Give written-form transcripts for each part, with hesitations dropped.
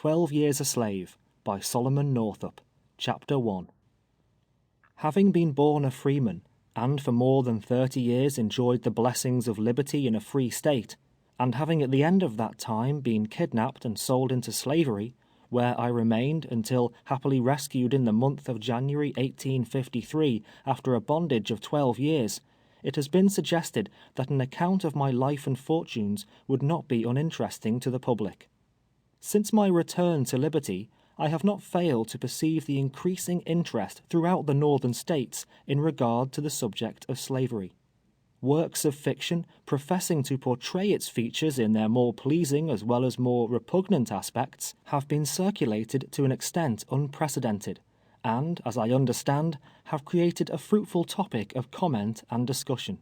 12 Years a Slave by Solomon Northup, Chapter 1. Having been born a freeman, and for more than 30 years enjoyed the blessings of liberty in a free state, and having at the end of that time been kidnapped and sold into slavery, where I remained until happily rescued in the month of January 1853 after a bondage of 12 years, it has been suggested that an account of my life and fortunes would not be uninteresting to the public. Since my return to liberty, I have not failed to perceive the increasing interest throughout the Northern States in regard to the subject of slavery. Works of fiction, professing to portray its features in their more pleasing as well as more repugnant aspects, have been circulated to an extent unprecedented, and, as I understand, have created a fruitful topic of comment and discussion.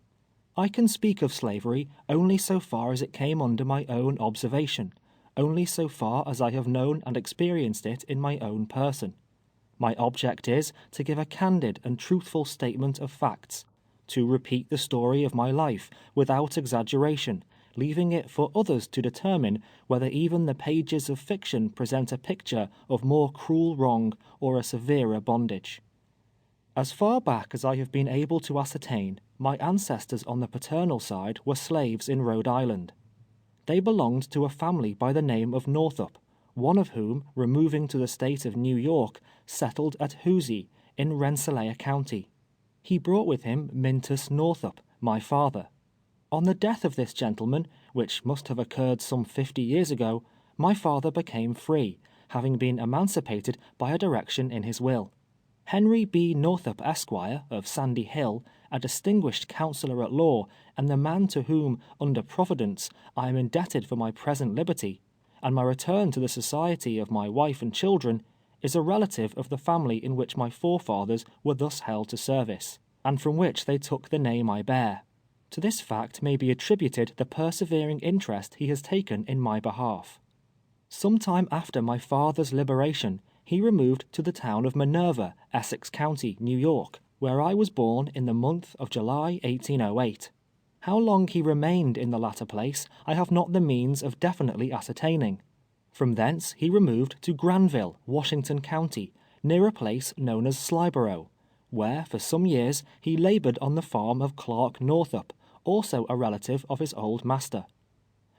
I can speak of slavery only so far as it came under my own observation, only so far as I have known and experienced it in my own person. My object is to give a candid and truthful statement of facts, to repeat the story of my life without exaggeration, leaving it for others to determine whether even the pages of fiction present a picture of more cruel wrong or a severer bondage. As far back as I have been able to ascertain, my ancestors on the paternal side were slaves in Rhode Island. They belonged to a family by the name of Northup, one of whom, removing to the state of New York, settled at Hoosier in Rensselaer County. He brought with him Mintus Northup, my father. On the death of this gentleman, which must have occurred some 50 years ago, my father became free, having been emancipated by a direction in his will. Henry B. Northup, Esquire, of Sandy Hill, a distinguished counselor at law, and the man to whom, under Providence, I am indebted for my present liberty, and my return to the society of my wife and children, is a relative of the family in which my forefathers were thus held to service, and from which they took the name I bear. To this fact may be attributed the persevering interest he has taken in my behalf. Some time after my father's liberation, he removed to the town of Minerva, Essex County, New York, where I was born in the month of July 1808. How long he remained in the latter place I have not the means of definitely ascertaining. From thence he removed to Granville, Washington County, near a place known as Slyborough, where for some years he labored on the farm of Clark Northup, also a relative of his old master.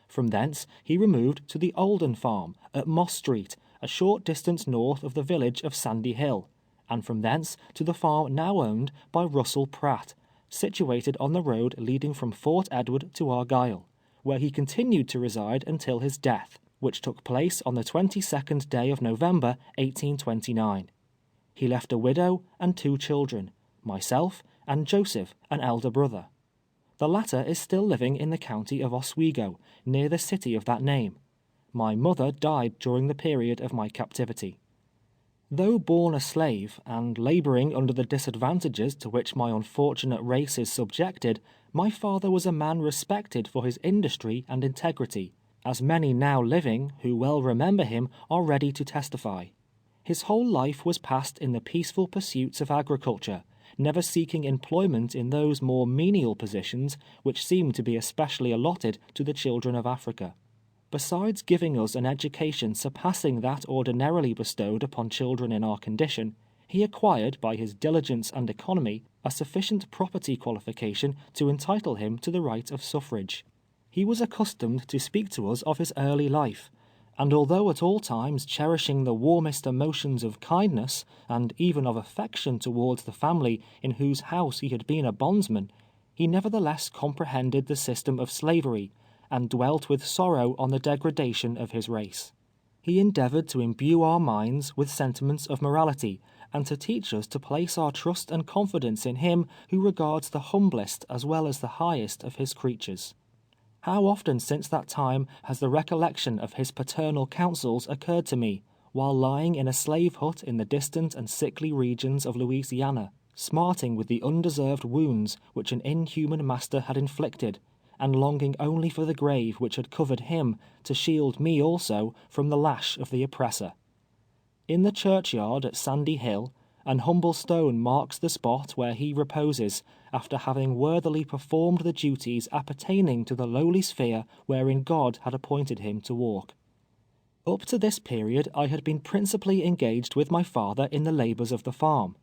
From thence he removed to the Olden farm at Moss Street, a short distance north of the village of Sandy Hill, and from thence to the farm now owned by Russell Pratt, situated on the road leading from Fort Edward to Argyle, where he continued to reside until his death, which took place on the 22nd day of November, 1829. He left a widow and 2 children, myself and Joseph, an elder brother. The latter is still living in the county of Oswego, near the city of that name. My mother died during the period of my captivity. Though born a slave, and laboring under the disadvantages to which my unfortunate race is subjected, my father was a man respected for his industry and integrity, as many now living, who well remember him, are ready to testify. His whole life was passed in the peaceful pursuits of agriculture, never seeking employment in those more menial positions which seem to be especially allotted to the children of Africa. Besides giving us an education surpassing that ordinarily bestowed upon children in our condition, he acquired by his diligence and economy a sufficient property qualification to entitle him to the right of suffrage. He was accustomed to speak to us of his early life, and although at all times cherishing the warmest emotions of kindness and even of affection towards the family in whose house he had been a bondsman, he nevertheless comprehended the system of slavery, and dwelt with sorrow on the degradation of his race. He endeavored to imbue our minds with sentiments of morality, and to teach us to place our trust and confidence in him who regards the humblest as well as the highest of his creatures. How often since that time has the recollection of his paternal counsels occurred to me, while lying in a slave hut in the distant and sickly regions of Louisiana, smarting with the undeserved wounds which an inhuman master had inflicted, and longing only for the grave which had covered him to shield me also from the lash of the oppressor. In the churchyard at Sandy Hill, an humble stone marks the spot where he reposes, after having worthily performed the duties appertaining to the lowly sphere wherein God had appointed him to walk. Up to this period I had been principally engaged with my father in the labours of the farm.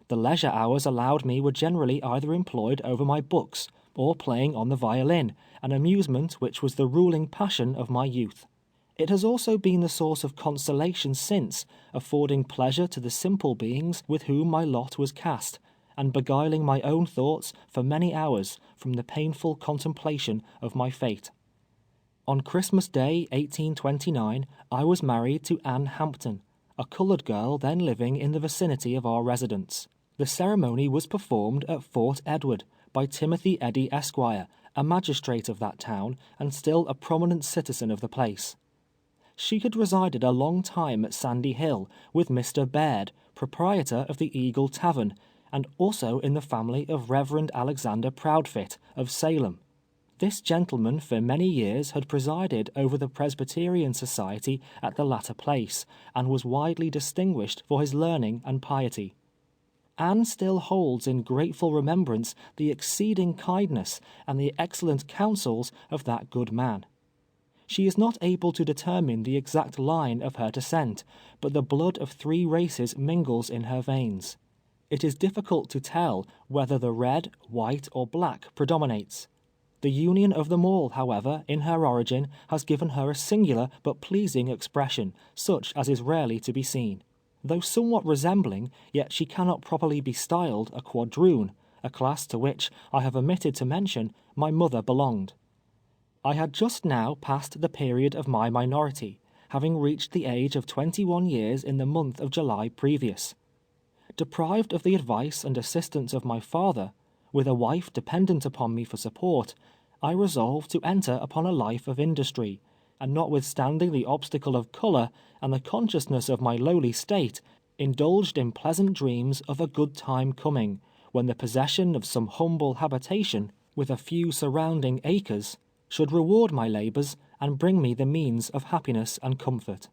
The leisure hours allowed me were generally either employed over my books or playing on the violin, an amusement which was the ruling passion of my youth. It has also been the source of consolation since, affording pleasure to the simple beings with whom my lot was cast, and beguiling my own thoughts for many hours from the painful contemplation of my fate. On Christmas Day, 1829, I was married to Anne Hampton, a colored girl then living in the vicinity of our residence. The ceremony was performed at Fort Edward by Timothy Eddy, Esquire, a magistrate of that town, and still a prominent citizen of the place. She had resided a long time at Sandy Hill with Mr. Baird, proprietor of the Eagle Tavern, and also in the family of Reverend Alexander Proudfit, of Salem. This gentleman for many years had presided over the Presbyterian Society at the latter place, and was widely distinguished for his learning and piety. Anne still holds in grateful remembrance the exceeding kindness and the excellent counsels of that good man. She is not able to determine the exact line of her descent, but the blood of 3 races mingles in her veins. It is difficult to tell whether the red, white, or black predominates. The union of them all, however, in her origin, has given her a singular but pleasing expression, such as is rarely to be seen. Though somewhat resembling, yet she cannot properly be styled a quadroon, a class to which, I have omitted to mention, my mother belonged. I had just now passed the period of my minority, having reached the age of 21 years in the month of July previous. Deprived of the advice and assistance of my father, with a wife dependent upon me for support, I resolved to enter upon a life of industry, and notwithstanding the obstacle of colour and the consciousness of my lowly state, indulged in pleasant dreams of a good time coming, when the possession of some humble habitation, with a few surrounding acres, should reward my labours and bring me the means of happiness and comfort.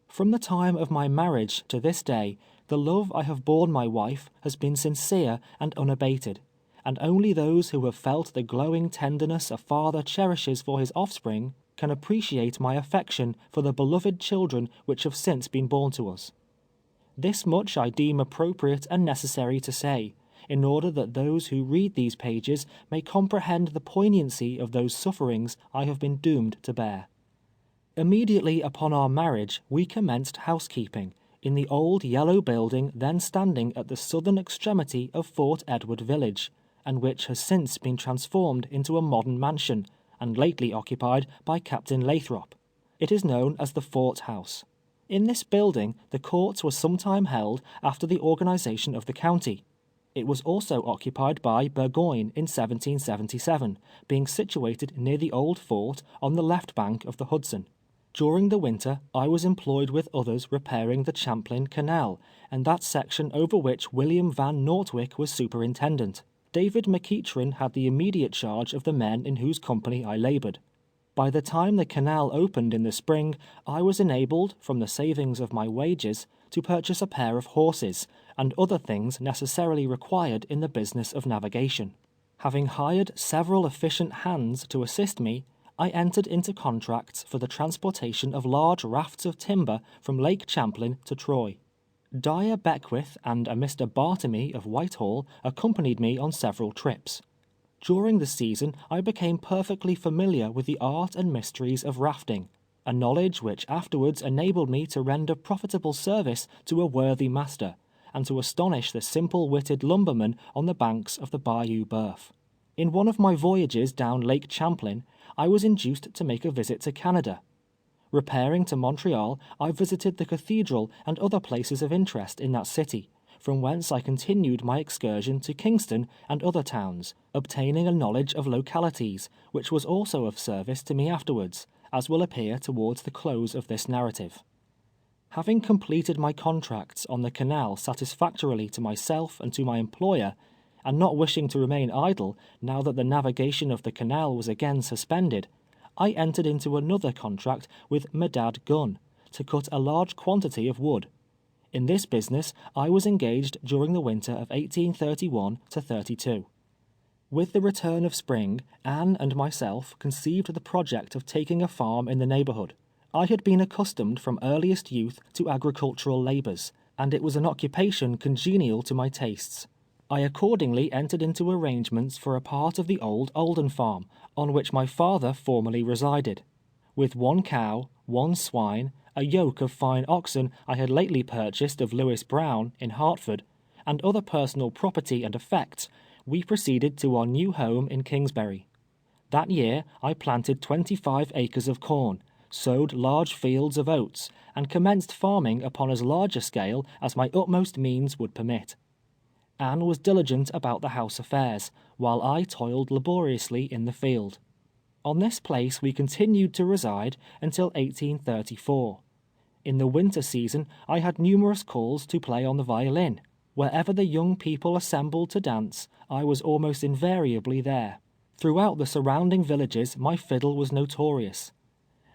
From the time of my marriage to this day, the love I have borne my wife has been sincere and unabated, and only those who have felt the glowing tenderness a father cherishes for his offspring can appreciate my affection for the beloved children which have since been born to us. This much I deem appropriate and necessary to say, in order that those who read these pages may comprehend the poignancy of those sufferings I have been doomed to bear. Immediately upon our marriage we commenced housekeeping in the old yellow building then standing at the southern extremity of Fort Edward village, and which has since been transformed into a modern mansion, and lately occupied by Captain Lathrop. It is known as the Fort House. In this building the courts were sometime held after the organization of the county. It was also occupied by Burgoyne in 1777, being situated near the old fort on the left bank of the Hudson. During the winter, I was employed with others repairing the Champlain Canal, and that section over which William Van Nortwick was superintendent. David McEachran had the immediate charge of the men in whose company I labored. By the time the canal opened in the spring, I was enabled, from the savings of my wages, to purchase a pair of horses, and other things necessarily required in the business of navigation. Having hired several efficient hands to assist me, I entered into contracts for the transportation of large rafts of timber from Lake Champlain to Troy. Dyer Beckwith and a Mr. Bartamy of Whitehall accompanied me on several trips. During the season I became perfectly familiar with the art and mysteries of rafting, a knowledge which afterwards enabled me to render profitable service to a worthy master, and to astonish the simple-witted lumbermen on the banks of the Bayou Boeuf. In one of my voyages down Lake Champlain, I was induced to make a visit to Canada. Repairing to Montreal, I visited the cathedral and other places of interest in that city, from whence I continued my excursion to Kingston and other towns, obtaining a knowledge of localities, which was also of service to me afterwards, as will appear towards the close of this narrative. Having completed my contracts on the canal satisfactorily to myself and to my employer, and not wishing to remain idle now that the navigation of the canal was again suspended, I entered into another contract with Medad Gunn, to cut a large quantity of wood. In this business I was engaged during the winter of 1831-32. With the return of spring, Anne and myself conceived the project of taking a farm in the neighborhood, I had been accustomed from earliest youth to agricultural labours, and it was an occupation congenial to my tastes. I accordingly entered into arrangements for a part of the old Oldham farm, on which my father formerly resided. With 1 cow, 1 swine, a yoke of fine oxen I had lately purchased of Lewis Brown, in Hertford, and other personal property and effects, we proceeded to our new home in Kingsbury. That year I planted 25 acres of corn, sowed large fields of oats, and commenced farming upon as large a scale as my utmost means would permit. Anne was diligent about the house affairs, while I toiled laboriously in the field. On this place we continued to reside until 1834. In the winter season I had numerous calls to play on the violin. Wherever the young people assembled to dance, I was almost invariably there. Throughout the surrounding villages my fiddle was notorious.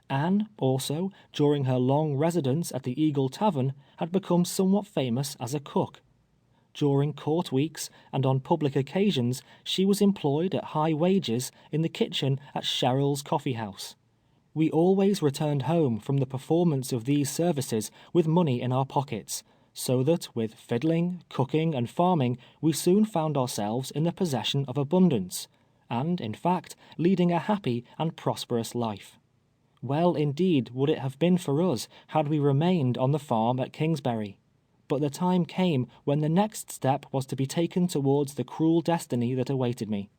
Anne, also, during her long residence at the Eagle Tavern, had become somewhat famous as a cook. During court weeks and on public occasions she was employed at high wages in the kitchen at Sherrill's Coffee House. We always returned home from the performance of these services with money in our pockets, so that with fiddling, cooking, and farming we soon found ourselves in the possession of abundance, and, in fact, leading a happy and prosperous life. Well indeed would it have been for us had we remained on the farm at Kingsbury. But the time came when the next step was to be taken towards the cruel destiny that awaited me.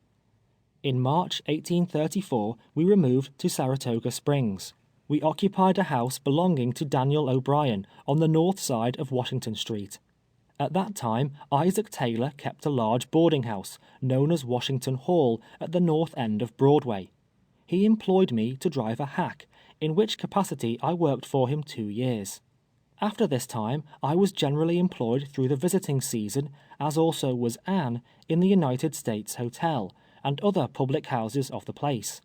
In March 1834 we removed to Saratoga Springs. We occupied a house belonging to Daniel O'Brien on the north side of Washington Street. At that time Isaac Taylor kept a large boarding house, known as Washington Hall, at the north end of Broadway. He employed me to drive a hack, in which capacity I worked for him 2 years. After this time, I was generally employed through the visiting season, as also was Anne, in the United States Hotel, and other public houses of the place.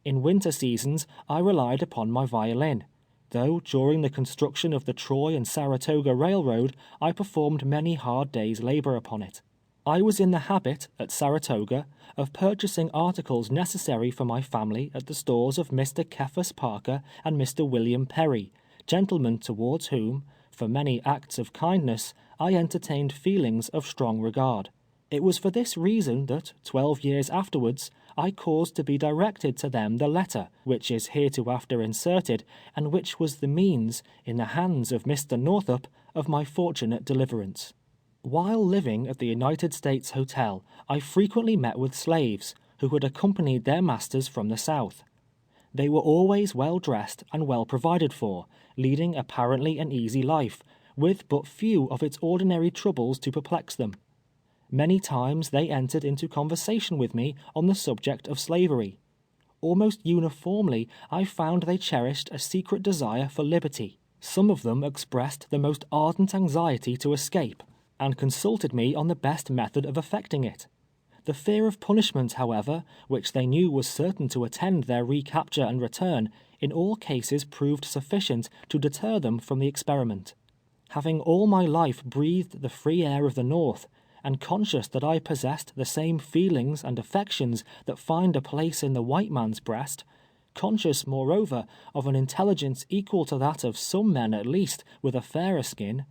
In winter seasons, I relied upon my violin, though during the construction of the Troy and Saratoga Railroad, I performed many hard days' labor upon it. I was in the habit, at Saratoga, of purchasing articles necessary for my family at the stores of Mr. Cephas Parker and Mr. William Perry, gentlemen towards whom, for many acts of kindness, I entertained feelings of strong regard. It was for this reason that, 12 years afterwards, I caused to be directed to them the letter, which is hereafter inserted, and which was the means, in the hands of Mr. Northup, of my fortunate deliverance. While living at the United States Hotel, I frequently met with slaves, who had accompanied their masters from the South. They were always well dressed and well provided for, leading apparently an easy life, with but few of its ordinary troubles to perplex them. Many times they entered into conversation with me on the subject of slavery. Almost uniformly I found they cherished a secret desire for liberty. Some of them expressed the most ardent anxiety to escape, and consulted me on the best method of effecting it. The fear of punishment, however, which they knew was certain to attend their recapture and return, in all cases proved sufficient to deter them from the experiment. Having all my life breathed the free air of the North, and conscious that I possessed the same feelings and affections that find a place in the white man's breast, conscious, moreover, of an intelligence equal to that of some men at least with a fairer skin,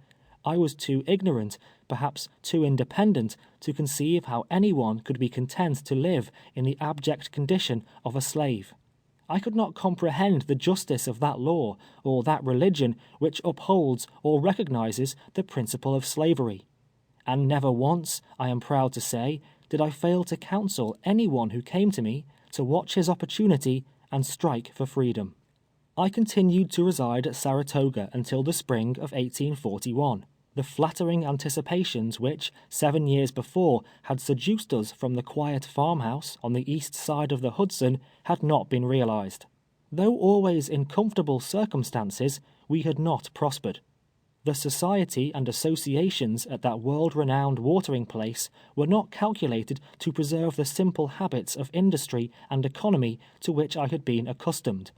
I was too ignorant, perhaps too independent, to conceive how anyone could be content to live in the abject condition of a slave. I could not comprehend the justice of that law, or that religion which upholds or recognizes the principle of slavery. And never once, I am proud to say, did I fail to counsel anyone who came to me to watch his opportunity and strike for freedom. I continued to reside at Saratoga until the spring of 1841. The flattering anticipations which, 7 years before, had seduced us from the quiet farmhouse on the east side of the Hudson had not been realized. Though always in comfortable circumstances, we had not prospered. The society and associations at that world-renowned watering place were not calculated to preserve the simple habits of industry and economy to which I had been accustomed,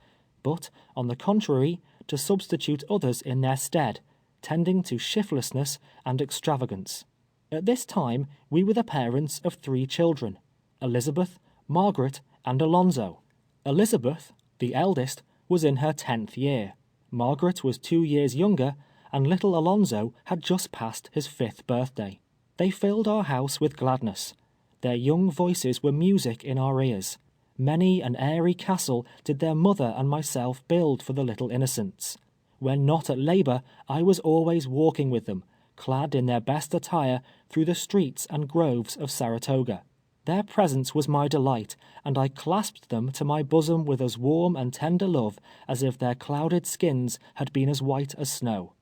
but, on the contrary, to substitute others in their stead, tending to shiftlessness and extravagance. At this time we were the parents of 3 children, Elizabeth, Margaret, and Alonzo. Elizabeth, the eldest, was in her 10th year. Margaret was 2 years younger, and little Alonzo had just passed his 5th birthday. They filled our house with gladness. Their young voices were music in our ears. Many an airy castle did their mother and myself build for the little innocents. When not at labor, I was always walking with them, clad in their best attire, through the streets and groves of Saratoga. Their presence was my delight, and I clasped them to my bosom with as warm and tender love as if their clouded skins had been as white as snow.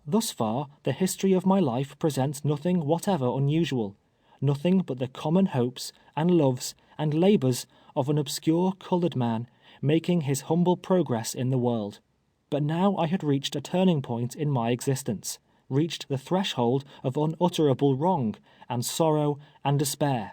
Thus far, the history of my life presents nothing whatever unusual, nothing but the common hopes, and loves, and labors of an obscure colored man, making his humble progress in the world. But now I had reached a turning point in my existence, reached the threshold of unutterable wrong, and sorrow, and despair.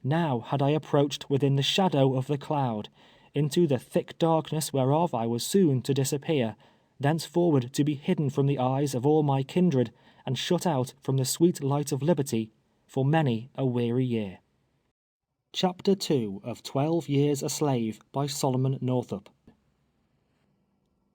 Now had I approached within the shadow of the cloud, into the thick darkness whereof I was soon to disappear, thenceforward to be hidden from the eyes of all my kindred, and shut out from the sweet light of liberty, for many a weary year. Chapter 2 of 12 Years a Slave by Solomon Northup.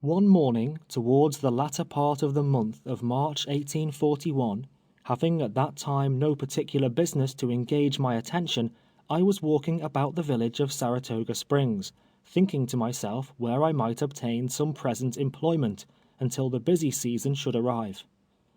One morning, towards the latter part of the month of March 1841, having at that time no particular business to engage my attention, I was walking about the village of Saratoga Springs, thinking to myself where I might obtain some present employment, until the busy season should arrive.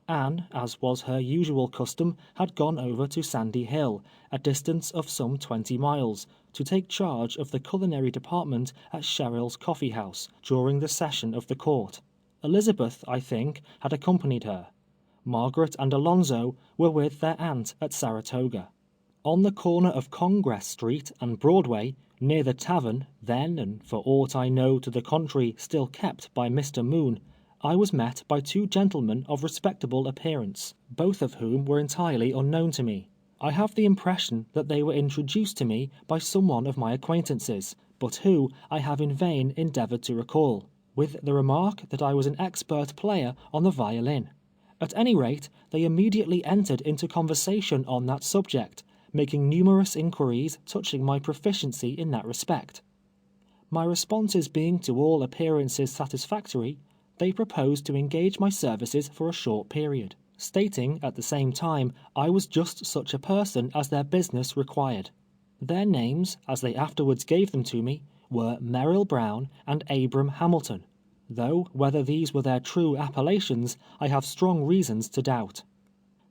Anne, as was her usual custom, had gone over to Sandy Hill, a distance of some 20 miles, to take charge of the culinary department at Sherrill's Coffee House, during the session of the court. Elizabeth, I think, had accompanied her. Margaret and Alonzo were with their aunt at Saratoga. On the corner of Congress Street and Broadway, near the tavern, then, and for aught I know to the contrary, still kept by Mr. Moon, I was met by 2 gentlemen of respectable appearance, both of whom were entirely unknown to me. I have the impression that they were introduced to me by some one of my acquaintances, but who I have in vain endeavored to recall, with the remark that I was an expert player on the violin. At any rate, they immediately entered into conversation on that subject, making numerous inquiries touching my proficiency in that respect. My responses being to all appearances satisfactory, they proposed to engage my services for a short period, stating at the same time I was just such a person as their business required. Their names, as they afterwards gave them to me, were Merrill Brown and Abram Hamilton, though whether these were their true appellations I have strong reasons to doubt.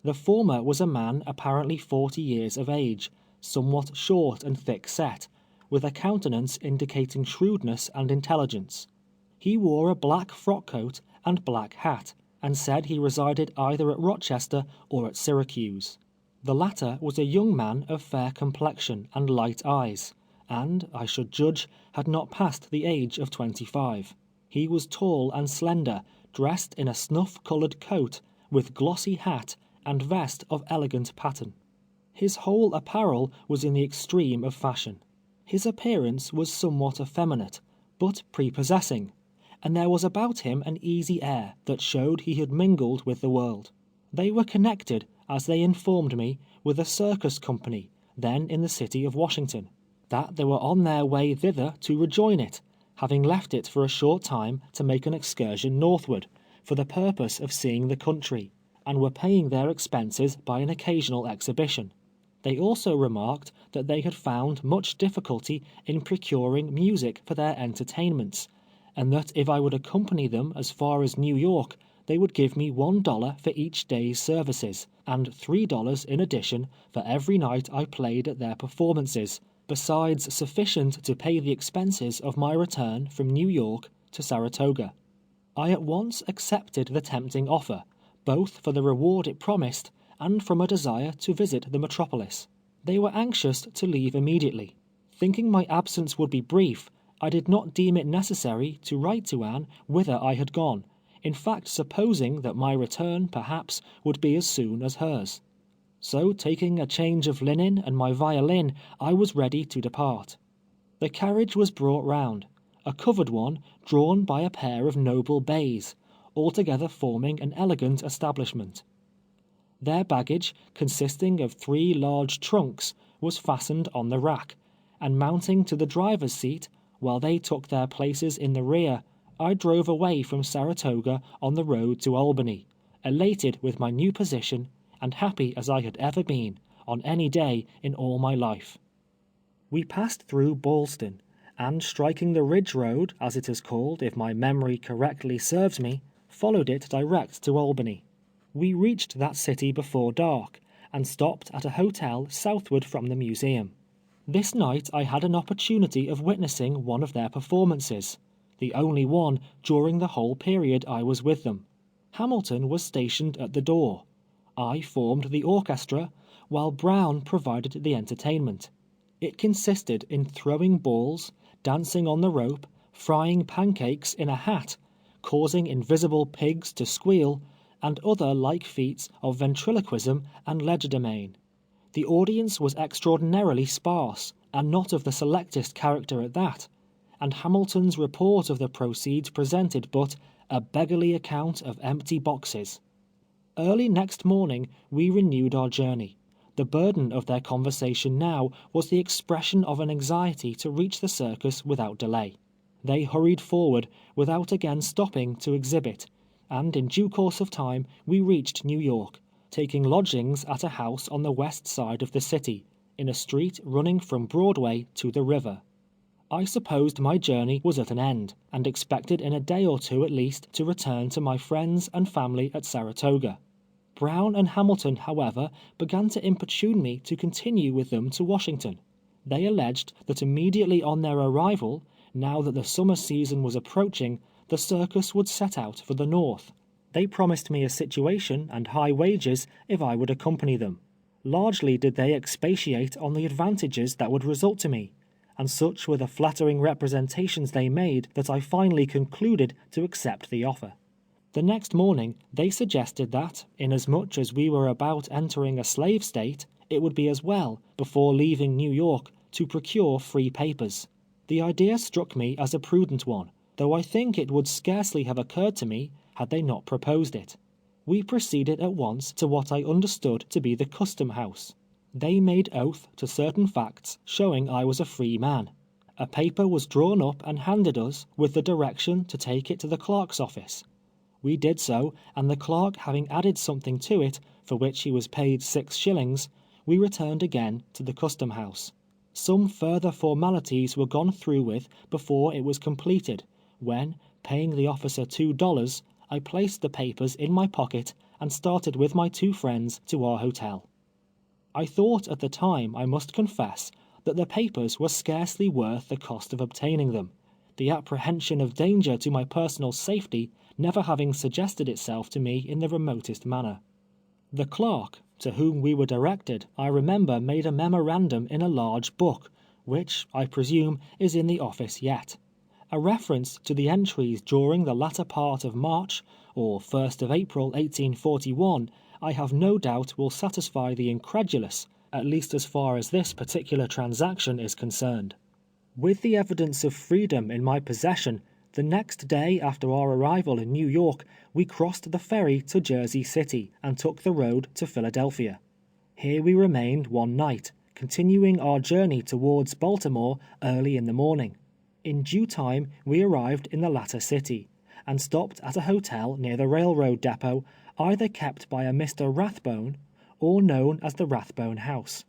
The former was a man apparently 40 years of age, somewhat short and thick-set, with a countenance indicating shrewdness and intelligence. He wore a black frock-coat and black hat, and said he resided either at Rochester or at Syracuse. The latter was a young man of fair complexion and light eyes, and, I should judge, had not passed the age of 25. He was tall and slender, dressed in a snuff-colored coat, with glossy hat and vest of elegant pattern. His whole apparel was in the extreme of fashion. His appearance was somewhat effeminate, but prepossessing, and there was about him an easy air that showed he had mingled with the world. They were connected, as they informed me, with a circus company, then in the city of Washington, that they were on their way thither to rejoin it, having left it for a short time to make an excursion northward, for the purpose of seeing the country, and were paying their expenses by an occasional exhibition. They also remarked that they had found much difficulty in procuring music for their entertainments, and that if I would accompany them as far as New York, they would give me $1 for each day's services, and $3 in addition for every night I played at their performances, besides sufficient to pay the expenses of my return from New York to Saratoga. I at once accepted the tempting offer, both for the reward it promised, and from a desire to visit the metropolis. They were anxious to leave immediately. Thinking my absence would be brief, I did not deem it necessary to write to Anne whither I had gone, in fact supposing that my return, perhaps, would be as soon as hers. So taking a change of linen and my violin, I was ready to depart. The carriage was brought round, a covered one drawn by a pair of noble bays, altogether forming an elegant establishment. Their baggage, consisting of 3 large trunks, was fastened on the rack, and mounting to the driver's seat, while they took their places in the rear, I drove away from Saratoga on the road to Albany, elated with my new position, and happy as I had ever been on any day in all my life. We passed through Ballston, and striking the Ridge Road, as it is called if my memory correctly serves me, followed it direct to Albany. We reached that city before dark, and stopped at a hotel southward from the museum. This night I had an opportunity of witnessing one of their performances, the only one during the whole period I was with them. Hamilton was stationed at the door. I formed the orchestra, while Brown provided the entertainment. It consisted in throwing balls, dancing on the rope, frying pancakes in a hat, causing invisible pigs to squeal, and other like feats of ventriloquism and legerdemain. The audience was extraordinarily sparse, and not of the selectest character at that, and Hamilton's report of the proceeds presented but a beggarly account of empty boxes. Early next morning we renewed our journey. The burden of their conversation now was the expression of an anxiety to reach the circus without delay. They hurried forward without again stopping to exhibit, and in due course of time we reached New York, taking lodgings at a house on the west side of the city, in a street running from Broadway to the river. I supposed my journey was at an end, and expected in a day or two at least to return to my friends and family at Saratoga. Brown and Hamilton, however, began to importune me to continue with them to Washington. They alleged that immediately on their arrival, now that the summer season was approaching, the circus would set out for the north. They promised me a situation and high wages if I would accompany them. Largely did they expatiate on the advantages that would result to me, and such were the flattering representations they made that I finally concluded to accept the offer. The next morning they suggested that, inasmuch as we were about entering a slave state, it would be as well, before leaving New York, to procure free papers. The idea struck me as a prudent one, though I think it would scarcely have occurred to me had they not proposed it. We proceeded at once to what I understood to be the custom house. They made oath to certain facts showing I was a free man. A paper was drawn up and handed us, with the direction to take it to the clerk's office. We did so, and the clerk having added something to it, for which he was paid 6 shillings, we returned again to the custom house. Some further formalities were gone through with before it was completed, when, paying the officer $2, I placed the papers in my pocket and started with my 2 friends to our hotel. I thought at the time, I must confess, that the papers were scarcely worth the cost of obtaining them, the apprehension of danger to my personal safety never having suggested itself to me in the remotest manner. The clerk, to whom we were directed, I remember made a memorandum in a large book, which, I presume, is in the office yet. A reference to the entries during the latter part of March, or 1st of April 1841, I have no doubt will satisfy the incredulous, at least as far as this particular transaction is concerned. With the evidence of freedom in my possession, the next day after our arrival in New York, we crossed the ferry to Jersey City and took the road to Philadelphia. Here we remained one night, continuing our journey towards Baltimore early in the morning. In due time we arrived in the latter city, and stopped at a hotel near the railroad depot, either kept by a Mr. Rathbone, or known as the Rathbone House.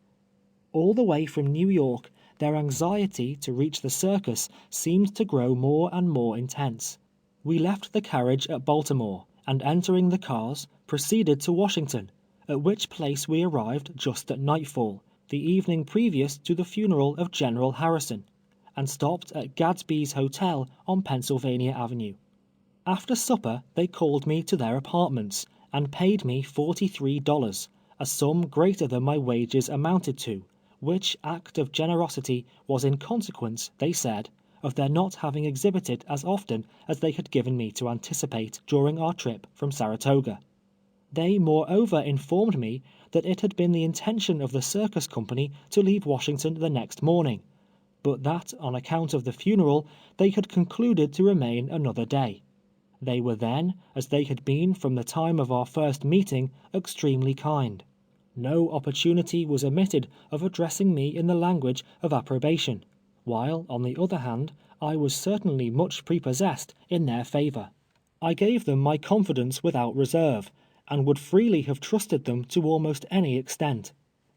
All the way from New York, their anxiety to reach the circus seemed to grow more and more intense. We left the carriage at Baltimore, and entering the cars, proceeded to Washington, at which place we arrived just at nightfall, the evening previous to the funeral of General Harrison, and stopped at Gadsby's Hotel on Pennsylvania Avenue. After supper, they called me to their apartments, and paid me $43, a sum greater than my wages amounted to, which act of generosity was in consequence, they said, of their not having exhibited as often as they had given me to anticipate during our trip from Saratoga. They moreover informed me that it had been the intention of the circus company to leave Washington the next morning, but that on account of the funeral they had concluded to remain another day. They were then, as they had been from the time of our first meeting, extremely kind. No opportunity was omitted of addressing me in the language of approbation. while, on the other hand, I was certainly much prepossessed in their favor. I gave them my confidence without reserve, and would freely have trusted them to almost any extent.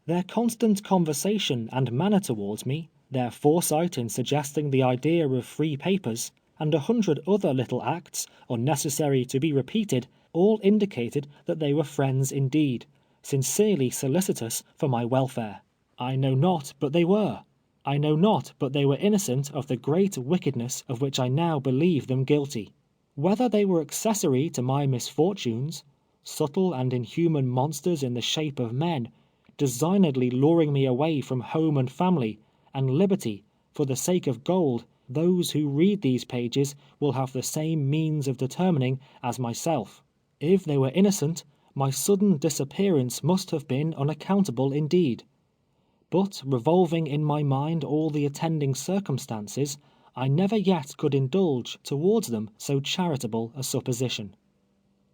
Their constant conversation and manner towards me, their foresight in suggesting the idea of free papers, and 100 other little acts, unnecessary to be repeated, all indicated that they were friends indeed, sincerely solicitous for my welfare. I know not but they were. I know not but they were innocent of the great wickedness of which I now believe them guilty. Whether they were accessory to my misfortunes, subtle and inhuman monsters in the shape of men, designedly luring me away from home and family, and liberty, for the sake of gold, those who read these pages will have the same means of determining as myself. If they were innocent, my sudden disappearance must have been unaccountable indeed. But revolving in my mind all the attending circumstances, I never yet could indulge towards them so charitable a supposition.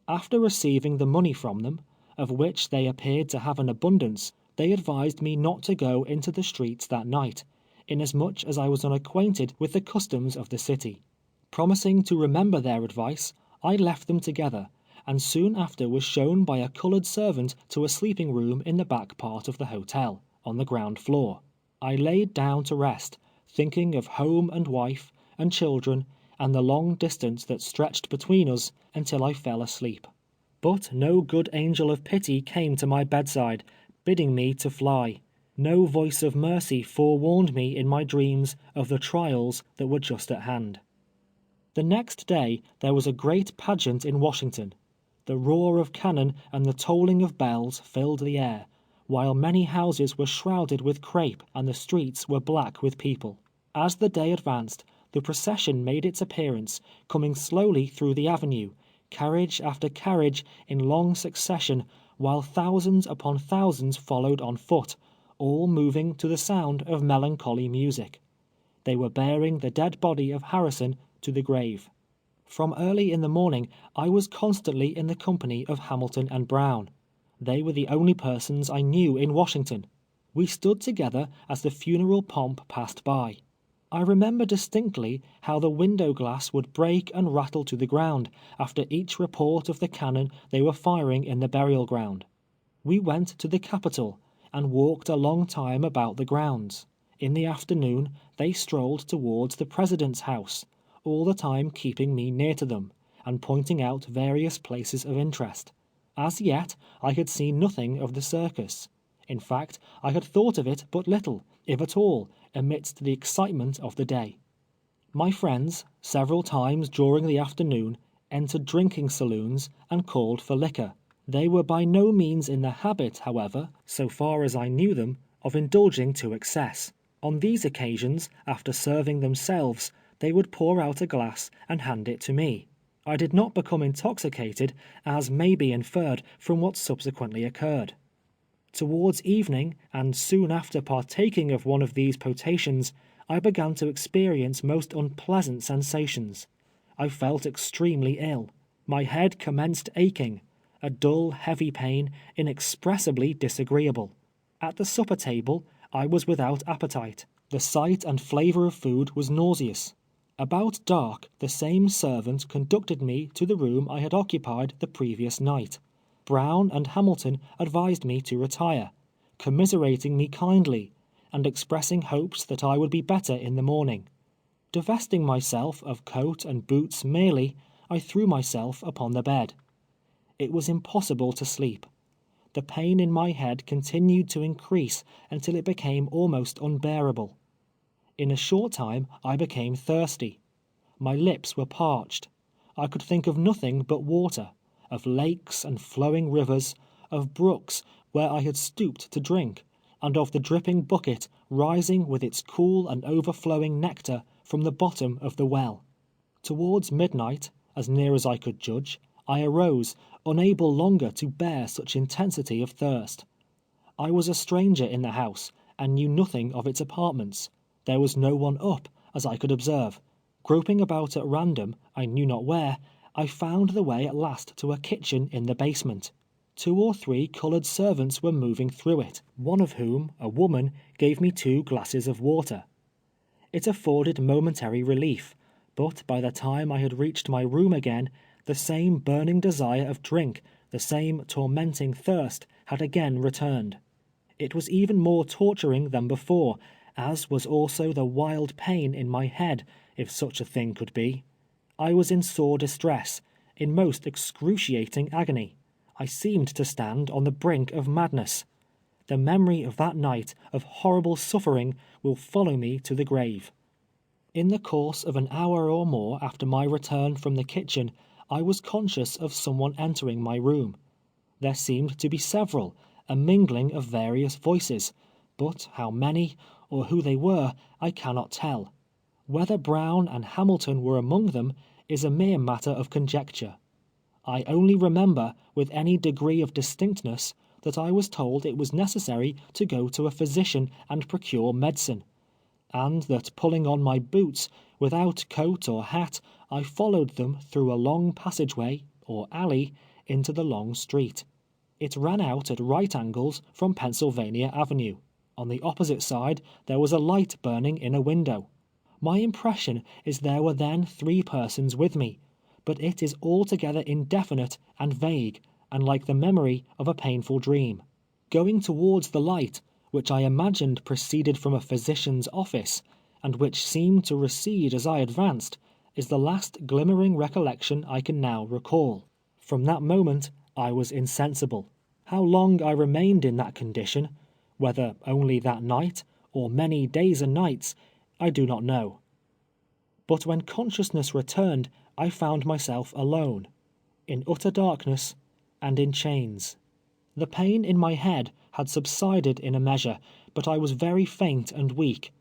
After receiving the money from them, of which they appeared to have an abundance, they advised me not to go into the streets that night, inasmuch as I was unacquainted with the customs of the city. Promising to remember their advice, I left them together, and soon after was shown by a colored servant to a sleeping room in the back part of the hotel, on the ground floor. I laid down to rest, thinking of home and wife, and children, and the long distance that stretched between us, until I fell asleep. But no good angel of pity came to my bedside, bidding me to fly. No voice of mercy forewarned me in my dreams of the trials that were just at hand. The next day there was a great pageant in Washington. The roar of cannon and the tolling of bells filled the air, while many houses were shrouded with crape and the streets were black with people. As the day advanced, the procession made its appearance, coming slowly through the avenue, carriage after carriage in long succession, while thousands upon thousands followed on foot, all moving to the sound of melancholy music. They were bearing the dead body of Harrison to the grave. From early in the morning I was constantly in the company of Hamilton and Brown. They were the only persons I knew in Washington. We stood together as the funeral pomp passed by. I remember distinctly how the window glass would break and rattle to the ground, after each report of the cannon they were firing in the burial ground. We went to the Capitol, and walked a long time about the grounds. In the afternoon, they strolled towards the President's house, all the time keeping me near to them, and pointing out various places of interest. As yet, I had seen nothing of the circus. In fact, I had thought of it but little, if at all, amidst the excitement of the day. My friends, several times during the afternoon, entered drinking saloons and called for liquor. They were by no means in the habit, however, so far as I knew them, of indulging to excess. On these occasions, after serving themselves, they would pour out a glass and hand it to me. I did not become intoxicated, as may be inferred from what subsequently occurred. Towards evening, and soon after partaking of one of these potations, I began to experience most unpleasant sensations. I felt extremely ill. My head commenced aching, a dull, heavy pain, inexpressibly disagreeable. At the supper table, I was without appetite. The sight and flavor of food was nauseous. About dark, the same servant conducted me to the room I had occupied the previous night. Brown and Hamilton advised me to retire, commiserating me kindly, and expressing hopes that I would be better in the morning. Divesting myself of coat and boots merely, I threw myself upon the bed. It was impossible to sleep. The pain in my head continued to increase until it became almost unbearable. In a short time I became thirsty. My lips were parched. I could think of nothing but water, of lakes and flowing rivers, of brooks where I had stooped to drink, and of the dripping bucket rising with its cool and overflowing nectar from the bottom of the well. Towards midnight, as near as I could judge, I arose, unable longer to bear such intensity of thirst. I was a stranger in the house, and knew nothing of its apartments. There was no one up, as I could observe. Groping about at random, I knew not where, I found the way at last to a kitchen in the basement. 2 or 3 colored servants were moving through it, one of whom, a woman, gave me 2 glasses of water. It afforded momentary relief, but by the time I had reached my room again, the same burning desire of drink, the same tormenting thirst, had again returned. It was even more torturing than before, as was also the wild pain in my head, if such a thing could be. I was in sore distress, in most excruciating agony. I seemed to stand on the brink of madness. The memory of that night of horrible suffering will follow me to the grave. In the course of an hour or more after my return from the kitchen, I was conscious of someone entering my room. There seemed to be several, a mingling of various voices, but how many, or who they were, I cannot tell. Whether Brown and Hamilton were among them, is a mere matter of conjecture. I only remember, with any degree of distinctness, that I was told it was necessary to go to a physician and procure medicine, and that pulling on my boots, without coat or hat, I followed them through a long passageway, or alley, into the long street. It ran out at right angles from Pennsylvania Avenue. On the opposite side there was a light burning in a window. My impression is there were then 3 persons with me, but it is altogether indefinite and vague, and like the memory of a painful dream. Going towards the light, which I imagined proceeded from a physician's office, and which seemed to recede as I advanced, is the last glimmering recollection I can now recall. From that moment I was insensible. How long I remained in that condition, whether only that night, or many days and nights, I do not know. But when consciousness returned, I found myself alone, in utter darkness, and in chains. The pain in my head had subsided in a measure, but I was very faint and weak.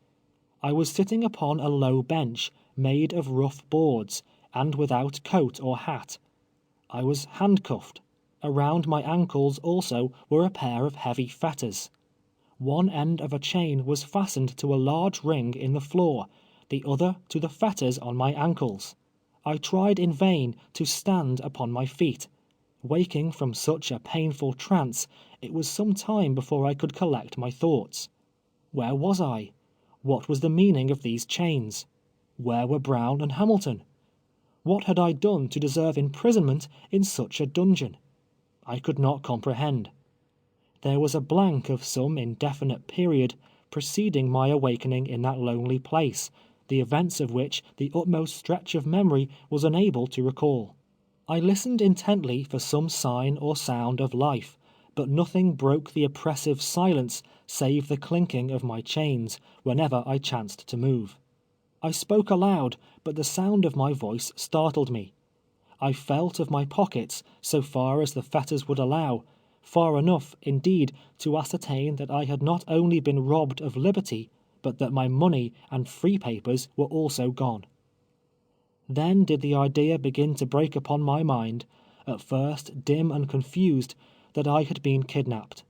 I was sitting upon a low bench, made of rough boards, and without coat or hat. I was handcuffed. Around my ankles also were a pair of heavy fetters. One end of a chain was fastened to a large ring in the floor, the other to the fetters on my ankles. I tried in vain to stand upon my feet. Waking from such a painful trance, it was some time before I could collect my thoughts. Where was I? What was the meaning of these chains? Where were Brown and Hamilton? What had I done to deserve imprisonment in such a dungeon? I could not comprehend. There was a blank of some indefinite period preceding my awakening in that lonely place, the events of which the utmost stretch of memory was unable to recall. I listened intently for some sign or sound of life, but nothing broke the oppressive silence save the clinking of my chains whenever I chanced to move. I spoke aloud, but the sound of my voice startled me. I felt of my pockets so far as the fetters would allow, far enough, indeed, to ascertain that I had not only been robbed of liberty, but that my money and free papers were also gone. Then did the idea begin to break upon my mind, at first dim and confused, that I had been kidnapped.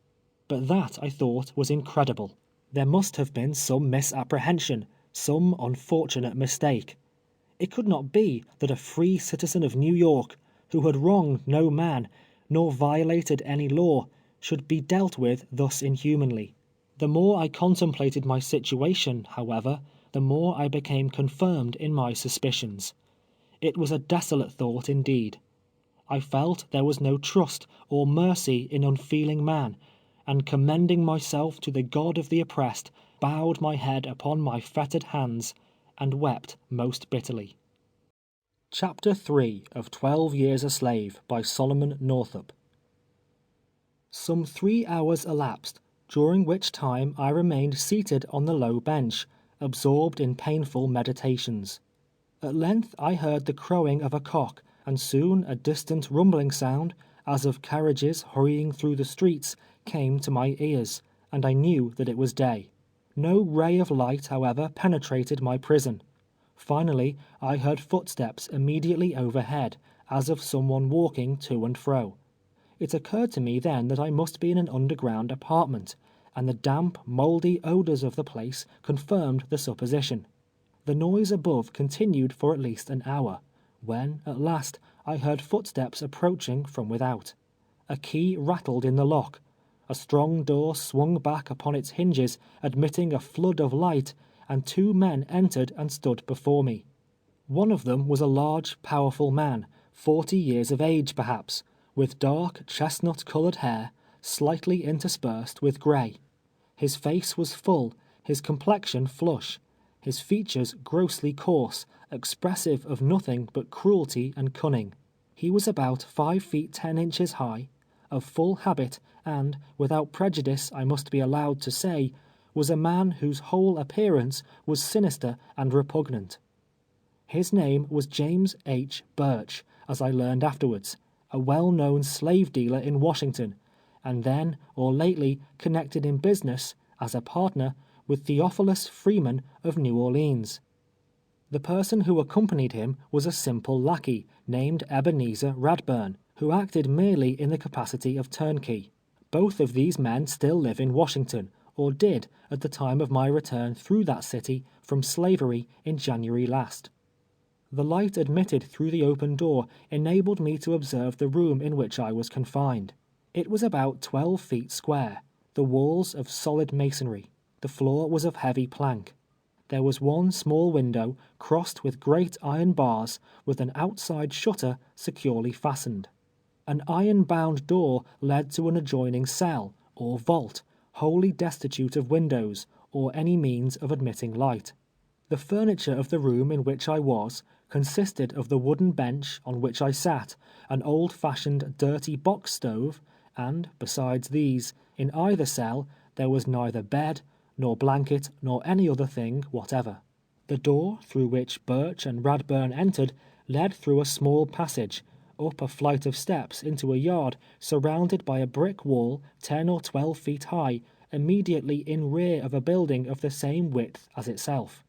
But that, I thought, was incredible. There must have been some misapprehension, some unfortunate mistake. It could not be that a free citizen of New York, who had wronged no man, nor violated any law, should be dealt with thus inhumanly. The more I contemplated my situation, however, the more I became confirmed in my suspicions. It was a desolate thought indeed. I felt there was no trust or mercy in unfeeling man, and commending myself to the God of the oppressed, bowed my head upon my fettered hands, and wept most bitterly. Chapter 3 of 12 Years a Slave by Solomon Northup. Some 3 hours elapsed, during which time I remained seated on the low bench, absorbed in painful meditations. At length I heard the crowing of a cock, and soon a distant rumbling sound, as of carriages hurrying through the streets, came to my ears, and I knew that it was day. No ray of light, however, penetrated my prison. Finally, I heard footsteps immediately overhead, as of someone walking to and fro. It occurred to me then that I must be in an underground apartment, and the damp, mouldy odors of the place confirmed the supposition. The noise above continued for at least an hour, when, at last, I heard footsteps approaching from without. A key rattled in the lock. A strong door swung back upon its hinges, admitting a flood of light, and 2 men entered and stood before me. One of them was a large, powerful man, 40 years of age perhaps, with dark, chestnut-colored hair, slightly interspersed with gray. His face was full, his complexion flush, his features grossly coarse, expressive of nothing but cruelty and cunning. He was about 5 feet 10 inches high, of full habit, and, without prejudice I must be allowed to say, was a man whose whole appearance was sinister and repugnant. His name was James H. Burch, as I learned afterwards, a well-known slave dealer in Washington, and then or lately connected in business, as a partner, with Theophilus Freeman of New Orleans. The person who accompanied him was a simple lackey, named Ebenezer Radburn, who acted merely in the capacity of turnkey. Both of these men still live in Washington, or did at the time of my return through that city from slavery in January last. The light admitted through the open door enabled me to observe the room in which I was confined. It was about 12 feet square, the walls of solid masonry. The floor was of heavy plank. There was one small window, crossed with great iron bars, with an outside shutter securely fastened. An iron-bound door led to an adjoining cell, or vault, wholly destitute of windows, or any means of admitting light. The furniture of the room in which I was consisted of the wooden bench on which I sat, an old-fashioned dirty box stove, and, besides these, in either cell there was neither bed, nor blanket, nor any other thing whatever. The door through which Burch and Radburn entered led through a small passage, up a flight of steps into a yard surrounded by a brick wall 10 or 12 feet high, immediately in rear of a building of the same width as itself.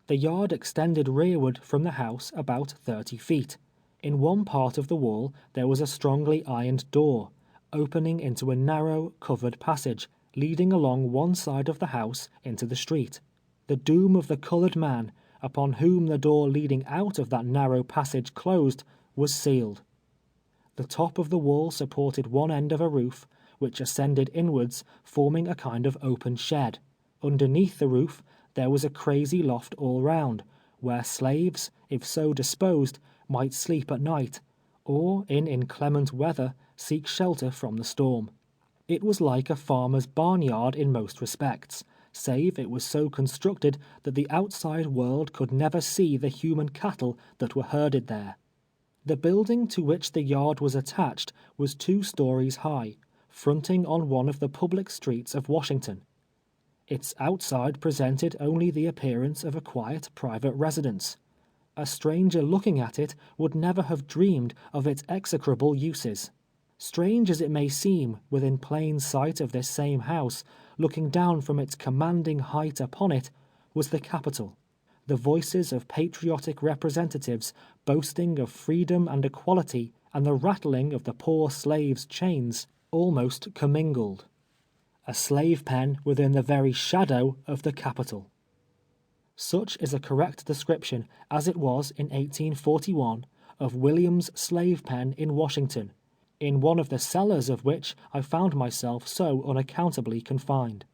The yard extended rearward from the house about 30 feet. In one part of the wall there was a strongly ironed door, opening into a narrow, covered passage, leading along one side of the house into the street. The doom of the colored man, upon whom the door leading out of that narrow passage closed, was sealed. The top of the wall supported one end of a roof, which ascended inwards, forming a kind of open shed. Underneath the roof there was a crazy loft all round, where slaves, if so disposed, might sleep at night, or in inclement weather seek shelter from the storm. It was like a farmer's barnyard in most respects, save it was so constructed that the outside world could never see the human cattle that were herded there. The building to which the yard was attached was 2 stories high, fronting on one of the public streets of Washington. Its outside presented only the appearance of a quiet private residence. A stranger looking at it would never have dreamed of its execrable uses. Strange as it may seem, within plain sight of this same house, looking down from its commanding height upon it, was the Capitol. The voices of patriotic representatives boasting of freedom and equality, and the rattling of the poor slave's chains, almost commingled. A slave pen within the very shadow of the Capitol. Such is a correct description, as it was in 1841, of William's slave pen in Washington, in one of the cellars of which I found myself so unaccountably confined.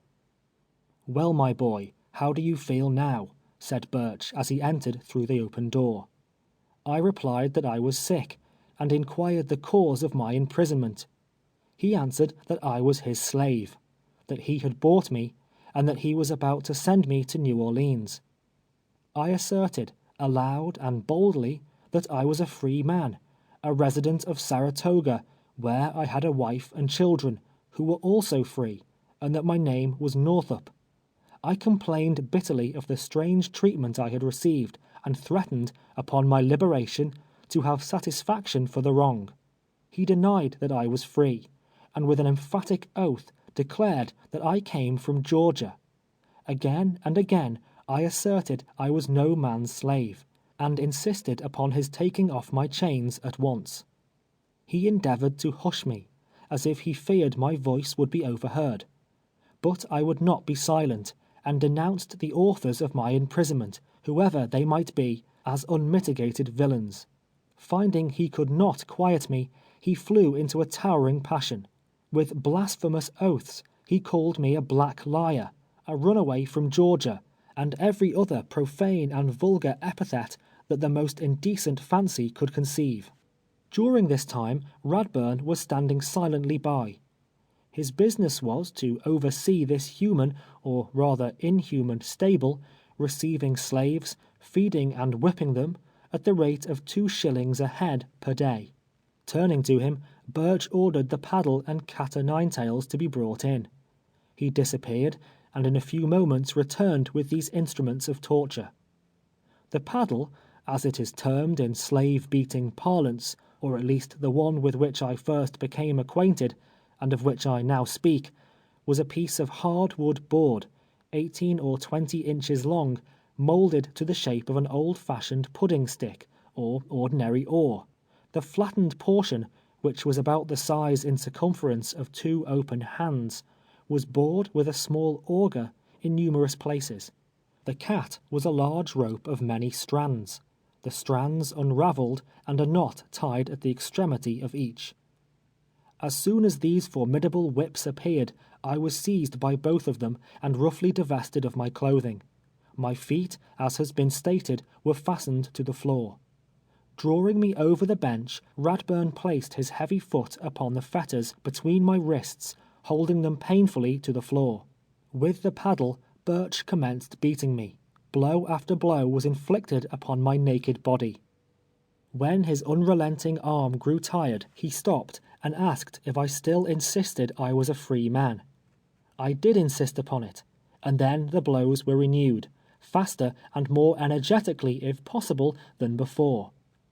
"Well, my boy, how do you feel now?" said Burch as he entered through the open door. I replied that I was sick, and inquired the cause of my imprisonment. He answered that I was his slave, that he had bought me, and that he was about to send me to New Orleans. I asserted, aloud and boldly, that I was a free man, a resident of Saratoga, where I had a wife and children, who were also free, and that my name was Northup. I complained bitterly of the strange treatment I had received, and threatened, upon my liberation, to have satisfaction for the wrong. He denied that I was free, and with an emphatic oath declared that I came from Georgia. Again and again I asserted I was no man's slave, and insisted upon his taking off my chains at once. He endeavored to hush me, as if he feared my voice would be overheard. But I would not be silent, and denounced the authors of my imprisonment, whoever they might be, as unmitigated villains. Finding he could not quiet me, he flew into a towering passion. With blasphemous oaths, he called me a black liar, a runaway from Georgia, and every other profane and vulgar epithet that the most indecent fancy could conceive. During this time Radburn was standing silently by. His business was to oversee this human, or rather inhuman, stable, receiving slaves, feeding and whipping them, at the rate of 2 shillings a head per day. Turning to him, Birch ordered the paddle and cat o' nine tails to be brought in. He disappeared, and in a few moments returned with these instruments of torture. The paddle, as it is termed in slave-beating parlance, or at least the one with which I first became acquainted, and of which I now speak, was a piece of hard-wood board, 18 or 20 inches long, moulded to the shape of an old-fashioned pudding-stick, or ordinary oar. The flattened portion, which was about the size in circumference of 2 open hands, was bored with a small auger in numerous places. The cat was a large rope of many strands, the strands unravelled and a knot tied at the extremity of each. As soon as these formidable whips appeared, I was seized by both of them and roughly divested of my clothing. My feet, as has been stated, were fastened to the floor. Drawing me over the bench, Radburn placed his heavy foot upon the fetters between my wrists, holding them painfully to the floor. With the paddle, Birch commenced beating me. Blow after blow was inflicted upon my naked body. When his unrelenting arm grew tired, he stopped and asked if I still insisted I was a free man. I did insist upon it, and then the blows were renewed, faster and more energetically, if possible, than before.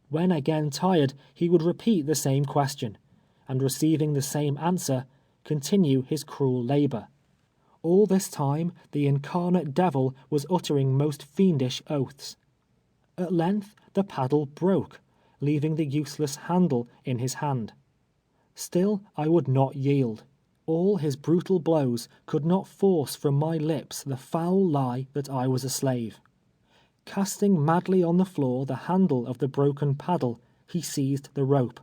When again tired, he would repeat the same question, and receiving the same answer, continue his cruel labor. All this time the incarnate devil was uttering most fiendish oaths. At length the paddle broke, leaving the useless handle in his hand. Still I would not yield. All his brutal blows could not force from my lips the foul lie that I was a slave. Casting madly on the floor the handle of the broken paddle, he seized the rope.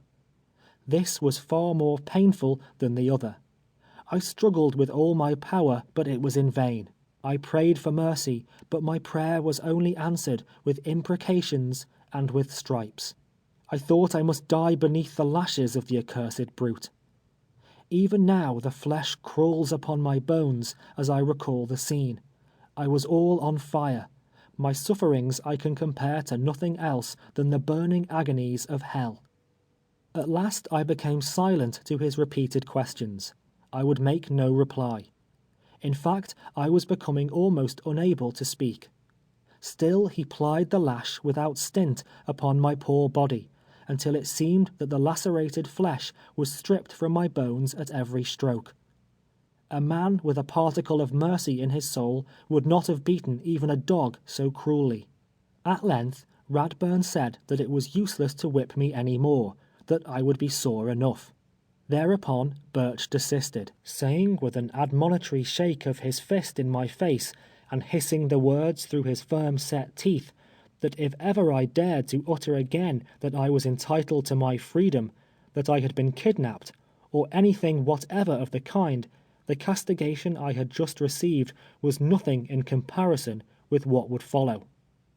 This was far more painful than the other. I struggled with all my power, but it was in vain. I prayed for mercy, but my prayer was only answered with imprecations and with stripes. I thought I must die beneath the lashes of the accursed brute. Even now the flesh crawls upon my bones as I recall the scene. I was all on fire. My sufferings I can compare to nothing else than the burning agonies of hell. At last I became silent to his repeated questions. I would make no reply. In fact, I was becoming almost unable to speak. Still he plied the lash without stint upon my poor body, until it seemed that the lacerated flesh was stripped from my bones at every stroke. A man with a particle of mercy in his soul would not have beaten even a dog so cruelly. At length, Radburn said that it was useless to whip me any more, that I would be sore enough. Thereupon Birch desisted, saying with an admonitory shake of his fist in my face, and hissing the words through his firm-set teeth, that if ever I dared to utter again that I was entitled to my freedom, that I had been kidnapped, or anything whatever of the kind, the castigation I had just received was nothing in comparison with what would follow.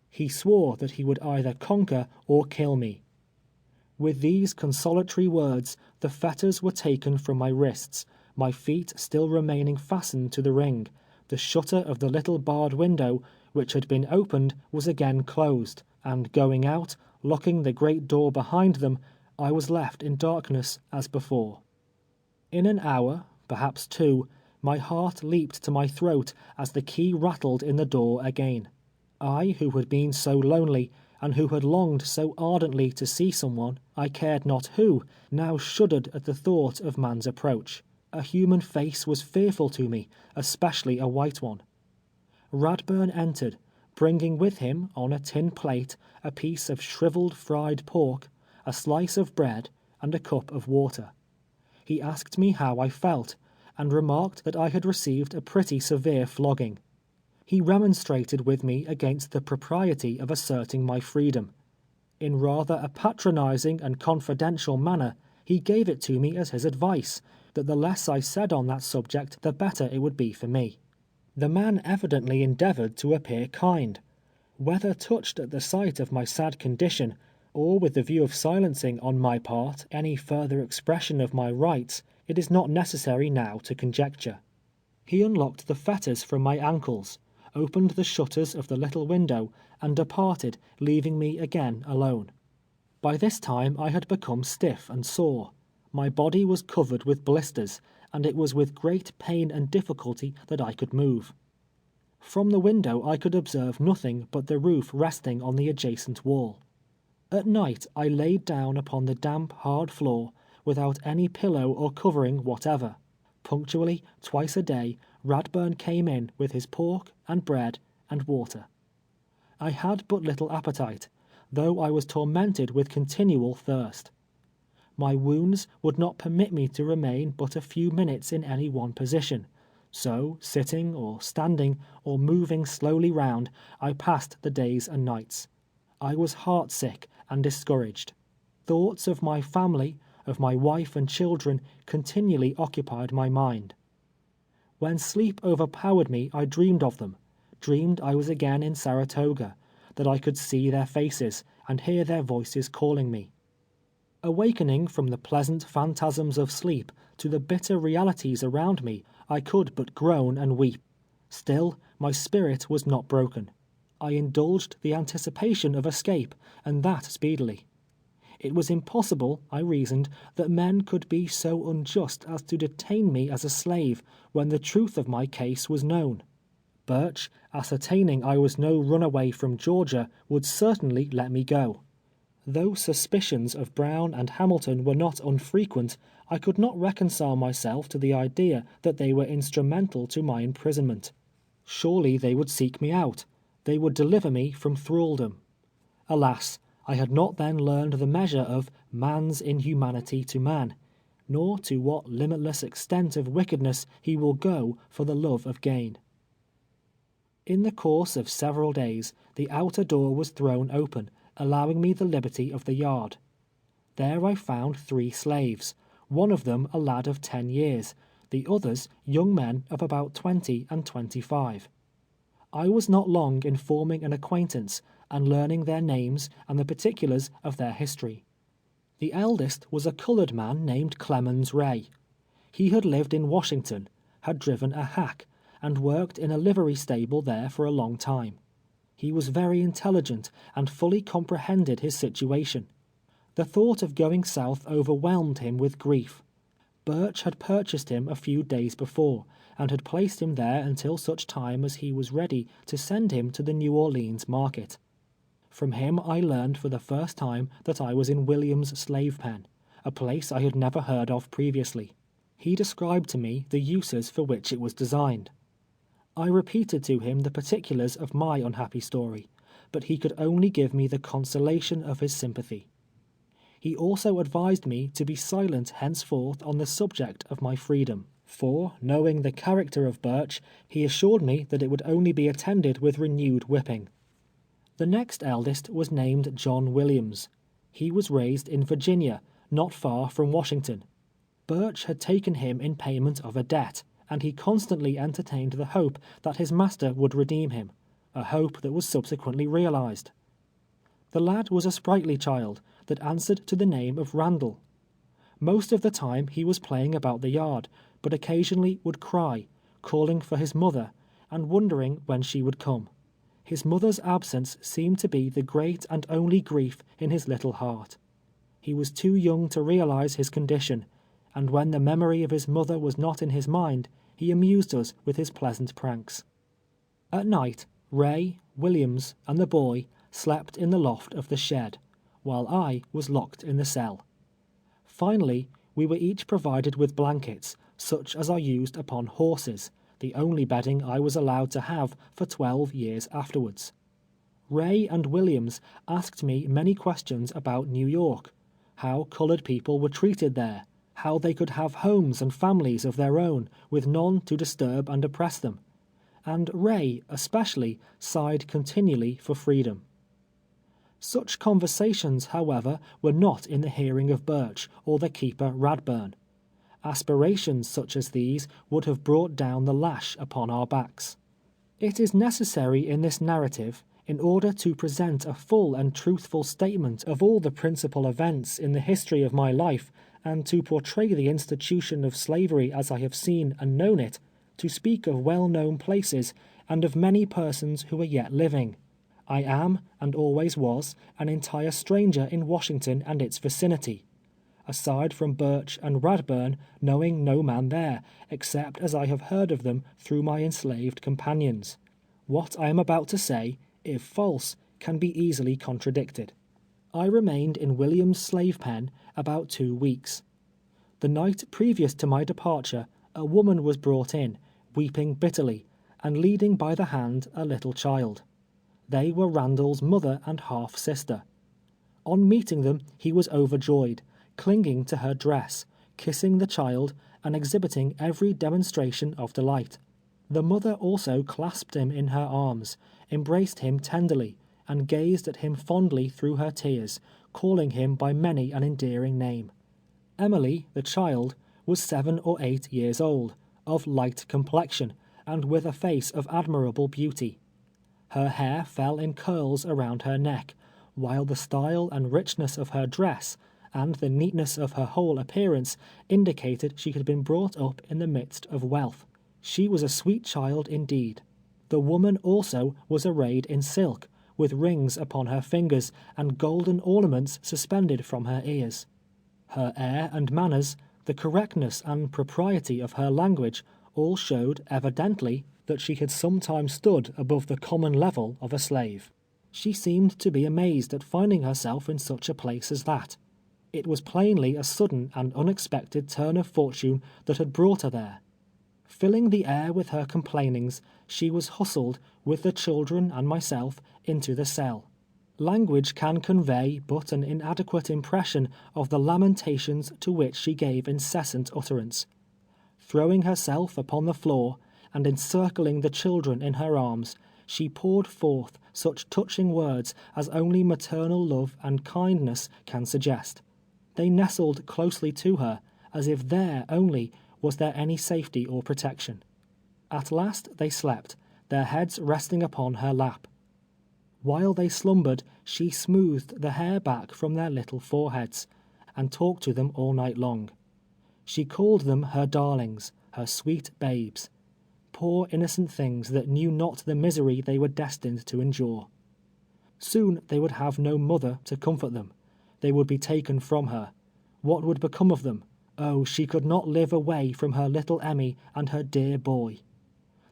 He swore that he would either conquer or kill me. With these consolatory words, the fetters were taken from my wrists, my feet still remaining fastened to the ring. The shutter of the little barred window, which had been opened, was again closed, and going out, locking the great door behind them, I was left in darkness as before. In an hour, perhaps 2, my heart leaped to my throat as the key rattled in the door again. I, who had been so lonely, and who had longed so ardently to see someone, I cared not who, now shuddered at the thought of man's approach. A human face was fearful to me, especially a white one. Radburn entered, bringing with him, on a tin plate, a piece of shrivelled fried pork, a slice of bread, and a cup of water. He asked me how I felt, and remarked that I had received a pretty severe flogging. He remonstrated with me against the propriety of asserting my freedom. In rather a patronizing and confidential manner, he gave it to me as his advice, that the less I said on that subject, the better it would be for me. The man evidently endeavored to appear kind. Whether touched at the sight of my sad condition, or with the view of silencing on my part any further expression of my rights, it is not necessary now to conjecture. He unlocked the fetters from my ankles, opened the shutters of the little window, and departed, leaving me again alone. By this time I had become stiff and sore. My body was covered with blisters, and it was with great pain and difficulty that I could move. From the window I could observe nothing but the roof resting on the adjacent wall. At night I laid down upon the damp, hard floor, without any pillow or covering whatever. Punctually, twice a day, Radburn came in with his pork and bread and water. I had but little appetite, though I was tormented with continual thirst. My wounds would not permit me to remain but a few minutes in any one position, so, sitting or standing or moving slowly round, I passed the days and nights. I was heart-sick and discouraged. Thoughts of my family, of my wife and children, continually occupied my mind. When sleep overpowered me, I dreamed of them, dreamed I was again in Saratoga, that I could see their faces and hear their voices calling me. Awakening from the pleasant phantasms of sleep to the bitter realities around me, I could but groan and weep. Still, my spirit was not broken. I indulged the anticipation of escape, and that speedily. It was impossible, I reasoned, that men could be so unjust as to detain me as a slave, when the truth of my case was known. Burch, ascertaining I was no runaway from Georgia, would certainly let me go. Though suspicions of Brown and Hamilton were not unfrequent, I could not reconcile myself to the idea that they were instrumental to my imprisonment. Surely they would seek me out. They would deliver me from thraldom. Alas, I had not then learned the measure of man's inhumanity to man, nor to what limitless extent of wickedness he will go for the love of gain. In the course of several days, the outer door was thrown open, allowing me the liberty of the yard. There I found 3 slaves, one of them a lad of 10 years, the others young men of about 20 and 25. I was not long in forming an acquaintance, and learning their names and the particulars of their history. The eldest was a colored man named Clemens Ray. He had lived in Washington, had driven a hack, and worked in a livery stable there for a long time. He was very intelligent, and fully comprehended his situation. The thought of going south overwhelmed him with grief. Burch had purchased him a few days before, and had placed him there until such time as he was ready to send him to the New Orleans market. From him I learned for the first time that I was in Williams' slave pen, a place I had never heard of previously. He described to me the uses for which it was designed. I repeated to him the particulars of my unhappy story, but he could only give me the consolation of his sympathy. He also advised me to be silent henceforth on the subject of my freedom, for, knowing the character of Burch, he assured me that it would only be attended with renewed whipping. The next eldest was named John Williams. He was raised in Virginia, not far from Washington. Burch had taken him in payment of a debt, and he constantly entertained the hope that his master would redeem him, a hope that was subsequently realized. The lad was a sprightly child, that answered to the name of Randall. Most of the time he was playing about the yard, but occasionally would cry, calling for his mother, and wondering when she would come. His mother's absence seemed to be the great and only grief in his little heart. He was too young to realize his condition, and when the memory of his mother was not in his mind, he amused us with his pleasant pranks. At night, Ray, Williams, and the boy slept in the loft of the shed, while I was locked in the cell. Finally, we were each provided with blankets, such as are used upon horses, the only bedding I was allowed to have for 12 years afterwards. Ray and Williams asked me many questions about New York, how colored people were treated there, how they could have homes and families of their own, with none to disturb and oppress them, and Ray, especially, sighed continually for freedom. Such conversations, however, were not in the hearing of Burch or the keeper Radburn. Aspirations such as these would have brought down the lash upon our backs. It is necessary in this narrative, in order to present a full and truthful statement of all the principal events in the history of my life, and to portray the institution of slavery as I have seen and known it, to speak of well-known places, and of many persons who are yet living. I am, and always was, an entire stranger in Washington and its vicinity, aside from Birch and Radburn, knowing no man there, except as I have heard of them through my enslaved companions. What I am about to say, if false, can be easily contradicted. I remained in William's slave pen about 2 weeks. The night previous to my departure, a woman was brought in, weeping bitterly, and leading by the hand a little child. They were Randall's mother and half-sister. On meeting them, he was overjoyed, clinging to her dress, kissing the child, and exhibiting every demonstration of delight. The mother also clasped him in her arms, embraced him tenderly, and gazed at him fondly through her tears, calling him by many an endearing name. Emily, the child, was 7 or 8 years old, of light complexion, and with a face of admirable beauty. Her hair fell in curls around her neck, while the style and richness of her dress, and the neatness of her whole appearance, indicated she had been brought up in the midst of wealth. She was a sweet child indeed. The woman also was arrayed in silk, with rings upon her fingers, and golden ornaments suspended from her ears. Her air and manners, the correctness and propriety of her language, all showed evidently that she had sometimes stood above the common level of a slave. She seemed to be amazed at finding herself in such a place as that. It was plainly a sudden and unexpected turn of fortune that had brought her there. Filling the air with her complainings, she was hustled, with the children and myself, into the cell. Language can convey but an inadequate impression of the lamentations to which she gave incessant utterance. Throwing herself upon the floor, and encircling the children in her arms, she poured forth such touching words as only maternal love and kindness can suggest. They nestled closely to her, as if there only was there any safety or protection. At last they slept, their heads resting upon her lap. While they slumbered, she smoothed the hair back from their little foreheads, and talked to them all night long. She called them her darlings, her sweet babes, poor innocent things that knew not the misery they were destined to endure. Soon they would have no mother to comfort them. They would be taken from her. What would become of them? Oh, she could not live away from her little Emmy and her dear boy.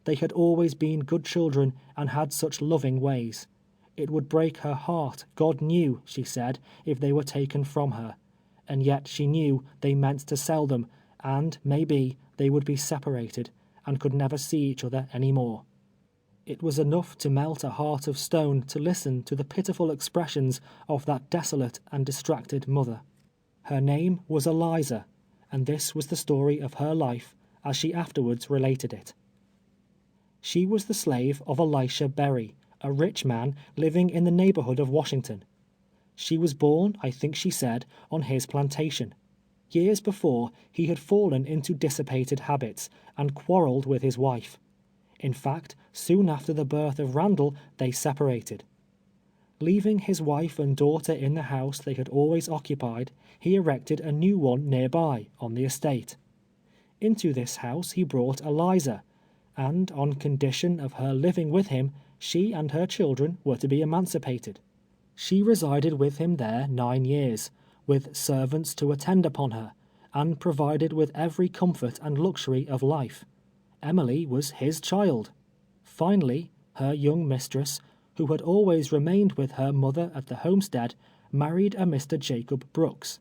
They had always been good children and had such loving ways. It would break her heart, God knew, she said, if they were taken from her. And yet she knew they meant to sell them, and, maybe, they would be separated, and could never see each other any more. It was enough to melt a heart of stone to listen to the pitiful expressions of that desolate and distracted mother. Her name was Eliza, and this was the story of her life, as she afterwards related it. She was the slave of Elisha Berry, a rich man living in the neighborhood of Washington. She was born, I think she said, on his plantation. Years before, he had fallen into dissipated habits, and quarreled with his wife. In fact, soon after the birth of Randall, they separated. Leaving his wife and daughter in the house they had always occupied, he erected a new one nearby, on the estate. Into this house he brought Eliza, and on condition of her living with him, she and her children were to be emancipated. She resided with him there 9 years, with servants to attend upon her, and provided with every comfort and luxury of life. Emily was his child. Finally, her young mistress, who had always remained with her mother at the homestead, married a Mr. Jacob Brooks.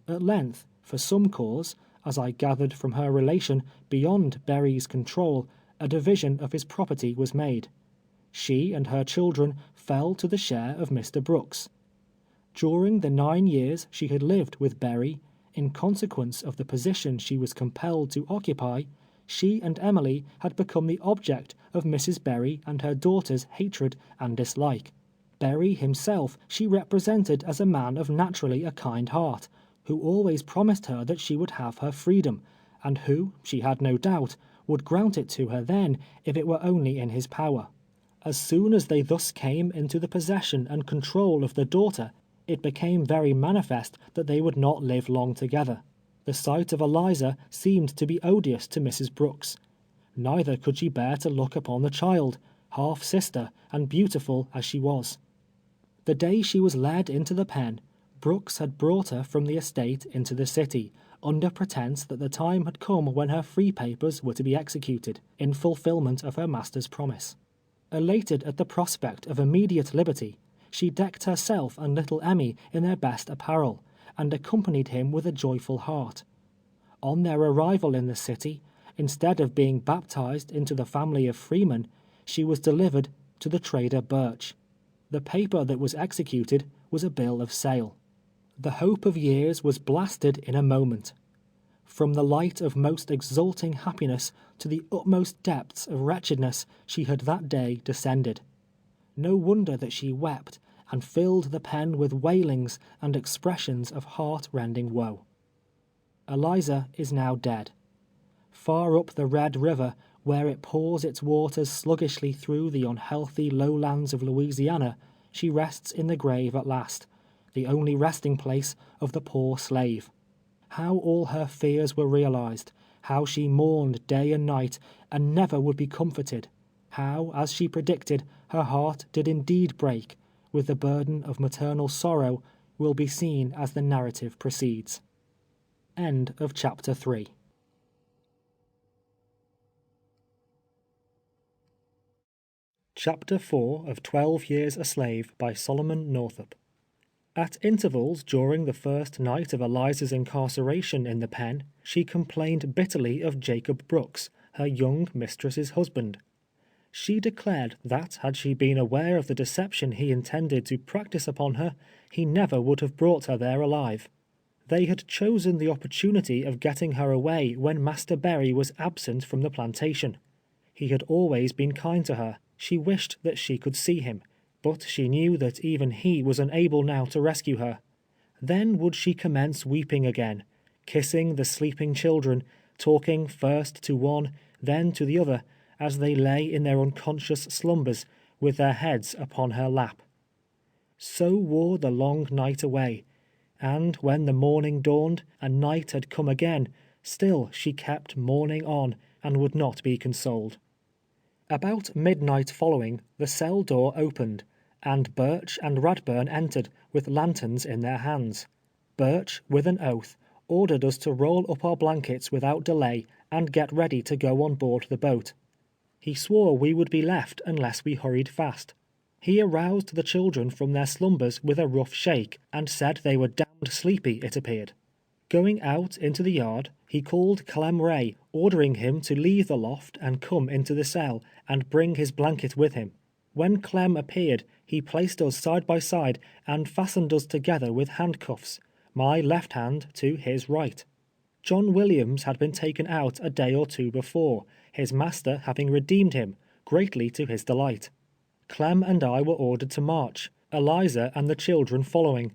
At length, for some cause, as I gathered from her relation, beyond Berry's control, a division of his property was made. She and her children fell to the share of Mr. Brooks. During the 9 years she had lived with Berry, in consequence of the position she was compelled to occupy, she and Emily had become the object of Mrs. Berry and her daughter's hatred and dislike. Berry himself she represented as a man of naturally a kind heart, who always promised her that she would have her freedom, and who, she had no doubt, would grant it to her then if it were only in his power. As soon as they thus came into the possession and control of the daughter, it became very manifest that they would not live long together. The sight of Eliza seemed to be odious to Mrs. Brooks. Neither could she bear to look upon the child, half sister and beautiful as she was. The day she was led into the pen, Brooks had brought her from the estate into the city, under pretence that the time had come when her free papers were to be executed, in fulfillment of her master's promise. Elated at the prospect of immediate liberty, she decked herself and little Emmy in their best apparel, and accompanied him with a joyful heart. On their arrival in the city, instead of being baptized into the family of freemen, she was delivered to the trader Birch. The paper that was executed was a bill of sale. The hope of years was blasted in a moment. From the light of most exulting happiness to the utmost depths of wretchedness she had that day descended. No wonder that she wept, and filled the pen with wailings and expressions of heart-rending woe. Eliza is now dead. Far up the Red River, where it pours its waters sluggishly through the unhealthy lowlands of Louisiana, she rests in the grave at last, the only resting place of the poor slave. How all her fears were realized, how she mourned day and night, and never would be comforted, how, as she predicted, her heart did indeed break, with the burden of maternal sorrow, will be seen as the narrative proceeds. End of chapter 3. Chapter 4 of 12 Years a Slave by Solomon Northup. At intervals during the first night of Eliza's incarceration in the pen, she complained bitterly of Jacob Brooks, her young mistress's husband. She declared that had she been aware of the deception he intended to practice upon her, he never would have brought her there alive. They had chosen the opportunity of getting her away when Master Berry was absent from the plantation. He had always been kind to her. She wished that she could see him, but she knew that even he was unable now to rescue her. Then would she commence weeping again, kissing the sleeping children, talking first to one, then to the other, as they lay in their unconscious slumbers, with their heads upon her lap. So wore the long night away, and when the morning dawned, and night had come again, still she kept mourning on, and would not be consoled. About midnight following, the cell door opened, and Birch and Radburn entered, with lanterns in their hands. Birch, with an oath, ordered us to roll up our blankets without delay, and get ready to go on board the boat. He swore we would be left unless we hurried fast. He aroused the children from their slumbers with a rough shake, and said they were damned sleepy, it appeared. Going out into the yard, he called Clem Ray, ordering him to leave the loft and come into the cell, and bring his blanket with him. When Clem appeared, he placed us side by side, and fastened us together with handcuffs, my left hand to his right. John Williams had been taken out a day or two before, his master having redeemed him, greatly to his delight. Clem and I were ordered to march, Eliza and the children following.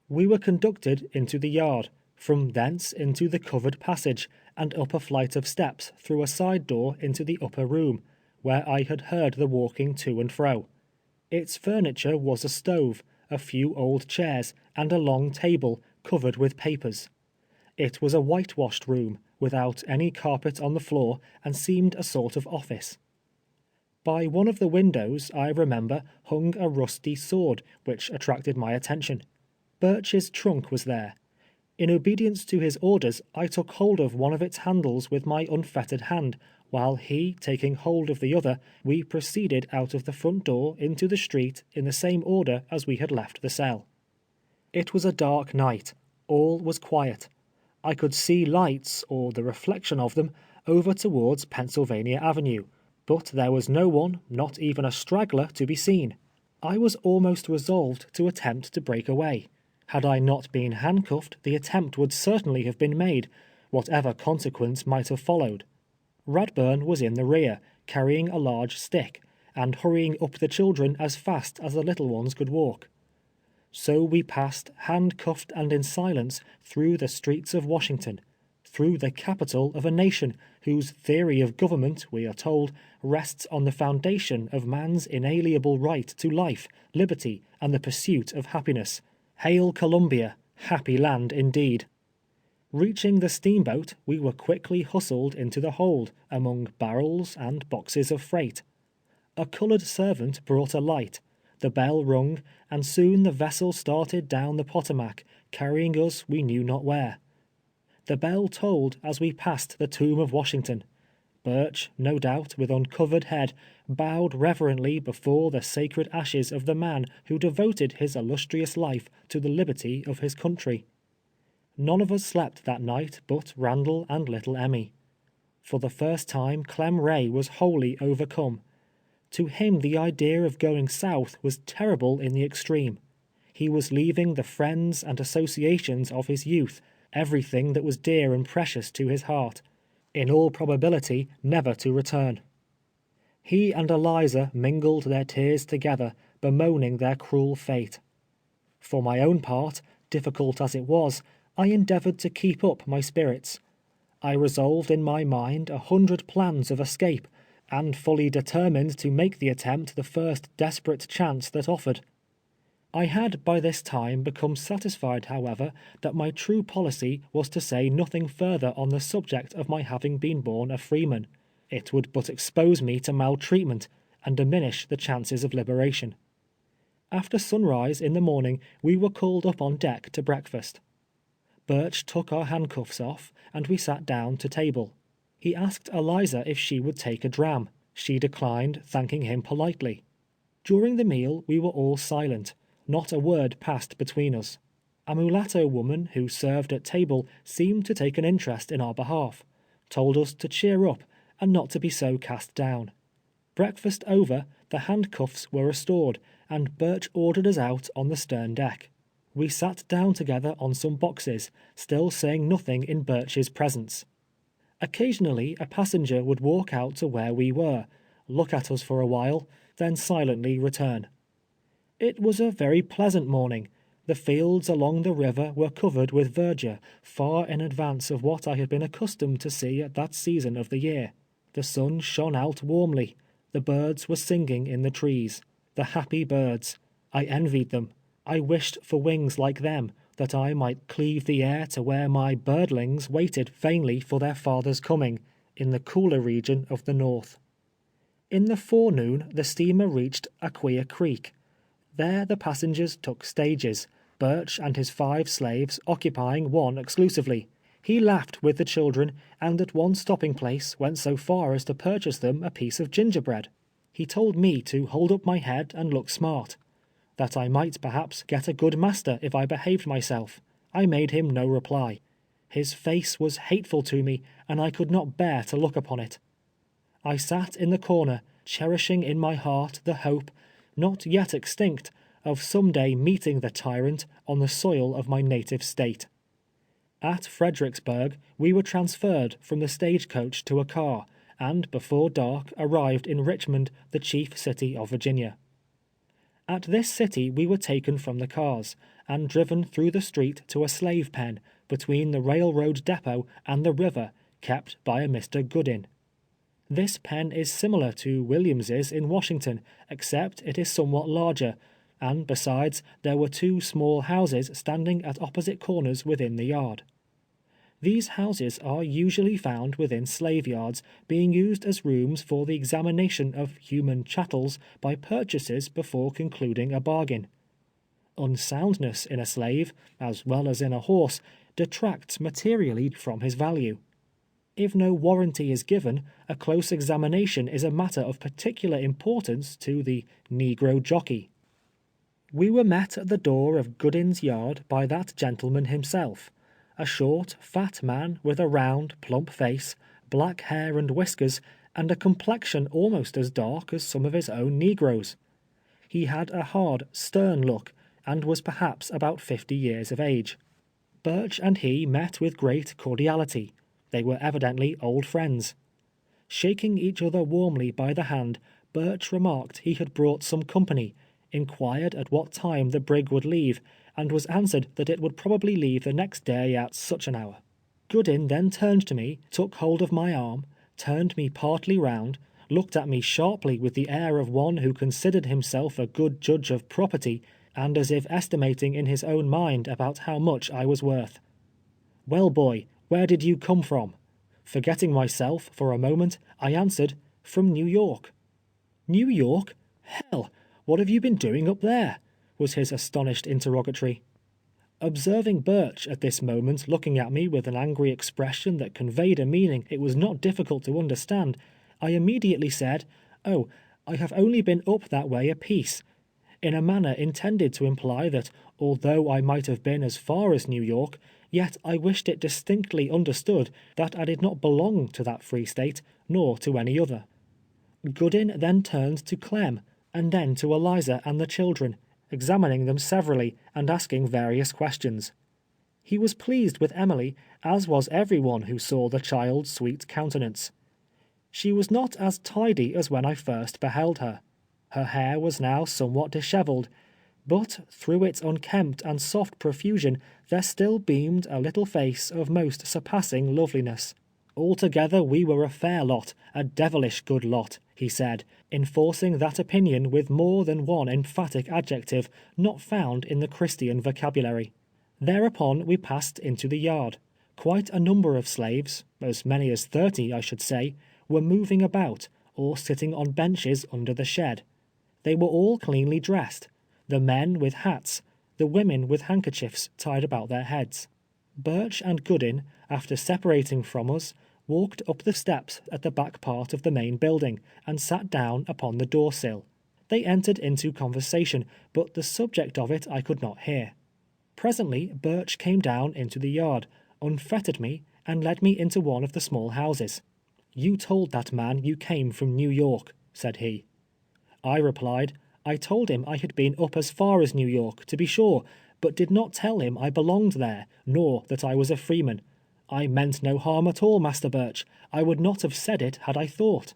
We were conducted into the yard, from thence into the covered passage, and up a flight of steps through a side door into the upper room, where I had heard the walking to and fro. Its furniture was a stove, a few old chairs, and a long table, covered with papers. It was a whitewashed room, without any carpet on the floor, and seemed a sort of office. By one of the windows, I remember, hung a rusty sword, which attracted my attention. Birch's trunk was there. In obedience to his orders, I took hold of one of its handles with my unfettered hand, while he, taking hold of the other, we proceeded out of the front door into the street in the same order as we had left the cell. It was a dark night. All was quiet. I could see lights, or the reflection of them, over towards Pennsylvania Avenue, but there was no one, not even a straggler, to be seen. I was almost resolved to attempt to break away. Had I not been handcuffed, the attempt would certainly have been made, whatever consequence might have followed. Radburn was in the rear, carrying a large stick, and hurrying up the children as fast as the little ones could walk. So we passed, handcuffed and in silence, through the streets of Washington, through the capital of a nation whose theory of government, we are told, rests on the foundation of man's inalienable right to life, liberty, and the pursuit of happiness. Hail Columbia, happy land indeed. Reaching the steamboat, we were quickly hustled into the hold, among barrels and boxes of freight. A colored servant brought a light, the bell rung, and soon the vessel started down the Potomac, carrying us we knew not where. The bell tolled as we passed the tomb of Washington. Birch, no doubt with uncovered head, bowed reverently before the sacred ashes of the man who devoted his illustrious life to the liberty of his country. None of us slept that night but Randall and little Emmy. For the first time Clem Ray was wholly overcome. To him the idea of going south was terrible in the extreme. He was leaving the friends and associations of his youth, everything that was dear and precious to his heart, in all probability never to return. He and Eliza mingled their tears together, bemoaning their cruel fate. For my own part, difficult as it was, I endeavored to keep up my spirits. I resolved in my mind 100 plans of escape, and fully determined to make the attempt the first desperate chance that offered. I had by this time become satisfied, however, that my true policy was to say nothing further on the subject of my having been born a freeman. It would but expose me to maltreatment, and diminish the chances of liberation. After sunrise in the morning, we were called up on deck to breakfast. Birch took our handcuffs off, and we sat down to table. He asked Eliza if she would take a dram. She declined, thanking him politely. During the meal we were all silent. Not a word passed between us. A mulatto woman who served at table seemed to take an interest in our behalf, told us to cheer up and not to be so cast down. Breakfast over, the handcuffs were restored, and Birch ordered us out on the stern deck. We sat down together on some boxes, still saying nothing in Birch's presence. Occasionally a passenger would walk out to where we were, look at us for a while, then silently return. It was a very pleasant morning. The fields along the river were covered with verdure, far in advance of what I had been accustomed to see at that season of the year. The sun shone out warmly. The birds were singing in the trees. The happy birds. I envied them. I wished for wings like them, that I might cleave the air to where my birdlings waited vainly for their father's coming, in the cooler region of the north. In the forenoon the steamer reached Aquia Creek. There the passengers took stages, Birch and his 5 slaves occupying one exclusively. He laughed with the children, and at one stopping place went so far as to purchase them a piece of gingerbread. He told me to hold up my head and look smart, that I might perhaps get a good master if I behaved myself. I made him no reply. His face was hateful to me, and I could not bear to look upon it. I sat in the corner, cherishing in my heart the hope, not yet extinct, of some day meeting the tyrant on the soil of my native state. At Fredericksburg, we were transferred from the stagecoach to a car, and before dark arrived in Richmond, the chief city of Virginia. At this city we were taken from the cars, and driven through the street to a slave pen, between the railroad depot and the river, kept by a Mr. Goodin. This pen is similar to Williams's in Washington, except it is somewhat larger, and besides, there were 2 small houses standing at opposite corners within the yard. These houses are usually found within slave yards, being used as rooms for the examination of human chattels by purchasers before concluding a bargain. Unsoundness in a slave, as well as in a horse, detracts materially from his value. If no warranty is given, a close examination is a matter of particular importance to the negro jockey. We were met at the door of Goodin's yard by that gentleman himself, a short, fat man with a round, plump face, black hair and whiskers, and a complexion almost as dark as some of his own negroes. He had a hard, stern look, and was perhaps about 50 years of age. Birch and he met with great cordiality. They were evidently old friends. Shaking each other warmly by the hand, Birch remarked he had brought some company, inquired at what time the brig would leave, and was answered that it would probably leave the next day at such an hour. Goodin then turned to me, took hold of my arm, turned me partly round, looked at me sharply with the air of one who considered himself a good judge of property, and as if estimating in his own mind about how much I was worth. "Well, boy, where did you come from?" Forgetting myself for a moment, I answered, "From New York." "New York? Hell! What have you been doing up there?" was his astonished interrogatory. Observing Birch at this moment looking at me with an angry expression that conveyed a meaning it was not difficult to understand, I immediately said, "Oh, I have only been up that way a piece," in a manner intended to imply that although I might have been as far as New York, yet I wished it distinctly understood that I did not belong to that free state, nor to any other. Goodin then turned to Clem, and then to Eliza and the children, examining them severally, and asking various questions. He was pleased with Emily, as was every one who saw the child's sweet countenance. She was not as tidy as when I first beheld her. Her hair was now somewhat dishevelled, but through its unkempt and soft profusion there still beamed a little face of most surpassing loveliness. "Altogether we were a fair lot, a devilish good lot," he said, enforcing that opinion with more than one emphatic adjective not found in the Christian vocabulary. Thereupon we passed into the yard. Quite a number of slaves, as many as 30 I should say, were moving about, or sitting on benches under the shed. They were all cleanly dressed, the men with hats, the women with handkerchiefs tied about their heads. Birch and Goodin, after separating from us, walked up the steps at the back part of the main building, and sat down upon the door-sill. They entered into conversation, but the subject of it I could not hear. Presently Birch came down into the yard, unfettered me, and led me into one of the small houses. "You told that man you came from New York," said he. I replied, I told him I had been up as far as New York, to be sure, but did not tell him I belonged there, nor that I was a freeman. I meant no harm at all, Master Birch. I would not have said it had I thought.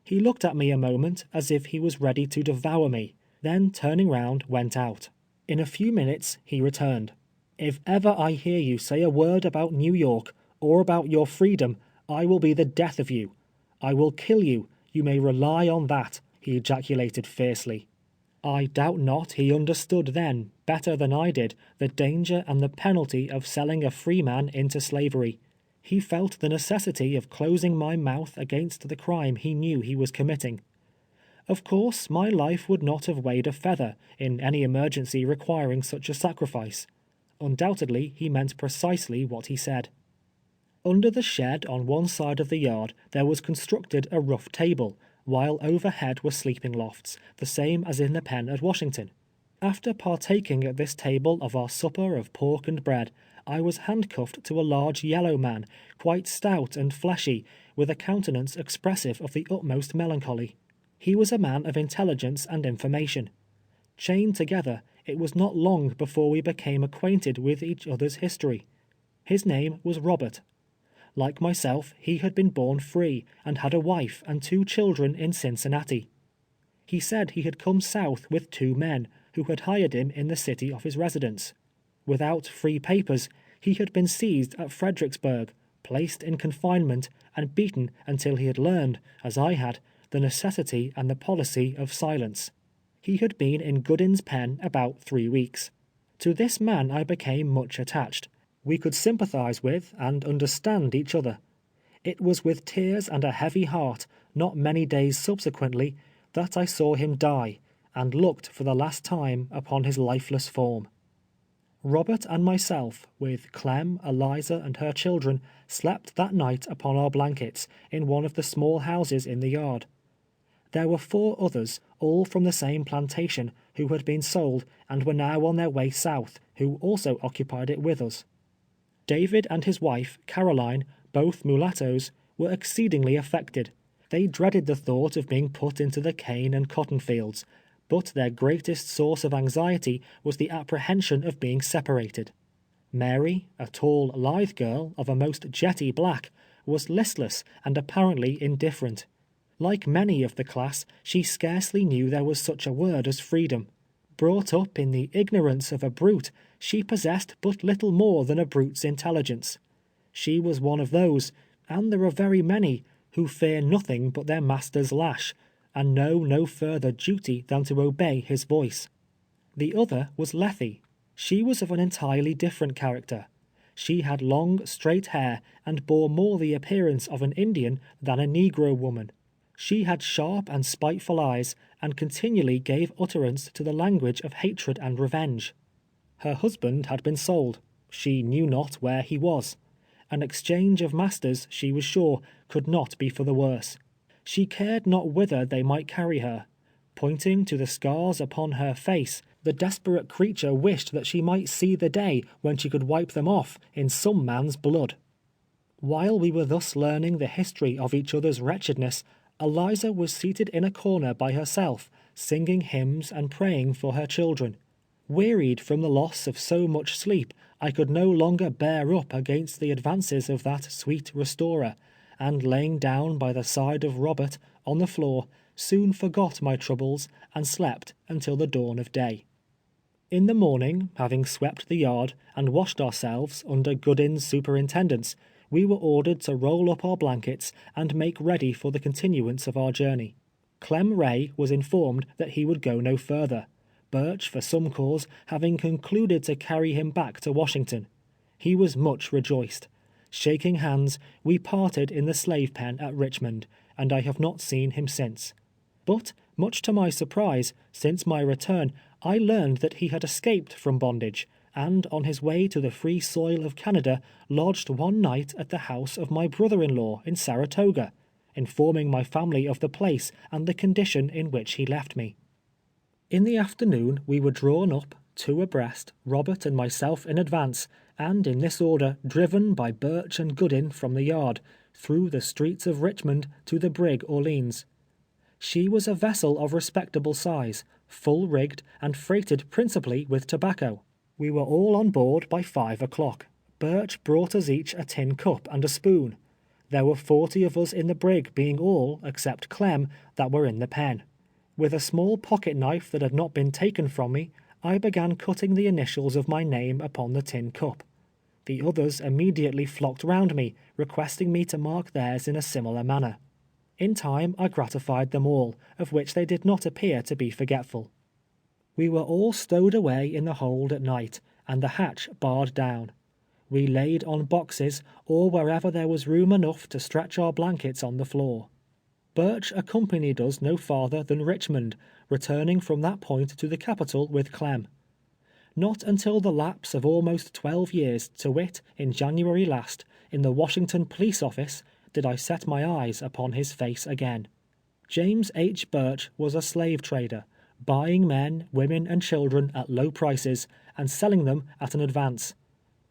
He looked at me a moment as if he was ready to devour me, then turning round, went out. In a few minutes he returned. "If ever I hear you say a word about New York, or about your freedom, I will be the death of you. I will kill you, you may rely on that," he ejaculated fiercely. I doubt not he understood then, better than I did, the danger and the penalty of selling a free man into slavery. He felt the necessity of closing my mouth against the crime he knew he was committing. Of course, my life would not have weighed a feather, in any emergency requiring such a sacrifice. Undoubtedly, he meant precisely what he said. Under the shed on one side of the yard there was constructed a rough table, while overhead were sleeping lofts, the same as in the pen at Washington. After partaking at this table of our supper of pork and bread, I was handcuffed to a large yellow man, quite stout and fleshy, with a countenance expressive of the utmost melancholy. He was a man of intelligence and information. Chained together, it was not long before we became acquainted with each other's history. His name was Robert. Like myself, he had been born free, and had a wife and 2 children in Cincinnati. He said he had come south with 2 men, who had hired him in the city of his residence. Without free papers, he had been seized at Fredericksburg, placed in confinement, and beaten until he had learned, as I had, the necessity and the policy of silence. He had been in Goodin's pen about 3 weeks. To this man I became much attached. We could sympathize with and understand each other. It was with tears and a heavy heart, not many days subsequently, that I saw him die, and looked for the last time upon his lifeless form. Robert and myself, with Clem, Eliza, and her children, slept that night upon our blankets, in one of the small houses in the yard. There were 4 others, all from the same plantation, who had been sold, and were now on their way south, who also occupied it with us. David and his wife, Caroline, both mulattoes, were exceedingly affected. They dreaded the thought of being put into the cane and cotton fields, but their greatest source of anxiety was the apprehension of being separated. Mary, a tall, lithe girl, of a most jetty black, was listless and apparently indifferent. Like many of the class, she scarcely knew there was such a word as freedom. Brought up in the ignorance of a brute, she possessed but little more than a brute's intelligence. She was one of those, and there are very many, who fear nothing but their master's lash, and know no further duty than to obey his voice. The other was Lethe. She was of an entirely different character. She had long, straight hair, and bore more the appearance of an Indian than a negro woman. She had sharp and spiteful eyes, and continually gave utterance to the language of hatred and revenge. Her husband had been sold. She knew not where he was. An exchange of masters, she was sure, could not be for the worse. She cared not whither they might carry her. Pointing to the scars upon her face, the desperate creature wished that she might see the day when she could wipe them off in some man's blood. While we were thus learning the history of each other's wretchedness, Eliza was seated in a corner by herself, singing hymns and praying for her children. Wearied from the loss of so much sleep, I could no longer bear up against the advances of that sweet restorer, and laying down by the side of Robert, on the floor, soon forgot my troubles and slept until the dawn of day. In the morning, having swept the yard and washed ourselves under Goodin's superintendence, we were ordered to roll up our blankets and make ready for the continuance of our journey. Clem Ray was informed that he would go no further, Birch, for some cause, having concluded to carry him back to Washington. He was much rejoiced. Shaking hands, we parted in the slave pen at Richmond, and I have not seen him since. But, much to my surprise, since my return, I learned that he had escaped from bondage, and on his way to the free soil of Canada, lodged one night at the house of my brother-in-law in Saratoga, informing my family of the place and the condition in which he left me. In the afternoon we were drawn up, two abreast, Robert and myself in advance, and in this order driven by Birch and Goodin from the yard, through the streets of Richmond to the brig Orleans. She was a vessel of respectable size, full rigged, and freighted principally with tobacco. We were all on board by 5 o'clock. Birch brought us each a tin cup and a spoon. There were 40 of us in the brig, being all, except Clem, that were in the pen. With a small pocket knife that had not been taken from me, I began cutting the initials of my name upon the tin cup. The others immediately flocked round me, requesting me to mark theirs in a similar manner. In time I gratified them all, of which they did not appear to be forgetful. We were all stowed away in the hold at night, and the hatch barred down. We laid on boxes, or wherever there was room enough to stretch our blankets on the floor. Birch accompanied us no farther than Richmond, returning from that point to the capital with Clem. Not until the lapse of almost 12 years, to wit, in January last, in the Washington police office, did I set my eyes upon his face again. James H. Birch was a slave trader, buying men, women, and children at low prices, and selling them at an advance.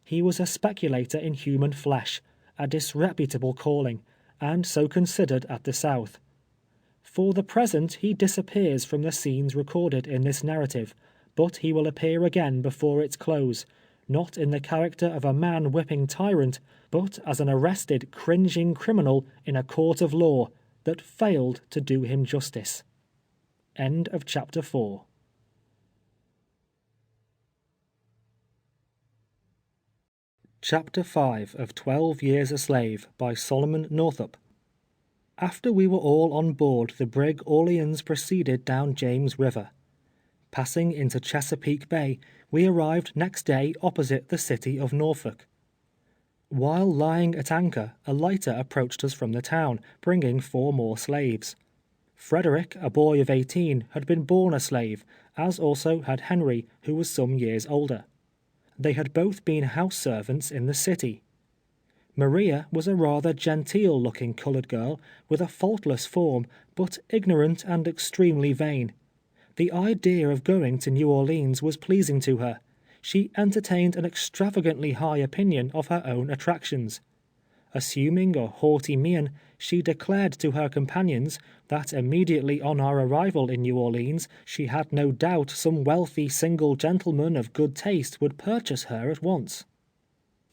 He was a speculator in human flesh, a disreputable calling, and so considered at the South. For the present he disappears from the scenes recorded in this narrative, but he will appear again before its close, not in the character of a man-whipping tyrant, but as an arrested, cringing criminal in a court of law that failed to do him justice. End of chapter 4. Chapter 5 of 12 Years a Slave by Solomon Northup. After we were all on board the brig Orleans proceeded down James River. Passing into Chesapeake Bay, we arrived next day opposite the city of Norfolk. While lying at anchor, a lighter approached us from the town, bringing 4 more slaves. Frederick, a boy of 18, had been born a slave, as also had Henry, who was some years older. They had both been house servants in the city. Maria was a rather genteel-looking colored girl, with a faultless form, but ignorant and extremely vain. The idea of going to New Orleans was pleasing to her. She entertained an extravagantly high opinion of her own attractions. Assuming a haughty mien, she declared to her companions that immediately on our arrival in New Orleans, she had no doubt some wealthy single gentleman of good taste would purchase her at once.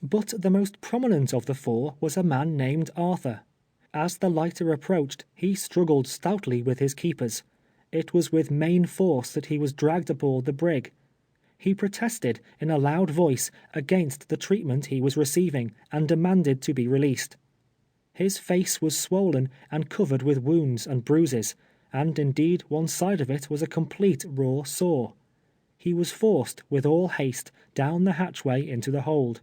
But the most prominent of the 4 was a man named Arthur. As the lighter approached, he struggled stoutly with his keepers. It was with main force that he was dragged aboard the brig. He protested in a loud voice against the treatment he was receiving, and demanded to be released. His face was swollen and covered with wounds and bruises, and indeed one side of it was a complete raw sore. He was forced, with all haste, down the hatchway into the hold.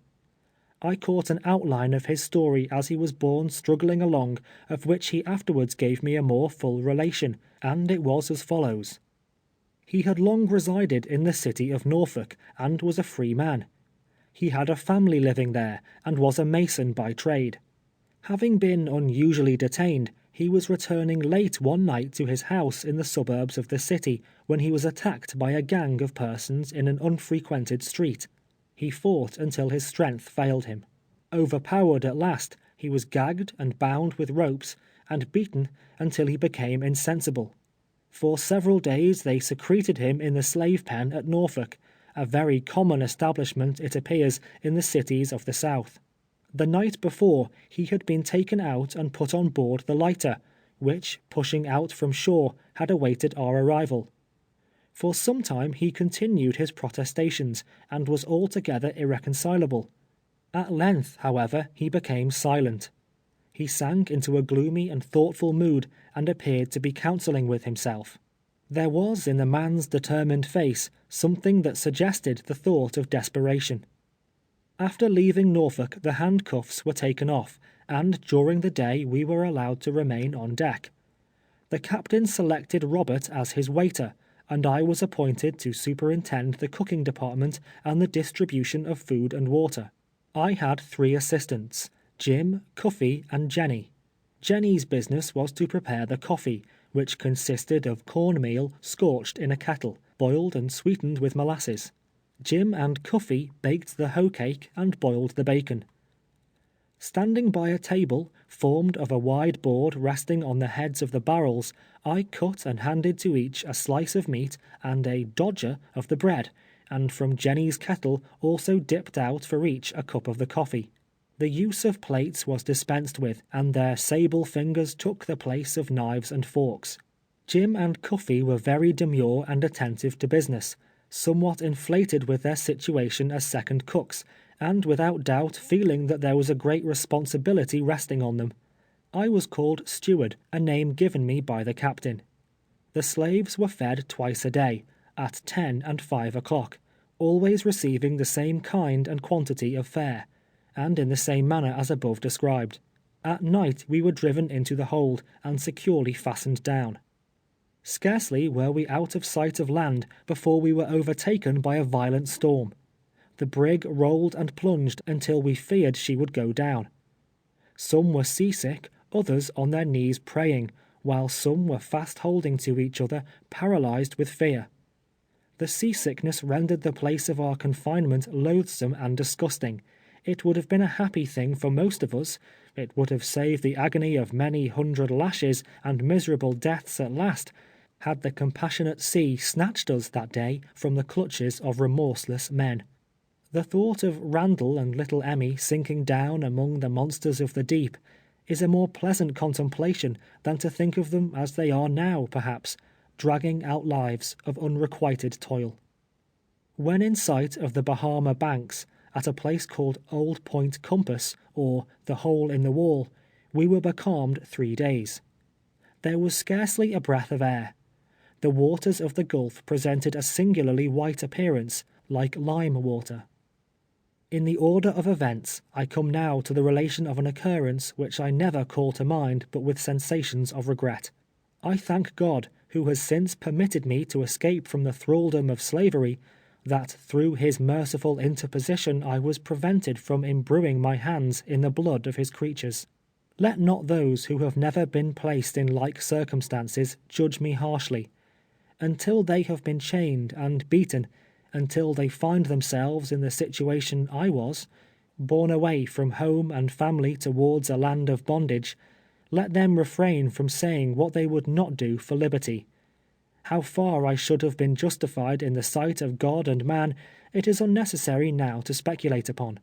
I caught an outline of his story as he was borne struggling along, of which he afterwards gave me a more full relation, and it was as follows. He had long resided in the city of Norfolk, and was a free man. He had a family living there, and was a mason by trade. Having been unusually detained, he was returning late one night to his house in the suburbs of the city, when he was attacked by a gang of persons in an unfrequented street. He fought until his strength failed him. Overpowered at last, he was gagged and bound with ropes, and beaten until he became insensible. For several days they secreted him in the slave pen at Norfolk, a very common establishment, it appears, in the cities of the South. The night before, he had been taken out and put on board the lighter, which, pushing out from shore, had awaited our arrival. For some time he continued his protestations, and was altogether irreconcilable. At length, however, he became silent. He sank into a gloomy and thoughtful mood, and appeared to be counseling with himself. There was in the man's determined face something that suggested the thought of desperation. After leaving Norfolk, the handcuffs were taken off, and during the day we were allowed to remain on deck. The captain selected Robert as his waiter, and I was appointed to superintend the cooking department and the distribution of food and water. I had 3 assistants, Jim, Cuffy, and Jenny. Jenny's business was to prepare the coffee, which consisted of cornmeal scorched in a kettle, boiled and sweetened with molasses. Jim and Cuffy baked the hoe cake and boiled the bacon. Standing by a table, formed of a wide board resting on the heads of the barrels, I cut and handed to each a slice of meat and a "dodger" of the bread, and from Jenny's kettle also dipped out for each a cup of the coffee. The use of plates was dispensed with, and their sable fingers took the place of knives and forks. Jim and Cuffy were very demure and attentive to business, somewhat inflated with their situation as second cooks, and without doubt feeling that there was a great responsibility resting on them. I was called steward, a name given me by the captain. The slaves were fed twice a day, at 10 and 5 o'clock, always receiving the same kind and quantity of fare, and in the same manner as above described. At night we were driven into the hold, and securely fastened down. Scarcely were we out of sight of land before we were overtaken by a violent storm. The brig rolled and plunged until we feared she would go down. Some were seasick, others on their knees praying, while some were fast holding to each other, paralyzed with fear. The seasickness rendered the place of our confinement loathsome and disgusting. It would have been a happy thing for most of us. It would have saved the agony of many 100 lashes and miserable deaths at last, had the compassionate sea snatched us that day from the clutches of remorseless men. The thought of Randall and little Emmy sinking down among the monsters of the deep is a more pleasant contemplation than to think of them as they are now, perhaps, dragging out lives of unrequited toil. When in sight of the Bahama banks, at a place called Old Point Compass, or the Hole in the Wall, we were becalmed 3 days. There was scarcely a breath of air. The waters of the Gulf presented a singularly white appearance, like lime water. In the order of events, I come now to the relation of an occurrence which I never call to mind but with sensations of regret. I thank God, who has since permitted me to escape from the thraldom of slavery, that through his merciful interposition I was prevented from imbruing my hands in the blood of his creatures. Let not those who have never been placed in like circumstances judge me harshly. Until they have been chained and beaten, until they find themselves in the situation I was, borne away from home and family towards a land of bondage, let them refrain from saying what they would not do for liberty. How far I should have been justified in the sight of God and man, it is unnecessary now to speculate upon.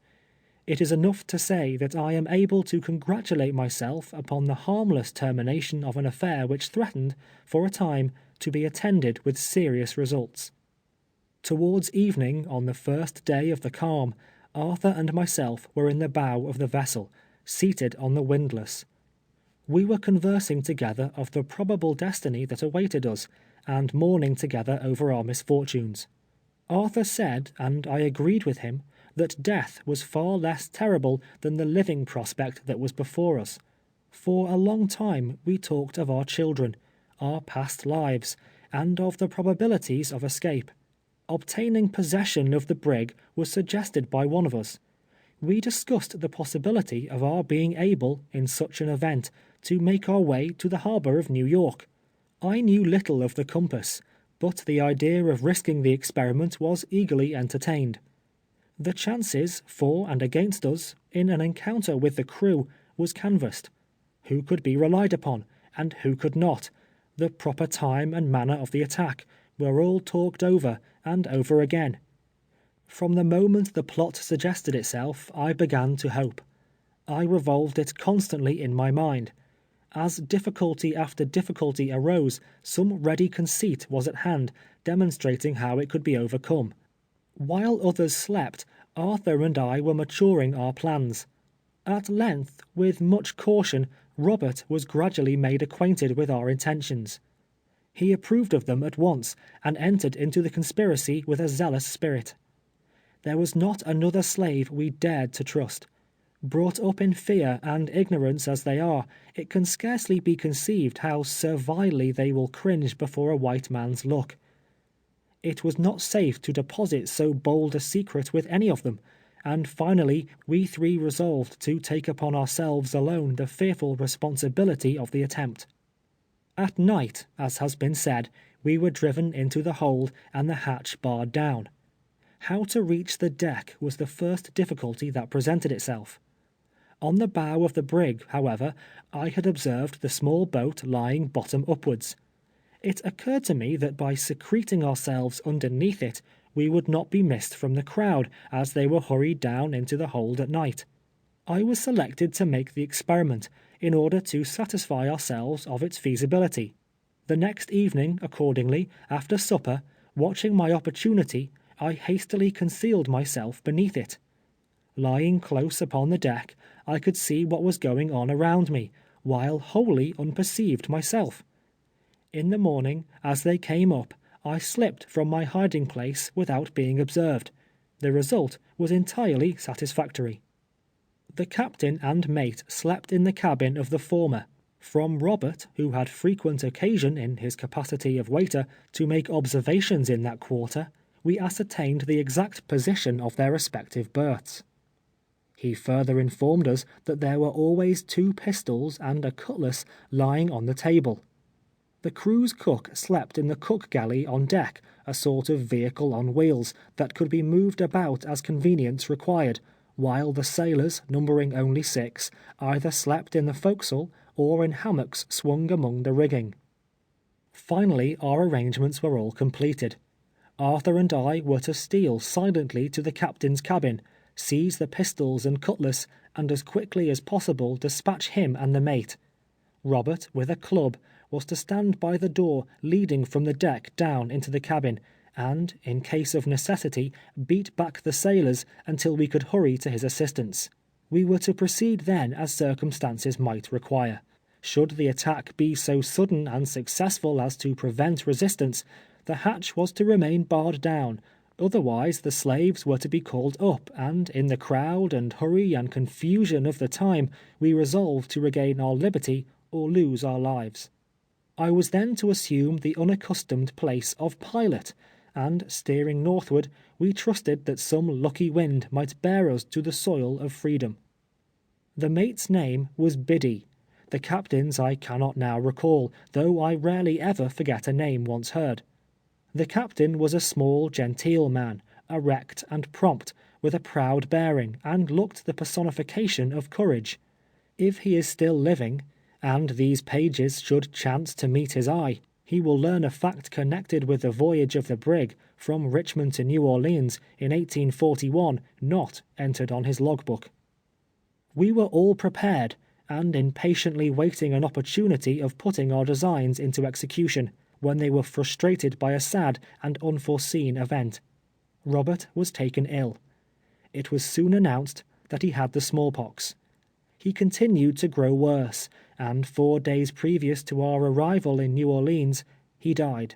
It is enough to say that I am able to congratulate myself upon the harmless termination of an affair which threatened, for a time, to be attended with serious results. Towards evening, on the first day of the calm, Arthur and myself were in the bow of the vessel, seated on the windlass. We were conversing together of the probable destiny that awaited us, and mourning together over our misfortunes. Arthur said, and I agreed with him, that death was far less terrible than the living prospect that was before us. For a long time we talked of our children, our past lives, and of the probabilities of escape. Obtaining possession of the brig was suggested by one of us. We discussed the possibility of our being able, in such an event, to make our way to the harbor of New York. I knew little of the compass, but the idea of risking the experiment was eagerly entertained. The chances, for and against us, in an encounter with the crew, was canvassed. Who could be relied upon, and who could not? The proper time and manner of the attack were all talked over and over again. From the moment the plot suggested itself, I began to hope. I revolved it constantly in my mind. As difficulty after difficulty arose, some ready conceit was at hand, demonstrating how it could be overcome. While others slept, Arthur and I were maturing our plans. At length, with much caution, Robert was gradually made acquainted with our intentions. He approved of them at once, and entered into the conspiracy with a zealous spirit. There was not another slave we dared to trust. Brought up in fear and ignorance as they are, it can scarcely be conceived how servilely they will cringe before a white man's look. It was not safe to deposit so bold a secret with any of them, and finally we three resolved to take upon ourselves alone the fearful responsibility of the attempt. At night, as has been said, we were driven into the hold and the hatch barred down. How to reach the deck was the first difficulty that presented itself. On the bow of the brig, however, I had observed the small boat lying bottom upwards. It occurred to me that by secreting ourselves underneath it, we would not be missed from the crowd, as they were hurried down into the hold at night. I was selected to make the experiment, in order to satisfy ourselves of its feasibility. The next evening, accordingly, after supper, watching my opportunity, I hastily concealed myself beneath it. Lying close upon the deck, I could see what was going on around me, while wholly unperceived myself. In the morning, as they came up, I slipped from my hiding place without being observed. The result was entirely satisfactory. The captain and mate slept in the cabin of the former. From Robert, who had frequent occasion in his capacity of waiter to make observations in that quarter, we ascertained the exact position of their respective berths. He further informed us that there were always 2 pistols and a cutlass lying on the table. The crew's cook slept in the cook galley on deck, a sort of vehicle on wheels that could be moved about as convenience required, while the sailors, numbering only 6, either slept in the forecastle or in hammocks swung among the rigging. Finally, our arrangements were all completed. Arthur and I were to steal silently to the captain's cabin, seize the pistols and cutlass, and as quickly as possible dispatch him and the mate. Robert, with a club, was to stand by the door leading from the deck down into the cabin, and, in case of necessity, beat back the sailors until we could hurry to his assistance. We were to proceed then as circumstances might require. Should the attack be so sudden and successful as to prevent resistance, the hatch was to remain barred down. Otherwise, the slaves were to be called up, and in the crowd and hurry and confusion of the time, we resolved to regain our liberty or lose our lives. I was then to assume the unaccustomed place of pilot, and steering northward, we trusted that some lucky wind might bear us to the soil of freedom. The mate's name was Biddy. The captain's I cannot now recall, though I rarely ever forget a name once heard. The captain was a small, genteel man, erect and prompt, with a proud bearing, and looked the personification of courage. If he is still living, and these pages should chance to meet his eye, he will learn a fact connected with the voyage of the brig from Richmond to New Orleans in 1841 not entered on his logbook. We were all prepared, and impatiently waiting an opportunity of putting our designs into execution, when they were frustrated by a sad and unforeseen event. Robert was taken ill. It was soon announced that he had the smallpox. He continued to grow worse, and 4 days previous to our arrival in New Orleans, he died.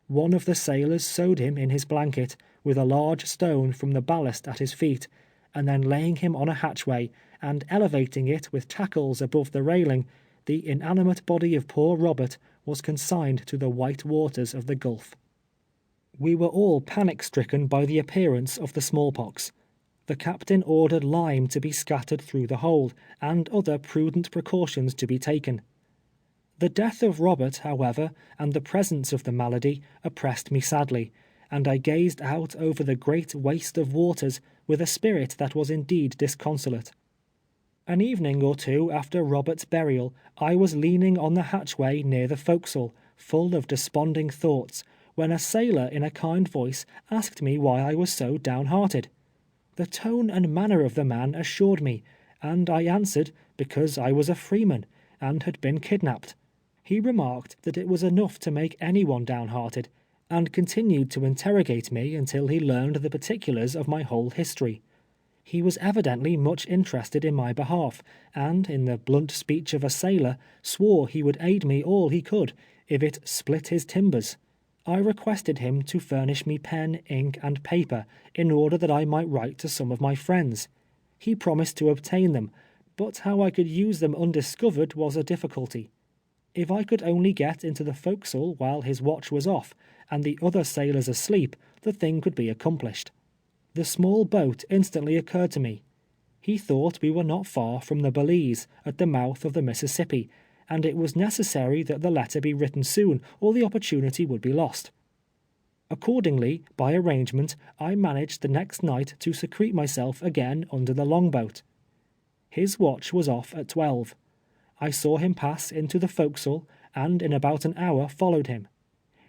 One of the sailors sewed him in his blanket, with a large stone from the ballast at his feet, and then laying him on a hatchway, and elevating it with tackles above the railing, the inanimate body of poor Robert was consigned to the white waters of the Gulf. We were all panic-stricken by the appearance of the smallpox. The captain ordered lime to be scattered through the hold, and other prudent precautions to be taken. The death of Robert, however, and the presence of the malady, oppressed me sadly, and I gazed out over the great waste of waters with a spirit that was indeed disconsolate. An evening or two after Robert's burial, I was leaning on the hatchway near the forecastle, full of desponding thoughts, when a sailor in a kind voice asked me why I was so downhearted. The tone and manner of the man assured me, and I answered because I was a freeman, and had been kidnapped. He remarked that it was enough to make anyone downhearted, and continued to interrogate me until he learned the particulars of my whole history. He was evidently much interested in my behalf, and, in the blunt speech of a sailor, swore he would aid me all he could, if it split his timbers. I requested him to furnish me pen, ink, and paper, in order that I might write to some of my friends. He promised to obtain them, but how I could use them undiscovered was a difficulty. If I could only get into the forecastle while his watch was off, and the other sailors asleep, the thing could be accomplished. The small boat instantly occurred to me. He thought we were not far from the Belize, at the mouth of the Mississippi, and it was necessary that the letter be written soon, or the opportunity would be lost. Accordingly, by arrangement, I managed the next night to secrete myself again under the longboat. His watch was off at 12. I saw him pass into the forecastle, and in about an hour followed him.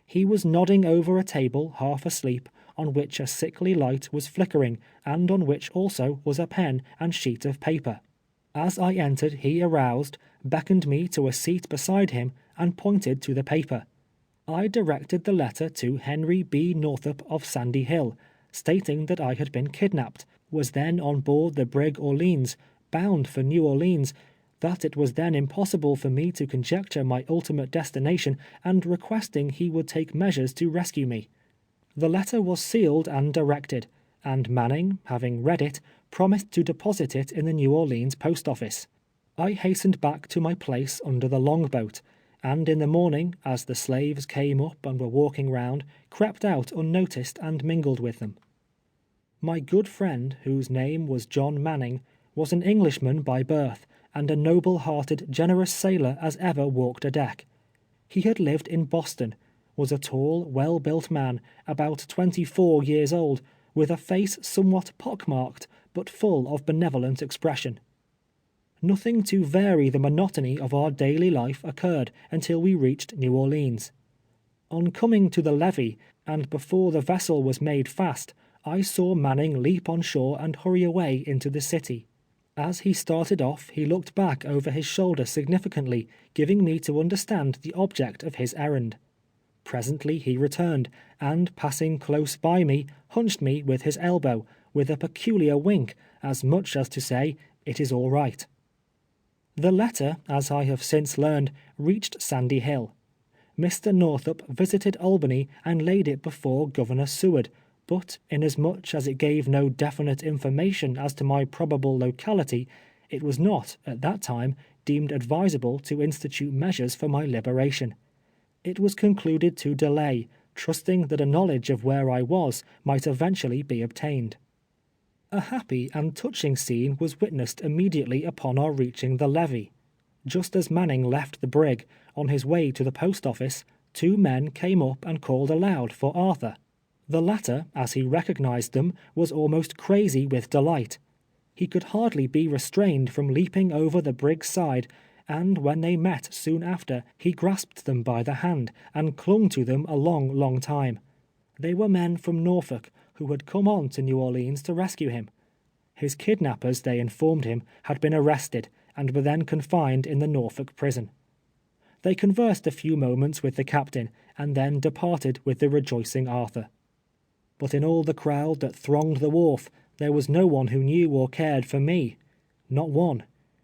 He was nodding over a table, half asleep, on which a sickly light was flickering, and on which also was a pen and sheet of paper. As I entered, he aroused, beckoned me to a seat beside him, and pointed to the paper. I directed the letter to Henry B. Northup of Sandy Hill, stating that I had been kidnapped, was then on board the brig Orleans, bound for New Orleans, that it was then impossible for me to conjecture my ultimate destination, and requesting he would take measures to rescue me. The letter was sealed and directed, and Manning, having read it, promised to deposit it in the New Orleans post office. I hastened back to my place under the longboat, and in the morning, as the slaves came up and were walking round, crept out unnoticed and mingled with them. My good friend, whose name was John Manning, was an Englishman by birth, and a noble-hearted, generous sailor as ever walked a deck. He had lived in Boston, was a tall, well-built man, about 24 years old, with a face somewhat pock-marked, but full of benevolent expression. Nothing to vary the monotony of our daily life occurred until we reached New Orleans. On coming to the levee, and before the vessel was made fast, I saw Manning leap on shore and hurry away into the city. As he started off, he looked back over his shoulder significantly, giving me to understand the object of his errand. Presently he returned, and passing close by me, hunched me with his elbow, with a peculiar wink, as much as to say, "It is all right." The letter, as I have since learned, reached Sandy Hill. Mr. Northup visited Albany and laid it before Governor Seward, but inasmuch as it gave no definite information as to my probable locality, it was not, at that time, deemed advisable to institute measures for my liberation. It was concluded to delay, trusting that a knowledge of where I was might eventually be obtained. A happy and touching scene was witnessed immediately upon our reaching the levee. Just as Manning left the brig, on his way to the post office, 2 men came up and called aloud for Arthur. The latter, as he recognized them, was almost crazy with delight. He could hardly be restrained from leaping over the brig's side, and when they met soon after, he grasped them by the hand, and clung to them a long, long time. They were men from Norfolk, who had come on to New Orleans to rescue him. His kidnappers, they informed him, had been arrested, and were then confined in the Norfolk prison. They conversed a few moments with the captain, and then departed with the rejoicing Arthur. but in all the crowd that thronged the wharf, there was no one who knew or cared for me. Not one.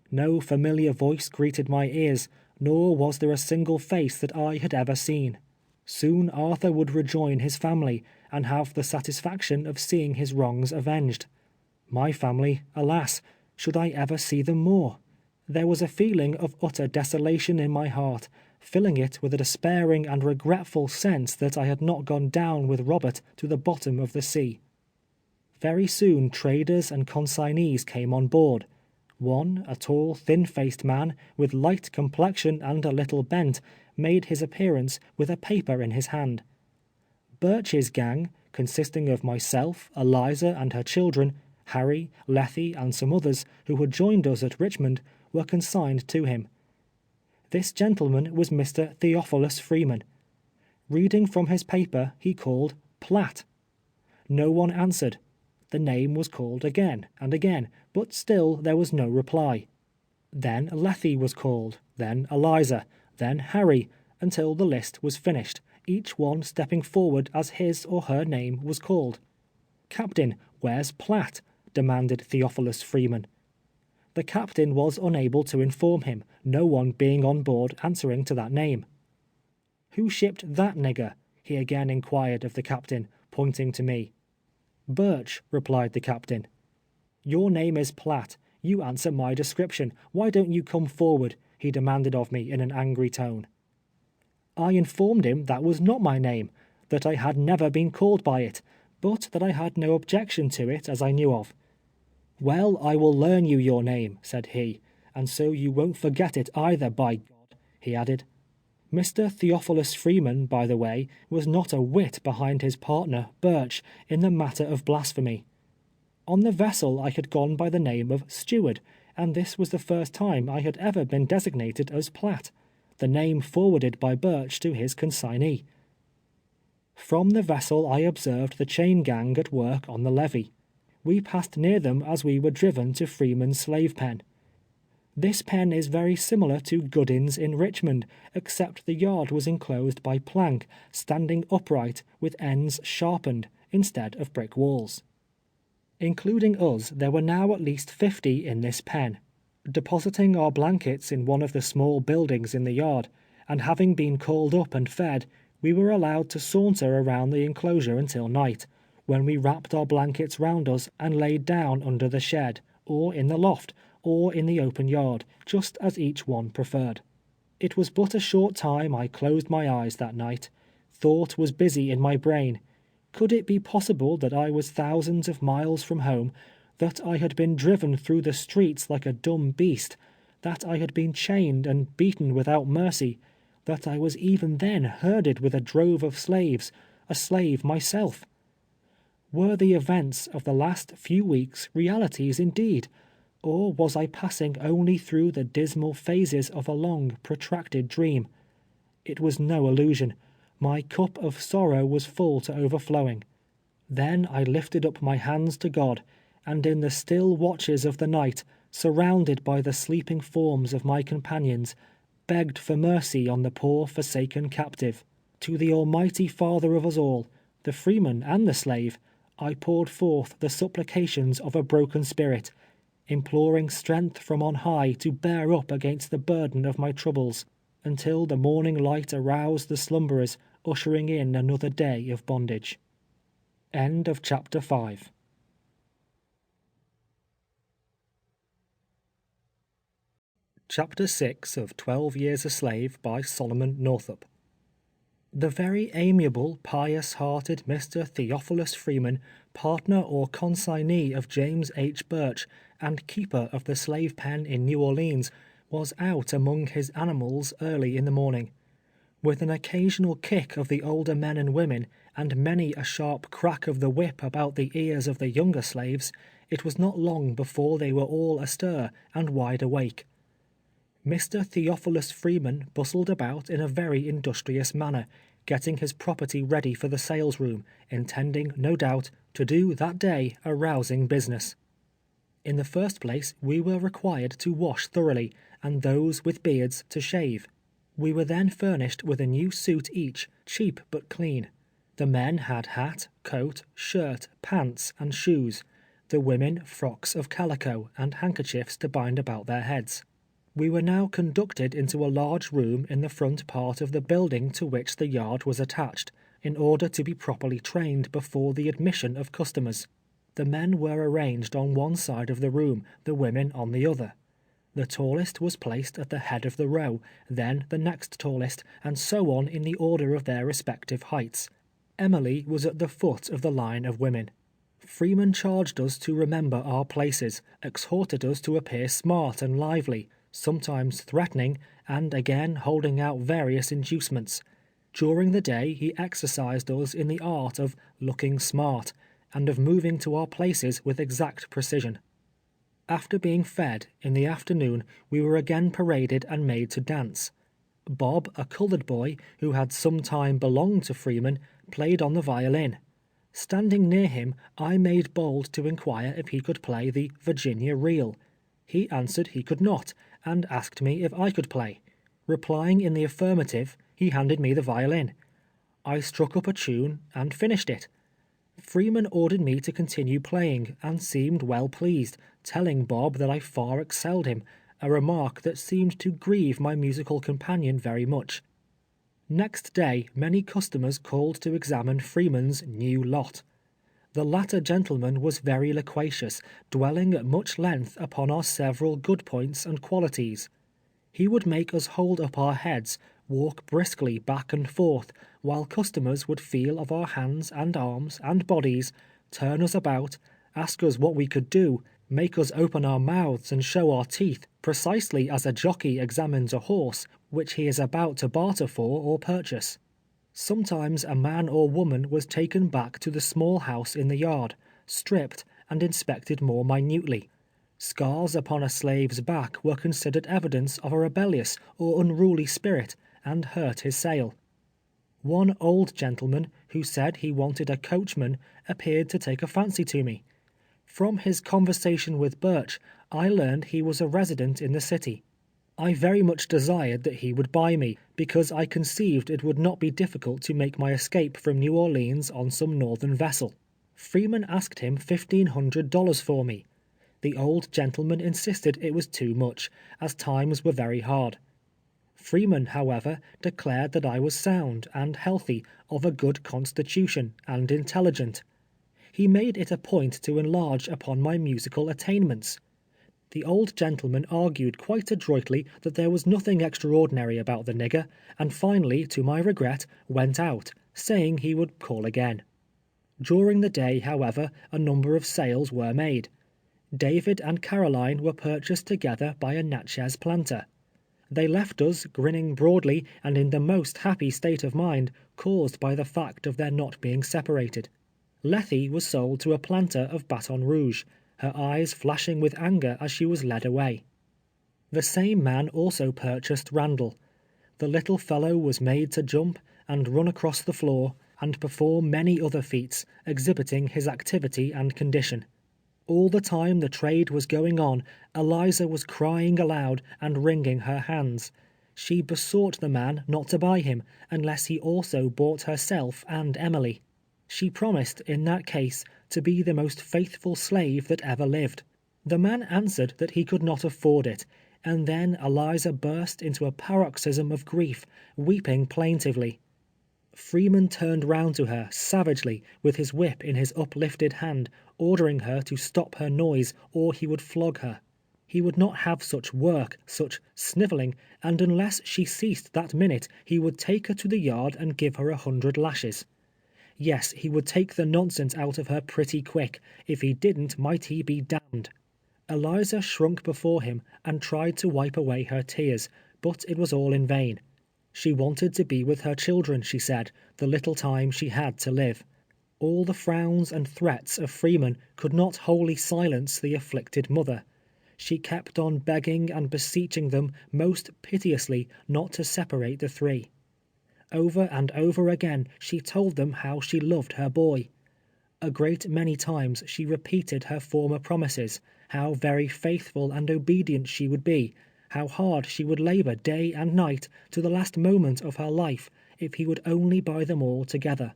No familiar voice greeted my ears, nor was there a single face that I had ever seen. Soon Arthur would rejoin his family, and have the satisfaction of seeing his wrongs avenged. My family, alas, should I ever see them more? There was a feeling of utter desolation in my heart, filling it with a despairing and regretful sense that I had not gone down with Robert to the bottom of the sea. Very soon traders and consignees came on board. One, a tall, thin-faced man, with light complexion and a little bent, made his appearance with a paper in his hand. Birch's gang, consisting of myself, Eliza and her children, Harry, Lethe, and some others, who had joined us at Richmond, were consigned to him. This gentleman was Mr. Theophilus Freeman. Reading from his paper, he called Platt. No one answered. The name was called again and again, but still there was no reply. Then Lethe was called, then Eliza, then Harry, until the list was finished, each one stepping forward as his or her name was called. "Captain, where's Platt?" demanded Theophilus Freeman. The captain was unable to inform him, no one being on board answering to that name. "Who shipped that nigger?" he again inquired of the captain, pointing to me. "Birch," replied the captain. "Your name is Platt. You answer my description. Why don't you come forward?" he demanded of me in an angry tone. I informed him that was not my name, that I had never been called by it, but that I had no objection to it as I knew of. "Well, I will learn you your name," said he, "and so you won't forget it either, by God," he added. Mr. Theophilus Freeman, by the way, was not a whit behind his partner, Birch, in the matter of blasphemy. On the vessel I had gone by the name of Steward, and this was the first time I had ever been designated as Platt, the name forwarded by Birch to his consignee. From the vessel I observed the chain gang at work on the levee. We passed near them as we were driven to Freeman's slave pen. This pen is very similar to Goodin's in Richmond, except the yard was enclosed by plank, standing upright, with ends sharpened, instead of brick walls. Including us, there were now at least 50 in this pen. Depositing our blankets in one of the small buildings in the yard, and having been called up and fed, we were allowed to saunter around the enclosure until night, when we wrapped our blankets round us and laid down under the shed, or in the loft, or in the open yard, just as each one preferred. It was but a short time I closed my eyes that night. Thought was busy in my brain. Could it be possible that I was thousands of miles from home, that I had been driven through the streets like a dumb beast, that I had been chained and beaten without mercy, that I was even then herded with a drove of slaves, a slave myself? Were the events of the last few weeks realities indeed, or was I passing only through the dismal phases of a long, protracted dream? It was no illusion. My cup of sorrow was full to overflowing. Then I lifted up my hands to God, and in the still watches of the night, surrounded by the sleeping forms of my companions, begged for mercy on the poor forsaken captive. To the Almighty Father of us all, the freeman and the slave, I poured forth the supplications of a broken spirit, imploring strength from on high to bear up against the burden of my troubles, until the morning light aroused the slumberers, ushering in another day of bondage. End of chapter 5. Chapter 6 of 12 Years a Slave by Solomon Northup. The very amiable, pious-hearted Mr. Theophilus Freeman, partner or consignee of James H. Birch, and keeper of the slave pen in New Orleans, was out among his animals early in the morning. With an occasional kick of the older men and women, and many a sharp crack of the whip about the ears of the younger slaves, it was not long before they were all astir and wide awake. Mr. Theophilus Freeman bustled about in a very industrious manner, getting his property ready for the sales-room, intending, no doubt, to do that day a rousing business. In the first place, we were required to wash thoroughly, and those with beards to shave. We were then furnished with a new suit each, cheap but clean. The men had hat, coat, shirt, pants, and shoes, the women frocks of calico and handkerchiefs to bind about their heads. We were now conducted into a large room in the front part of the building to which the yard was attached, in order to be properly trained before the admission of customers. The men were arranged on one side of the room, the women on the other. The tallest was placed at the head of the row, then the next tallest, and so on in the order of their respective heights. Emily was at the foot of the line of women. Freeman charged us to remember our places, exhorted us to appear smart and lively, sometimes threatening, and again holding out various inducements. During the day he exercised us in the art of looking smart, and of moving to our places with exact precision. After being fed, in the afternoon, we were again paraded and made to dance. Bob, a colored boy, who had some time belonged to Freeman, played on the violin. Standing near him, I made bold to inquire if he could play the Virginia reel. He answered he could not, and asked me if I could play. Replying in the affirmative, he handed me the violin. I struck up a tune, and finished it. Freeman ordered me to continue playing, and seemed well pleased, telling Bob that I far excelled him, a remark that seemed to grieve my musical companion very much. Next day many customers called to examine Freeman's new lot. The latter gentleman was very loquacious, dwelling at much length upon our several good points and qualities. He would make us hold up our heads, walk briskly back and forth, while customers would feel of our hands and arms and bodies, turn us about, ask us what we could do, make us open our mouths and show our teeth, precisely as a jockey examines a horse, which he is about to barter for or purchase. Sometimes a man or woman was taken back to the small house in the yard, stripped, and inspected more minutely. Scars upon a slave's back were considered evidence of a rebellious or unruly spirit, and hurt his sale. One old gentleman, who said he wanted a coachman, appeared to take a fancy to me. From his conversation with Burch, I learned he was a resident in the city. I very much desired that he would buy me, because I conceived it would not be difficult to make my escape from New Orleans on some northern vessel. Freeman asked him $1,500 for me. The old gentleman insisted it was too much, as times were very hard. Freeman, however, declared that I was sound and healthy, of a good constitution, and intelligent. He made it a point to enlarge upon my musical attainments. The old gentleman argued quite adroitly that there was nothing extraordinary about the nigger, and finally, to my regret, went out, saying he would call again. During the day, however, a number of sales were made. David and Caroline were purchased together by a Natchez planter. They left us, grinning broadly and in the most happy state of mind, caused by the fact of their not being separated. Lethe was sold to a planter of Baton Rouge, her eyes flashing with anger as she was led away. The same man also purchased Randall. The little fellow was made to jump and run across the floor, and perform many other feats, exhibiting his activity and condition. All the time the trade was going on, Eliza was crying aloud and wringing her hands. She besought the man not to buy him, unless he also bought herself and Emily. She promised, in that case, to be the most faithful slave that ever lived. The man answered that he could not afford it, and then Eliza burst into a paroxysm of grief, weeping plaintively. Freeman turned round to her, savagely, with his whip in his uplifted hand, ordering her to stop her noise, or he would flog her. He would not have such work, such snivelling, and unless she ceased that minute, he would take her to the yard and give her 100 lashes. Yes, he would take the nonsense out of her pretty quick. If he didn't, might he be damned. Eliza shrunk before him, and tried to wipe away her tears, but it was all in vain. She wanted to be with her children, she said, the little time she had to live. All the frowns and threats of Freeman could not wholly silence the afflicted mother. She kept on begging and beseeching them most piteously not to separate the three. Over and over again she told them how she loved her boy. A great many times she repeated her former promises, how very faithful and obedient she would be, how hard she would labor day and night to the last moment of her life, if he would only buy them all together.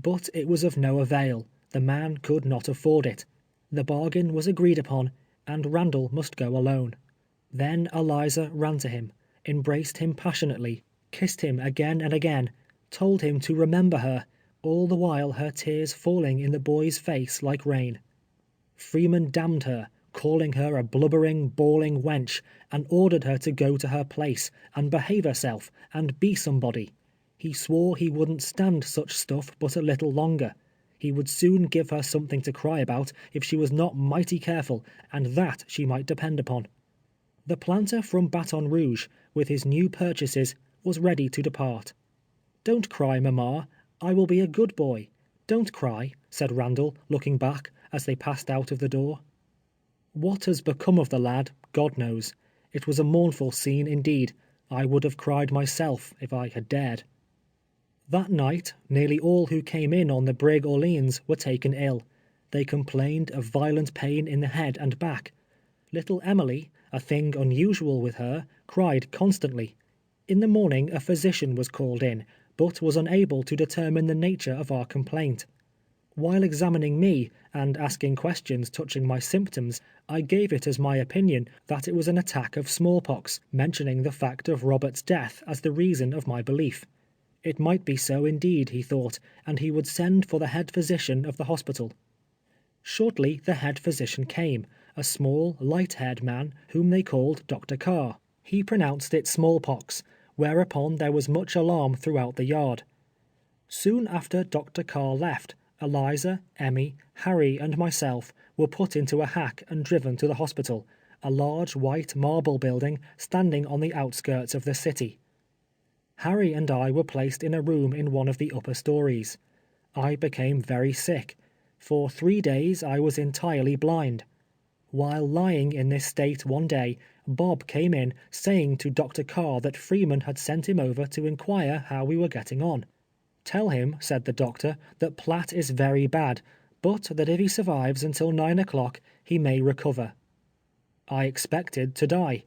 But it was of no avail. The man could not afford it. The bargain was agreed upon, and Randall must go alone. Then Eliza ran to him, embraced him passionately, kissed him again and again, told him to remember her, all the while her tears falling in the boy's face like rain. Freeman damned her, calling her a blubbering, bawling wench, and ordered her to go to her place, and behave herself, and be somebody. He swore he wouldn't stand such stuff but a little longer. He would soon give her something to cry about if she was not mighty careful, and that she might depend upon. The planter from Baton Rouge, with his new purchases, was ready to depart. "Don't cry, mamma. I will be a good boy. Don't cry," said Randall, looking back, as they passed out of the door. What has become of the lad, God knows. It was a mournful scene indeed. I would have cried myself, if I had dared. That night, nearly all who came in on the brig Orleans were taken ill. They complained of violent pain in the head and back. Little Emily, a thing unusual with her, cried constantly. In the morning a physician was called in, but was unable to determine the nature of our complaint. While examining me, and asking questions touching my symptoms, I gave it as my opinion that it was an attack of smallpox, mentioning the fact of Robert's death as the reason of my belief. It might be so indeed, he thought, and he would send for the head physician of the hospital. Shortly the head physician came, a small, light-haired man, whom they called Dr. Carr. He pronounced it smallpox, whereupon there was much alarm throughout the yard. Soon after Dr. Carr left, Eliza, Emmy, Harry, and myself were put into a hack and driven to the hospital, a large white marble building standing on the outskirts of the city. Harry and I were placed in a room in one of the upper stories. I became very sick. For 3 days I was entirely blind. While lying in this state one day, Bob came in saying to Dr. Carr that Freeman had sent him over to inquire how we were getting on. "Tell him," said the doctor, "that Platt is very bad, but that if he survives until 9 o'clock, he may recover." I expected to die.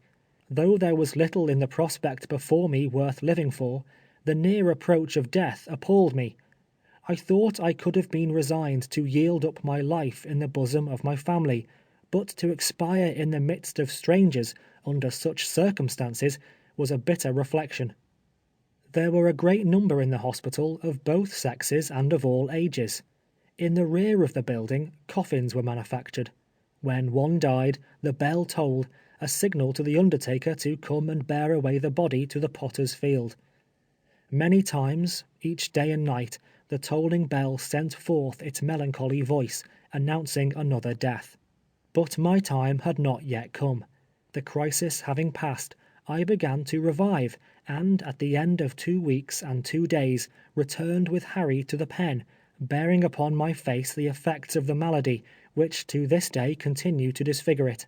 Though there was little in the prospect before me worth living for, the near approach of death appalled me. I thought I could have been resigned to yield up my life in the bosom of my family, but to expire in the midst of strangers, under such circumstances, was a bitter reflection. There were a great number in the hospital, of both sexes and of all ages. In the rear of the building, coffins were manufactured. When one died, the bell tolled, a signal to the undertaker to come and bear away the body to the potter's field. Many times, each day and night, the tolling bell sent forth its melancholy voice, announcing another death. But my time had not yet come. The crisis having passed, I began to revive, and at the end of 2 weeks and 2 days, returned with Harry to the pen, bearing upon my face the effects of the malady, which to this day continue to disfigure it.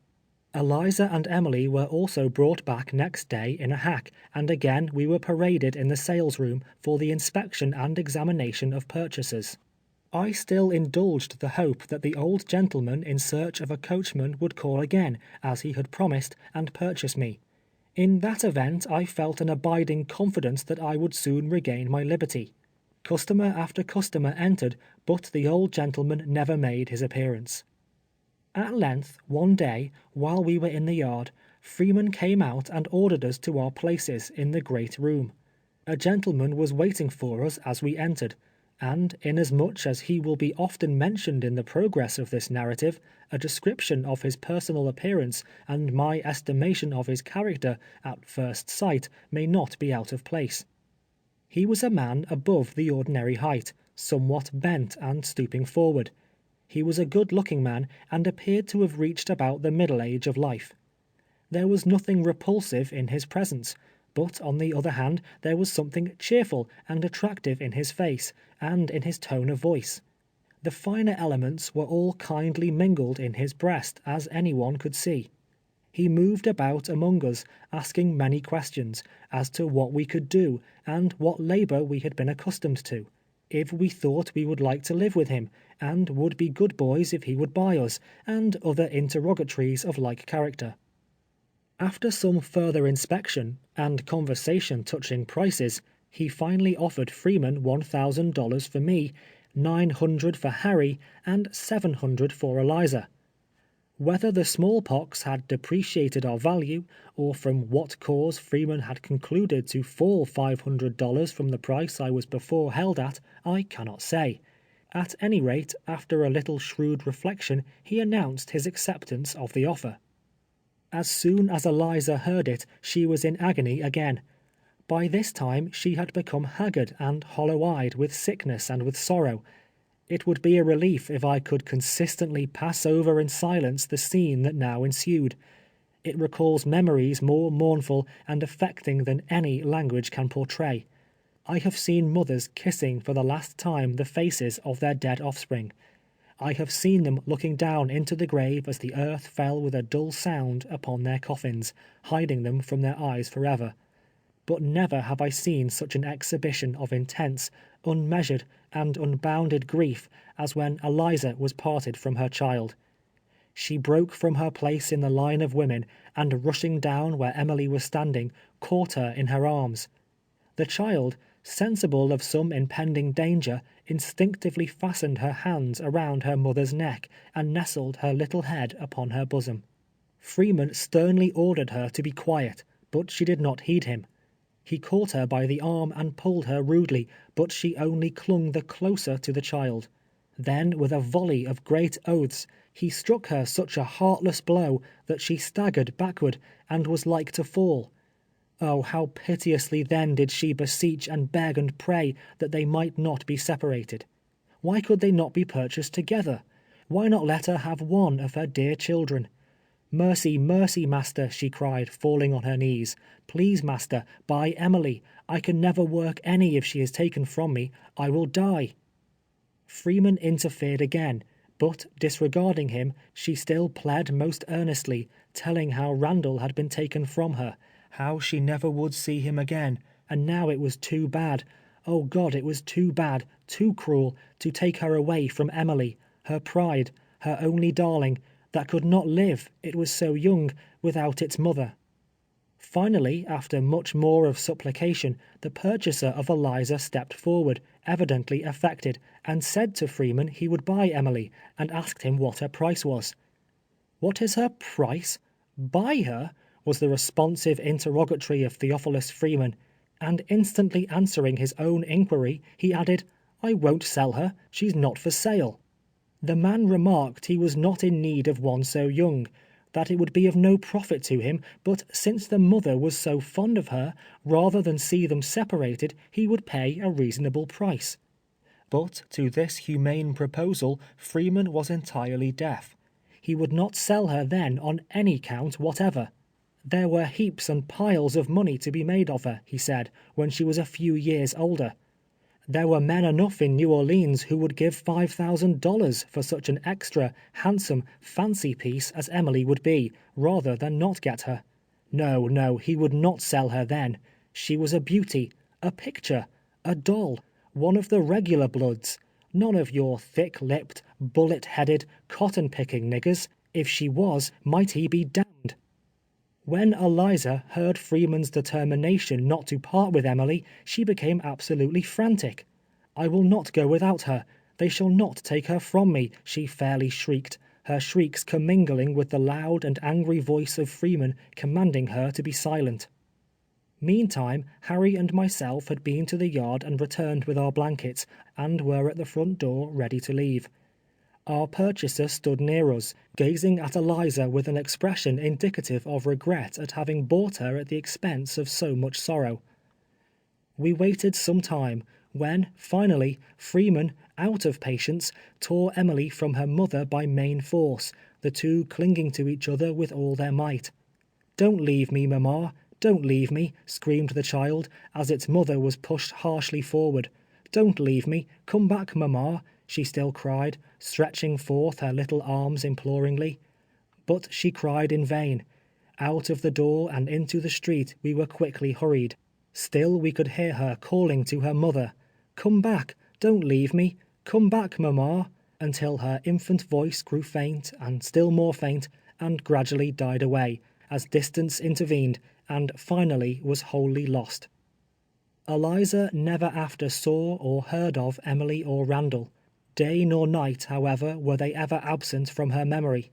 Eliza and Emily were also brought back next day in a hack, and again we were paraded in the sales-room for the inspection and examination of purchasers. I still indulged the hope that the old gentleman in search of a coachman would call again, as he had promised, and purchase me. In that event I felt an abiding confidence that I would soon regain my liberty. Customer after customer entered, but the old gentleman never made his appearance. At length, one day, while we were in the yard, Freeman came out and ordered us to our places in the great room. A gentleman was waiting for us as we entered, and inasmuch as he will be often mentioned in the progress of this narrative, a description of his personal appearance and my estimation of his character at first sight may not be out of place. He was a man above the ordinary height, somewhat bent and stooping forward. He was a good-looking man, and appeared to have reached about the middle age of life. There was nothing repulsive in his presence, but on the other hand there was something cheerful and attractive in his face, and in his tone of voice. The finer elements were all kindly mingled in his breast, as anyone could see. He moved about among us, asking many questions, as to what we could do, and what labor we had been accustomed to, if we thought we would like to live with him, and would be good boys if he would buy us, and other interrogatories of like character. After some further inspection, and conversation touching prices, he finally offered Freeman $1,000 for me, $900 for Harry, and $700 for Eliza. Whether the smallpox had depreciated our value, or from what cause Freeman had concluded to fall $500 from the price I was before held at, I cannot say. At any rate, after a little shrewd reflection, he announced his acceptance of the offer. As soon as Eliza heard it, she was in agony again. By this time she had become haggard and hollow-eyed with sickness and with sorrow. It would be a relief if I could consistently pass over in silence the scene that now ensued. It recalls memories more mournful and affecting than any language can portray. I have seen mothers kissing for the last time the faces of their dead offspring. I have seen them looking down into the grave as the earth fell with a dull sound upon their coffins, hiding them from their eyes forever. But never have I seen such an exhibition of intense, unmeasured, and unbounded grief as when Eliza was parted from her child. She broke from her place in the line of women, and rushing down where Emily was standing, caught her in her arms. The child, sensible of some impending danger, instinctively fastened her hands around her mother's neck, and nestled her little head upon her bosom. Freeman sternly ordered her to be quiet, but she did not heed him. He caught her by the arm and pulled her rudely, but she only clung the closer to the child. Then, with a volley of great oaths, he struck her such a heartless blow that she staggered backward, and was like to fall. Oh, how piteously then did she beseech and beg and pray that they might not be separated. Why could they not be purchased together? Why not let her have one of her dear children? "Mercy, mercy, master," she cried, falling on her knees. "Please, master, buy Emily. I can never work any if she is taken from me. I will die." Freeman interfered again, but disregarding him, she still pled most earnestly, telling how Randall had been taken from her, how she never would see him again, and now it was too bad, oh God, it was too bad, too cruel, to take her away from Emily, her pride, her only darling, that could not live, it was so young, without its mother. Finally, after much more of supplication, the purchaser of Eliza stepped forward, evidently affected, and said to Freeman he would buy Emily, and asked him what her price was. "What is her price? Buy her?" was the responsive interrogatory of Theophilus Freeman, and instantly answering his own inquiry, he added, "I won't sell her, she's not for sale." The man remarked he was not in need of one so young, that it would be of no profit to him, but since the mother was so fond of her, rather than see them separated, he would pay a reasonable price. But to this humane proposal Freeman was entirely deaf. He would not sell her then on any count whatever. There were heaps and piles of money to be made of her, he said, when she was a few years older. There were men enough in New Orleans who would give $5,000 for such an extra, handsome, fancy piece as Emily would be, rather than not get her. No, no, he would not sell her then. She was a beauty, a picture, a doll, one of the regular bloods, none of your thick-lipped, bullet-headed, cotton-picking niggers. If she was, might he be damned. When Eliza heard Freeman's determination not to part with Emily, she became absolutely frantic. "I will not go without her. They shall not take her from me," she fairly shrieked, her shrieks commingling with the loud and angry voice of Freeman commanding her to be silent. Meantime, Harry and myself had been to the yard and returned with our blankets, and were at the front door ready to leave. Our purchaser stood near us, gazing at Eliza with an expression indicative of regret at having bought her at the expense of so much sorrow. We waited some time, when, finally, Freeman, out of patience, tore Emily from her mother by main force, the two clinging to each other with all their might. "Don't leave me, mamma, don't leave me," screamed the child, as its mother was pushed harshly forward. "Don't leave me, come back, mamma," she still cried, stretching forth her little arms imploringly. But she cried in vain. Out of the door and into the street we were quickly hurried. Still we could hear her calling to her mother, "Come back, don't leave me, come back, mamma," until her infant voice grew faint and still more faint, and gradually died away, as distance intervened, and finally was wholly lost. Eliza never after saw or heard of Emily or Randall. Day nor night, however, were they ever absent from her memory.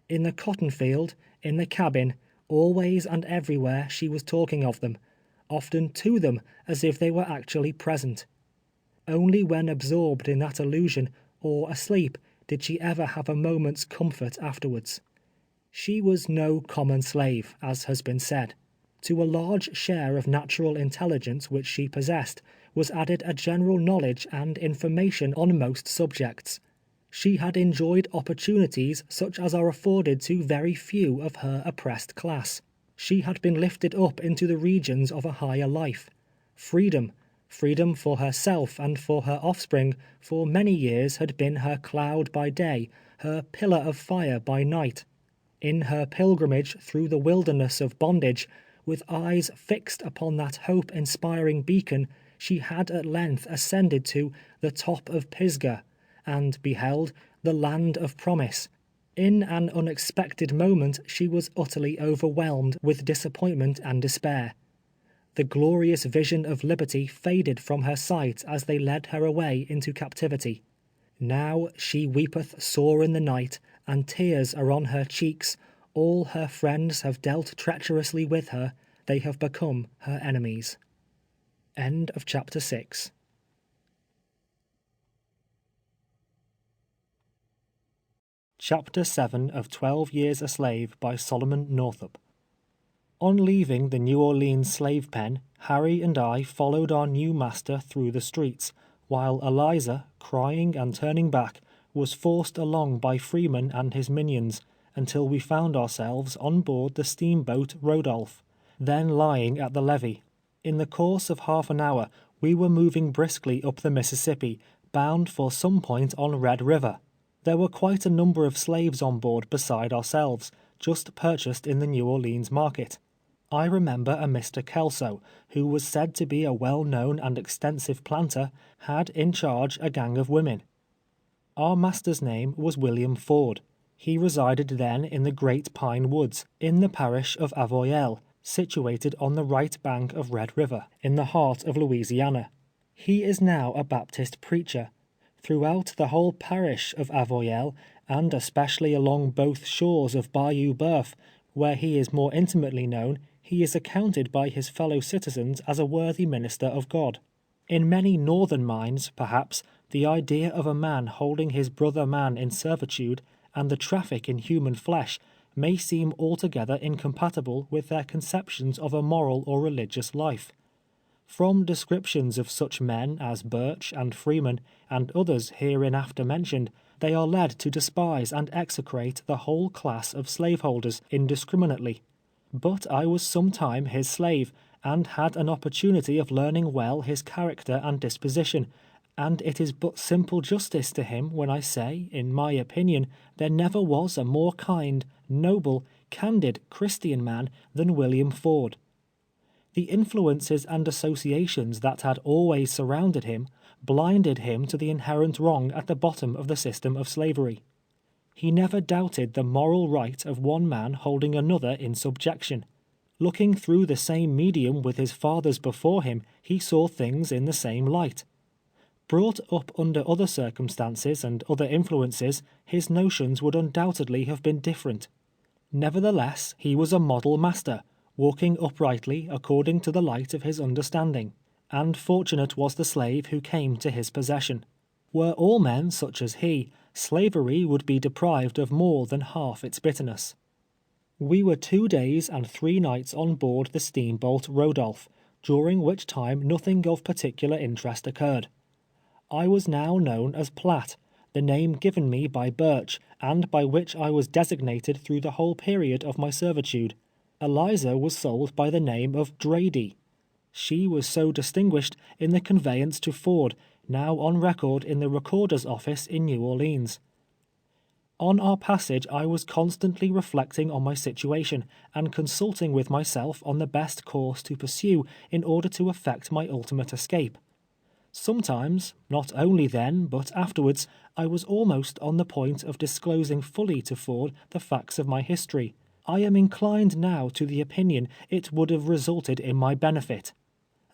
In the cotton field, in the cabin, always and everywhere she was talking of them, often to them as if they were actually present. Only when absorbed in that illusion, or asleep, did she ever have a moment's comfort afterwards. She was no common slave, as has been said. To a large share of natural intelligence which she possessed, was added a general knowledge and information on most subjects. She had enjoyed opportunities such as are afforded to very few of her oppressed class. She had been lifted up into the regions of a higher life. Freedom for herself and for her offspring, for many years had been her cloud by day, her pillar of fire by night. In her pilgrimage through the wilderness of bondage, with eyes fixed upon that hope-inspiring beacon, she had at length ascended to the top of Pisgah, and beheld the land of promise. In an unexpected moment she was utterly overwhelmed with disappointment and despair. The glorious vision of liberty faded from her sight as they led her away into captivity. Now she weepeth sore in the night, and tears are on her cheeks. All her friends have dealt treacherously with her. They have become her enemies. End of chapter 6. Chapter 7 of 12 Years a Slave by Solomon Northup. On leaving the New Orleans slave pen, Harry and I followed our new master through the streets, while Eliza, crying and turning back, was forced along by Freeman and his minions, until we found ourselves on board the steamboat Rodolph, then lying at the levee. In the course of half an hour, we were moving briskly up the Mississippi, bound for some point on Red River. There were quite a number of slaves on board beside ourselves, just purchased in the New Orleans market. I remember a Mr. Kelso, who was said to be a well-known and extensive planter, had in charge a gang of women. Our master's name was William Ford. He resided then in the Great Pine Woods, in the parish of Avoyelles, situated on the right bank of Red River, in the heart of Louisiana. He is now a Baptist preacher. Throughout the whole parish of Avoyelles, and especially along both shores of Bayou Boeuf, where he is more intimately known, he is accounted by his fellow citizens as a worthy minister of God. In many northern minds, perhaps, the idea of a man holding his brother man in servitude, and the traffic in human flesh, may seem altogether incompatible with their conceptions of a moral or religious life. From descriptions of such men as Birch and Freeman, and others hereinafter mentioned, they are led to despise and execrate the whole class of slaveholders indiscriminately. But I was some time his slave, and had an opportunity of learning well his character and disposition, and it is but simple justice to him when I say, in my opinion, there never was a more kind, noble, candid, Christian man than William Ford. The influences and associations that had always surrounded him, blinded him to the inherent wrong at the bottom of the system of slavery. He never doubted the moral right of one man holding another in subjection. Looking through the same medium with his fathers before him, he saw things in the same light. Brought up under other circumstances and other influences, his notions would undoubtedly have been different. Nevertheless, he was a model master, walking uprightly according to the light of his understanding, and fortunate was the slave who came to his possession. Were all men such as he, slavery would be deprived of more than half its bitterness. We were 2 days and 3 nights on board the steamboat Rodolph, during which time nothing of particular interest occurred. I was now known as Platt, the name given me by Birch, and by which I was designated through the whole period of my servitude. Eliza was sold by the name of Drady. She was so distinguished in the conveyance to Ford, now on record in the recorder's office in New Orleans. On our passage I was constantly reflecting on my situation, and consulting with myself on the best course to pursue in order to effect my ultimate escape. Sometimes, not only then, but afterwards, I was almost on the point of disclosing fully to Ford the facts of my history. I am inclined now to the opinion it would have resulted in my benefit.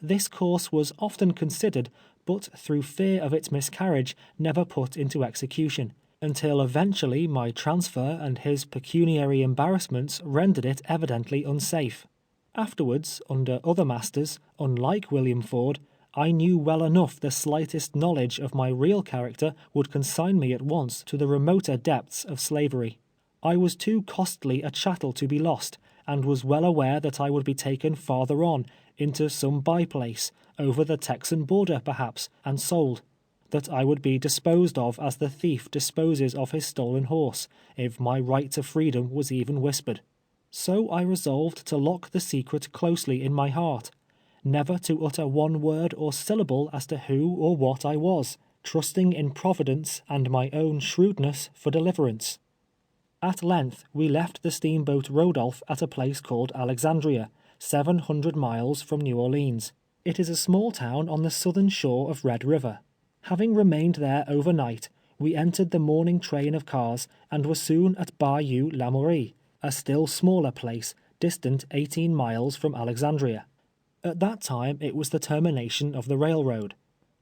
This course was often considered, but through fear of its miscarriage never put into execution, until eventually my transfer and his pecuniary embarrassments rendered it evidently unsafe. Afterwards, under other masters, unlike William Ford, I knew well enough the slightest knowledge of my real character would consign me at once to the remoter depths of slavery. I was too costly a chattel to be lost, and was well aware that I would be taken farther on, into some by-place, over the Texan border perhaps, and sold. That I would be disposed of as the thief disposes of his stolen horse, if my right to freedom was even whispered. So I resolved to lock the secret closely in my heart, never to utter one word or syllable as to who or what I was, trusting in Providence and my own shrewdness for deliverance. At length we left the steamboat Rodolph at a place called Alexandria, 700 miles from New Orleans. It is a small town on the southern shore of Red River. Having remained there overnight, we entered the morning train of cars and were soon at Bayou Lamourie, a still smaller place, distant 18 miles from Alexandria. At that time it was the termination of the railroad.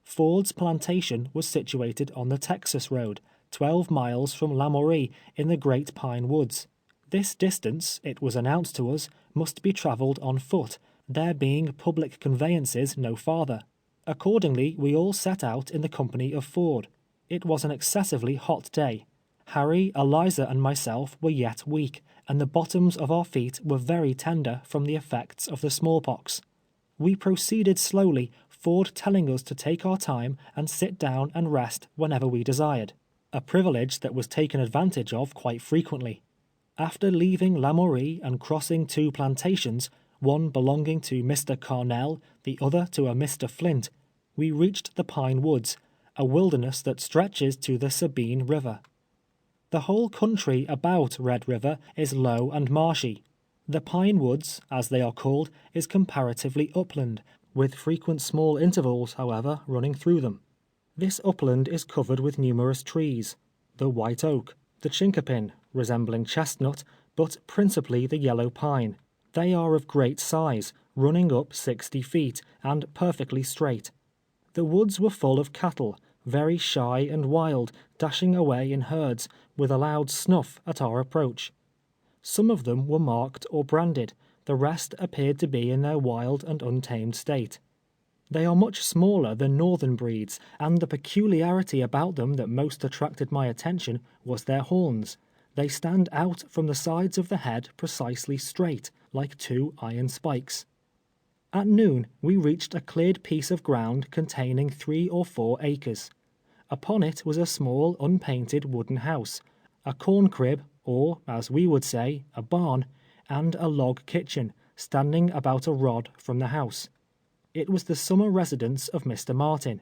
Ford's plantation was situated on the Texas road, 12 miles from Lamourie in the Great Pine Woods. This distance, it was announced to us, must be traveled on foot, there being public conveyances no farther. Accordingly, we all set out in the company of Ford. It was an excessively hot day. Harry, Eliza, and myself were yet weak, and the bottoms of our feet were very tender from the effects of the smallpox. We proceeded slowly, Ford telling us to take our time and sit down and rest whenever we desired, a privilege that was taken advantage of quite frequently. After leaving Lamourie and crossing 2 plantations, one belonging to Mr. Carnell, the other to a Mr. Flint, we reached the Pine Woods, a wilderness that stretches to the Sabine River. The whole country about Red River is low and marshy. The Pine Woods, as they are called, is comparatively upland, with frequent small intervals, however, running through them. This upland is covered with numerous trees, the white oak, the chinkapin, resembling chestnut, but principally the yellow pine. They are of great size, running up 60 feet, and perfectly straight. The woods were full of cattle, very shy and wild, dashing away in herds, with a loud snuff at our approach. Some of them were marked or branded, the rest appeared to be in their wild and untamed state. They are much smaller than northern breeds, and the peculiarity about them that most attracted my attention was their horns. They stand out from the sides of the head precisely straight, like 2 iron spikes. At noon, we reached a cleared piece of ground containing 3 or 4 acres. Upon it was a small unpainted wooden house, a corn crib, or, as we would say, a barn, and a log kitchen, standing about a rod from the house. It was the summer residence of Mr. Martin.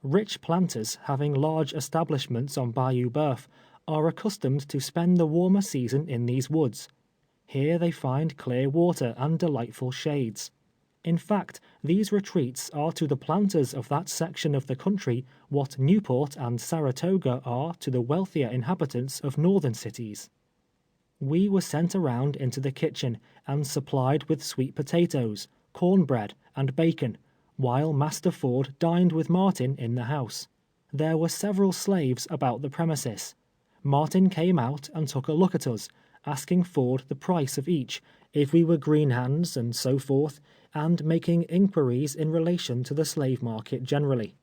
Rich planters, having large establishments on Bayou Boeuf, are accustomed to spend the warmer season in these woods. Here they find clear water and delightful shades. In fact, these retreats are to the planters of that section of the country what Newport and Saratoga are to the wealthier inhabitants of northern cities. We were sent around into the kitchen, and supplied with sweet potatoes, cornbread, and bacon, while Master Ford dined with Martin in the house. There were several slaves about the premises. Martin came out and took a look at us, asking Ford the price of each, if we were green hands, and so forth, and making inquiries in relation to the slave market generally.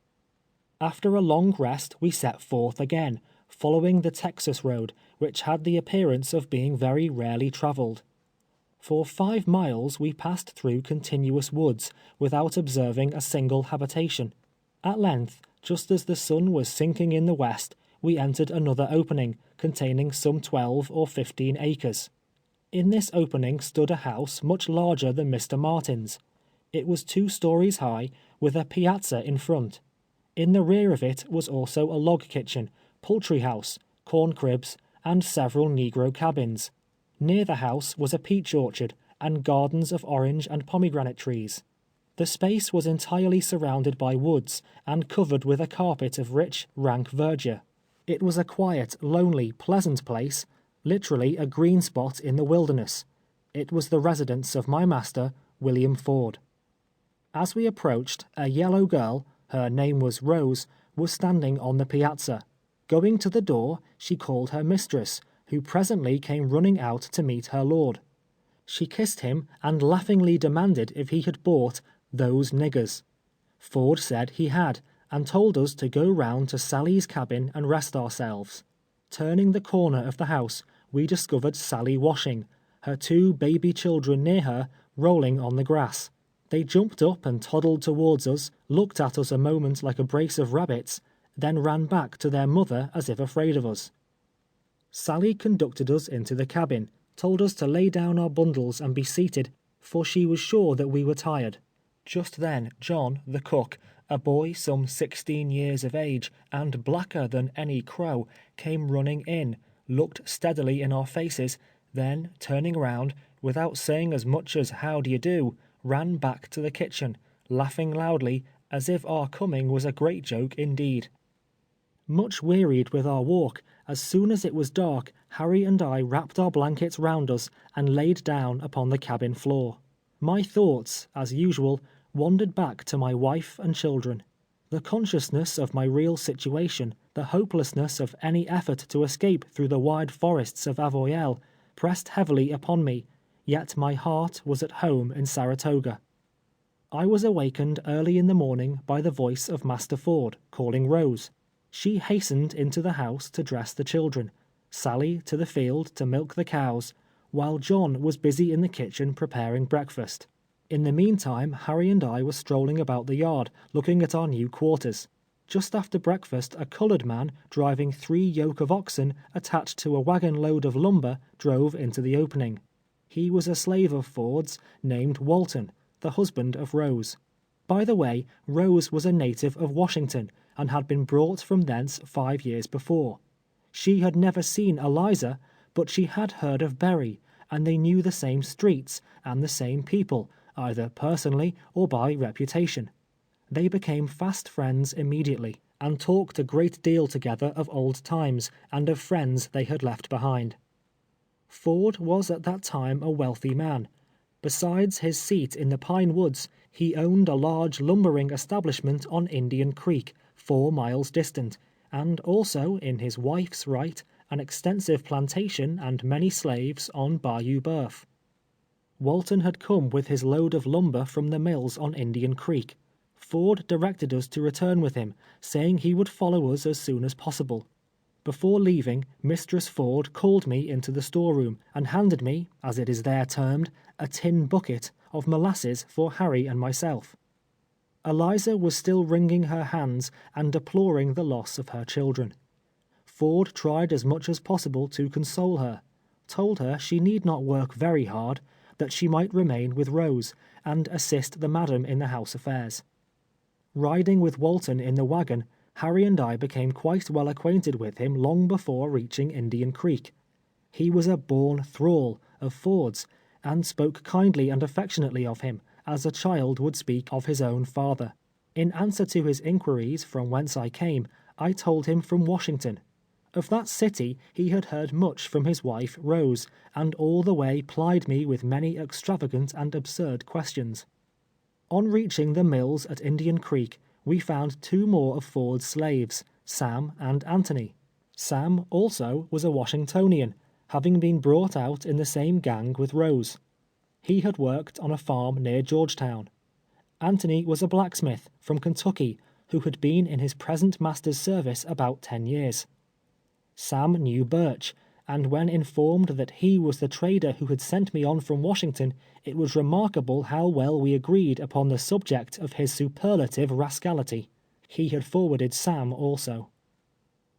After a long rest we set forth again, following the Texas road, which had the appearance of being very rarely traveled. For 5 miles we passed through continuous woods, without observing a single habitation. At length, just as the sun was sinking in the west, we entered another opening, containing some 12 or 15 acres. In this opening stood a house much larger than Mr. Martin's. It was 2 stories high, with a piazza in front. In the rear of it was also a log kitchen, poultry house, corn cribs, and several negro cabins. Near the house was a peach orchard, and gardens of orange and pomegranate trees. The space was entirely surrounded by woods, and covered with a carpet of rich, rank verdure. It was a quiet, lonely, pleasant place, literally a green spot in the wilderness. It was the residence of my master, William Ford. As we approached, a yellow girl, her name was Rose, was standing on the piazza. Going to the door, she called her mistress, who presently came running out to meet her lord. She kissed him and laughingly demanded if he had bought "those niggers." Ford said he had, and told us to go round to Sally's cabin and rest ourselves. Turning the corner of the house, we discovered Sally washing, her 2 baby children near her, rolling on the grass. They jumped up and toddled towards us, looked at us a moment like a brace of rabbits, then ran back to their mother as if afraid of us. Sally conducted us into the cabin, told us to lay down our bundles and be seated, for she was sure that we were tired. Just then John, the cook, a boy some 16 years of age, and blacker than any crow, came running in, looked steadily in our faces, then, turning round, without saying as much as "How d'ye do," ran back to the kitchen, laughing loudly, as if our coming was a great joke indeed. Much wearied with our walk, as soon as it was dark, Harry and I wrapped our blankets round us and laid down upon the cabin floor. My thoughts, as usual, wandered back to my wife and children. The consciousness of my real situation, the hopelessness of any effort to escape through the wide forests of Avoyelles, pressed heavily upon me, yet my heart was at home in Saratoga. I was awakened early in the morning by the voice of Master Ford, calling Rose. She hastened into the house to dress the children, Sally to the field to milk the cows, while John was busy in the kitchen preparing breakfast. In the meantime, Harry and I were strolling about the yard, looking at our new quarters. Just after breakfast, a colored man, driving 3 yoke of oxen attached to a wagon load of lumber, drove into the opening. He was a slave of Ford's, named Walton, the husband of Rose. By the way, Rose was a native of Washington, and had been brought from thence 5 years before. She had never seen Eliza, but she had heard of Berry, and they knew the same streets, and the same people, either personally or by reputation. They became fast friends immediately, and talked a great deal together of old times, and of friends they had left behind. Ford was at that time a wealthy man. Besides his seat in the Pine Woods, he owned a large lumbering establishment on Indian Creek, 4 miles distant, and also, in his wife's right, an extensive plantation and many slaves on Bayou Boeuf. Walton had come with his load of lumber from the mills on Indian Creek. Ford directed us to return with him, saying he would follow us as soon as possible. Before leaving, Mistress Ford called me into the storeroom, and handed me, as it is there termed, a tin bucket of molasses for Harry and myself. Eliza was still wringing her hands and deploring the loss of her children. Ford tried as much as possible to console her, told her she need not work very hard, that she might remain with Rose, and assist the madam in the house affairs. Riding with Walton in the wagon, Harry and I became quite well acquainted with him long before reaching Indian Creek. He was a born thrall of Ford's, and spoke kindly and affectionately of him, as a child would speak of his own father. In answer to his inquiries from whence I came, I told him from Washington. Of that city he had heard much from his wife Rose, and all the way plied me with many extravagant and absurd questions. On reaching the mills at Indian Creek, we found 2 more of Ford's slaves, Sam and Anthony. Sam also was a Washingtonian, having been brought out in the same gang with Rose. He had worked on a farm near Georgetown. Anthony was a blacksmith from Kentucky, who had been in his present master's service about 10 years. Sam knew Birch, and when informed that he was the trader who had sent me on from Washington, it was remarkable how well we agreed upon the subject of his superlative rascality. He had forwarded Sam also.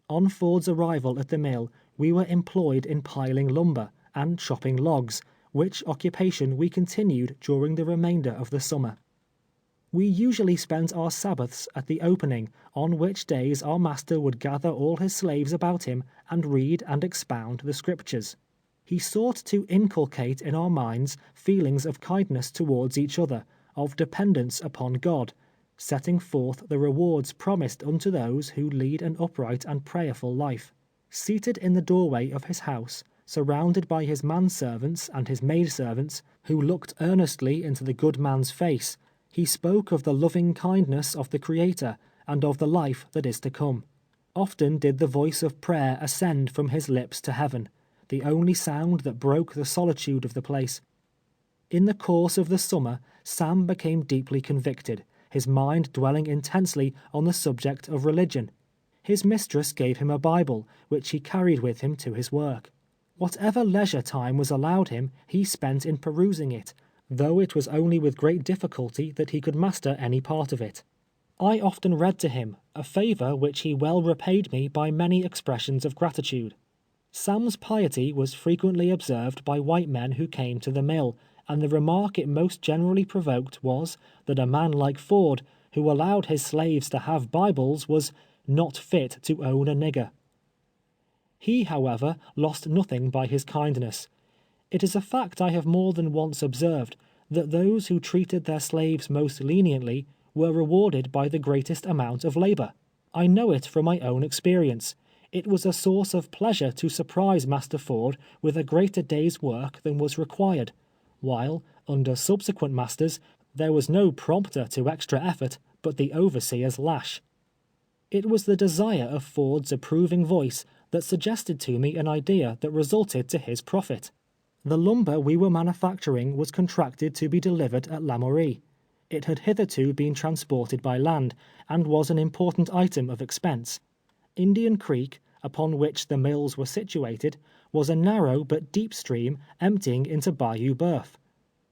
On Ford's arrival at the mill, we were employed in piling lumber and chopping logs, which occupation we continued during the remainder of the summer. We usually spent our Sabbaths at the opening, on which days our master would gather all his slaves about him and read and expound the Scriptures. He sought to inculcate in our minds feelings of kindness towards each other, of dependence upon God, setting forth the rewards promised unto those who lead an upright and prayerful life. Seated in the doorway of his house, surrounded by his manservants and his maidservants, who looked earnestly into the good man's face, He spoke of the loving kindness of the Creator and of the life that is to come. Often did the voice of prayer ascend from his lips to heaven, the only sound that broke the solitude of the place. In the course of the summer, Sam became deeply convicted, his mind dwelling intensely on the subject of religion. His mistress gave him a Bible, which he carried with him to his work. Whatever leisure time was allowed him, he spent in perusing it, though it was only with great difficulty that he could master any part of it. I often read to him, a favor which he well repaid me by many expressions of gratitude. Sam's piety was frequently observed by white men who came to the mill, and the remark it most generally provoked was, that a man like Ford, who allowed his slaves to have Bibles, was "not fit to own a nigger." He, however, lost nothing by his kindness. It is a fact I have more than once observed, that those who treated their slaves most leniently were rewarded by the greatest amount of labor. I know it from my own experience. It was a source of pleasure to surprise Master Ford with a greater day's work than was required, while, under subsequent masters, there was no prompter to extra effort but the overseer's lash. It was the desire of Ford's approving voice that suggested to me an idea that resulted to his profit. The lumber we were manufacturing was contracted to be delivered at Lamourie. It had hitherto been transported by land, and was an important item of expense. Indian Creek, upon which the mills were situated, was a narrow but deep stream emptying into Bayou Boeuf.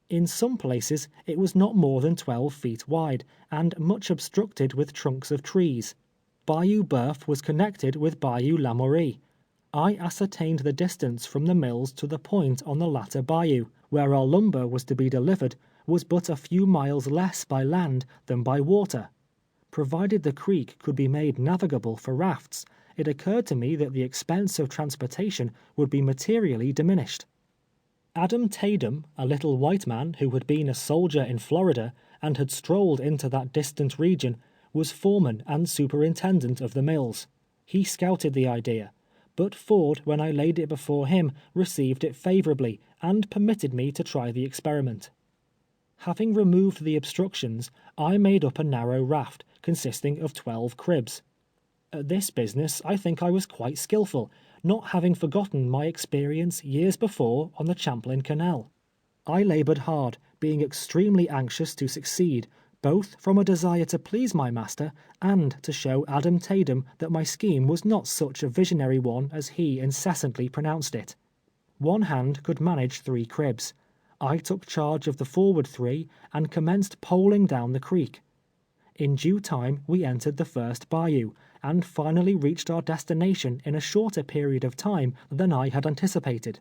In some places it was not more than 12 feet wide, and much obstructed with trunks of trees. Bayou Boeuf was connected with Bayou Lamourie. I ascertained the distance from the mills to the point on the latter bayou, where our lumber was to be delivered, was but a few miles less by land than by water. Provided the creek could be made navigable for rafts, it occurred to me that the expense of transportation would be materially diminished. Adam Tatum, a little white man who had been a soldier in Florida, and had strolled into that distant region, was foreman and superintendent of the mills. He scouted the idea, but Ford, when I laid it before him, received it favorably, and permitted me to try the experiment. Having removed the obstructions, I made up a narrow raft, consisting of 12 cribs. At this business I think I was quite skillful, not having forgotten my experience years before on the Champlain Canal. I labored hard, being extremely anxious to succeed, both from a desire to please my master, and to show Adam Tatum that my scheme was not such a visionary one as he incessantly pronounced it. One hand could manage 3 cribs. I took charge of the forward 3, and commenced poling down the creek. In due time we entered the first bayou, and finally reached our destination in a shorter period of time than I had anticipated.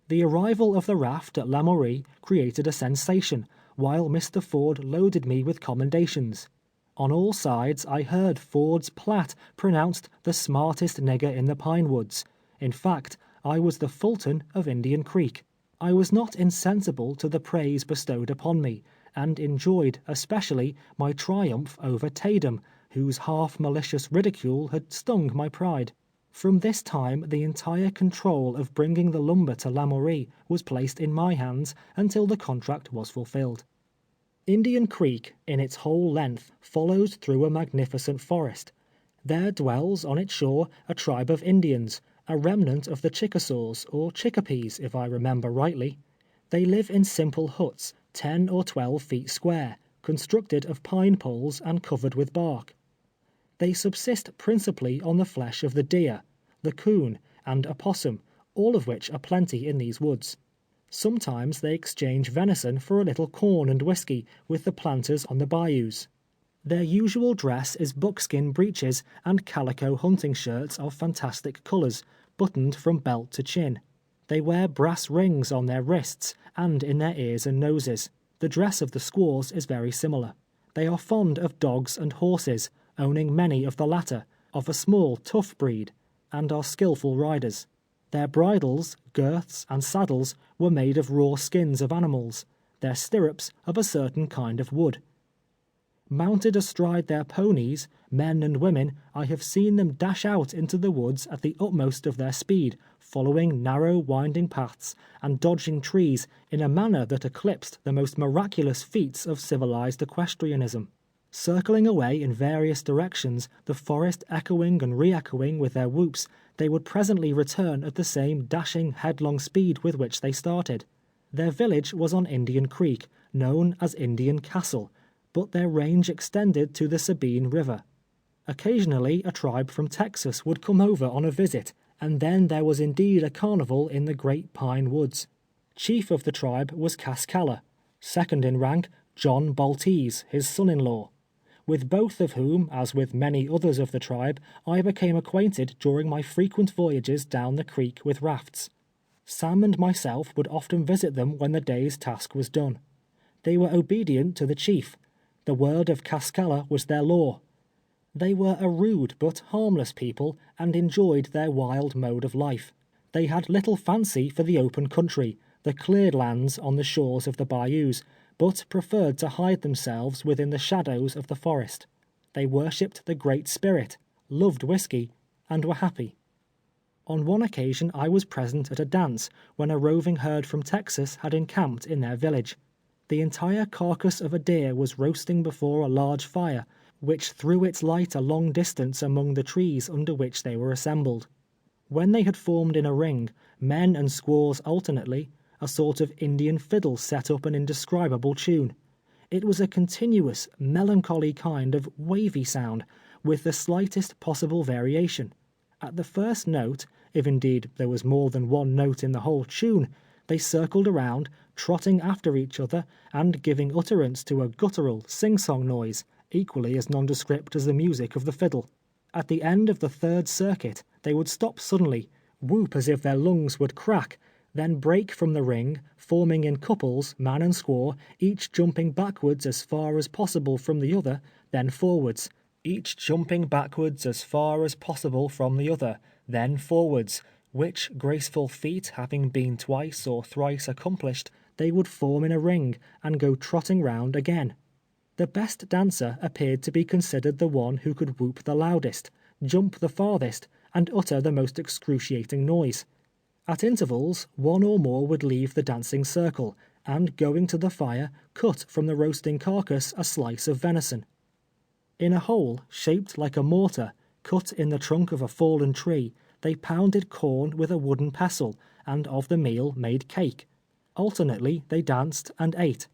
The arrival of the raft at Lamourie created a sensation, while Mr. Ford loaded me with commendations. On all sides I heard Ford's Platte pronounced the smartest nigger in the Pine Woods. In fact, I was the Fulton of Indian Creek. I was not insensible to the praise bestowed upon me, and enjoyed especially my triumph over Tatum, whose half-malicious ridicule had stung my pride. From this time the entire control of bringing the lumber to Lamourie was placed in my hands until the contract was fulfilled. Indian Creek, in its whole length, follows through a magnificent forest. There dwells on its shore a tribe of Indians, a remnant of the Chickasaws, or Chickapees, if I remember rightly. They live in simple huts, 10 or 12 feet square, constructed of pine poles and covered with bark. They subsist principally on the flesh of the deer, the coon, and opossum, all of which are plenty in these woods. Sometimes they exchange venison for a little corn and whiskey with the planters on the bayous. Their usual dress is buckskin breeches and calico hunting shirts of fantastic colors, buttoned from belt to chin. They wear brass rings on their wrists and in their ears and noses. The dress of the squaws is very similar. They are fond of dogs and horses, owning many of the latter, of a small, tough breed, and are skillful riders. Their bridles, girths, and saddles were made of raw skins of animals, their stirrups of a certain kind of wood. Mounted astride their ponies, men and women, I have seen them dash out into the woods at the utmost of their speed, following narrow winding paths and dodging trees in a manner that eclipsed the most miraculous feats of civilized equestrianism. Circling away in various directions, the forest echoing and re-echoing with their whoops, they would presently return at the same dashing, headlong speed with which they started. Their village was on Indian Creek, known as Indian Castle, but their range extended to the Sabine River. Occasionally a tribe from Texas would come over on a visit, and then there was indeed a carnival in the great pine woods. Chief of the tribe was Cascalla, second in rank John Baltese, his son-in-law, with both of whom, as with many others of the tribe, I became acquainted during my frequent voyages down the creek with rafts. Sam and myself would often visit them when the day's task was done. They were obedient to the chief. The word of Cascalla was their law. They were a rude but harmless people, and enjoyed their wild mode of life. They had little fancy for the open country, the cleared lands on the shores of the bayous, but preferred to hide themselves within the shadows of the forest. They worshipped the Great Spirit, loved whiskey, and were happy. On one occasion I was present at a dance when a roving herd from Texas had encamped in their village. The entire carcass of a deer was roasting before a large fire, which threw its light a long distance among the trees under which they were assembled. When they had formed in a ring, men and squaws alternately, a sort of Indian fiddle set up an indescribable tune. It was a continuous, melancholy kind of wavy sound, with the slightest possible variation. At the first note, if indeed there was more than one note in the whole tune, they circled around, trotting after each other, and giving utterance to a guttural, sing-song noise, equally as nondescript as the music of the fiddle. At the end of the third circuit, they would stop suddenly, whoop as if their lungs would crack, then break from the ring, forming in couples, man and squaw, each jumping backwards as far as possible from the other, then forwards, each jumping backwards as far as possible from the other, then forwards, which graceful feat having been twice or thrice accomplished, they would form in a ring, and go trotting round again. The best dancer appeared to be considered the one who could whoop the loudest, jump the farthest, and utter the most excruciating noise. At intervals, one or more would leave the dancing circle, and going to the fire, cut from the roasting carcass a slice of venison. In a hole, shaped like a mortar, cut in the trunk of a fallen tree, they pounded corn with a wooden pestle, and of the meal made cake. Alternately they danced and ate.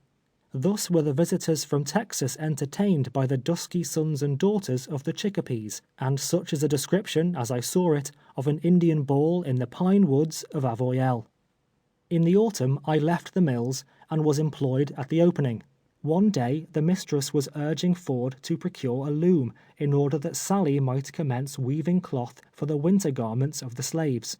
Thus were the visitors from Texas entertained by the dusky sons and daughters of the Chickapees, and such is a description, as I saw it, of an Indian ball in the pine woods of Avoyelles. In the autumn I left the mills, and was employed at the opening. One day the mistress was urging Ford to procure a loom, in order that Sally might commence weaving cloth for the winter garments of the slaves.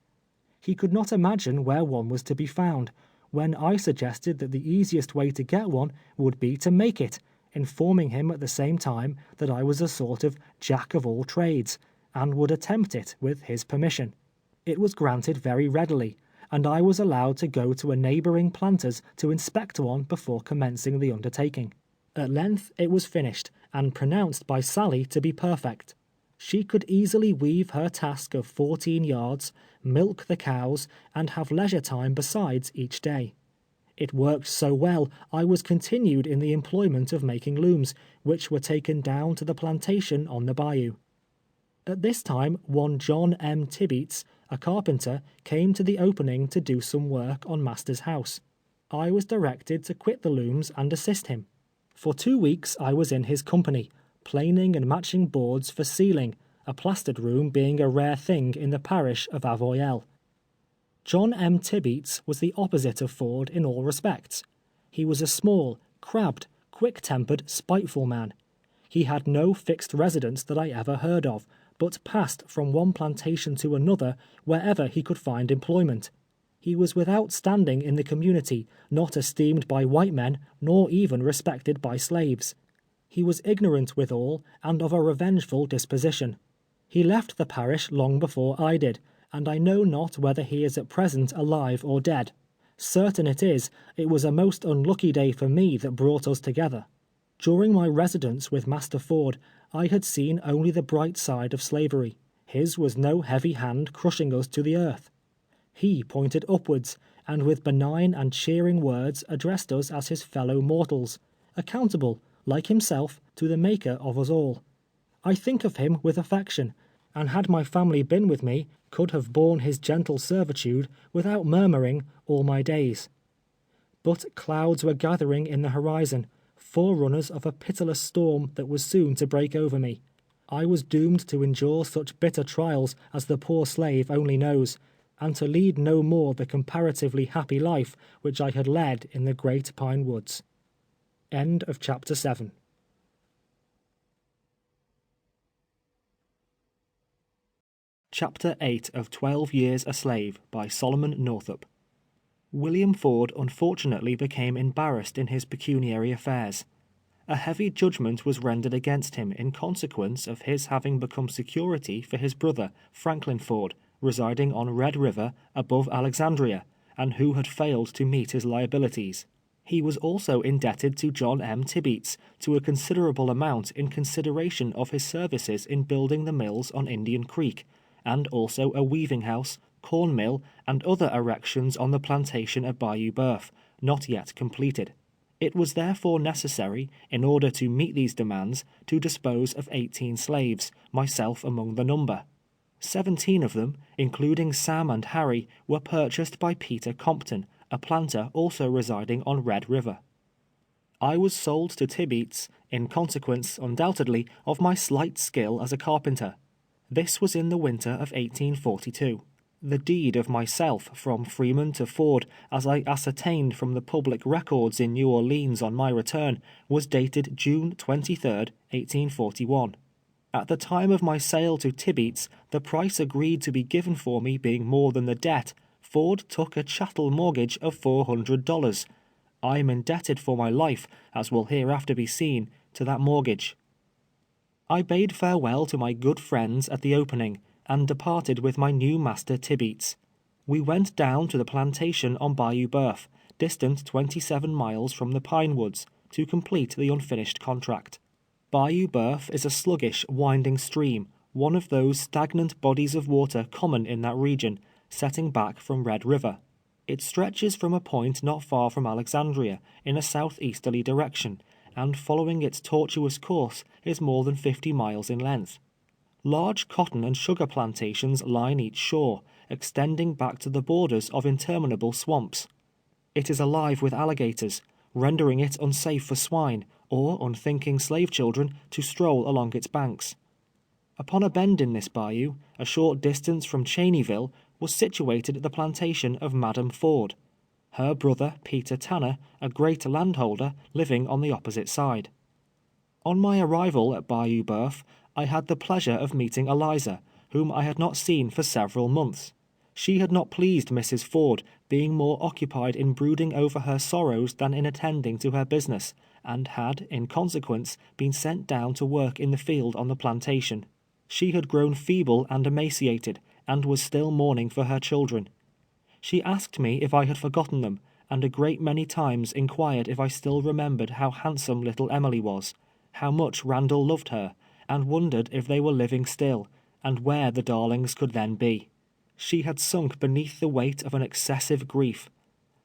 He could not imagine where one was to be found, when I suggested that the easiest way to get one would be to make it, informing him at the same time that I was a sort of jack of all trades, and would attempt it with his permission. It was granted very readily, and I was allowed to go to a neighboring planter's to inspect one before commencing the undertaking. At length it was finished, and pronounced by Sally to be perfect. She could easily weave her task of 14 yards, milk the cows, and have leisure time besides each day. It worked so well, I was continued in the employment of making looms, which were taken down to the plantation on the bayou. At this time one John M. Tibeats, a carpenter, came to the opening to do some work on master's house. I was directed to quit the looms and assist him. For 2 weeks I was in his company, planing and matching boards for ceiling, a plastered room being a rare thing in the parish of Avoyelles. John M. Tibeats was the opposite of Ford in all respects. He was a small, crabbed, quick-tempered, spiteful man. He had no fixed residence that I ever heard of, but passed from one plantation to another wherever he could find employment. He was without standing in the community, not esteemed by white men, nor even respected by slaves. He was ignorant withal, and of a revengeful disposition. He left the parish long before I did, and I know not whether he is at present alive or dead. Certain it is, it was a most unlucky day for me that brought us together. During my residence with Master Ford, I had seen only the bright side of slavery. His was no heavy hand crushing us to the earth. He pointed upwards, and with benign and cheering words addressed us as his fellow mortals, accountable, like himself, to the Maker of us all. I think of him with affection, and had my family been with me, could have borne his gentle servitude without murmuring all my days. But clouds were gathering in the horizon, forerunners of a pitiless storm that was soon to break over me. I was doomed to endure such bitter trials as the poor slave only knows, and to lead no more the comparatively happy life which I had led in the great pine woods. End of chapter 7. Chapter 8 of 12 Years a Slave by Solomon Northup. William Ford unfortunately became embarrassed in his pecuniary affairs. A heavy judgment was rendered against him in consequence of his having become security for his brother, Franklin Ford, residing on Red River above Alexandria, and who had failed to meet his liabilities. He was also indebted to John M. Tibeats to a considerable amount in consideration of his services in building the mills on Indian Creek, and also a weaving house, corn mill, and other erections on the plantation at Bayou Boeuf, not yet completed. It was therefore necessary, in order to meet these demands, to dispose of 18 slaves, myself among the number. 17 of them, including Sam and Harry, were purchased by Peter Compton, a planter also residing on Red River. I was sold to Tibeats, in consequence, undoubtedly, of my slight skill as a carpenter. This was in the winter of 1842. The deed of myself from Freeman to Ford, as I ascertained from the public records in New Orleans on my return, was dated June 23rd, 1841. At the time of my sale to Tibeats, the price agreed to be given for me being more than the debt, Ford took a chattel mortgage of $400. I am indebted for my life, as will hereafter be seen, to that mortgage. I bade farewell to my good friends at the opening, and departed with my new master Tibeats. We went down to the plantation on Bayou Boeuf, distant 27 miles from the pine woods, to complete the unfinished contract. Bayou Boeuf is a sluggish, winding stream, one of those stagnant bodies of water common in that region, setting back from Red River. It stretches from a point not far from Alexandria, in a southeasterly direction, and following its tortuous course is more than 50 miles in length. Large cotton and sugar plantations line each shore, extending back to the borders of interminable swamps. It is alive with alligators, rendering it unsafe for swine, or unthinking slave children to stroll along its banks. Upon a bend in this bayou, a short distance from Cheneyville, was situated the plantation of Madam Ford, her brother Peter Tanner, a great landholder, living on the opposite side. On my arrival at Bayou Boeuf, I had the pleasure of meeting Eliza, whom I had not seen for several months. She had not pleased Mrs. Ford, being more occupied in brooding over her sorrows than in attending to her business, and had, in consequence, been sent down to work in the field on the plantation. She had grown feeble and emaciated, and was still mourning for her children. She asked me if I had forgotten them, and a great many times inquired if I still remembered how handsome little Emily was, how much Randall loved her, and wondered if they were living still, and where the darlings could then be. She had sunk beneath the weight of an excessive grief.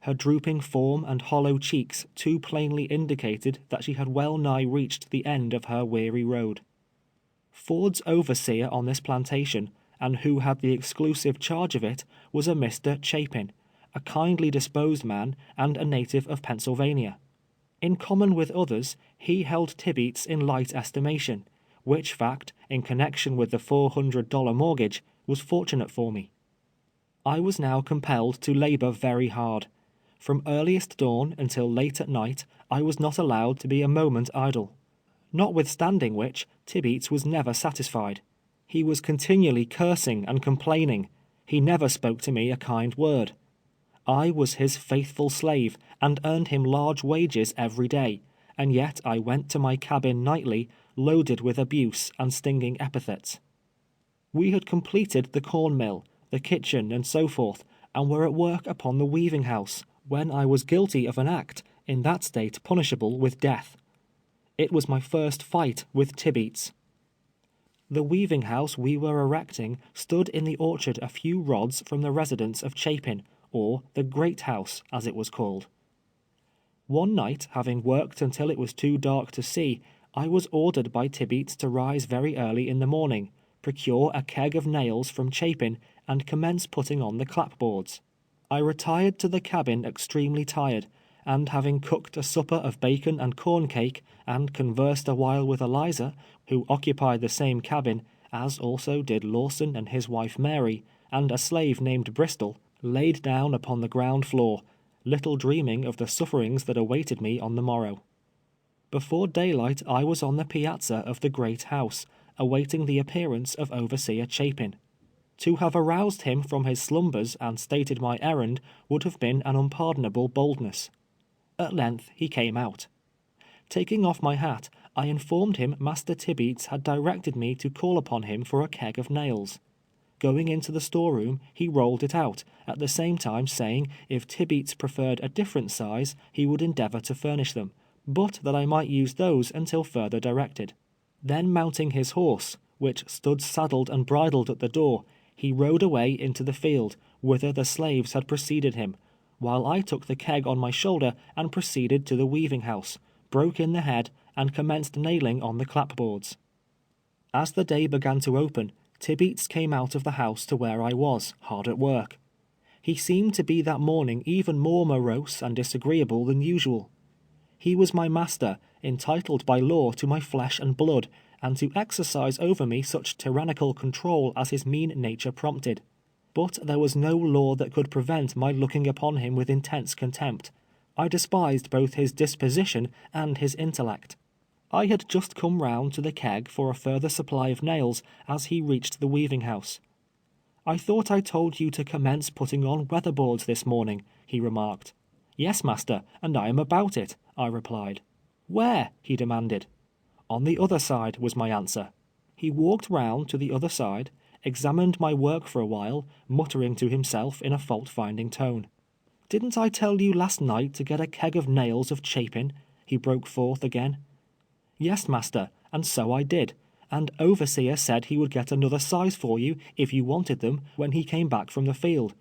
Her drooping form and hollow cheeks too plainly indicated that she had well nigh reached the end of her weary road. Ford's overseer on this plantation, and who had the exclusive charge of it, was a Mr. Chapin, a kindly disposed man and a native of Pennsylvania. In common with others, he held Tibeats in light estimation, which fact, in connection with the $400 mortgage, was fortunate for me. I was now compelled to labor very hard. From earliest dawn until late at night, I was not allowed to be a moment idle. Notwithstanding which, Tibeats was never satisfied. He was continually cursing and complaining. He never spoke to me a kind word. I was his faithful slave, and earned him large wages every day, and yet I went to my cabin nightly, loaded with abuse and stinging epithets. We had completed the corn mill, the kitchen, and so forth, and were at work upon the weaving house, when I was guilty of an act, in that state punishable with death. It was my first fight with Tibeats. The weaving house we were erecting stood in the orchard a few rods from the residence of Chapin, or the Great House, as it was called. One night, having worked until it was too dark to see, I was ordered by Tibeats to rise very early in the morning, procure a keg of nails from Chapin, and commence putting on the clapboards. I retired to the cabin extremely tired, and having cooked a supper of bacon and corn cake, and conversed a while with Eliza, who occupied the same cabin, as also did Lawson and his wife Mary, and a slave named Bristol, laid down upon the ground floor, little dreaming of the sufferings that awaited me on the morrow. Before daylight I was on the piazza of the great house, awaiting the appearance of Overseer Chapin. To have aroused him from his slumbers and stated my errand would have been an unpardonable boldness. At length he came out. Taking off my hat, I informed him Master Tibeats had directed me to call upon him for a keg of nails. Going into the storeroom, he rolled it out, at the same time saying if Tibeats preferred a different size, he would endeavor to furnish them, but that I might use those until further directed. Then mounting his horse, which stood saddled and bridled at the door, he rode away into the field, whither the slaves had preceded him, while I took the keg on my shoulder and proceeded to the weaving house, broke in the head, and commenced nailing on the clapboards. As the day began to open, Tibeats came out of the house to where I was, hard at work. He seemed to be that morning even more morose and disagreeable than usual. He was my master, entitled by law to my flesh and blood, and to exercise over me such tyrannical control as his mean nature prompted. But there was no law that could prevent my looking upon him with intense contempt. I despised both his disposition and his intellect. I had just come round to the keg for a further supply of nails as he reached the weaving house. "I thought I told you to commence putting on weatherboards this morning," he remarked. "Yes, master, and I am about it," I replied. "Where?" he demanded. "On the other side," was my answer. He walked round to the other side, examined my work for a while, muttering to himself in a fault-finding tone. "Didn't I tell you last night to get a keg of nails of Chapin?" he broke forth again. "Yes, master, and so I did, and Overseer said he would get another size for you, if you wanted them, when he came back from the field."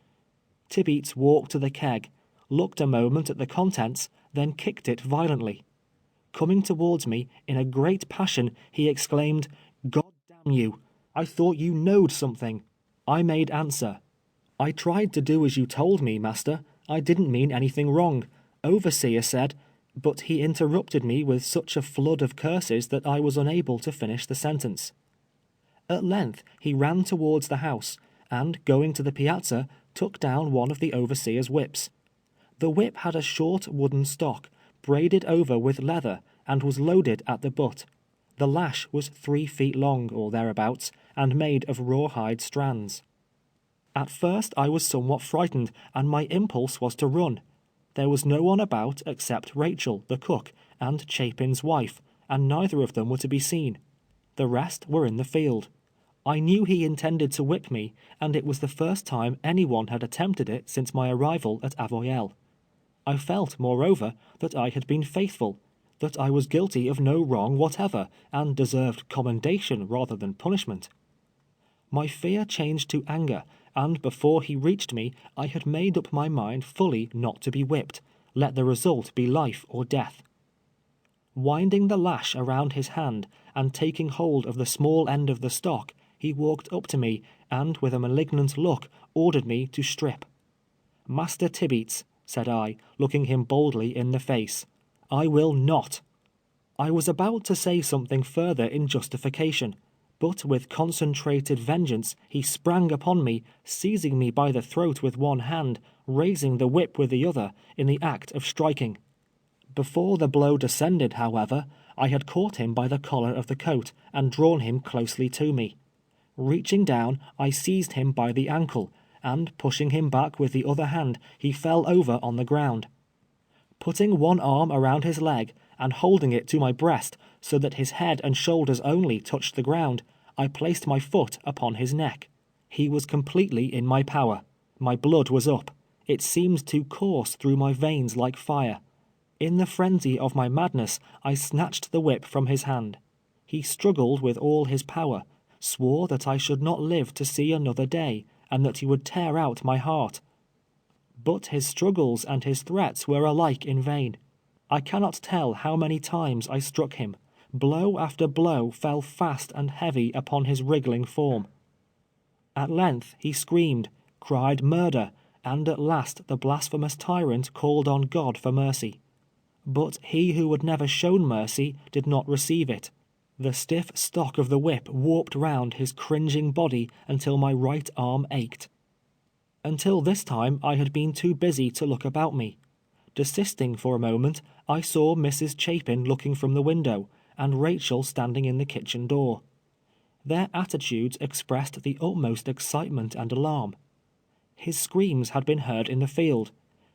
Tibeats walked to the keg, looked a moment at the contents, then kicked it violently. Coming towards me, in a great passion, he exclaimed, "God damn you! I thought you knowed something." I made answer, "I tried to do as you told me, master. I didn't mean anything wrong. Overseer said—" But he interrupted me with such a flood of curses that I was unable to finish the sentence. At length he ran towards the house, and going to the piazza, took down one of the overseer's whips. The whip had a short wooden stock, braided over with leather, and was loaded at the butt. The lash was 3 feet long, or thereabouts, and made of rawhide strands. At first I was somewhat frightened, and my impulse was to run. There was no one about except Rachel, the cook, and Chapin's wife, and neither of them were to be seen. The rest were in the field. I knew he intended to whip me, and it was the first time anyone had attempted it since my arrival at Avoyelles. I felt, moreover, that I had been faithful, that I was guilty of no wrong whatever, and deserved commendation rather than punishment. My fear changed to anger, and before he reached me, I had made up my mind fully not to be whipped, let the result be life or death. Winding the lash around his hand, and taking hold of the small end of the stock, he walked up to me, and with a malignant look, ordered me to strip. "Master Tibeats," said I, looking him boldly in the face, "I will not." I was about to say something further in justification, but with concentrated vengeance he sprang upon me, seizing me by the throat with one hand, raising the whip with the other, in the act of striking. Before the blow descended, however, I had caught him by the collar of the coat, and drawn him closely to me. Reaching down, I seized him by the ankle, and pushing him back with the other hand, he fell over on the ground. Putting one arm around his leg, and holding it to my breast, so that his head and shoulders only touched the ground, I placed my foot upon his neck. He was completely in my power. My blood was up. It seemed to course through my veins like fire. In the frenzy of my madness, I snatched the whip from his hand. He struggled with all his power, swore that I should not live to see another day, and that he would tear out my heart. But his struggles and his threats were alike in vain. I cannot tell how many times I struck him. Blow after blow fell fast and heavy upon his wriggling form. At length he screamed, cried murder, and at last the blasphemous tyrant called on God for mercy. But he who had never shown mercy did not receive it. The stiff stock of the whip warped round his cringing body until my right arm ached. Until this time I had been too busy to look about me. Desisting for a moment, I saw Mrs. Chapin looking from the window, and Rachel standing in the kitchen door. Their attitudes expressed the utmost excitement and alarm. His screams had been heard in the field.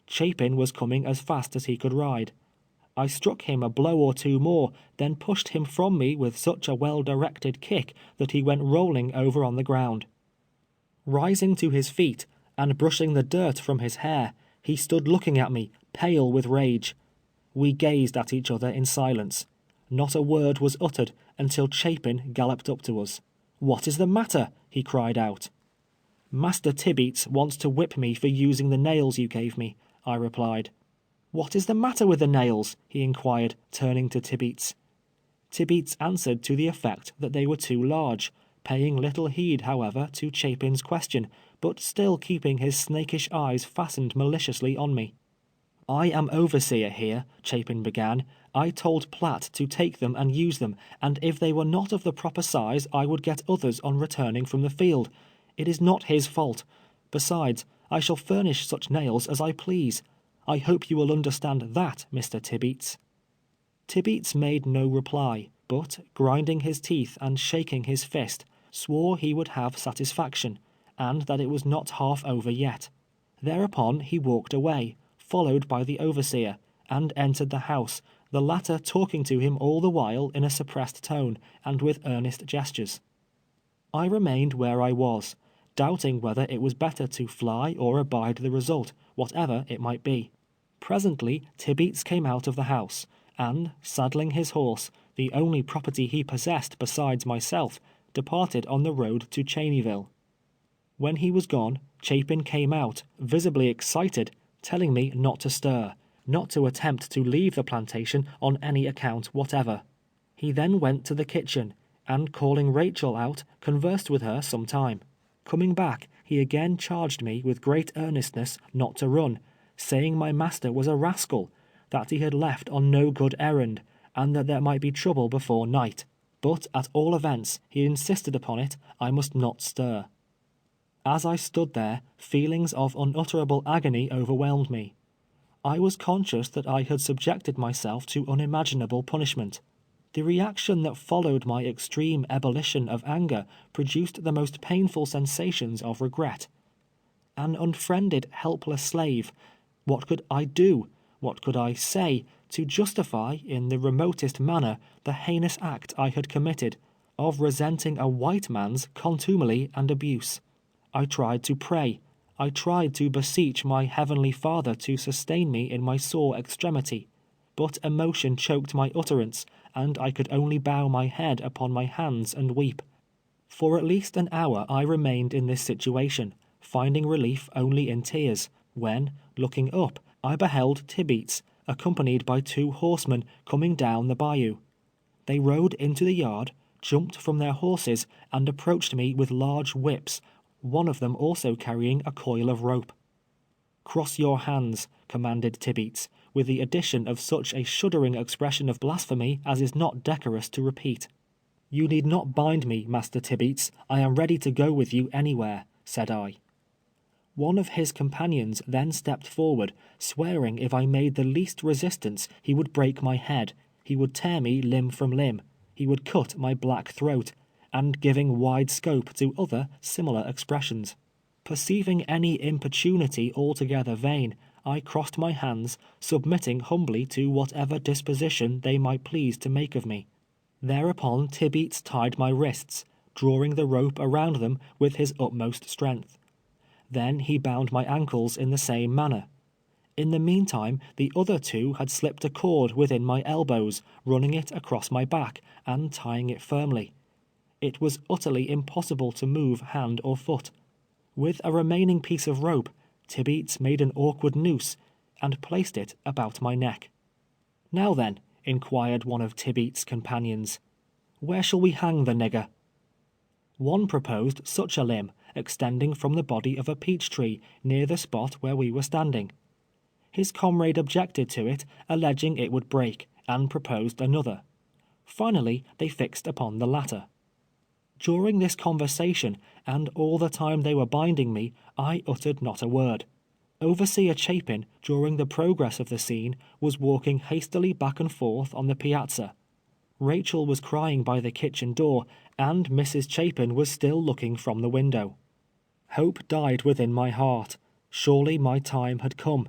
Chapin was coming as fast as he could ride. I struck him a blow or two more, then pushed him from me with such a well-directed kick that he went rolling over on the ground. Rising to his feet, and brushing the dirt from his hair, he stood looking at me, pale with rage. We gazed at each other in silence. Not a word was uttered until Chapin galloped up to us. "What is the matter?" he cried out. "Master Tibeats wants to whip me for using the nails you gave me," I replied. "What is the matter with the nails?" he inquired, turning to Tibeats. Tibeats answered to the effect that they were too large, paying little heed, however, to Chapin's question, but still keeping his snakish eyes fastened maliciously on me. "I am overseer here," Chapin began. "I told Platt to take them and use them, and if they were not of the proper size, I would get others on returning from the field. It is not his fault. Besides, I shall furnish such nails as I please. I hope you will understand that, Mr. Tibeats." Tibeats made no reply, but, grinding his teeth and shaking his fist, swore he would have satisfaction, and that it was not half over yet. Thereupon he walked away, followed by the overseer, and entered the house, the latter talking to him all the while in a suppressed tone, and with earnest gestures. I remained where I was, doubting whether it was better to fly or abide the result, whatever it might be. Presently Tibeats came out of the house, and, saddling his horse, the only property he possessed besides myself, departed on the road to Cheneyville. When he was gone, Chapin came out, visibly excited, telling me not to stir, not to attempt to leave the plantation on any account whatever. He then went to the kitchen, and calling Rachel out, conversed with her some time. Coming back, he again charged me with great earnestness not to run, saying my master was a rascal, that he had left on no good errand, and that there might be trouble before night. But at all events, he insisted upon it, I must not stir. As I stood there, feelings of unutterable agony overwhelmed me. I was conscious that I had subjected myself to unimaginable punishment. The reaction that followed my extreme ebullition of anger produced the most painful sensations of regret. An unfriended, helpless slave, what could I do, what could I say, to justify, in the remotest manner, the heinous act I had committed, of resenting a white man's contumely and abuse? I tried to pray. I tried to beseech my Heavenly Father to sustain me in my sore extremity, but emotion choked my utterance, and I could only bow my head upon my hands and weep. For at least an hour I remained in this situation, finding relief only in tears, when, looking up, I beheld Tibeats, accompanied by 2 horsemen, coming down the bayou. They rode into the yard, jumped from their horses, and approached me with large whips, one of them also carrying a coil of rope. "Cross your hands," commanded Tibeats, with the addition of such a shuddering expression of blasphemy as is not decorous to repeat. "You need not bind me, Master Tibeats. I am ready to go with you anywhere," said I. One of his companions then stepped forward, swearing if I made the least resistance he would break my head, he would tear me limb from limb, he would cut my black throat, and giving wide scope to other similar expressions. Perceiving any importunity altogether vain, I crossed my hands, submitting humbly to whatever disposition they might please to make of me. Thereupon Tibeats tied my wrists, drawing the rope around them with his utmost strength. Then he bound my ankles in the same manner. In the meantime, the other 2 had slipped a cord within my elbows, running it across my back, and tying it firmly. It was utterly impossible to move hand or foot. With a remaining piece of rope, Tibeats made an awkward noose, and placed it about my neck. "Now then," inquired one of Tibeats' companions, "where shall we hang the nigger?" One proposed such a limb, extending from the body of a peach tree near the spot where we were standing. His comrade objected to it, alleging it would break, and proposed another. Finally, they fixed upon the latter. During this conversation, and all the time they were binding me, I uttered not a word. Overseer Chapin, during the progress of the scene, was walking hastily back and forth on the piazza. Rachel was crying by the kitchen door, and Mrs. Chapin was still looking from the window. Hope died within my heart. Surely my time had come.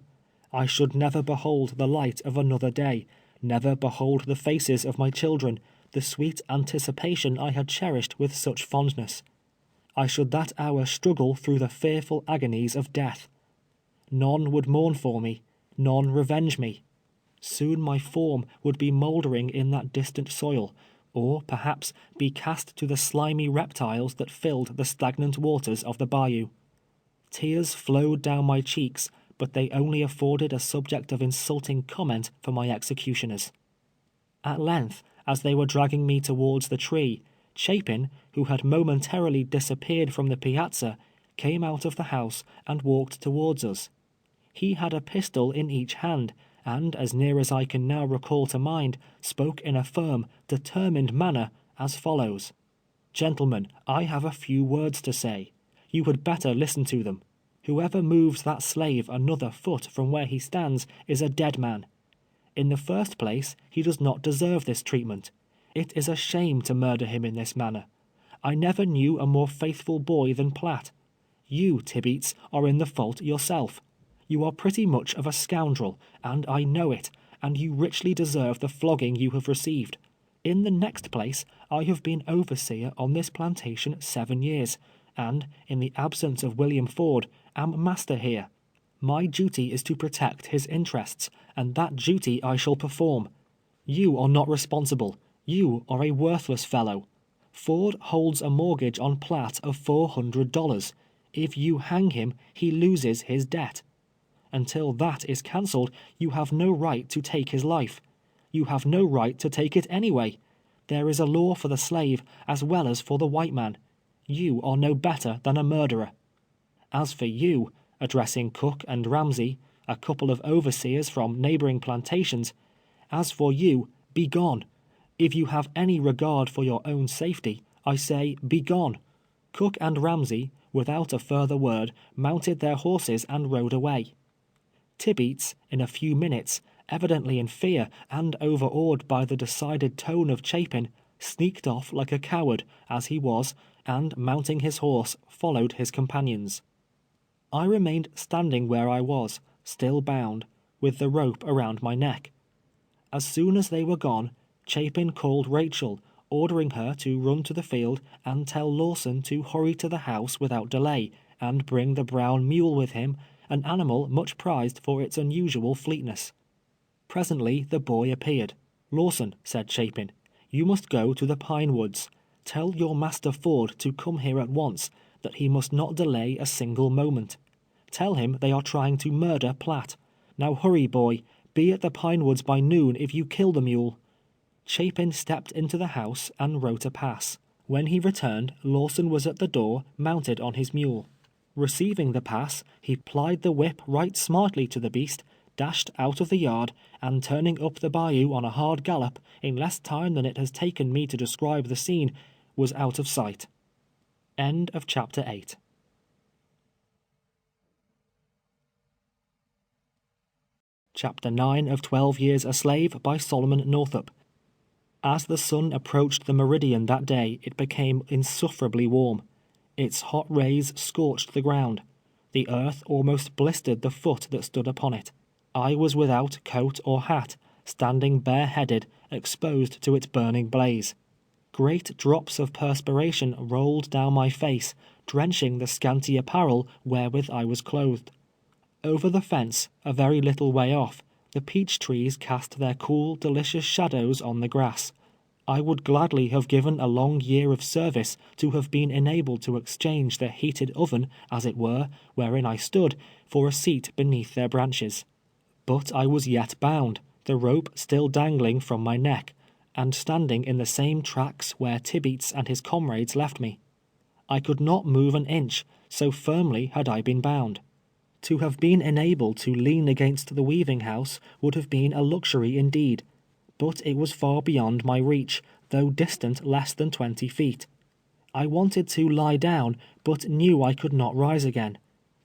I should never behold the light of another day, never behold the faces of my children, the sweet anticipation I had cherished with such fondness. I should that hour struggle through the fearful agonies of death. None would mourn for me, none revenge me. Soon my form would be mouldering in that distant soil, or perhaps be cast to the slimy reptiles that filled the stagnant waters of the bayou. Tears flowed down my cheeks, but they only afforded a subject of insulting comment for my executioners. At length, as they were dragging me towards the tree, Chapin, who had momentarily disappeared from the piazza, came out of the house and walked towards us. He had a pistol in each hand, and, as near as I can now recall to mind, spoke in a firm, determined manner, as follows: "Gentlemen, I have a few words to say. You had better listen to them. Whoever moves that slave another foot from where he stands is a dead man. In the first place, he does not deserve this treatment. It is a shame to murder him in this manner. I never knew a more faithful boy than Platt. You, Tibeats, are in the fault yourself. You are pretty much of a scoundrel, and I know it, and you richly deserve the flogging you have received. In the next place, I have been overseer on this plantation 7 years, and, in the absence of William Ford, am master here. My duty is to protect his interests, and that duty I shall perform. You are not responsible. You are a worthless fellow. Ford holds a mortgage on Platt of $400. If you hang him, he loses his debt. Until that is cancelled, you have no right to take his life. You have no right to take it anyway. There is a law for the slave as well as for the white man. You are no better than a murderer. As for you," addressing Cook and Ramsey, a couple of overseers from neighboring plantations, "as for you, be gone. If you have any regard for your own safety, I say, be gone." Cook and Ramsey, without a further word, mounted their horses and rode away. Tibeats, in a few minutes, evidently in fear and overawed by the decided tone of Chapin, sneaked off like a coward, as he was, and mounting his horse, followed his companions. I remained standing where I was, still bound, with the rope around my neck. As soon as they were gone, Chapin called Rachel, ordering her to run to the field and tell Lawson to hurry to the house without delay, and bring the brown mule with him, an animal much prized for its unusual fleetness. Presently the boy appeared. "Lawson," said Chapin, "you must go to the pine woods. Tell your master Ford to come here at once, that he must not delay a single moment. Tell him they are trying to murder Platt. Now hurry, boy. Be at the pine woods by noon if you kill the mule." Chapin stepped into the house and wrote a pass. When he returned, Lawson was at the door, mounted on his mule. Receiving the pass, he plied the whip right smartly to the beast, dashed out of the yard, and turning up the bayou on a hard gallop, in less time than it has taken me to describe the scene, was out of sight. End of chapter 8. Chapter 9 of 12 Years a Slave by Solomon Northup. As the sun approached the meridian that day, it became insufferably warm. Its hot rays scorched the ground. The earth almost blistered the foot that stood upon it. I was without coat or hat, standing bareheaded, exposed to its burning blaze. Great drops of perspiration rolled down my face, drenching the scanty apparel wherewith I was clothed. Over the fence, a very little way off, the peach trees cast their cool, delicious shadows on the grass. I would gladly have given a long year of service to have been enabled to exchange the heated oven, as it were, wherein I stood, for a seat beneath their branches. But I was yet bound, the rope still dangling from my neck, and standing in the same tracks where Tibeats and his comrades left me. I could not move an inch, so firmly had I been bound. To have been enabled to lean against the weaving house would have been a luxury indeed, but it was far beyond my reach, though distant less than 20 feet. I wanted to lie down, but knew I could not rise again.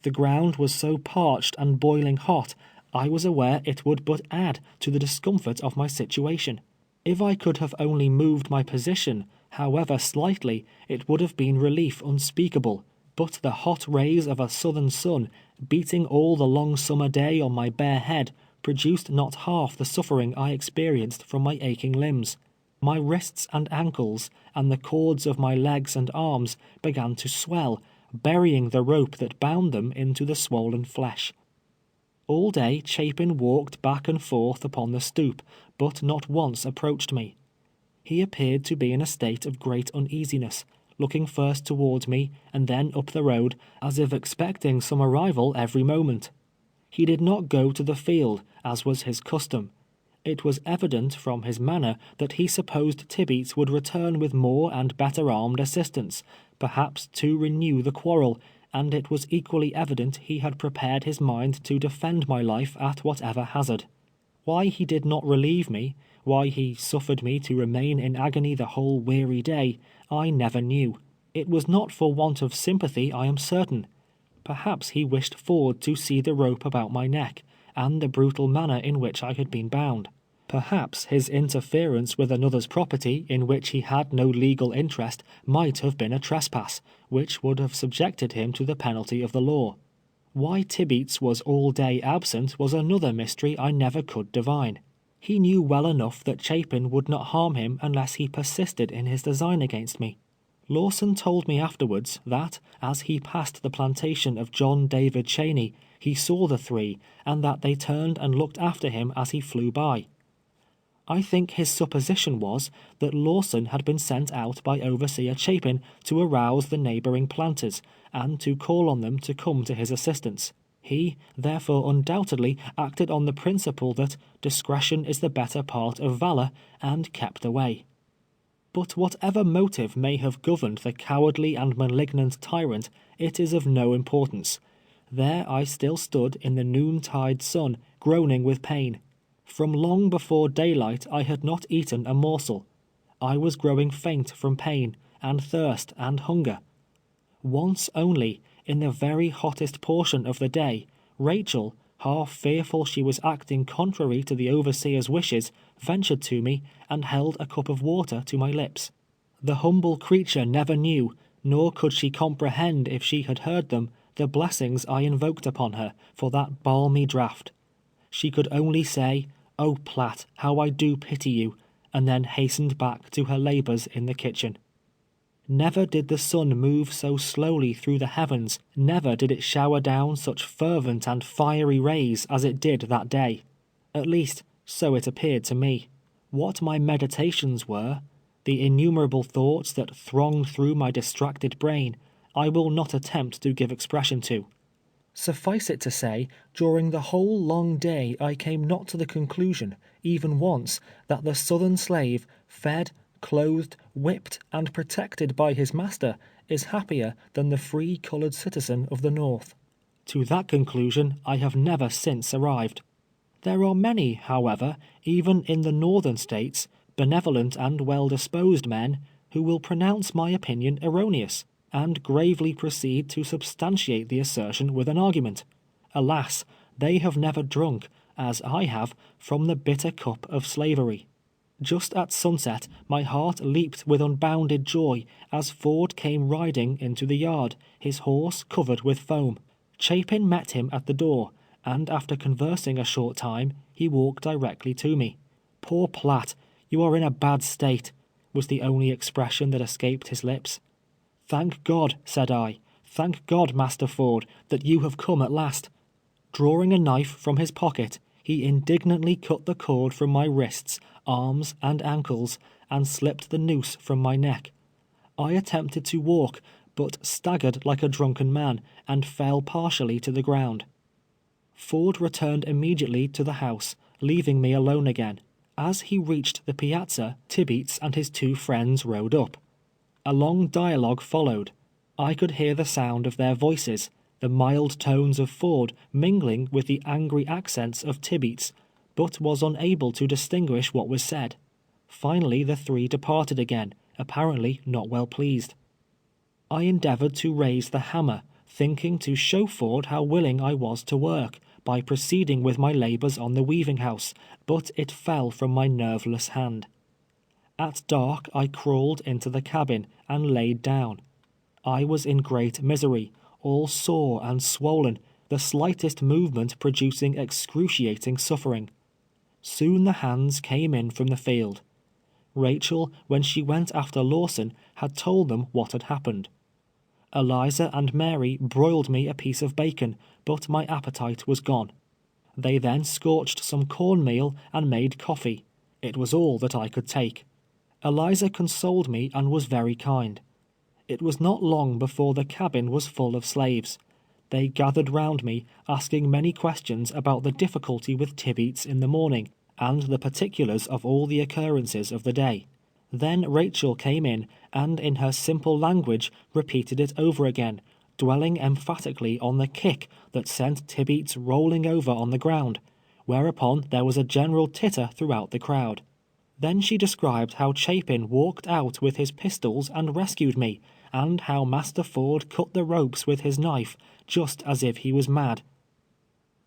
The ground was so parched and boiling hot, I was aware it would but add to the discomfort of my situation. If I could have only moved my position, however slightly, it would have been relief unspeakable, but the hot rays of a southern sun, beating all the long summer day on my bare head, produced not half the suffering I experienced from my aching limbs. My wrists and ankles, and the cords of my legs and arms, began to swell, burying the rope that bound them into the swollen flesh. All day Chapin walked back and forth upon the stoop, but not once approached me. He appeared to be in a state of great uneasiness, looking first towards me and then up the road, as if expecting some arrival every moment. He did not go to the field, as was his custom. It was evident from his manner that he supposed Tibeats would return with more and better armed assistance, perhaps to renew the quarrel, and it was equally evident he had prepared his mind to defend my life at whatever hazard. Why he did not relieve me, why he suffered me to remain in agony the whole weary day, I never knew. It was not for want of sympathy, I am certain. Perhaps he wished Ford to see the rope about my neck, and the brutal manner in which I had been bound. Perhaps his interference with another's property, in which he had no legal interest, might have been a trespass, which would have subjected him to the penalty of the law. Why Tibeats was all day absent was another mystery I never could divine. He knew well enough that Chapin would not harm him unless he persisted in his design against me. Lawson told me afterwards that, as he passed the plantation of John David Cheney, he saw the three, and that they turned and looked after him as he flew by. I think his supposition was that Lawson had been sent out by Overseer Chapin to arouse the neighboring planters, and to call on them to come to his assistance. He, therefore, undoubtedly acted on the principle that discretion is the better part of valor, and kept away. But whatever motive may have governed the cowardly and malignant tyrant, it is of no importance. There I still stood in the noontide sun, groaning with pain. From long before daylight I had not eaten a morsel. I was growing faint from pain, and thirst, and hunger. Once only, in the very hottest portion of the day, Rachel, half fearful she was acting contrary to the overseer's wishes, ventured to me, and held a cup of water to my lips. The humble creature never knew, nor could she comprehend if she had heard them, the blessings I invoked upon her for that balmy draught. She could only say, "Oh, Platt, how I do pity you," and then hastened back to her labors in the kitchen. Never did the sun move so slowly through the heavens, never did it shower down such fervent and fiery rays as it did that day. At least, so it appeared to me. What my meditations were, the innumerable thoughts that thronged through my distracted brain, I will not attempt to give expression to. Suffice it to say, during the whole long day I came not to the conclusion, even once, that the Southern slave, fed, clothed, whipped, and protected by his master, is happier than the free colored citizen of the North. To that conclusion I have never since arrived. There are many, however, even in the Northern States, benevolent and well-disposed men, who will pronounce my opinion erroneous, and gravely proceed to substantiate the assertion with an argument. Alas, they have never drunk, as I have, from the bitter cup of slavery. Just at sunset, my heart leaped with unbounded joy as Ford came riding into the yard, his horse covered with foam. Chapin met him at the door, and after conversing a short time, he walked directly to me. "Poor Platt, you are in a bad state," was the only expression that escaped his lips. "Thank God," said I, "thank God, Master Ford, that you have come at last." Drawing a knife from his pocket, he indignantly cut the cord from my wrists, arms, and ankles, and slipped the noose from my neck. I attempted to walk, but staggered like a drunken man, and fell partially to the ground. Ford returned immediately to the house, leaving me alone again. As he reached the piazza, Tibeats and his two friends rode up. A long dialogue followed. I could hear the sound of their voices, the mild tones of Ford mingling with the angry accents of Tibeats, but was unable to distinguish what was said. Finally the three departed again, apparently not well pleased. I endeavored to raise the hammer, thinking to show Ford how willing I was to work, by proceeding with my labors on the weaving house, but it fell from my nerveless hand. At dark I crawled into the cabin and laid down. I was in great misery, all sore and swollen, the slightest movement producing excruciating suffering. Soon the hands came in from the field. Rachel, when she went after Lawson, had told them what had happened. Eliza and Mary broiled me a piece of bacon, but my appetite was gone. They then scorched some cornmeal and made coffee. It was all that I could take. Eliza consoled me and was very kind. It was not long before the cabin was full of slaves. They gathered round me, asking many questions about the difficulty with Tibeats in the morning, and the particulars of all the occurrences of the day. Then Rachel came in, and in her simple language repeated it over again, dwelling emphatically on the kick that sent Tibeats rolling over on the ground, whereupon there was a general titter throughout the crowd. Then she described how Chapin walked out with his pistols and rescued me, and how Master Ford cut the ropes with his knife, just as if he was mad.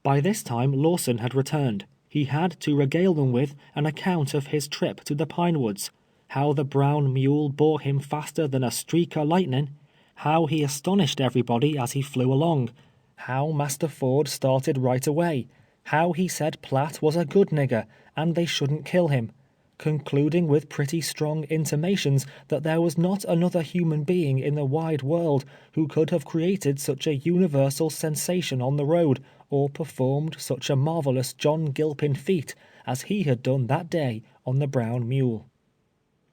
By this time Lawson had returned. He had to regale them with an account of his trip to the Pine Woods, how the brown mule bore him faster than a streak o' lightning, how he astonished everybody as he flew along, how Master Ford started right away, how he said Platt was a good nigger, and they shouldn't kill him, concluding with pretty strong intimations that there was not another human being in the wide world who could have created such a universal sensation on the road, or performed such a marvelous John Gilpin feat as he had done that day on the brown mule.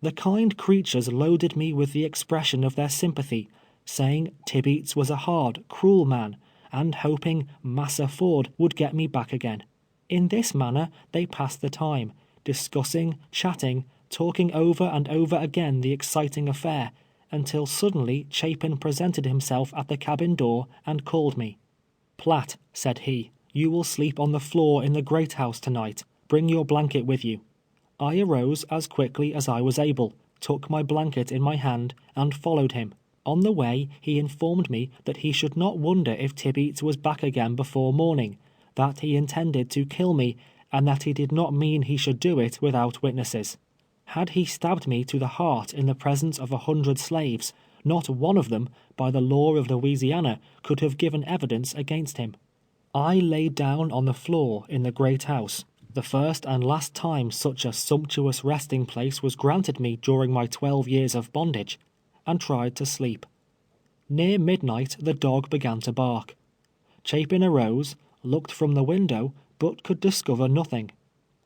The kind creatures loaded me with the expression of their sympathy, saying Tibeats was a hard, cruel man, and hoping Massa Ford would get me back again. In this manner they passed the time, discussing, chatting, talking over and over again the exciting affair, until suddenly Chapin presented himself at the cabin door and called me. "Platt," said he, "you will sleep on the floor in the great house tonight. Bring your blanket with you." I arose as quickly as I was able, took my blanket in my hand, and followed him. On the way he informed me that he should not wonder if Tibeats was back again before morning, that he intended to kill me, and that he did not mean he should do it without witnesses. Had he stabbed me to the heart in the presence of 100 slaves, not one of them, by the law of Louisiana, could have given evidence against him. I laid down on the floor in the great house, the first and last time such a sumptuous resting place was granted me during my 12 years of bondage, and tried to sleep. Near midnight the dog began to bark. Chapin arose, looked from the window, but could discover nothing.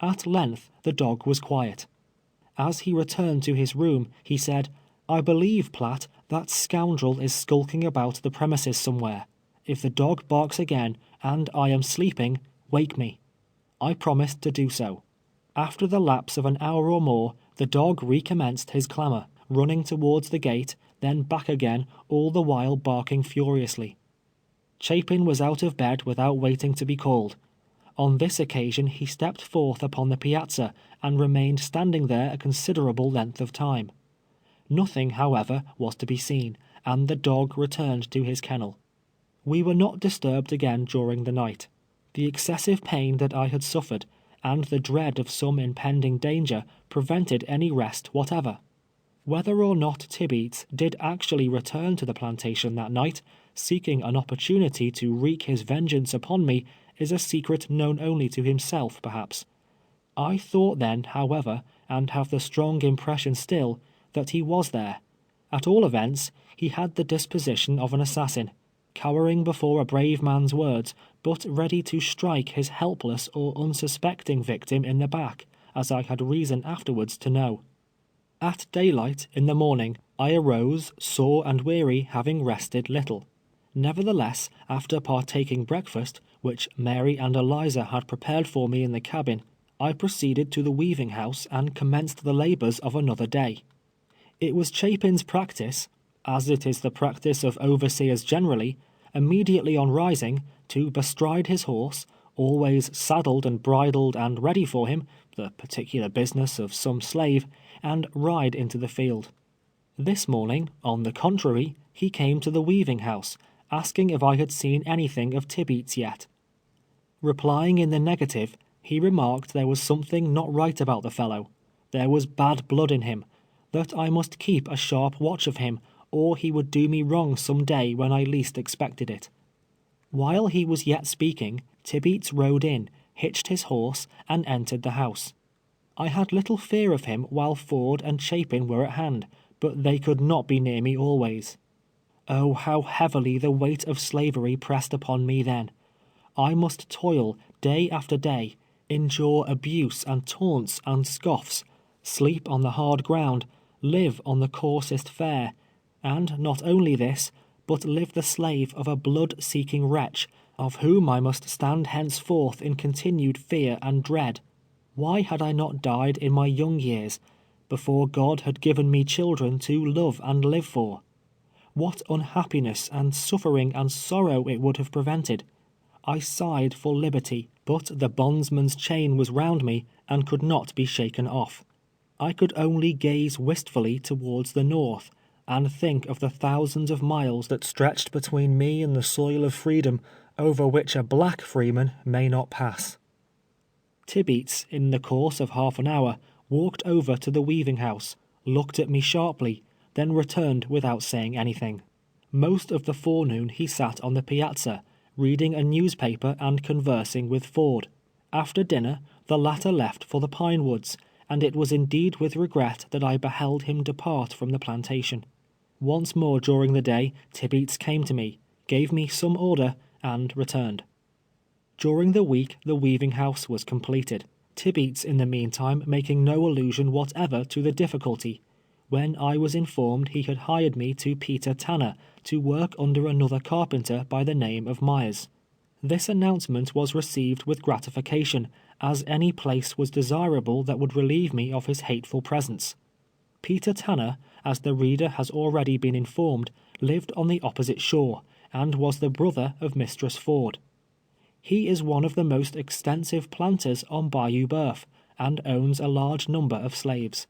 At length the dog was quiet. As he returned to his room, he said, "I believe, Platt, that scoundrel is skulking about the premises somewhere. If the dog barks again, and I am sleeping, wake me." I promised to do so. After the lapse of an hour or more, the dog recommenced his clamor, running towards the gate, then back again, all the while barking furiously. Chapin was out of bed without waiting to be called. On this occasion he stepped forth upon the piazza, and remained standing there a considerable length of time. Nothing, however, was to be seen, and the dog returned to his kennel. We were not disturbed again during the night. The excessive pain that I had suffered, and the dread of some impending danger, prevented any rest whatever. Whether or not Tibeats did actually return to the plantation that night, seeking an opportunity to wreak his vengeance upon me, is a secret known only to himself, perhaps. I thought then, however, and have the strong impression still, that he was there. At all events, he had the disposition of an assassin, cowering before a brave man's words, but ready to strike his helpless or unsuspecting victim in the back, as I had reason afterwards to know. At daylight in the morning, I arose, sore and weary, having rested little. Nevertheless, after partaking breakfast, which Mary and Eliza had prepared for me in the cabin, I proceeded to the weaving house and commenced the labors of another day. It was Chapin's practice, as it is the practice of overseers generally, immediately on rising, to bestride his horse, always saddled and bridled and ready for him, the particular business of some slave, and ride into the field. This morning, on the contrary, he came to the weaving house, asking if I had seen anything of Tibeats yet. Replying in the negative, he remarked there was something not right about the fellow. There was bad blood in him, that I must keep a sharp watch of him, or he would do me wrong some day when I least expected it. While he was yet speaking, Tibeats rode in, hitched his horse, and entered the house. I had little fear of him while Ford and Chapin were at hand, but they could not be near me always. Oh, how heavily the weight of slavery pressed upon me then! I must toil day after day, endure abuse and taunts and scoffs, sleep on the hard ground, live on the coarsest fare, and not only this, but live the slave of a blood-seeking wretch, of whom I must stand henceforth in continued fear and dread. Why had I not died in my young years, before God had given me children to love and live for? What unhappiness and suffering and sorrow it would have prevented! I sighed for liberty, but the bondsman's chain was round me and could not be shaken off. I could only gaze wistfully towards the north, and think of the thousands of miles that stretched between me and the soil of freedom, over which a black freeman may not pass. Tibeats, in the course of half an hour, walked over to the weaving house, looked at me sharply, then returned without saying anything. Most of the forenoon he sat on the piazza, reading a newspaper and conversing with Ford. After dinner, the latter left for the pine woods, and it was indeed with regret that I beheld him depart from the plantation. Once more during the day, Tibeats came to me, gave me some order, and returned. During the week the weaving house was completed, Tibeats in the meantime making no allusion whatever to the difficulty, when I was informed he had hired me to Peter Tanner to work under another carpenter by the name of Myers. This announcement was received with gratification, as any place was desirable that would relieve me of his hateful presence. Peter Tanner, as the reader has already been informed, lived on the opposite shore, and was the brother of Mistress Ford. He is one of the most extensive planters on Bayou Boeuf, and owns a large number of slaves.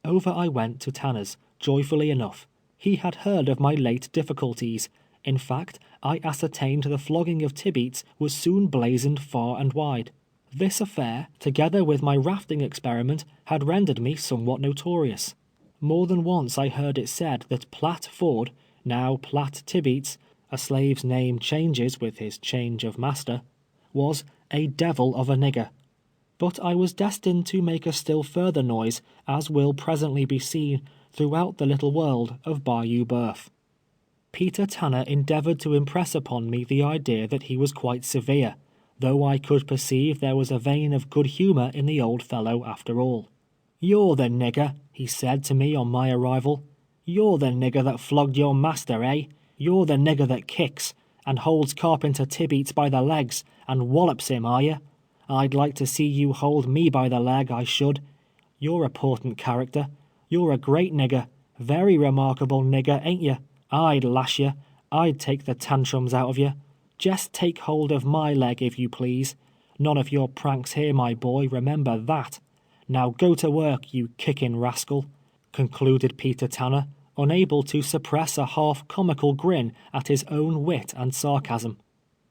Over I went to Tanner's, joyfully enough. He had heard of my late difficulties. In fact, I ascertained the flogging of Tibeats was soon blazoned far and wide. This affair, together with my rafting experiment, had rendered me somewhat notorious. More than once I heard it said that Platt Ford, now Platt Tibeats, a slave's name changes with his change of master, was a devil of a nigger. But I was destined to make a still further noise, as will presently be seen, throughout the little world of Bayou Boeuf. Peter Tanner endeavored to impress upon me the idea that he was quite severe, though I could perceive there was a vein of good humor in the old fellow after all. "You're the nigger," he said to me on my arrival. "You're the nigger that flogged your master, eh? You're the nigger that kicks, and holds Carpenter Tibeats by the legs, and wallops him, are you? I'd like to see you hold me by the leg, I should. You're a portent character. You're a great nigger, very remarkable nigger, ain't you? I'd lash you. I'd take the tantrums out of you. Jest take hold of my leg, if you please. None of your pranks here, my boy, remember that. Now go to work, you kicking rascal," concluded Peter Tanner, unable to suppress a half-comical grin at his own wit and sarcasm.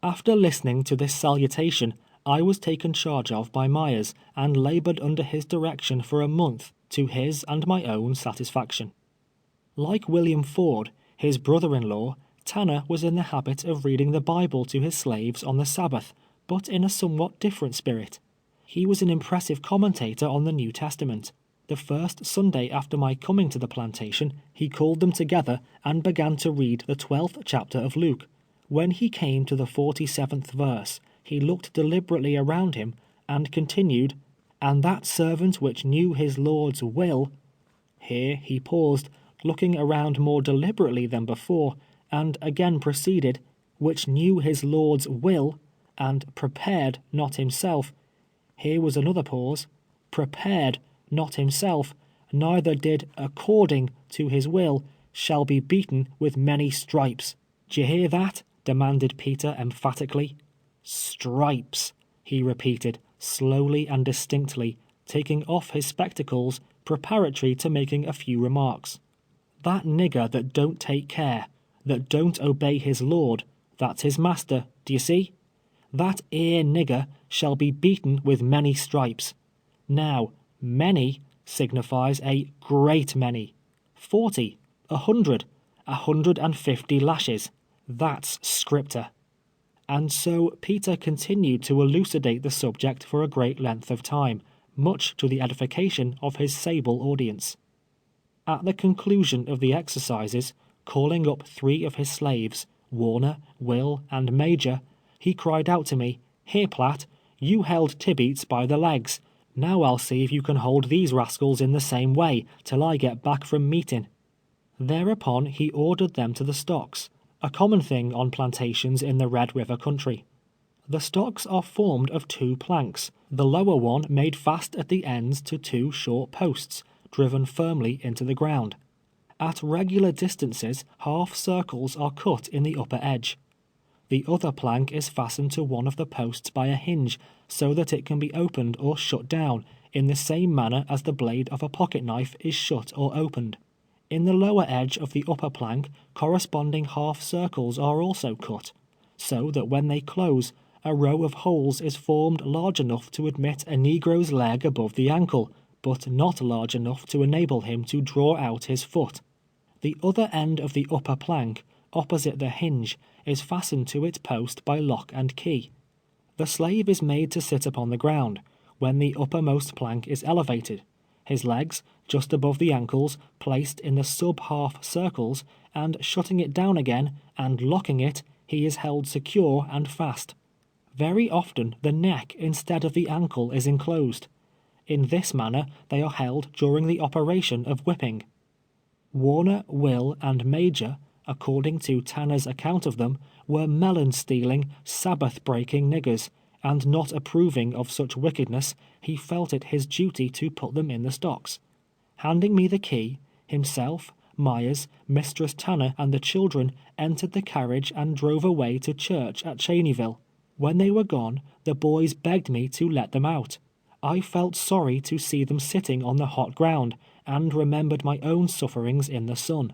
After listening to this salutation, I was taken charge of by Myers, and labored under his direction for a month, to his and my own satisfaction. Like William Ford, his brother-in-law, Tanner was in the habit of reading the Bible to his slaves on the Sabbath, but in a somewhat different spirit. He was an impressive commentator on the New Testament. The first Sunday after my coming to the plantation, he called them together and began to read the 12th chapter of Luke. When he came to the 47th verse, he looked deliberately around him, and continued, "And that servant which knew his Lord's will," Here he paused, looking around more deliberately than before, and again proceeded, which knew his Lord's will, and prepared not himself. Here was another pause. Prepared not himself, neither did according to his will, shall be beaten with many stripes. D'ye hear that? Demanded Peter emphatically. Stripes, he repeated, slowly and distinctly, taking off his spectacles, preparatory to making a few remarks. That nigger that don't take care, that don't obey his lord, that's his master, d'ye see? That 'ere nigger shall be beaten with many stripes. Now, many signifies a great many. 40, 100, 150 lashes. That's scripter. And so Peter continued to elucidate the subject for a great length of time, much to the edification of his sable audience. At the conclusion of the exercises, calling up 3 of his slaves, Warner, Will, and Major, he cried out to me, "Here, Platt, you held Tibeats by the legs. Now I'll see if you can hold these rascals in the same way, till I get back from meeting." Thereupon he ordered them to the stocks, a common thing on plantations in the Red River country. The stocks are formed of 2 planks, the lower one made fast at the ends to 2 short posts, driven firmly into the ground. At regular distances, half circles are cut in the upper edge. The other plank is fastened to one of the posts by a hinge, so that it can be opened or shut down, in the same manner as the blade of a pocket knife is shut or opened. In the lower edge of the upper plank, corresponding half circles are also cut, so that when they close, a row of holes is formed large enough to admit a negro's leg above the ankle, but not large enough to enable him to draw out his foot. The other end of the upper plank, opposite the hinge, is fastened to its post by lock and key. The slave is made to sit upon the ground, when the uppermost plank is elevated, his legs, just above the ankles, placed in the sub-half circles, and shutting it down again, and locking it, he is held secure and fast. Very often the neck instead of the ankle is enclosed. In this manner they are held during the operation of whipping. Warner, Will, and Major, according to Tanner's account of them, were melon-stealing, Sabbath-breaking niggers, and not approving of such wickedness, he felt it his duty to put them in the stocks. Handing me the key, himself, Myers, Mistress Tanner, and the children entered the carriage and drove away to church at Cheneyville. When they were gone, the boys begged me to let them out. I felt sorry to see them sitting on the hot ground, and remembered my own sufferings in the sun.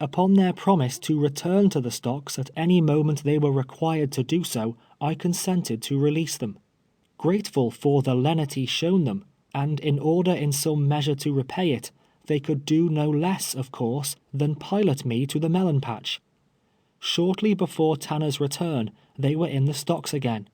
Upon their promise to return to the stocks at any moment they were required to do so, I consented to release them. Grateful for the lenity shown them, and in order in some measure to repay it, they could do no less, of course, than pilot me to the melon patch. Shortly before Tanner's return, they were in the stocks again.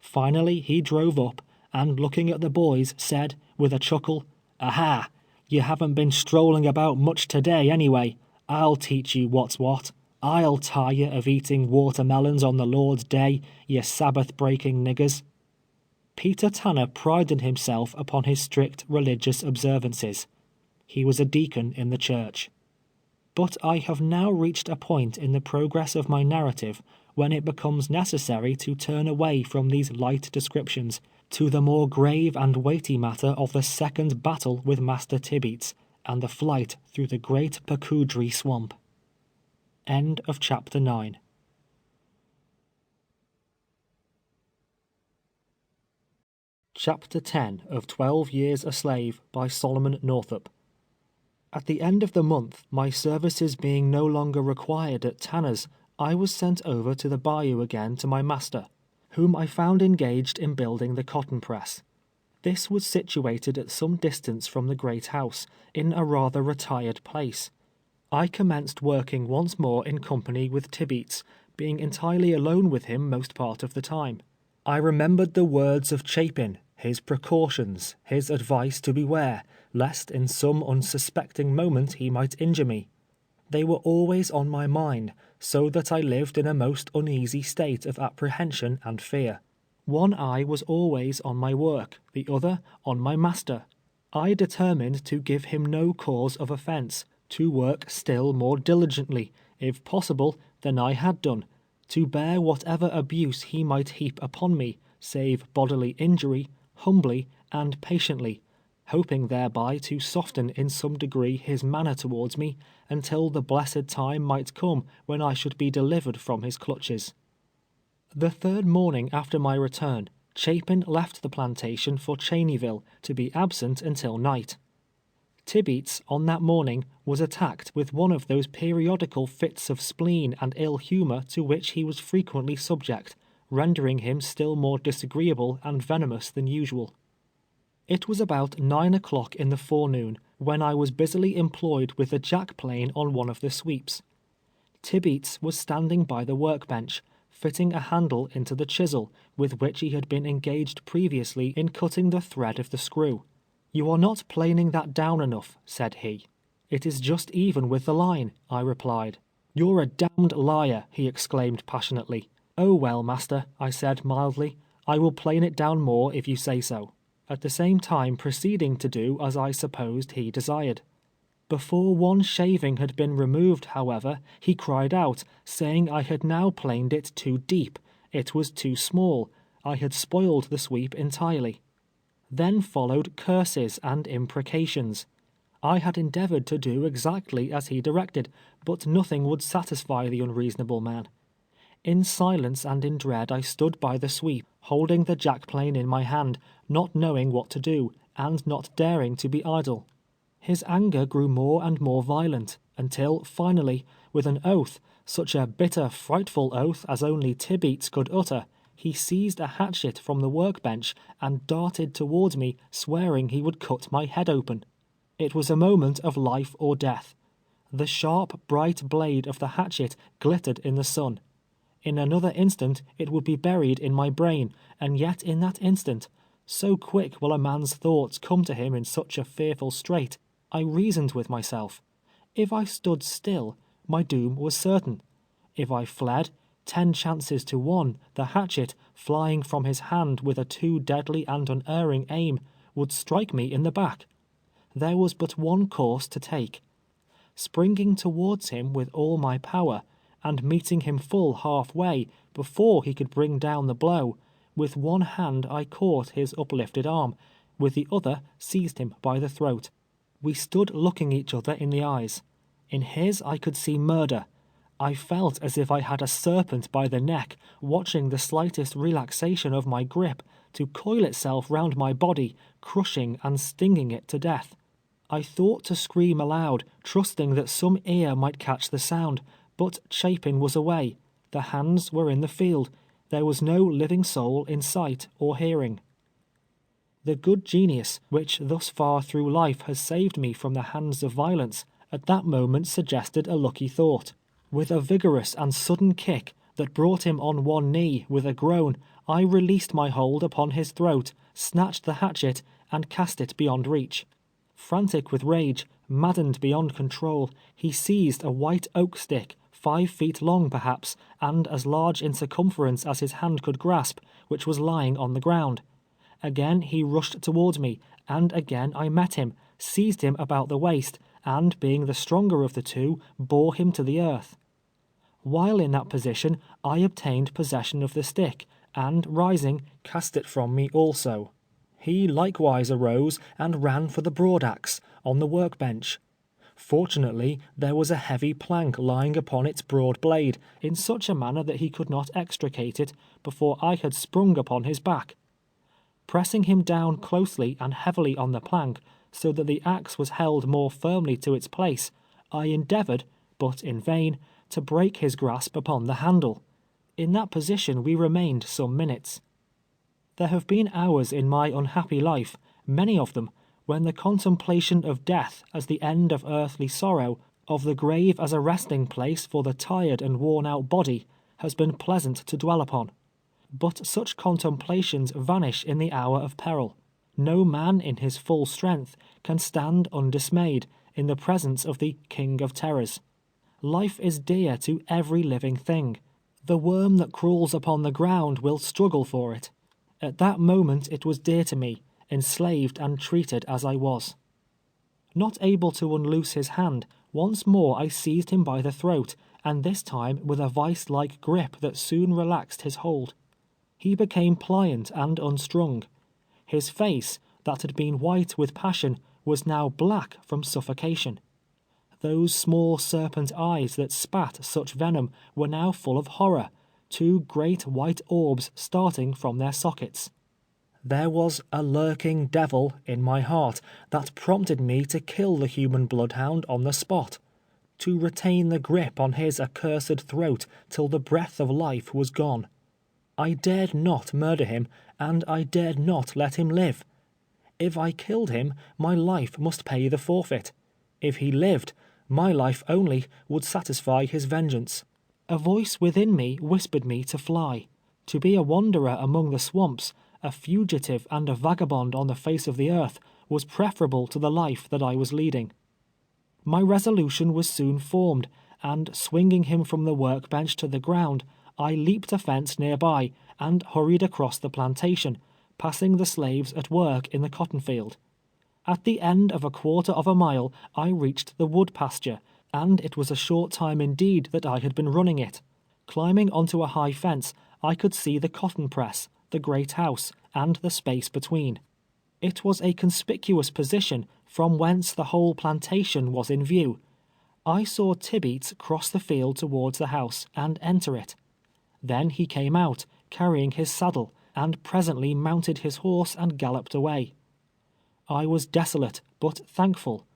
Finally he drove up, and looking at the boys, said, with a chuckle, "Aha! You haven't been strolling about much today, anyway. I'll teach you what's what. I'll tire you of eating watermelons on the Lord's day, ye Sabbath-breaking niggers." Peter Tanner prided himself upon his strict religious observances. He was a deacon in the church. But I have now reached a point in the progress of my narrative when it becomes necessary to turn away from these light descriptions to the more grave and weighty matter of the second battle with Master Tibeats, and the flight through the great Pacoudry swamp. End of chapter 9. Chapter 10 of 12 Years a Slave by Solomon Northup. At the end of the month, my services being no longer required at Tanner's, I was sent over to the bayou again to my master, whom I found engaged in building the cotton press. This was situated at some distance from the great house, in a rather retired place. I commenced working once more in company with Tibeats, being entirely alone with him most part of the time. I remembered the words of Chapin, his precautions, his advice to beware, lest in some unsuspecting moment he might injure me. They were always on my mind, so that I lived in a most uneasy state of apprehension and fear. One eye was always on my work, the other on my master. I determined to give him no cause of offense, to work still more diligently, if possible, than I had done, to bear whatever abuse he might heap upon me, save bodily injury, humbly and patiently, hoping thereby to soften in some degree his manner towards me, until the blessed time might come when I should be delivered from his clutches. The third morning after my return, Chapin left the plantation for Cheneyville, to be absent until night. Tibeats, on that morning, was attacked with one of those periodical fits of spleen and ill humor to which he was frequently subject, rendering him still more disagreeable and venomous than usual. It was about 9 o'clock in the forenoon, when I was busily employed with the jack-plane on one of the sweeps. Tibeats was standing by the workbench, fitting a handle into the chisel, with which he had been engaged previously in cutting the thread of the screw. "You are not planing that down enough," said he. "It is just even with the line," I replied. "You're a damned liar," he exclaimed passionately. "Oh well, master," I said mildly, "I will plane it down more if you say so," at the same time proceeding to do as I supposed he desired. Before one shaving had been removed, however, he cried out, saying I had now planed it too deep, it was too small, I had spoiled the sweep entirely. Then followed curses and imprecations. I had endeavored to do exactly as he directed, but nothing would satisfy the unreasonable man. In silence and in dread I stood by the sweep, holding the jack-plane in my hand, not knowing what to do, and not daring to be idle. His anger grew more and more violent, until finally, with an oath, such a bitter, frightful oath as only Tibeats could utter, he seized a hatchet from the workbench and darted towards me, swearing he would cut my head open. It was a moment of life or death. The sharp, bright blade of the hatchet glittered in the sun. In another instant it would be buried in my brain, and yet in that instant, so quick will a man's thoughts come to him in such a fearful strait, I reasoned with myself. If I stood still, my doom was certain. If I fled, 10 chances to 1, the hatchet, flying from his hand with a too deadly and unerring aim, would strike me in the back. There was but one course to take. Springing towards him with all my power, and meeting him full half-way, before he could bring down the blow, with one hand I caught his uplifted arm, with the other seized him by the throat. We stood looking each other in the eyes. In his I could see murder. I felt as if I had a serpent by the neck, watching the slightest relaxation of my grip, to coil itself round my body, crushing and stinging it to death. I thought to scream aloud, trusting that some ear might catch the sound, but Chapin was away. The hands were in the field. There was no living soul in sight or hearing. The good genius, which thus far through life has saved me from the hands of violence, at that moment suggested a lucky thought. With a vigorous and sudden kick, that brought him on one knee with a groan, I released my hold upon his throat, snatched the hatchet, and cast it beyond reach. Frantic with rage, maddened beyond control, he seized a white oak stick, 5 feet long perhaps, and as large in circumference as his hand could grasp, which was lying on the ground. Again he rushed towards me, and again I met him, seized him about the waist, and being the stronger of the two, bore him to the earth. While in that position, I obtained possession of the stick, and rising, cast it from me also. He likewise arose and ran for the broadaxe, on the workbench. Fortunately, there was a heavy plank lying upon its broad blade, in such a manner that he could not extricate it before I had sprung upon his back. Pressing him down closely and heavily on the plank, so that the axe was held more firmly to its place, I endeavored, but in vain, to break his grasp upon the handle. In that position we remained some minutes. There have been hours in my unhappy life, many of them, when the contemplation of death as the end of earthly sorrow, of the grave as a resting place for the tired and worn-out body, has been pleasant to dwell upon. But such contemplations vanish in the hour of peril. No man in his full strength can stand undismayed in the presence of the King of Terrors. Life is dear to every living thing. The worm that crawls upon the ground will struggle for it. At that moment it was dear to me, enslaved and treated as I was. Not able to unloose his hand, once more I seized him by the throat, and this time with a vice-like grip that soon relaxed his hold. He became pliant and unstrung. His face, that had been white with passion, was now black from suffocation. Those small serpent eyes that spat such venom were now full of horror, two great white orbs starting from their sockets. There was a lurking devil in my heart that prompted me to kill the human bloodhound on the spot, to retain the grip on his accursed throat till the breath of life was gone. I dared not murder him, and I dared not let him live. If I killed him, my life must pay the forfeit. If he lived, my life only would satisfy his vengeance. A voice within me whispered me to fly. To be a wanderer among the swamps, a fugitive and a vagabond on the face of the earth, was preferable to the life that I was leading. My resolution was soon formed, and swinging him from the workbench to the ground, I leaped a fence near by, and hurried across the plantation, passing the slaves at work in the cotton field. At the end of a quarter of a mile I reached the wood pasture, and it was a short time indeed that I had been running it. Climbing onto a high fence, I could see the cotton press, the great house, and the space between. It was a conspicuous position, from whence the whole plantation was in view. I saw Tibeats cross the field towards the house and enter it. Then he came out, carrying his saddle, and presently mounted his horse and galloped away. I was desolate, but thankful.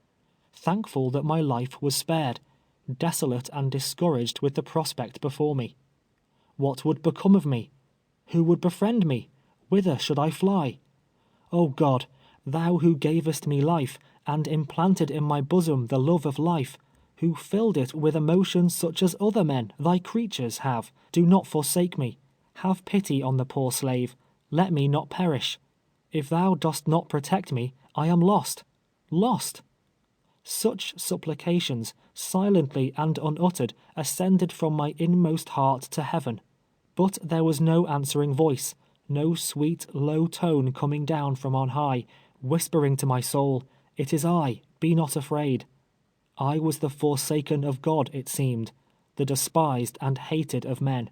Thankful that my life was spared, desolate and discouraged with the prospect before me. What would become of me? Who would befriend me? Whither should I fly? O God, Thou who gavest me life, and implanted in my bosom the love of life, who filled it with emotions such as other men, Thy creatures, have, do not forsake me. Have pity on the poor slave. Let me not perish. If Thou dost not protect me, I am lost. Lost! Such supplications, silently and unuttered, ascended from my inmost heart to heaven. But there was no answering voice, no sweet, low tone coming down from on high, whispering to my soul, "It is I, be not afraid." I was the forsaken of God, it seemed, the despised and hated of men.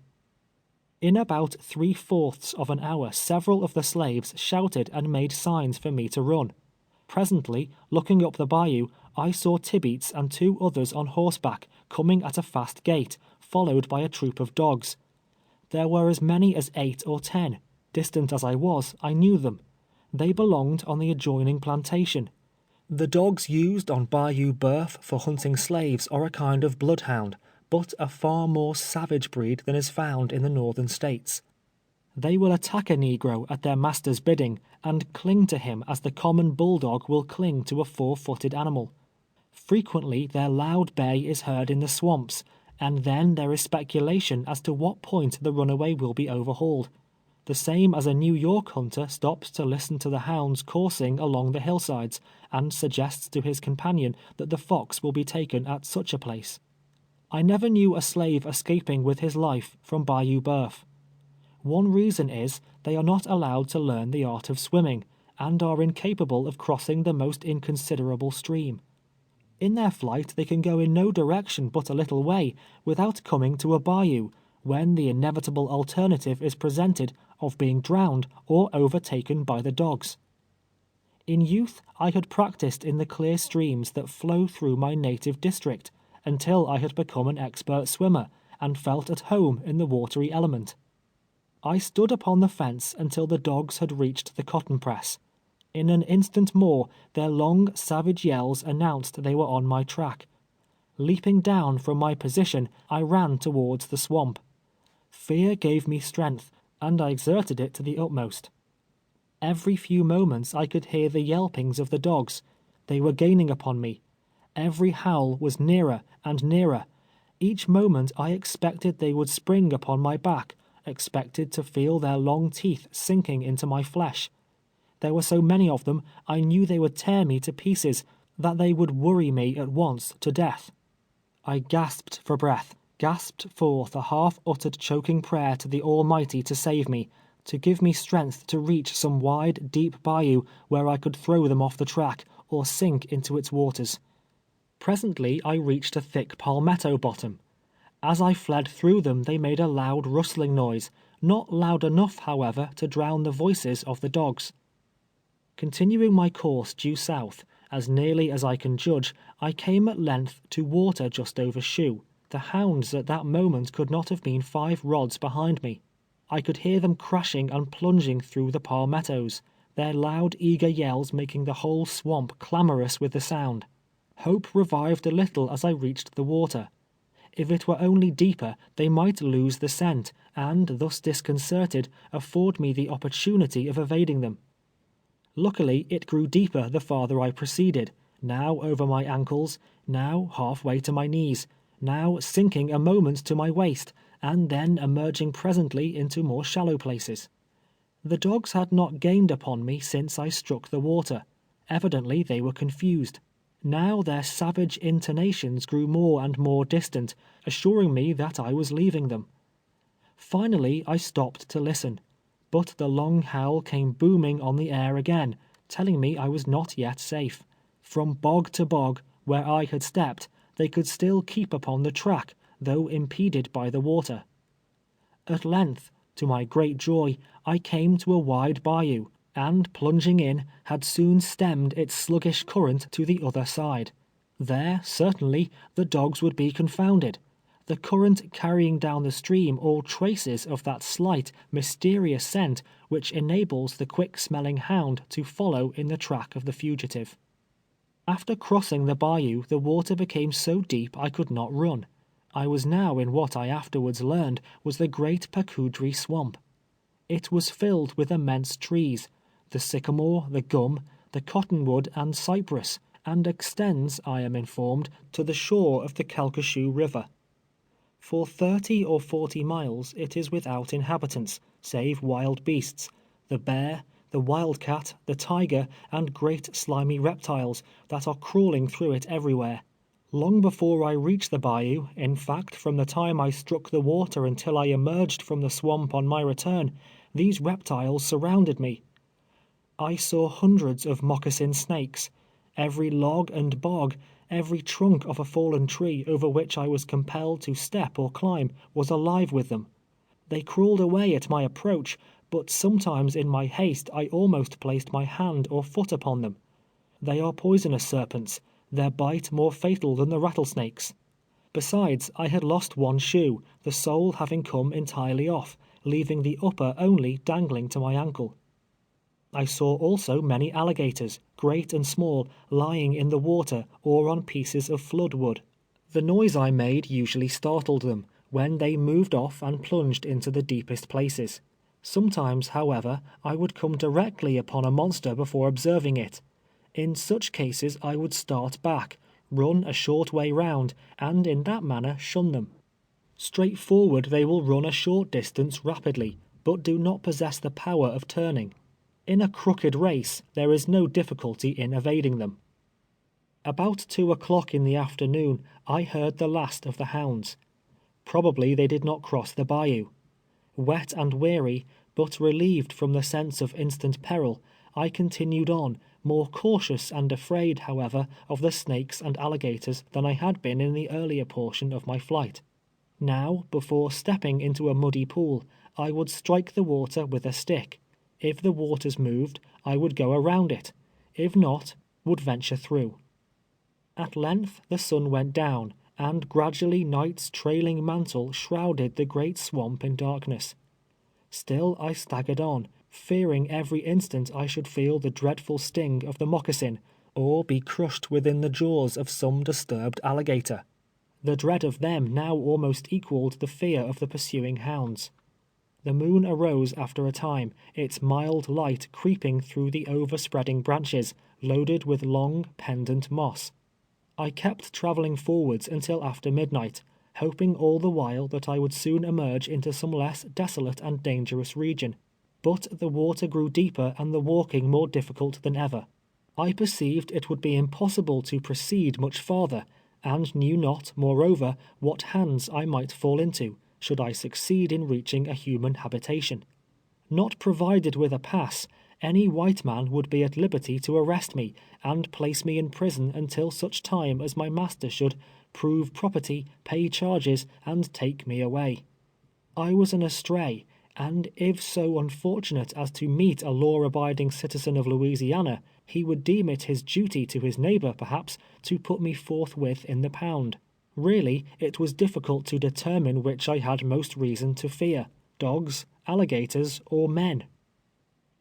In about 3/4 of an hour several of the slaves shouted and made signs for me to run. Presently, looking up the bayou, I saw Tibeats and two others on horseback coming at a fast gait, followed by a troop of dogs. There were as many as 8 or 10. Distant as I was, I knew them. They belonged on the adjoining plantation. The dogs used on Bayou Boeuf for hunting slaves are a kind of bloodhound, but a far more savage breed than is found in the northern states. They will attack a negro at their master's bidding, and cling to him as the common bulldog will cling to a 4-footed animal. Frequently their loud bay is heard in the swamps, and then there is speculation as to what point the runaway will be overhauled. The same as a New York hunter stops to listen to the hounds coursing along the hillsides, and suggests to his companion that the fox will be taken at such a place. I never knew a slave escaping with his life from Bayou Boeuf. One reason is, they are not allowed to learn the art of swimming, and are incapable of crossing the most inconsiderable stream. In their flight they can go in no direction but a little way, without coming to a bayou, when the inevitable alternative is presented of being drowned or overtaken by the dogs. In youth I had practiced in the clear streams that flow through my native district, until I had become an expert swimmer, and felt at home in the watery element. I stood upon the fence until the dogs had reached the cotton press. In an instant more, their long, savage yells announced they were on my track. Leaping down from my position, I ran towards the swamp. Fear gave me strength, and I exerted it to the utmost. Every few moments I could hear the yelpings of the dogs. They were gaining upon me. Every howl was nearer and nearer. Each moment I expected they would spring upon my back, expected to feel their long teeth sinking into my flesh. There were so many of them, I knew they would tear me to pieces, that they would worry me at once to death. I gasped for breath, gasped forth a half-uttered choking prayer to the Almighty to save me, to give me strength to reach some wide, deep bayou where I could throw them off the track, or sink into its waters. Presently I reached a thick palmetto bottom. As I fled through them they made a loud rustling noise, not loud enough, however, to drown the voices of the dogs. Continuing my course due south, as nearly as I can judge, I came at length to water just over Shoe. The hounds at that moment could not have been 5 rods behind me. I could hear them crashing and plunging through the palmettos, their loud, eager yells making the whole swamp clamorous with the sound. Hope revived a little as I reached the water. If it were only deeper, they might lose the scent, and, thus disconcerted, afford me the opportunity of evading them. Luckily, it grew deeper the farther I proceeded, now over my ankles, now halfway to my knees, now sinking a moment to my waist, and then emerging presently into more shallow places. The dogs had not gained upon me since I struck the water. Evidently they were confused. Now their savage intonations grew more and more distant, assuring me that I was leaving them. Finally I stopped to listen, but the long howl came booming on the air again, telling me I was not yet safe. From bog to bog, where I had stepped, they could still keep upon the track, though impeded by the water. At length, to my great joy, I came to a wide bayou, and plunging in, had soon stemmed its sluggish current to the other side. There, certainly, the dogs would be confounded, the current carrying down the stream all traces of that slight, mysterious scent which enables the quick-smelling hound to follow in the track of the fugitive. After crossing the bayou, the water became so deep I could not run. I was now in what I afterwards learned was the great Pacoudry swamp. It was filled with immense trees, the sycamore, the gum, the cottonwood and cypress, and extends, I am informed, to the shore of the Calcasieu River. For 30 or 40 miles it is without inhabitants, save wild beasts, the bear, the wildcat, the tiger, and great slimy reptiles that are crawling through it everywhere. Long before I reached the bayou, in fact, from the time I struck the water until I emerged from the swamp on my return, these reptiles surrounded me. I saw hundreds of moccasin snakes. Every log and bog, every trunk of a fallen tree over which I was compelled to step or climb, was alive with them. They crawled away at my approach, but sometimes in my haste I almost placed my hand or foot upon them. They are poisonous serpents, their bite more fatal than the rattlesnakes. Besides, I had lost one shoe, the sole having come entirely off, leaving the upper only dangling to my ankle. I saw also many alligators, great and small, lying in the water or on pieces of flood wood. The noise I made usually startled them, when they moved off and plunged into the deepest places. Sometimes, however, I would come directly upon a monster before observing it. In such cases I would start back, run a short way round, and in that manner shun them. Straight forward they will run a short distance rapidly, but do not possess the power of turning. In a crooked race, there is no difficulty in evading them. About 2 o'clock in the afternoon, I heard the last of the hounds. Probably they did not cross the bayou. Wet and weary, but relieved from the sense of instant peril, I continued on, more cautious and afraid, however, of the snakes and alligators than I had been in the earlier portion of my flight. Now, before stepping into a muddy pool, I would strike the water with a stick. If the waters moved, I would go around it. If not, would venture through. At length the sun went down, and gradually night's trailing mantle shrouded the great swamp in darkness. Still I staggered on, fearing every instant I should feel the dreadful sting of the moccasin, or be crushed within the jaws of some disturbed alligator. The dread of them now almost equaled the fear of the pursuing hounds. The moon arose after a time, its mild light creeping through the overspreading branches, loaded with long, pendant moss. I kept traveling forwards until after midnight, hoping all the while that I would soon emerge into some less desolate and dangerous region. But the water grew deeper and the walking more difficult than ever. I perceived it would be impossible to proceed much farther, and knew not, moreover, what hands I might fall into, should I succeed in reaching a human habitation. Not provided with a pass, any white man would be at liberty to arrest me, and place me in prison until such time as my master should prove property, pay charges, and take me away. I was an estray, and if so unfortunate as to meet a law-abiding citizen of Louisiana, he would deem it his duty to his neighbor, perhaps, to put me forthwith in the pound. Really, it was difficult to determine which I had most reason to fear, dogs, alligators, or men.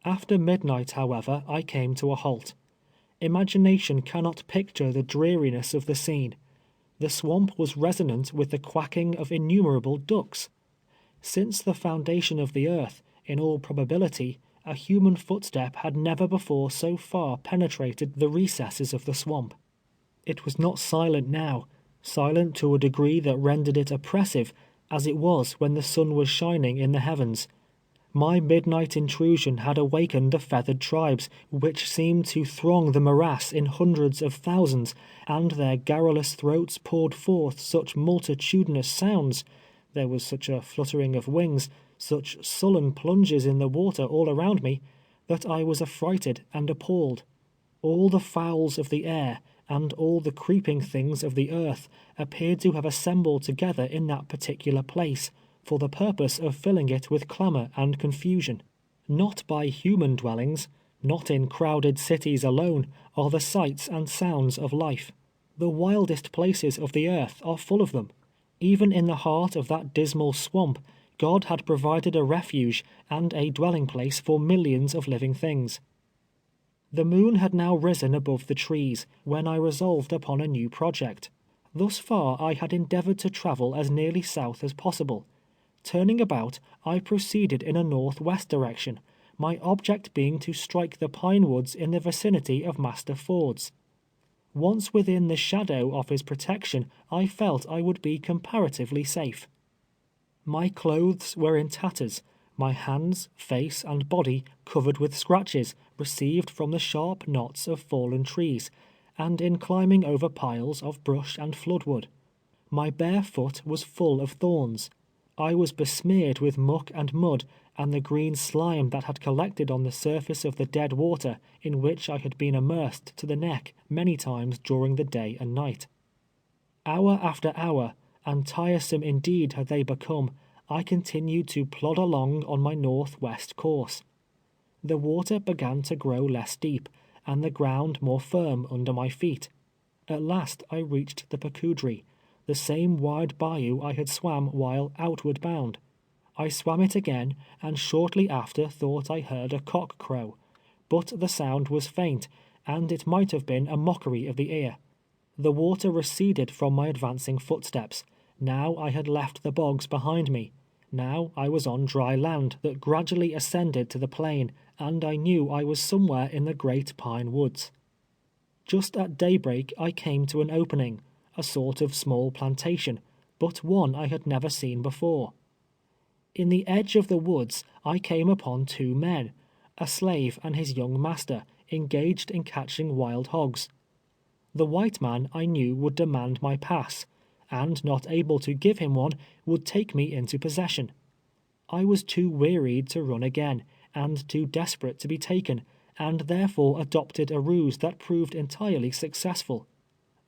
After midnight, however, I came to a halt. Imagination cannot picture the dreariness of the scene. The swamp was resonant with the quacking of innumerable ducks. Since the foundation of the earth, in all probability, a human footstep had never before so far penetrated the recesses of the swamp. It was not silent now, silent to a degree that rendered it oppressive, as it was when the sun was shining in the heavens. My midnight intrusion had awakened the feathered tribes, which seemed to throng the morass in hundreds of thousands, and their garrulous throats poured forth such multitudinous sounds. There was such a fluttering of wings, such sullen plunges in the water all around me, that I was affrighted and appalled. All the fowls of the air, and all the creeping things of the earth, appeared to have assembled together in that particular place, for the purpose of filling it with clamor and confusion. Not by human dwellings, not in crowded cities alone, are the sights and sounds of life. The wildest places of the earth are full of them. Even in the heart of that dismal swamp, God had provided a refuge and a dwelling place for millions of living things. The moon had now risen above the trees, when I resolved upon a new project. Thus far I had endeavored to travel as nearly south as possible. Turning about, I proceeded in a northwest direction, my object being to strike the pine woods in the vicinity of Master Ford's. Once within the shadow of his protection, I felt I would be comparatively safe. My clothes were in tatters, my hands, face, and body covered with scratches received from the sharp knots of fallen trees, and in climbing over piles of brush and floodwood. My bare foot was full of thorns. I was besmeared with muck and mud, and the green slime that had collected on the surface of the dead water, in which I had been immersed to the neck many times during the day and night. Hour after hour, and tiresome indeed had they become, I continued to plod along on my northwest course. The water began to grow less deep, and the ground more firm under my feet. At last I reached the Pacoudry, the same wide bayou I had swam while outward bound. I swam it again, and shortly after thought I heard a cock crow, but the sound was faint, and it might have been a mockery of the ear. The water receded from my advancing footsteps. Now I had left the bogs behind me. Now I was on dry land that gradually ascended to the plain, and I knew I was somewhere in the great pine woods. Just at daybreak I came to an opening, a sort of small plantation, but one I had never seen before. In the edge of the woods I came upon two men, a slave and his young master, engaged in catching wild hogs. The white man I knew would demand my pass, and not able to give him one, would take me into possession. I was too wearied to run again, and too desperate to be taken, and therefore adopted a ruse that proved entirely successful.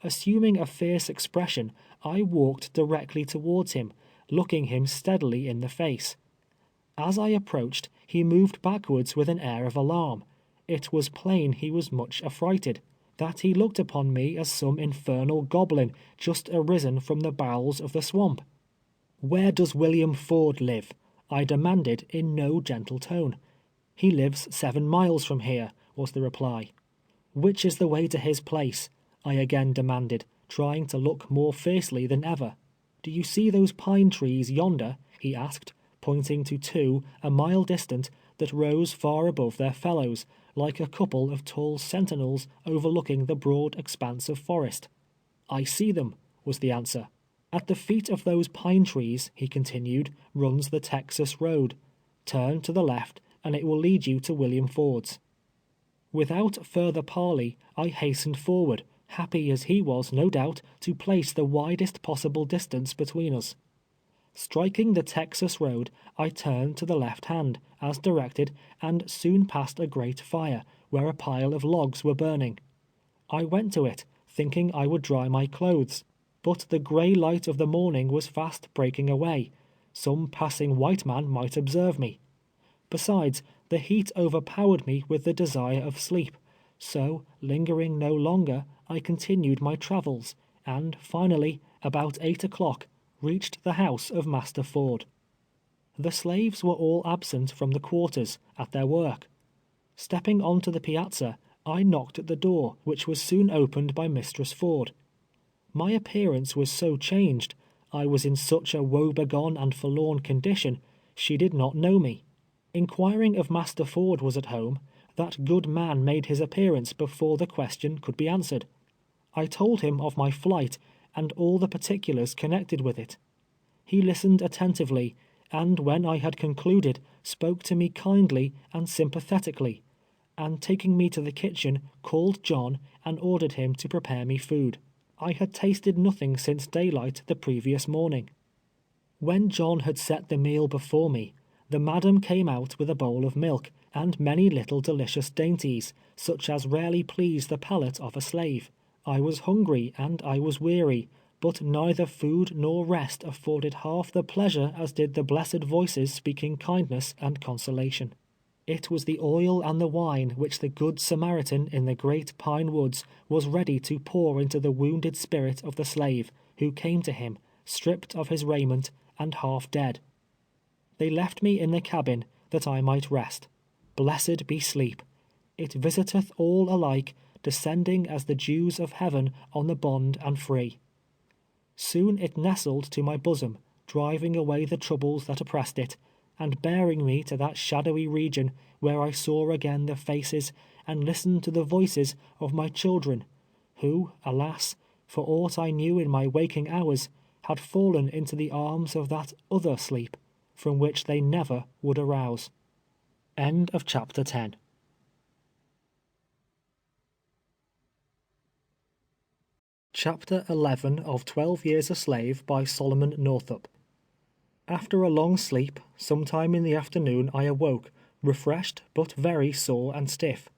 Assuming a fierce expression, I walked directly towards him, looking him steadily in the face. As I approached, he moved backwards with an air of alarm. It was plain he was much affrighted, that he looked upon me as some infernal goblin just arisen from the bowels of the swamp. "Where does William Ford live?" I demanded in no gentle tone. "He lives 7 miles from here," was the reply. "Which is the way to his place?" I again demanded, trying to look more fiercely than ever. "Do you see those pine trees yonder?" he asked, pointing to 2, a mile distant, that rose far above their fellows, like a couple of tall sentinels overlooking the broad expanse of forest. "I see them," was the answer. "At the feet of those pine trees," he continued, "runs the Texas road. Turn to the left, and it will lead you to William Ford's." Without further parley, I hastened forward, happy as he was, no doubt, to place the widest possible distance between us. Striking the Texas road, I turned to the left hand, as directed, and soon passed a great fire, where a pile of logs were burning. I went to it, thinking I would dry my clothes, but the gray light of the morning was fast breaking away. Some passing white man might observe me. Besides, the heat overpowered me with the desire of sleep, so, lingering no longer, I continued my travels, and finally, about 8 o'clock, reached the house of Master Ford. The slaves were all absent from the quarters, at their work. Stepping on to the piazza, I knocked at the door, which was soon opened by Mistress Ford. My appearance was so changed, I was in such a woe-begone and forlorn condition, she did not know me. Inquiring if Master Ford was at home, that good man made his appearance before the question could be answered. I told him of my flight, and all the particulars connected with it. He listened attentively, and when I had concluded, spoke to me kindly and sympathetically, and taking me to the kitchen, called John and ordered him to prepare me food. I had tasted nothing since daylight the previous morning. When John had set the meal before me, the madam came out with a bowl of milk, and many little delicious dainties, such as rarely please the palate of a slave. I was hungry and I was weary, but neither food nor rest afforded half the pleasure as did the blessed voices speaking kindness and consolation. It was the oil and the wine which the good Samaritan in the great pine woods was ready to pour into the wounded spirit of the slave, who came to him, stripped of his raiment, and half dead. They left me in the cabin, that I might rest. Blessed be sleep! It visiteth all alike, descending as the dews of heaven on the bond and free. Soon it nestled to my bosom, driving away the troubles that oppressed it, and bearing me to that shadowy region where I saw again the faces and listened to the voices of my children, who, alas, for aught I knew in my waking hours, had fallen into the arms of that other sleep, from which they never would arouse. End of chapter 10. Chapter 11 of 12 Years a Slave by Solomon Northup. After a long sleep, sometime in the afternoon I awoke, refreshed but very sore and stiff.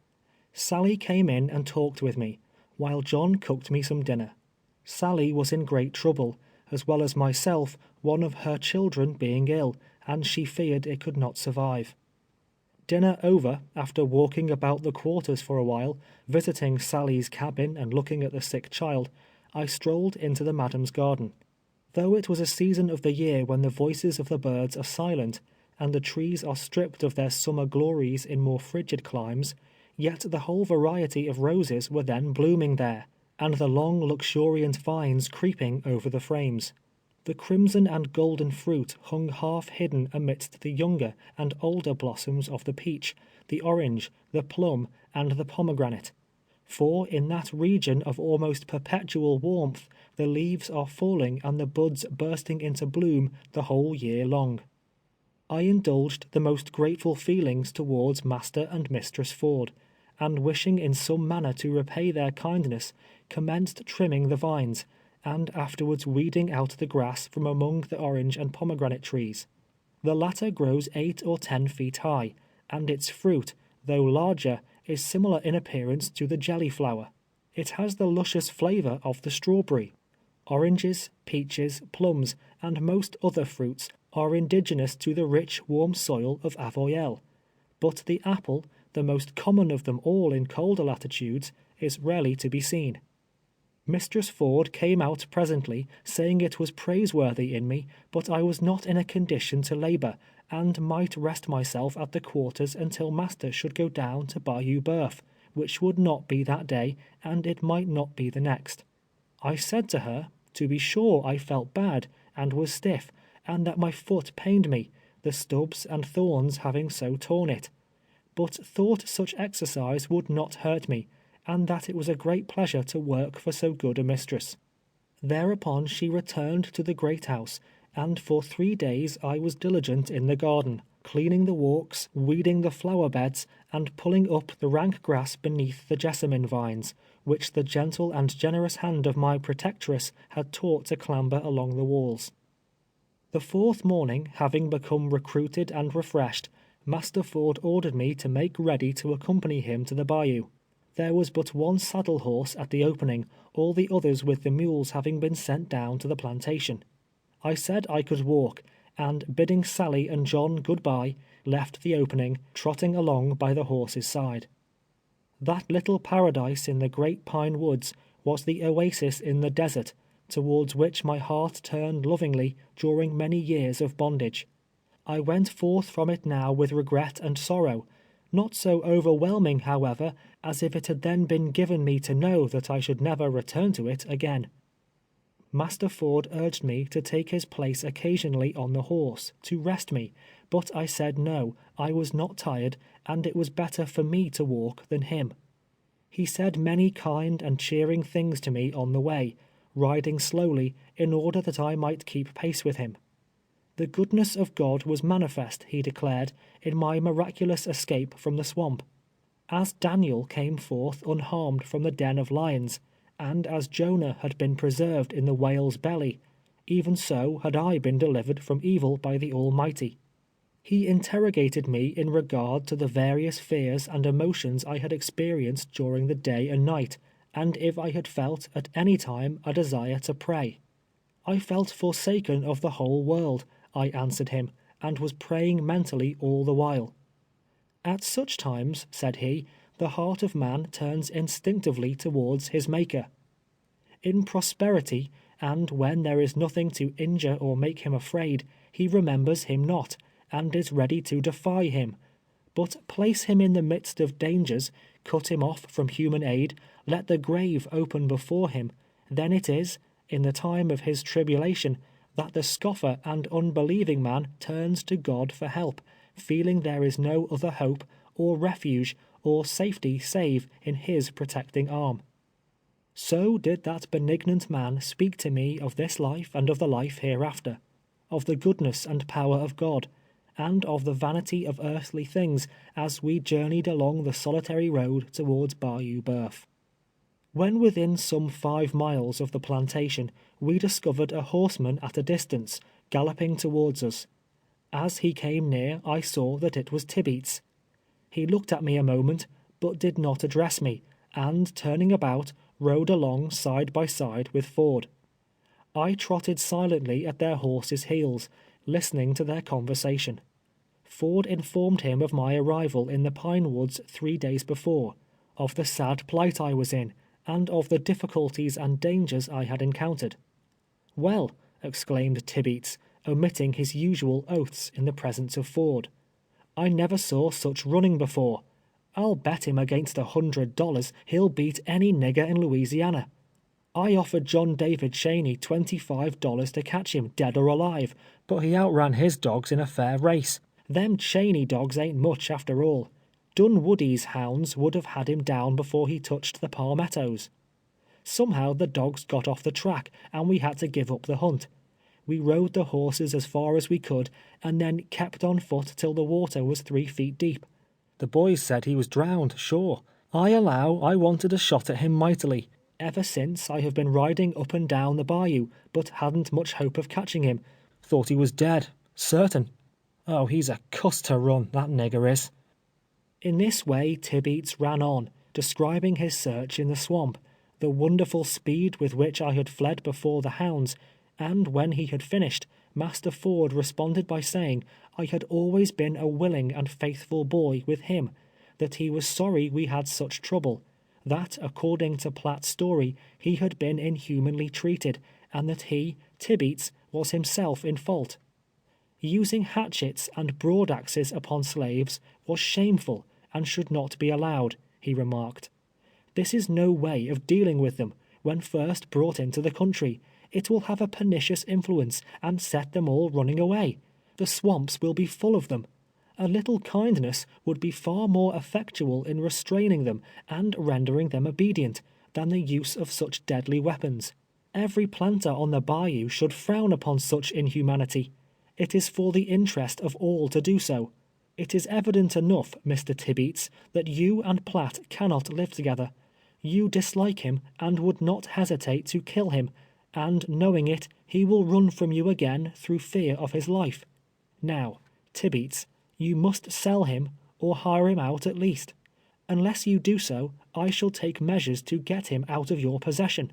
Sally came in and talked with me, while John cooked me some dinner. Sally was in great trouble, as well as myself, one of her children being ill, and she feared it could not survive. Dinner over, after walking about the quarters for a while, visiting Sally's cabin and looking at the sick child, I strolled into the madam's garden. Though it was a season of the year when the voices of the birds are silent, and the trees are stripped of their summer glories in more frigid climes, yet the whole variety of roses were then blooming there, and the long luxuriant vines creeping over the frames. The crimson and golden fruit hung half hidden amidst the younger and older blossoms of the peach, the orange, the plum, and the pomegranate. For in that region of almost perpetual warmth, the leaves are falling and the buds bursting into bloom the whole year long. I indulged the most grateful feelings towards Master and Mistress Ford, and wishing in some manner to repay their kindness, commenced trimming the vines, and afterwards weeding out the grass from among the orange and pomegranate trees. The latter grows 8 or 10 feet high, and its fruit, though larger, is similar in appearance to the jelly flower. It has the luscious flavor of the strawberry. Oranges, peaches, plums, and most other fruits are indigenous to the rich, warm soil of Avoyelles, but the apple, the most common of them all in colder latitudes, is rarely to be seen. Mistress Ford came out presently, saying it was praiseworthy in me, but I was not in a condition to labor, and might rest myself at the quarters until master should go down to Bayou Boeuf, which would not be that day, and it might not be the next. I said to her, to be sure I felt bad, and was stiff, and that my foot pained me, the stubs and thorns having so torn it, but thought such exercise would not hurt me, and that it was a great pleasure to work for so good a mistress. Thereupon she returned to the great house, and for 3 days I was diligent in the garden, cleaning the walks, weeding the flower beds, and pulling up the rank grass beneath the jessamine vines, which the gentle and generous hand of my protectress had taught to clamber along the walls. The 4th morning, having become recruited and refreshed, Master Ford ordered me to make ready to accompany him to the bayou. There was but one saddle horse at the opening, all the others with the mules having been sent down to the plantation. I said I could walk, and bidding Sally and John good bye, left the opening, trotting along by the horse's side. That little paradise in the great pine woods was the oasis in the desert, towards which my heart turned lovingly during many years of bondage. I went forth from it now with regret and sorrow, not so overwhelming, however, as if it had then been given me to know that I should never return to it again. Master Ford urged me to take his place occasionally on the horse, to rest me, but I said no, I was not tired, and it was better for me to walk than him. He said many kind and cheering things to me on the way, riding slowly, in order that I might keep pace with him. The goodness of God was manifest, he declared, in my miraculous escape from the swamp. As Daniel came forth unharmed from the den of lions, and as Jonah had been preserved in the whale's belly, even so had I been delivered from evil by the Almighty. He interrogated me in regard to the various fears and emotions I had experienced during the day and night, and if I had felt at any time a desire to pray. I felt forsaken of the whole world, I answered him, and was praying mentally all the while. At such times, said he, the heart of man turns instinctively towards his Maker. In prosperity, and when there is nothing to injure or make him afraid, he remembers him not, and is ready to defy him. But place him in the midst of dangers, cut him off from human aid, let the grave open before him, then it is, in the time of his tribulation, that the scoffer and unbelieving man turns to God for help, feeling there is no other hope, or refuge, or safety save in his protecting arm. So did that benignant man speak to me of this life and of the life hereafter, of the goodness and power of God, and of the vanity of earthly things as we journeyed along the solitary road towards Bayou Boeuf. When within some 5 miles of the plantation, we discovered a horseman at a distance, galloping towards us. As he came near, I saw that it was Tibeats. He looked at me a moment, but did not address me, and turning about, rode along side by side with Ford. I trotted silently at their horses' heels, listening to their conversation. Ford informed him of my arrival in the Pine Woods 3 days before, of the sad plight I was in, and of the difficulties and dangers I had encountered. "Well," exclaimed Tibeats, omitting his usual oaths in the presence of Ford, "I never saw such running before. I'll bet him against $100 he'll beat any nigger in Louisiana. I offered John David Cheney $25 to catch him dead or alive, but he outran his dogs in a fair race. Them Cheney dogs ain't much after all. Dunwoody's hounds would have had him down before he touched the palmettos. Somehow the dogs got off the track, and we had to give up the hunt. We rode the horses as far as we could, and then kept on foot till the water was 3 feet deep. The boys said he was drowned, sure. I allow I wanted a shot at him mightily. Ever since I have been riding up and down the bayou, but hadn't much hope of catching him. Thought he was dead, certain. Oh, he's a cuss to run, that nigger is." In this way Tibeats ran on, describing his search in the swamp, the wonderful speed with which I had fled before the hounds, and when he had finished, Master Ford responded by saying I had always been a willing and faithful boy with him, that he was sorry we had such trouble, that according to Platt's story, he had been inhumanly treated, and that he, Tibeats, was himself in fault. Using hatchets and broadaxes upon slaves was shameful and should not be allowed, he remarked. This is no way of dealing with them, when first brought into the country. It will have a pernicious influence and set them all running away. The swamps will be full of them. A little kindness would be far more effectual in restraining them and rendering them obedient, than the use of such deadly weapons. Every planter on the bayou should frown upon such inhumanity. It is for the interest of all to do so. It is evident enough, Mr. Tibeats, that you and Platt cannot live together. You dislike him, and would not hesitate to kill him, and knowing it, he will run from you again through fear of his life. Now, Tibeats, you must sell him, or hire him out at least. Unless you do so, I shall take measures to get him out of your possession."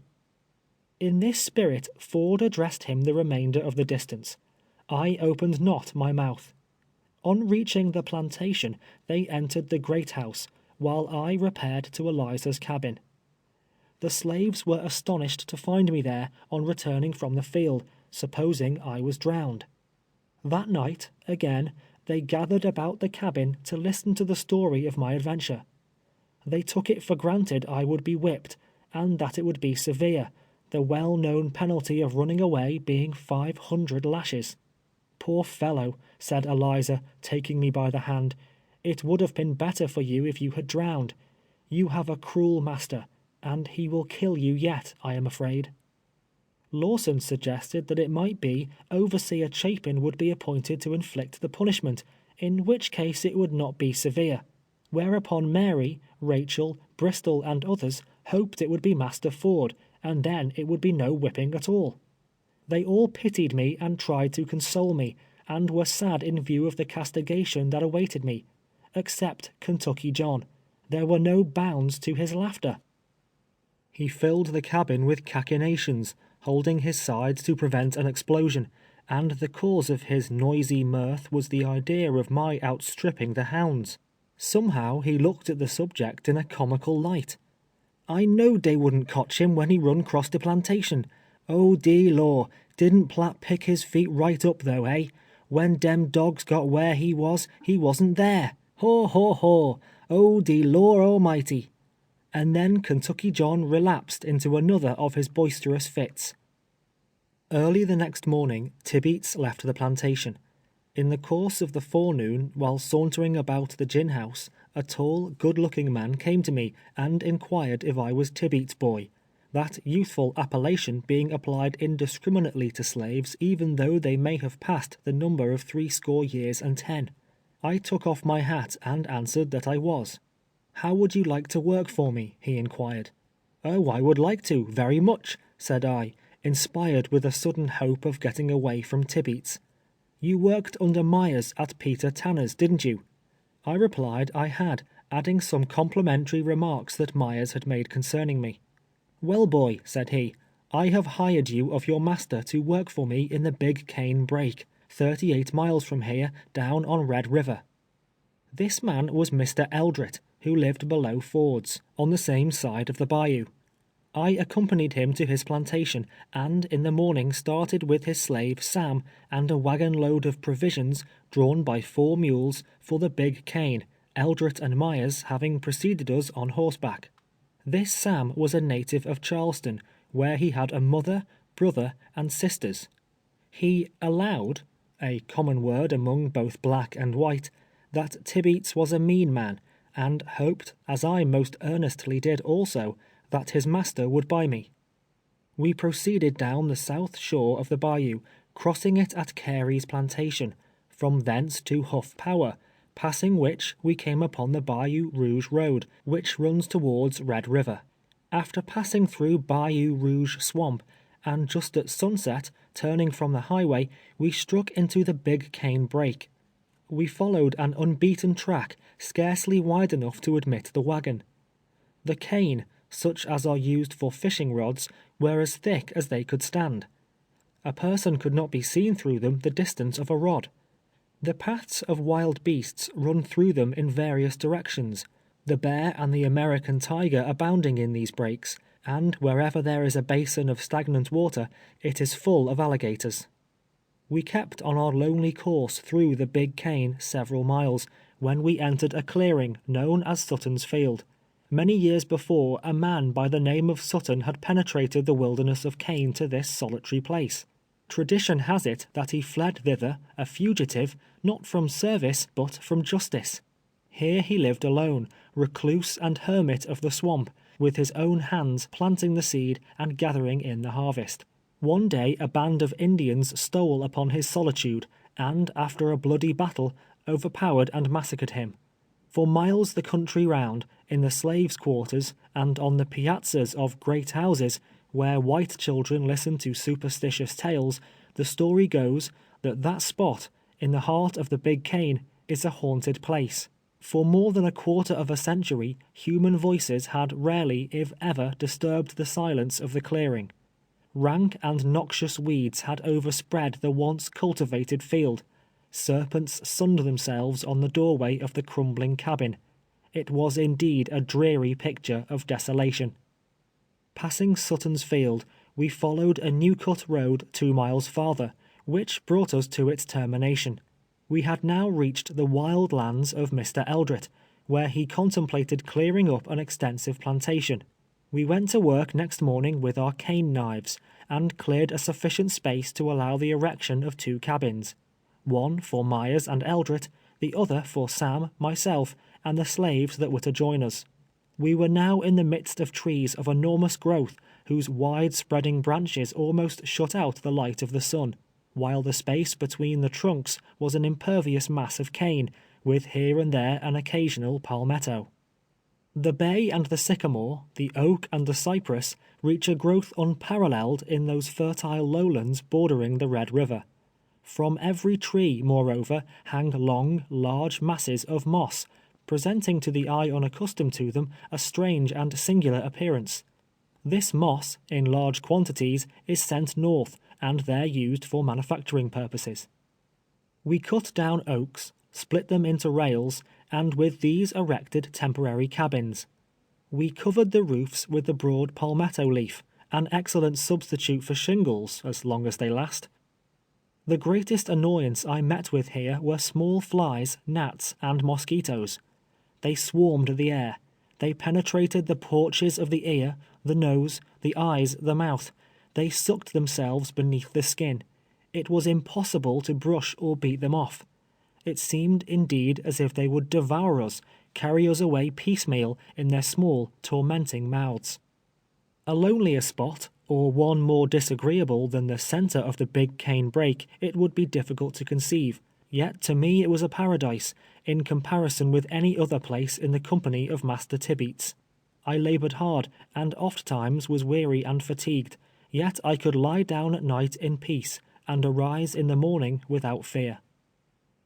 In this spirit Ford addressed him the remainder of the distance. I opened not my mouth. On reaching the plantation, they entered the great house, while I repaired to Eliza's cabin. The slaves were astonished to find me there on returning from the field, supposing I was drowned. That night, again, they gathered about the cabin to listen to the story of my adventure. They took it for granted I would be whipped, and that it would be severe, the well-known penalty of running away being 500 lashes. "Poor fellow," said Eliza, taking me by the hand, "it would have been better for you if you had drowned. You have a cruel master, and he will kill you yet, I am afraid." Lawson suggested that it might be Overseer Chapin would be appointed to inflict the punishment, in which case it would not be severe. Whereupon Mary, Rachel, Bristol, and others hoped it would be Master Ford, and then it would be no whipping at all. They all pitied me and tried to console me, and were sad in view of the castigation that awaited me, except Kentucky John. There were no bounds to his laughter. He filled the cabin with cachinnations, holding his sides to prevent an explosion, and the cause of his noisy mirth was the idea of my outstripping the hounds. Somehow he looked at the subject in a comical light. "I knowed dey wouldn't cotch him when he run cross de plantation. Oh, dear law, didn't Platt pick his feet right up though, eh? When dem dogs got where he wasn't there. Haw, haw, haw. Oh, de law almighty." And then Kentucky John relapsed into another of his boisterous fits. Early the next morning, Tibeats left the plantation. In the course of the forenoon, while sauntering about the gin house, a tall, good-looking man came to me and inquired if I was Tibeats' boy, that youthful appellation being applied indiscriminately to slaves even though they may have passed the number of 70 years. I took off my hat and answered that I was. "How would you like to work for me?" he inquired. "Oh, I would like to, very much," said I, inspired with a sudden hope of getting away from Tibeats. "You worked under Myers at Peter Tanner's, didn't you?" I replied I had, adding some complimentary remarks that Myers had made concerning me. "Well, boy," said he, "I have hired you of your master to work for me in the Big Cane Break, 38 miles from here, down on Red River." This man was Mr. Eldret, who lived below Ford's, on the same side of the bayou. I accompanied him to his plantation, and in the morning started with his slave Sam and a wagon load of provisions, drawn by 4 mules, for the Big Cane, Eldret and Myers having preceded us on horseback. This Sam was a native of Charleston, where he had a mother, brother, and sisters. He allowed, a common word among both black and white, that Tibeats was a mean man, and hoped, as I most earnestly did also, that his master would buy me. We proceeded down the south shore of the bayou, crossing it at Carey's plantation, from thence to Huff Power, passing which we came upon the Bayou Rouge road, which runs towards Red River. After passing through Bayou Rouge swamp, and just at sunset, turning from the highway, we struck into the Big Cane Break. We followed an unbeaten track, scarcely wide enough to admit the wagon. The cane, such as are used for fishing rods, were as thick as they could stand. A person could not be seen through them the distance of a rod. The paths of wild beasts run through them in various directions, the bear and the American tiger abounding in these breaks, and wherever there is a basin of stagnant water, it is full of alligators. We kept on our lonely course through the Big Cane several miles, when we entered a clearing known as Sutton's Field. Many years before, a man by the name of Sutton had penetrated the wilderness of Cane to this solitary place. Tradition has it that he fled thither, a fugitive, not from service, but from justice. Here he lived alone, recluse and hermit of the swamp, with his own hands planting the seed and gathering in the harvest. One day a band of Indians stole upon his solitude, and after a bloody battle, overpowered and massacred him. For miles the country round, in the slaves' quarters, and on the piazzas of great houses, Where white children listen to superstitious tales, the story goes that that spot, in the heart of the Big Cane, is a haunted place. For more than a quarter of a century, human voices had rarely, if ever, disturbed the silence of the clearing. Rank and noxious weeds had overspread the once cultivated field. Serpents sunned themselves on the doorway of the crumbling cabin. It was indeed a dreary picture of desolation. Passing Sutton's Field, we followed a new-cut road 2 miles farther, which brought us to its termination. We had now reached the wild lands of Mr. Eldret, where he contemplated clearing up an extensive plantation. We went to work next morning with our cane knives, and cleared a sufficient space to allow the erection of 2 cabins, one for Myers and Eldret, the other for Sam, myself, and the slaves that were to join us. We were now in the midst of trees of enormous growth, whose wide-spreading branches almost shut out the light of the sun, while the space between the trunks was an impervious mass of cane, with here and there an occasional palmetto. The bay and the sycamore, the oak and the cypress, reach a growth unparalleled in those fertile lowlands bordering the Red River. From every tree, moreover, hang long, large masses of moss, presenting to the eye unaccustomed to them a strange and singular appearance. This moss, in large quantities, is sent north, and there used for manufacturing purposes. We cut down oaks, split them into rails, and with these erected temporary cabins. We covered the roofs with the broad palmetto leaf, an excellent substitute for shingles, as long as they last. The greatest annoyance I met with here were small flies, gnats, and mosquitoes. They swarmed the air. They penetrated the porches of the ear, the nose, the eyes, the mouth. They sucked themselves beneath the skin. It was impossible to brush or beat them off. It seemed indeed as if they would devour us, carry us away piecemeal in their small, tormenting mouths. A lonelier spot, or one more disagreeable than the center of the Big Cane Brake, it would be difficult to conceive. Yet to me it was a paradise, in comparison with any other place in the company of Master Tibeats. I labored hard, and oft-times was weary and fatigued, yet I could lie down at night in peace, and arise in the morning without fear.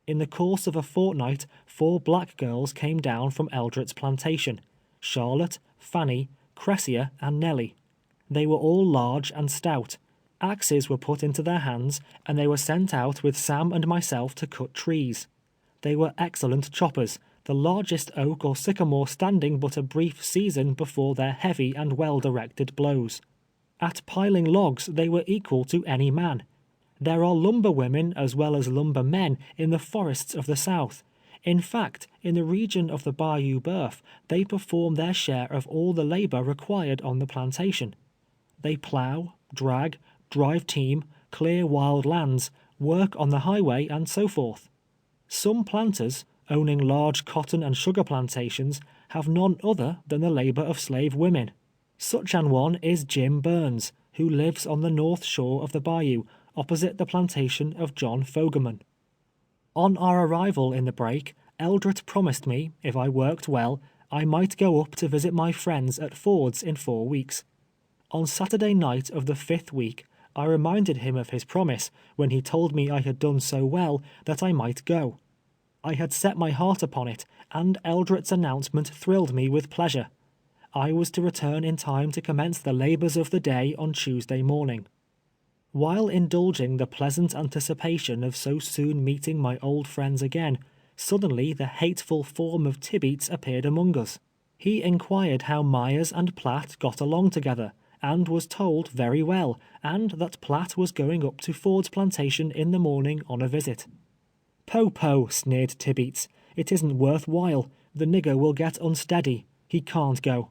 In the course of a fortnight, 4 black girls came down from Eldret's plantation: Charlotte, Fanny, Cressia, and Nellie. They were all large and stout. Axes were put into their hands, and they were sent out with Sam and myself to cut trees. They were excellent choppers, the largest oak or sycamore standing but a brief season before their heavy and well-directed blows. At piling logs they were equal to any man. There are lumber women as well as lumber men in the forests of the South. In fact, in the region of the Bayou Boeuf, they perform their share of all the labor required on the plantation. They plow, drag, drive team, clear wild lands, work on the highway, and so forth. Some planters, owning large cotton and sugar plantations, have none other than the labor of slave women. Such an one is Jim Burns, who lives on the north shore of the bayou, opposite the plantation of John Fogerman. On our arrival in the Brake, Eldret promised me, if I worked well, I might go up to visit my friends at Ford's in 4 weeks. On Saturday night of the 5th week, I reminded him of his promise, when he told me I had done so well that I might go. I had set my heart upon it, and Eldret's announcement thrilled me with pleasure. I was to return in time to commence the labors of the day on Tuesday morning. While indulging the pleasant anticipation of so soon meeting my old friends again, suddenly the hateful form of Tibeats appeared among us. He inquired how Myers and Platt got along together, and was told very well, and that Platt was going up to Ford's plantation in the morning on a visit. "Poh, poh," sneered Tibeats, "it isn't worth while. The nigger will get unsteady. He can't go."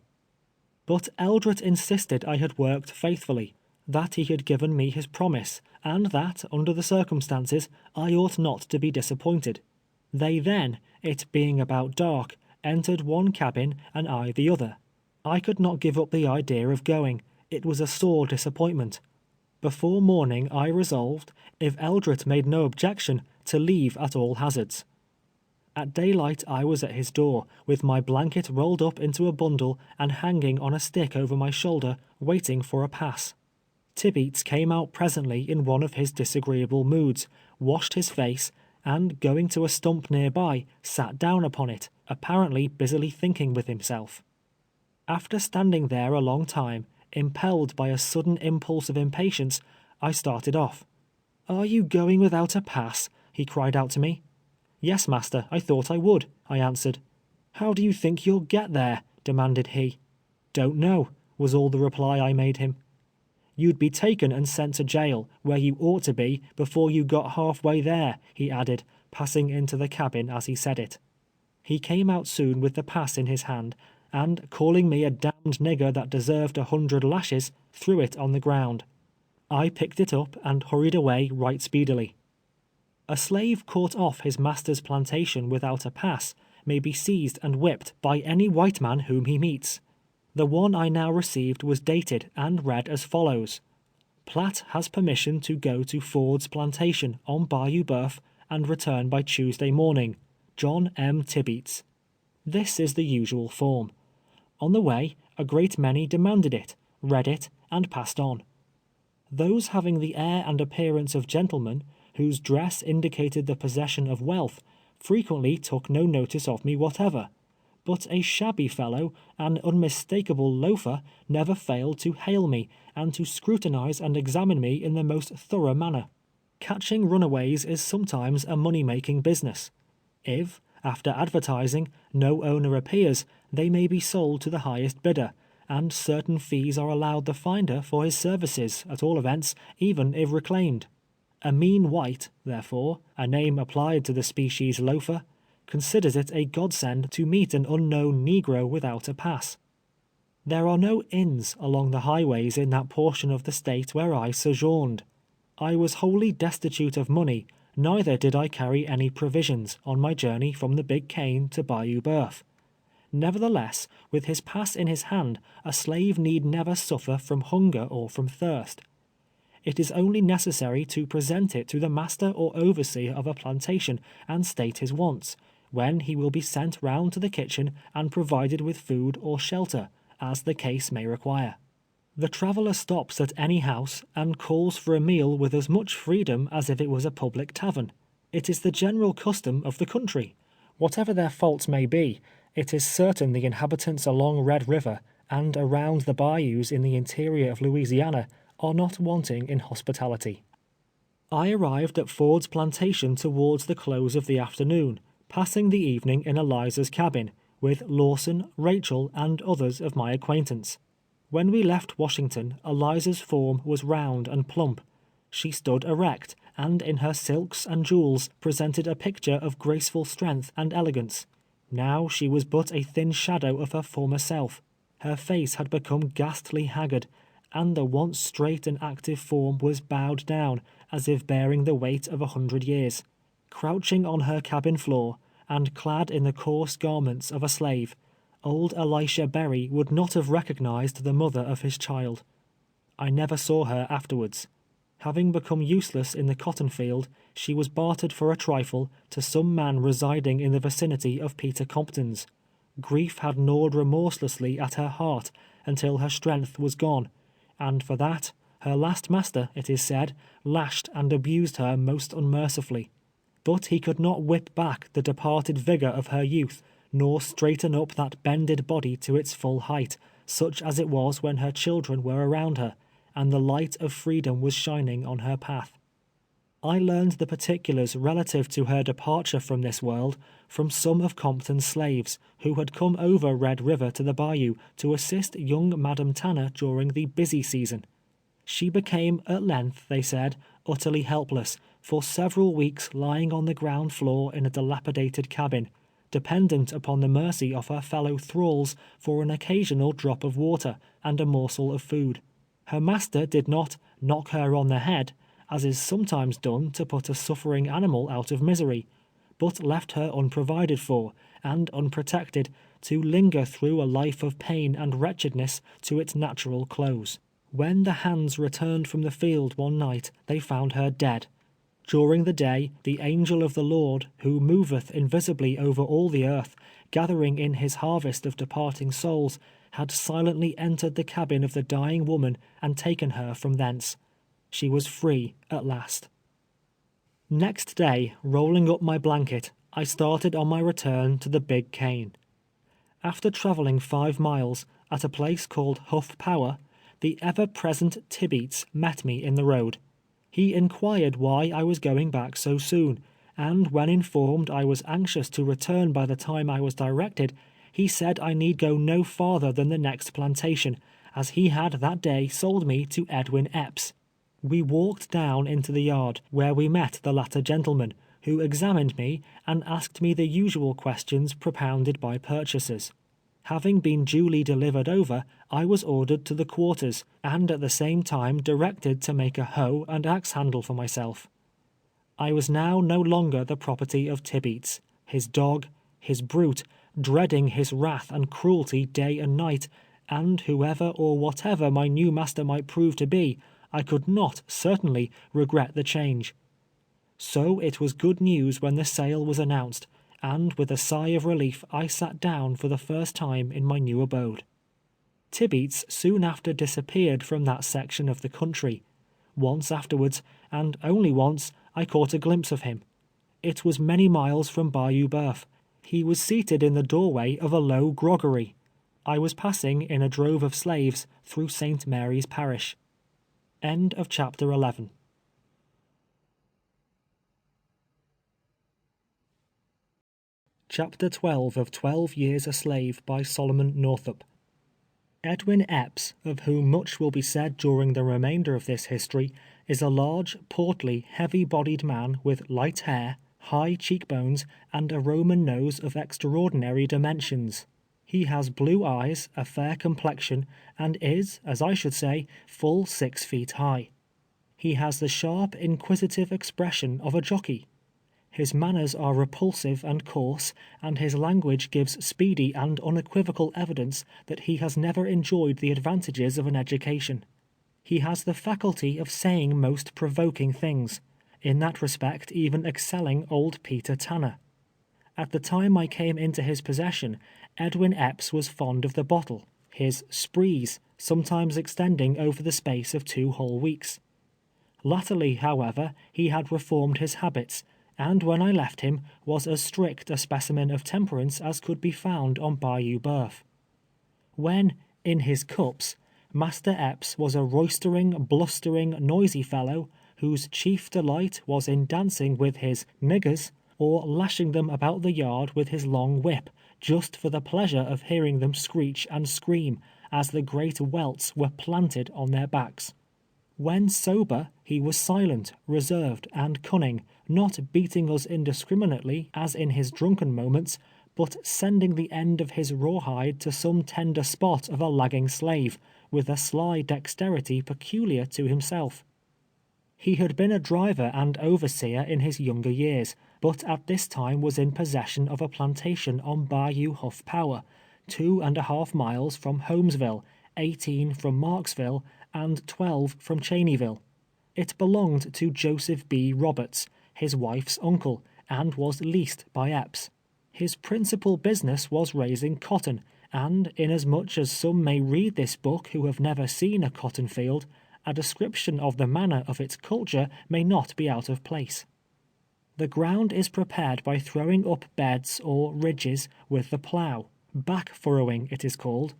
But Eldret insisted I had worked faithfully, that he had given me his promise, and that, under the circumstances, I ought not to be disappointed. They then, it being about dark, entered one cabin and I the other. I could not give up the idea of going. It was a sore disappointment. Before morning I resolved, if Eldret made no objection, to leave at all hazards. At daylight I was at his door, with my blanket rolled up into a bundle and hanging on a stick over my shoulder, waiting for a pass. Tibeats came out presently in one of his disagreeable moods, washed his face, and going to a stump nearby, sat down upon it, apparently busily thinking with himself. After standing there a long time, impelled by a sudden impulse of impatience, I started off. "Are you going without a pass?" he cried out to me. "Yes, master, I thought I would," I answered. "How do you think you'll get there?" demanded he. "Don't know," was all the reply I made him. "You'd be taken and sent to jail, where you ought to be, before you got halfway there," he added, passing into the cabin as he said it. He came out soon with the pass in his hand, and calling me a damned nigger that deserved 100 lashes, threw it on the ground. I picked it up and hurried away right speedily. A slave caught off his master's plantation without a pass may be seized and whipped by any white man whom he meets. The one I now received was dated and read as follows: "Platt has permission to go to Ford's plantation on Bayou Boeuf and return by Tuesday morning. John M. Tibeats." This is the usual form. On the way, a great many demanded it, read it, and passed on. Those having the air and appearance of gentlemen, whose dress indicated the possession of wealth, frequently took no notice of me whatever, but a shabby fellow, an unmistakable loafer, never failed to hail me, and to scrutinize and examine me in the most thorough manner. Catching runaways is sometimes a money-making business. If, after advertising, no owner appears, they may be sold to the highest bidder, and certain fees are allowed the finder for his services, at all events, even if reclaimed. A mean white, therefore, a name applied to the species loafer, considers it a godsend to meet an unknown negro without a pass. There are no inns along the highways in that portion of the state where I sojourned. I was wholly destitute of money, neither did I carry any provisions on my journey from the Big Cane to Bayou Boeuf. Nevertheless, with his pass in his hand, a slave need never suffer from hunger or from thirst. It is only necessary to present it to the master or overseer of a plantation and state his wants, when he will be sent round to the kitchen and provided with food or shelter, as the case may require. The traveler stops at any house and calls for a meal with as much freedom as if it was a public tavern. It is the general custom of the country. Whatever their faults may be, it is certain the inhabitants along Red River and around the bayous in the interior of Louisiana are not wanting in hospitality. I arrived at Ford's plantation towards the close of the afternoon, passing the evening in Eliza's cabin, with Lawson, Rachel, and others of my acquaintance. When we left Washington, Eliza's form was round and plump. She stood erect, and in her silks and jewels presented a picture of graceful strength and elegance. Now she was but a thin shadow of her former self. Her face had become ghastly haggard, and the once straight and active form was bowed down, as if bearing the weight of 100 years. Crouching on her cabin floor, and clad in the coarse garments of a slave, old Elisha Berry would not have recognized the mother of his child. I never saw her afterwards. Having become useless in the cotton field, she was bartered for a trifle to some man residing in the vicinity of Peter Compton's. Grief had gnawed remorselessly at her heart until her strength was gone, and for that, her last master, it is said, lashed and abused her most unmercifully. But he could not whip back the departed vigor of her youth, nor straighten up that bended body to its full height, such as it was when her children were around her, and the light of freedom was shining on her path. I learned the particulars relative to her departure from this world from some of Compton's slaves, who had come over Red River to the bayou to assist young Madam Tanner during the busy season. She became, at length, they said, utterly helpless, for several weeks lying on the ground floor in a dilapidated cabin, dependent upon the mercy of her fellow thralls for an occasional drop of water and a morsel of food. Her master did not knock her on the head, as is sometimes done to put a suffering animal out of misery, but left her unprovided for, and unprotected, to linger through a life of pain and wretchedness to its natural close. When the hands returned from the field one night, they found her dead. During the day, the angel of the Lord, who moveth invisibly over all the earth, gathering in his harvest of departing souls, had silently entered the cabin of the dying woman and taken her from thence. She was free at last. Next day, rolling up my blanket, I started on my return to the Big Cane. After traveling 5 miles, at a place called Huff Power, the ever-present Tibeats met me in the road. He inquired why I was going back so soon, and when informed I was anxious to return by the time I was directed, he said I need go no farther than the next plantation, as he had that day sold me to Edwin Epps. We walked down into the yard, where we met the latter gentleman, who examined me and asked me the usual questions propounded by purchasers. Having been duly delivered over, I was ordered to the quarters, and at the same time directed to make a hoe and axe handle for myself. I was now no longer the property of Tibeats, his dog, his brute, dreading his wrath and cruelty day and night, and whoever or whatever my new master might prove to be, I could not, certainly, regret the change. So it was good news when the sale was announced, and with a sigh of relief I sat down for the first time in my new abode. Tibeats soon after disappeared from that section of the country. Once afterwards, and only once, I caught a glimpse of him. It was many miles from Bayou Boeuf. He was seated in the doorway of a low groggery. I was passing in a drove of slaves through St. Mary's Parish. End of chapter 11. Chapter 12 of 12 Years a Slave by Solomon Northup. Edwin Epps, of whom much will be said during the remainder of this history, is a large, portly, heavy-bodied man with light hair, high cheekbones, and a Roman nose of extraordinary dimensions. He has blue eyes, a fair complexion, and is, as I should say, full 6 feet high. He has the sharp, inquisitive expression of a jockey. His manners are repulsive and coarse, and his language gives speedy and unequivocal evidence that he has never enjoyed the advantages of an education. He has the faculty of saying most provoking things, in that respect even excelling old Peter Tanner. At the time I came into his possession, Edwin Epps was fond of the bottle, his sprees sometimes extending over the space of 2 whole weeks. Latterly, however, he had reformed his habits, and when I left him, was as strict a specimen of temperance as could be found on Bayou Boeuf. When, in his cups, Master Epps was a roistering, blustering, noisy fellow, whose chief delight was in dancing with his "niggers," or lashing them about the yard with his long whip, just for the pleasure of hearing them screech and scream, as the great welts were planted on their backs. When sober, he was silent, reserved, and cunning, not beating us indiscriminately, as in his drunken moments, but sending the end of his rawhide to some tender spot of a lagging slave, with a sly dexterity peculiar to himself. He had been a driver and overseer in his younger years, but at this time was in possession of a plantation on Bayou Huff Power, 2½ miles from Holmesville, 18 from Marksville, and 12 from Cheneyville. It belonged to Joseph B. Roberts, his wife's uncle, and was leased by Epps. His principal business was raising cotton, and inasmuch as some may read this book who have never seen a cotton field, a description of the manner of its culture may not be out of place. The ground is prepared by throwing up beds or ridges with the plough. Back furrowing it is called.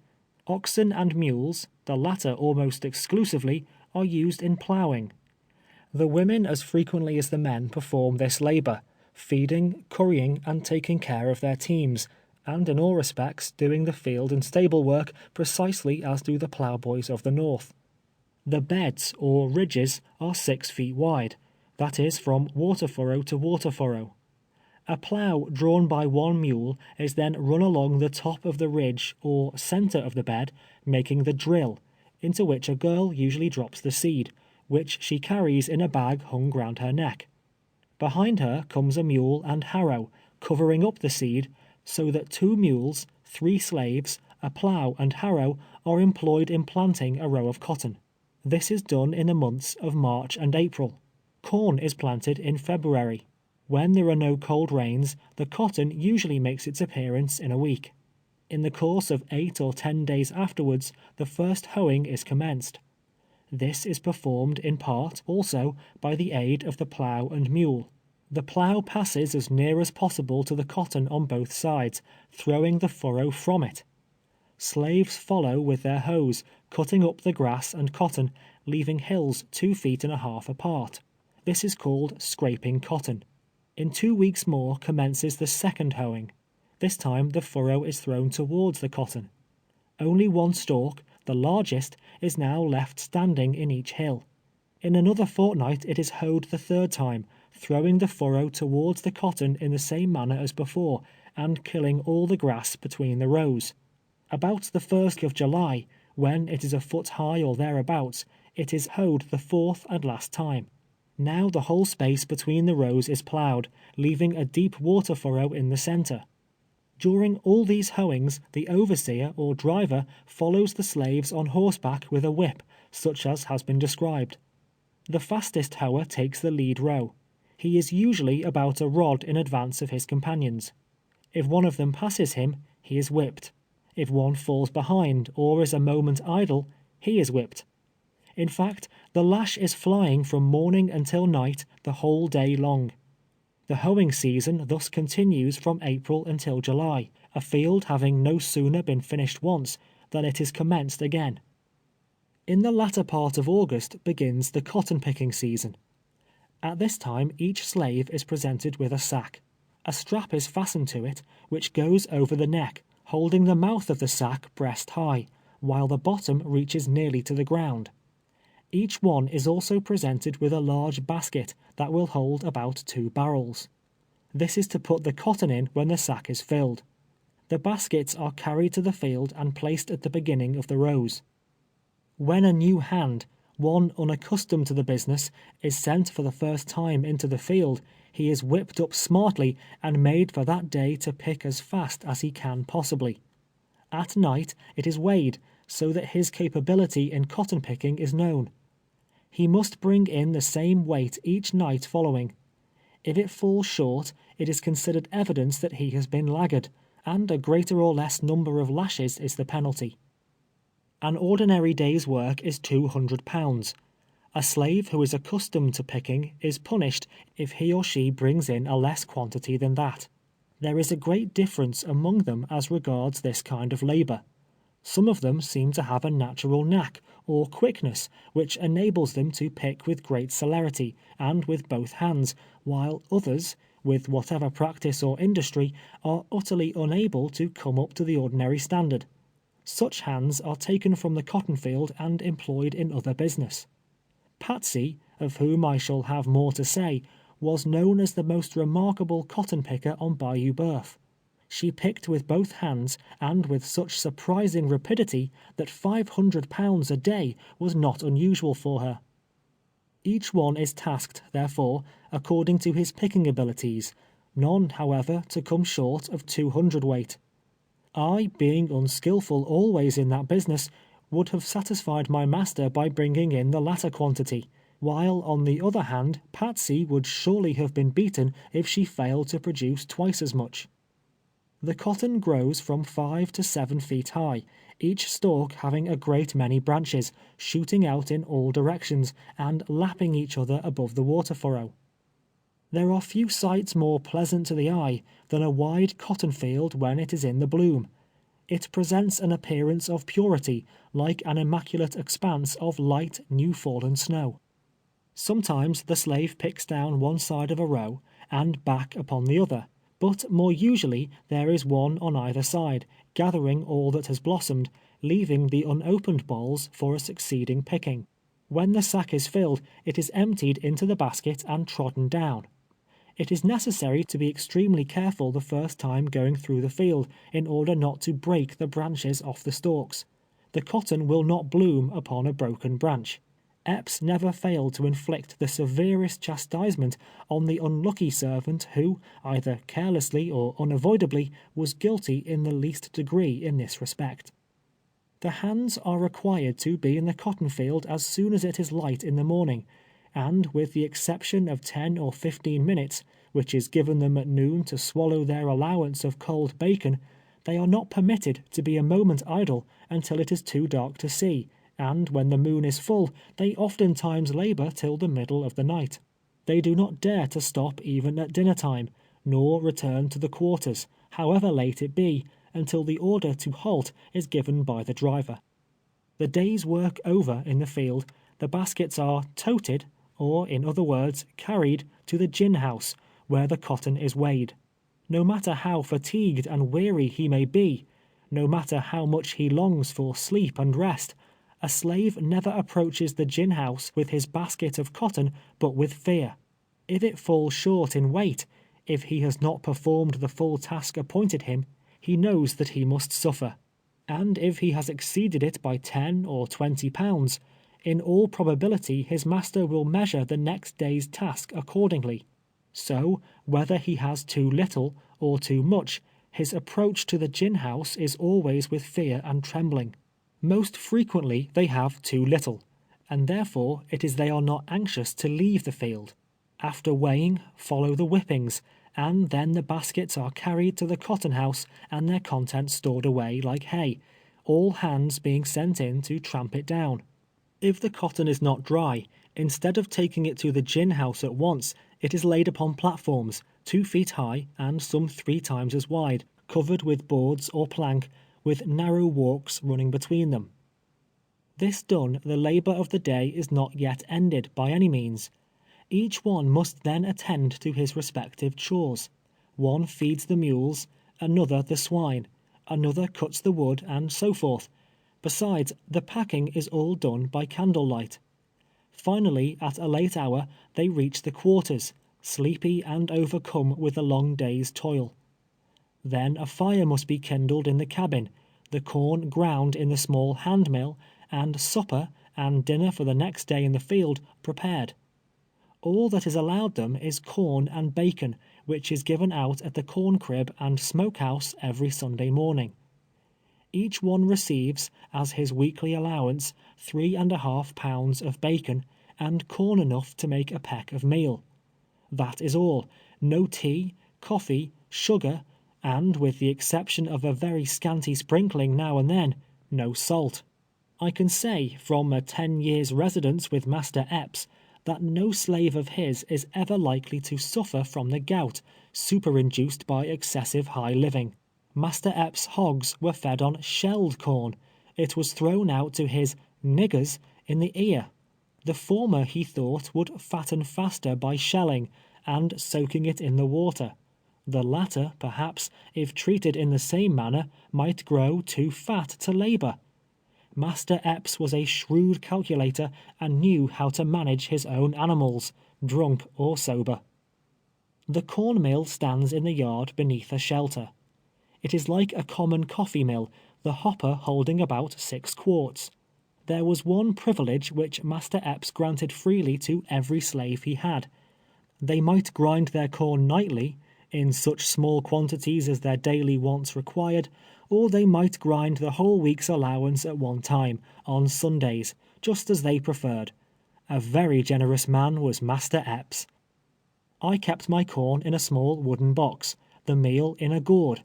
Oxen and mules, the latter almost exclusively, are used in ploughing. The women as frequently as the men perform this labor, feeding, currying, and taking care of their teams, and in all respects doing the field and stable work precisely as do the ploughboys of the North. The beds or ridges are 6 feet wide, that is from water furrow to water furrow. A plough drawn by one mule is then run along the top of the ridge or center of the bed, making the drill, into which a girl usually drops the seed, which she carries in a bag hung round her neck. Behind her comes a mule and harrow, covering up the seed, so that 2 mules, 3 slaves, a plough and harrow are employed in planting a row of cotton. This is done in the months of March and April. Corn is planted in February. When there are no cold rains, the cotton usually makes its appearance in a week. In the course of 8 or 10 days afterwards, the first hoeing is commenced. This is performed in part, also, by the aid of the plough and mule. The plough passes as near as possible to the cotton on both sides, throwing the furrow from it. Slaves follow with their hoes, cutting up the grass and cotton, leaving hills 2.5 feet apart. This is called scraping cotton. In 2 weeks more commences the second hoeing. This time the furrow is thrown towards the cotton. Only one stalk, the largest, is now left standing in each hill. In another fortnight it is hoed the third time, throwing the furrow towards the cotton in the same manner as before, and killing all the grass between the rows. About the 1st of July, when it is a foot high or thereabouts, it is hoed the fourth and last time. Now the whole space between the rows is ploughed, leaving a deep water furrow in the centre. During all these hoeings, the overseer or driver follows the slaves on horseback with a whip, such as has been described. The fastest hoer takes the lead row. He is usually about a rod in advance of his companions. If one of them passes him, he is whipped. If one falls behind or is a moment idle, he is whipped. In fact, the lash is flying from morning until night the whole day long. The hoeing season thus continues from April until July, a field having no sooner been finished once than it is commenced again. In the latter part of August begins the cotton picking season. At this time each slave is presented with a sack. A strap is fastened to it, which goes over the neck, holding the mouth of the sack breast high, while the bottom reaches nearly to the ground. Each one is also presented with a large basket that will hold about 2 barrels. This is to put the cotton in when the sack is filled. The baskets are carried to the field and placed at the beginning of the rows. When a new hand, one unaccustomed to the business, is sent for the first time into the field, he is whipped up smartly and made for that day to pick as fast as he can possibly. At night it is weighed, so that his capability in cotton picking is known. He must bring in the same weight each night following. If it falls short, it is considered evidence that he has been laggard, and a greater or less number of lashes is the penalty. An ordinary day's work is 200 pounds. A slave who is accustomed to picking is punished if he or she brings in a less quantity than that. There is a great difference among them as regards this kind of labor. Some of them seem to have a natural knack, or quickness, which enables them to pick with great celerity, and with both hands, while others, with whatever practice or industry, are utterly unable to come up to the ordinary standard. Such hands are taken from the cotton field and employed in other business. Patsy, of whom I shall have more to say, was known as the most remarkable cotton picker on Bayou Boeuf. She picked with both hands, and with such surprising rapidity that 500 pounds a day was not unusual for her. Each one is tasked, therefore, according to his picking abilities, none, however, to come short of 200 weight. I, being unskillful always in that business, would have satisfied my master by bringing in the latter quantity, while on the other hand Patsy would surely have been beaten if she failed to produce twice as much. The cotton grows from 5 to 7 feet high, each stalk having a great many branches, shooting out in all directions, and lapping each other above the water furrow. There are few sights more pleasant to the eye than a wide cotton field when it is in the bloom. It presents an appearance of purity, like an immaculate expanse of light, new-fallen snow. Sometimes the slave picks down one side of a row, and back upon the other, but more usually there is one on either side, gathering all that has blossomed, leaving the unopened bolls for a succeeding picking. When the sack is filled, it is emptied into the basket and trodden down. It is necessary to be extremely careful the first time going through the field, in order not to break the branches off the stalks. The cotton will not bloom upon a broken branch. Epps never failed to inflict the severest chastisement on the unlucky servant who, either carelessly or unavoidably, was guilty in the least degree in this respect. The hands are required to be in the cotton field as soon as it is light in the morning, and with the exception of 10 or 15 minutes, which is given them at noon to swallow their allowance of cold bacon, they are not permitted to be a moment idle until it is too dark to see, and when the moon is full, they oftentimes labor till the middle of the night. They do not dare to stop even at dinner time, nor return to the quarters, however late it be, until the order to halt is given by the driver. The day's work over in the field, the baskets are toted, or in other words, carried to the gin house, where the cotton is weighed. No matter how fatigued and weary he may be, no matter how much he longs for sleep and rest, a slave never approaches the gin house with his basket of cotton but with fear. If it falls short in weight, if he has not performed the full task appointed him, he knows that he must suffer. And if he has exceeded it by 10 or 20 pounds, in all probability his master will measure the next day's task accordingly. So, whether he has too little or too much, his approach to the gin house is always with fear and trembling. Most frequently they have too little, and therefore it is they are not anxious to leave the field. After weighing, follow the whippings, and then the baskets are carried to the cotton house and their contents stored away like hay, all hands being sent in to tramp it down. If the cotton is not dry, instead of taking it to the gin house at once, it is laid upon platforms, 2 feet high and some 3 times as wide, covered with boards or plank, with narrow walks running between them. This done, the labor of the day is not yet ended by any means. Each one must then attend to his respective chores. One feeds the mules, another the swine, another cuts the wood, and so forth. Besides, the packing is all done by candlelight. Finally, at a late hour, they reach the quarters, sleepy and overcome with the long day's toil. Then a fire must be kindled in the cabin, the corn ground in the small hand mill, and supper and dinner for the next day in the field prepared. All that is allowed them is corn and bacon, which is given out at the corn crib and smokehouse every Sunday morning. Each one receives, as his weekly allowance, 3½ pounds of bacon, and corn enough to make a peck of meal. That is all. No tea, coffee, sugar, and, with the exception of a very scanty sprinkling now and then, no salt. I can say, from a 10 years' residence with Master Epps, that no slave of his is ever likely to suffer from the gout, superinduced by excessive high living. Master Epps' hogs were fed on shelled corn. It was thrown out to his "niggers" in the ear. The former he thought would fatten faster by shelling, and soaking it in the water. The latter, perhaps, if treated in the same manner, might grow too fat to labor. Master Epps was a shrewd calculator, and knew how to manage his own animals, drunk or sober. The corn mill stands in the yard beneath a shelter. It is like a common coffee mill, the hopper holding about 6 quarts. There was one privilege which Master Epps granted freely to every slave he had. They might grind their corn nightly, in such small quantities as their daily wants required, or they might grind the whole week's allowance at one time, on Sundays, just as they preferred. A very generous man was Master Epps. I kept my corn in a small wooden box, the meal in a gourd.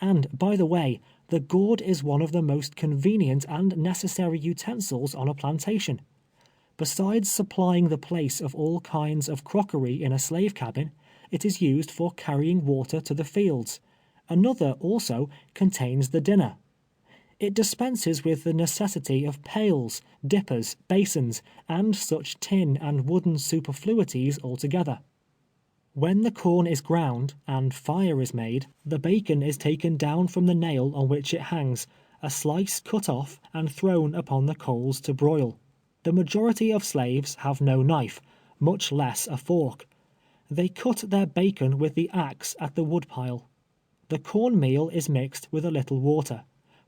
And, by the way, the gourd is one of the most convenient and necessary utensils on a plantation. Besides supplying the place of all kinds of crockery in a slave cabin, it is used for carrying water to the fields. Another, also, contains the dinner. It dispenses with the necessity of pails, dippers, basins, and such tin and wooden superfluities altogether. When the corn is ground, and fire is made, the bacon is taken down from the nail on which it hangs, a slice cut off and thrown upon the coals to broil. The majority of slaves have no knife, much less a fork. They cut their bacon with the axe at the woodpile. The corn meal is mixed with a little water,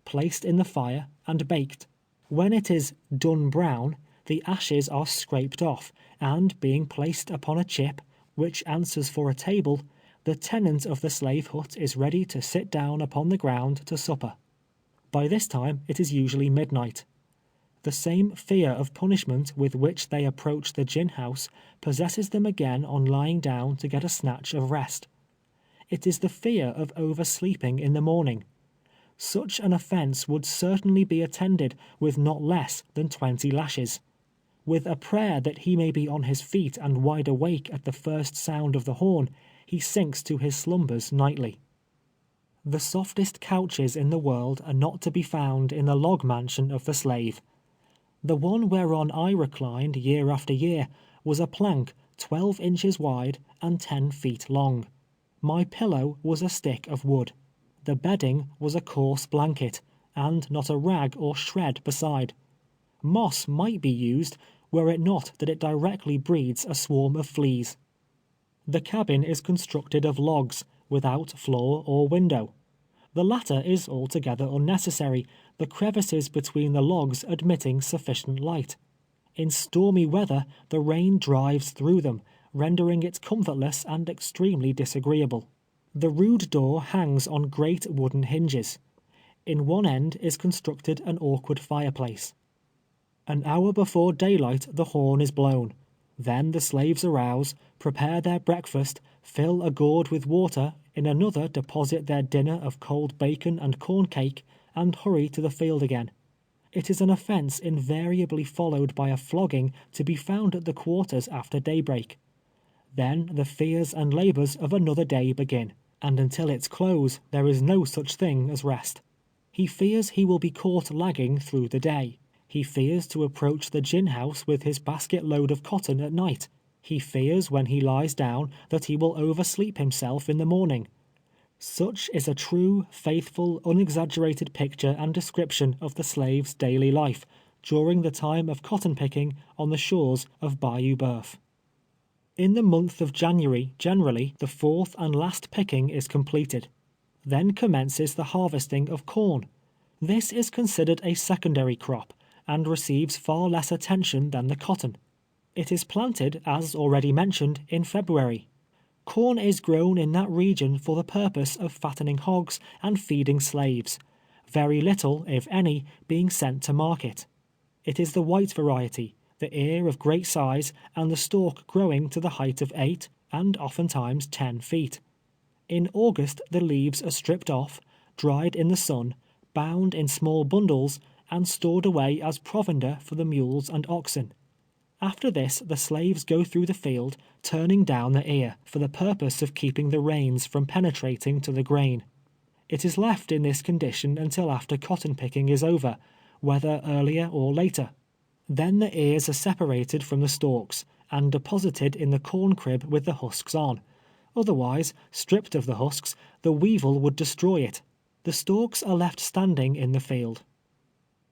placed in the fire, and baked. When it is "done brown," the ashes are scraped off, and being placed upon a chip, which answers for a table, the tenant of the slave hut is ready to sit down upon the ground to supper. By this time it is usually midnight. The same fear of punishment with which they approach the gin house possesses them again on lying down to get a snatch of rest. It is the fear of oversleeping in the morning. Such an offence would certainly be attended with not less than 20 lashes. With a prayer that he may be on his feet and wide awake at the first sound of the horn, he sinks to his slumbers nightly. The softest couches in the world are not to be found in the log mansion of the slave. The one whereon I reclined year after year was a plank 12 inches wide and 10 feet long. My pillow was a stick of wood. The bedding was a coarse blanket, and not a rag or shred beside. Moss might be used, were it not that it directly breeds a swarm of fleas. The cabin is constructed of logs, without floor or window. The latter is altogether unnecessary, the crevices between the logs admitting sufficient light. In stormy weather, the rain drives through them, rendering it comfortless and extremely disagreeable. The rude door hangs on great wooden hinges. In one end is constructed an awkward fireplace. An hour before daylight the horn is blown. Then the slaves arouse, prepare their breakfast, fill a gourd with water, in another deposit their dinner of cold bacon and corn cake, and hurry to the field again. It is an offence invariably followed by a flogging to be found at the quarters after daybreak. Then the fears and labors of another day begin, and until its close there is no such thing as rest. He fears he will be caught lagging through the day. He fears to approach the gin house with his basket load of cotton at night. He fears when he lies down that he will oversleep himself in the morning. Such is a true, faithful, unexaggerated picture and description of the slave's daily life during the time of cotton picking on the shores of Bayou Boeuf. In the month of January, generally, the fourth and last picking is completed. Then commences the harvesting of corn. This is considered a secondary crop, and receives far less attention than the cotton. It is planted, as already mentioned, in February. Corn is grown in that region for the purpose of fattening hogs and feeding slaves, very little, if any, being sent to market. It is the white variety, the ear of great size, and the stalk growing to the height of 8, and oftentimes 10 feet. In August the leaves are stripped off, dried in the sun, bound in small bundles, and stored away as provender for the mules and oxen. After this, the slaves go through the field, turning down the ear, for the purpose of keeping the rains from penetrating to the grain. It is left in this condition until after cotton picking is over, whether earlier or later. Then the ears are separated from the stalks, and deposited in the corn crib with the husks on. Otherwise, stripped of the husks, the weevil would destroy it. The stalks are left standing in the field.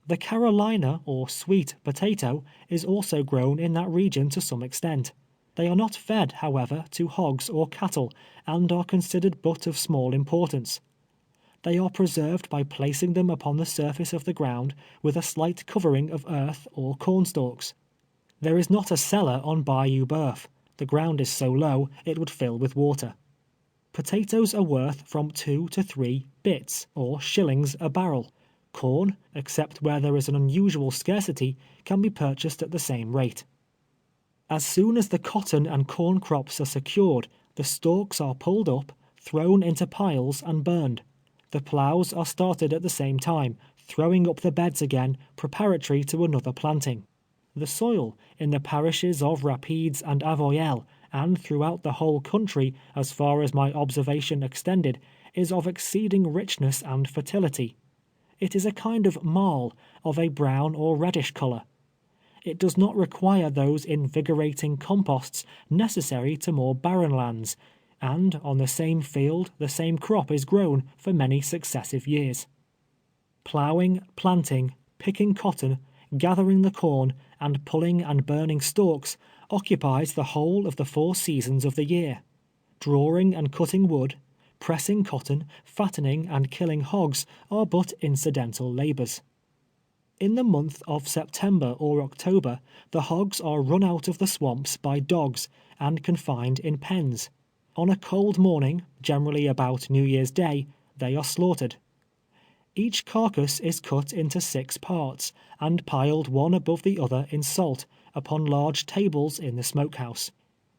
The Carolina, or sweet, potato is also grown in that region to some extent. They are not fed, however, to hogs or cattle, and are considered but of small importance. They are preserved by placing them upon the surface of the ground with a slight covering of earth or corn stalks. There is not a cellar on Bayou Boeuf. The ground is so low it would fill with water. Potatoes are worth from 2 to 3 bits, or shillings a barrel. Corn, except where there is an unusual scarcity, can be purchased at the same rate. As soon as the cotton and corn crops are secured, the stalks are pulled up, thrown into piles and burned. The ploughs are started at the same time, throwing up the beds again, preparatory to another planting. The soil, in the parishes of Rapides and Avoyelles, and throughout the whole country, as far as my observation extended, is of exceeding richness and fertility. It is a kind of marl, of a brown or reddish color. It does not require those invigorating composts necessary to more barren lands, and on the same field the same crop is grown for many successive years. Ploughing, planting, picking cotton, gathering the corn, and pulling and burning stalks occupies the whole of the 4 seasons of the year. Drawing and cutting wood, pressing cotton, fattening and killing hogs are but incidental labors. In the month of September or October, the hogs are run out of the swamps by dogs and confined in pens. On a cold morning, generally about New Year's Day, they are slaughtered. Each carcass is cut into 6 parts, and piled one above the other in salt, upon large tables in the smoke-house.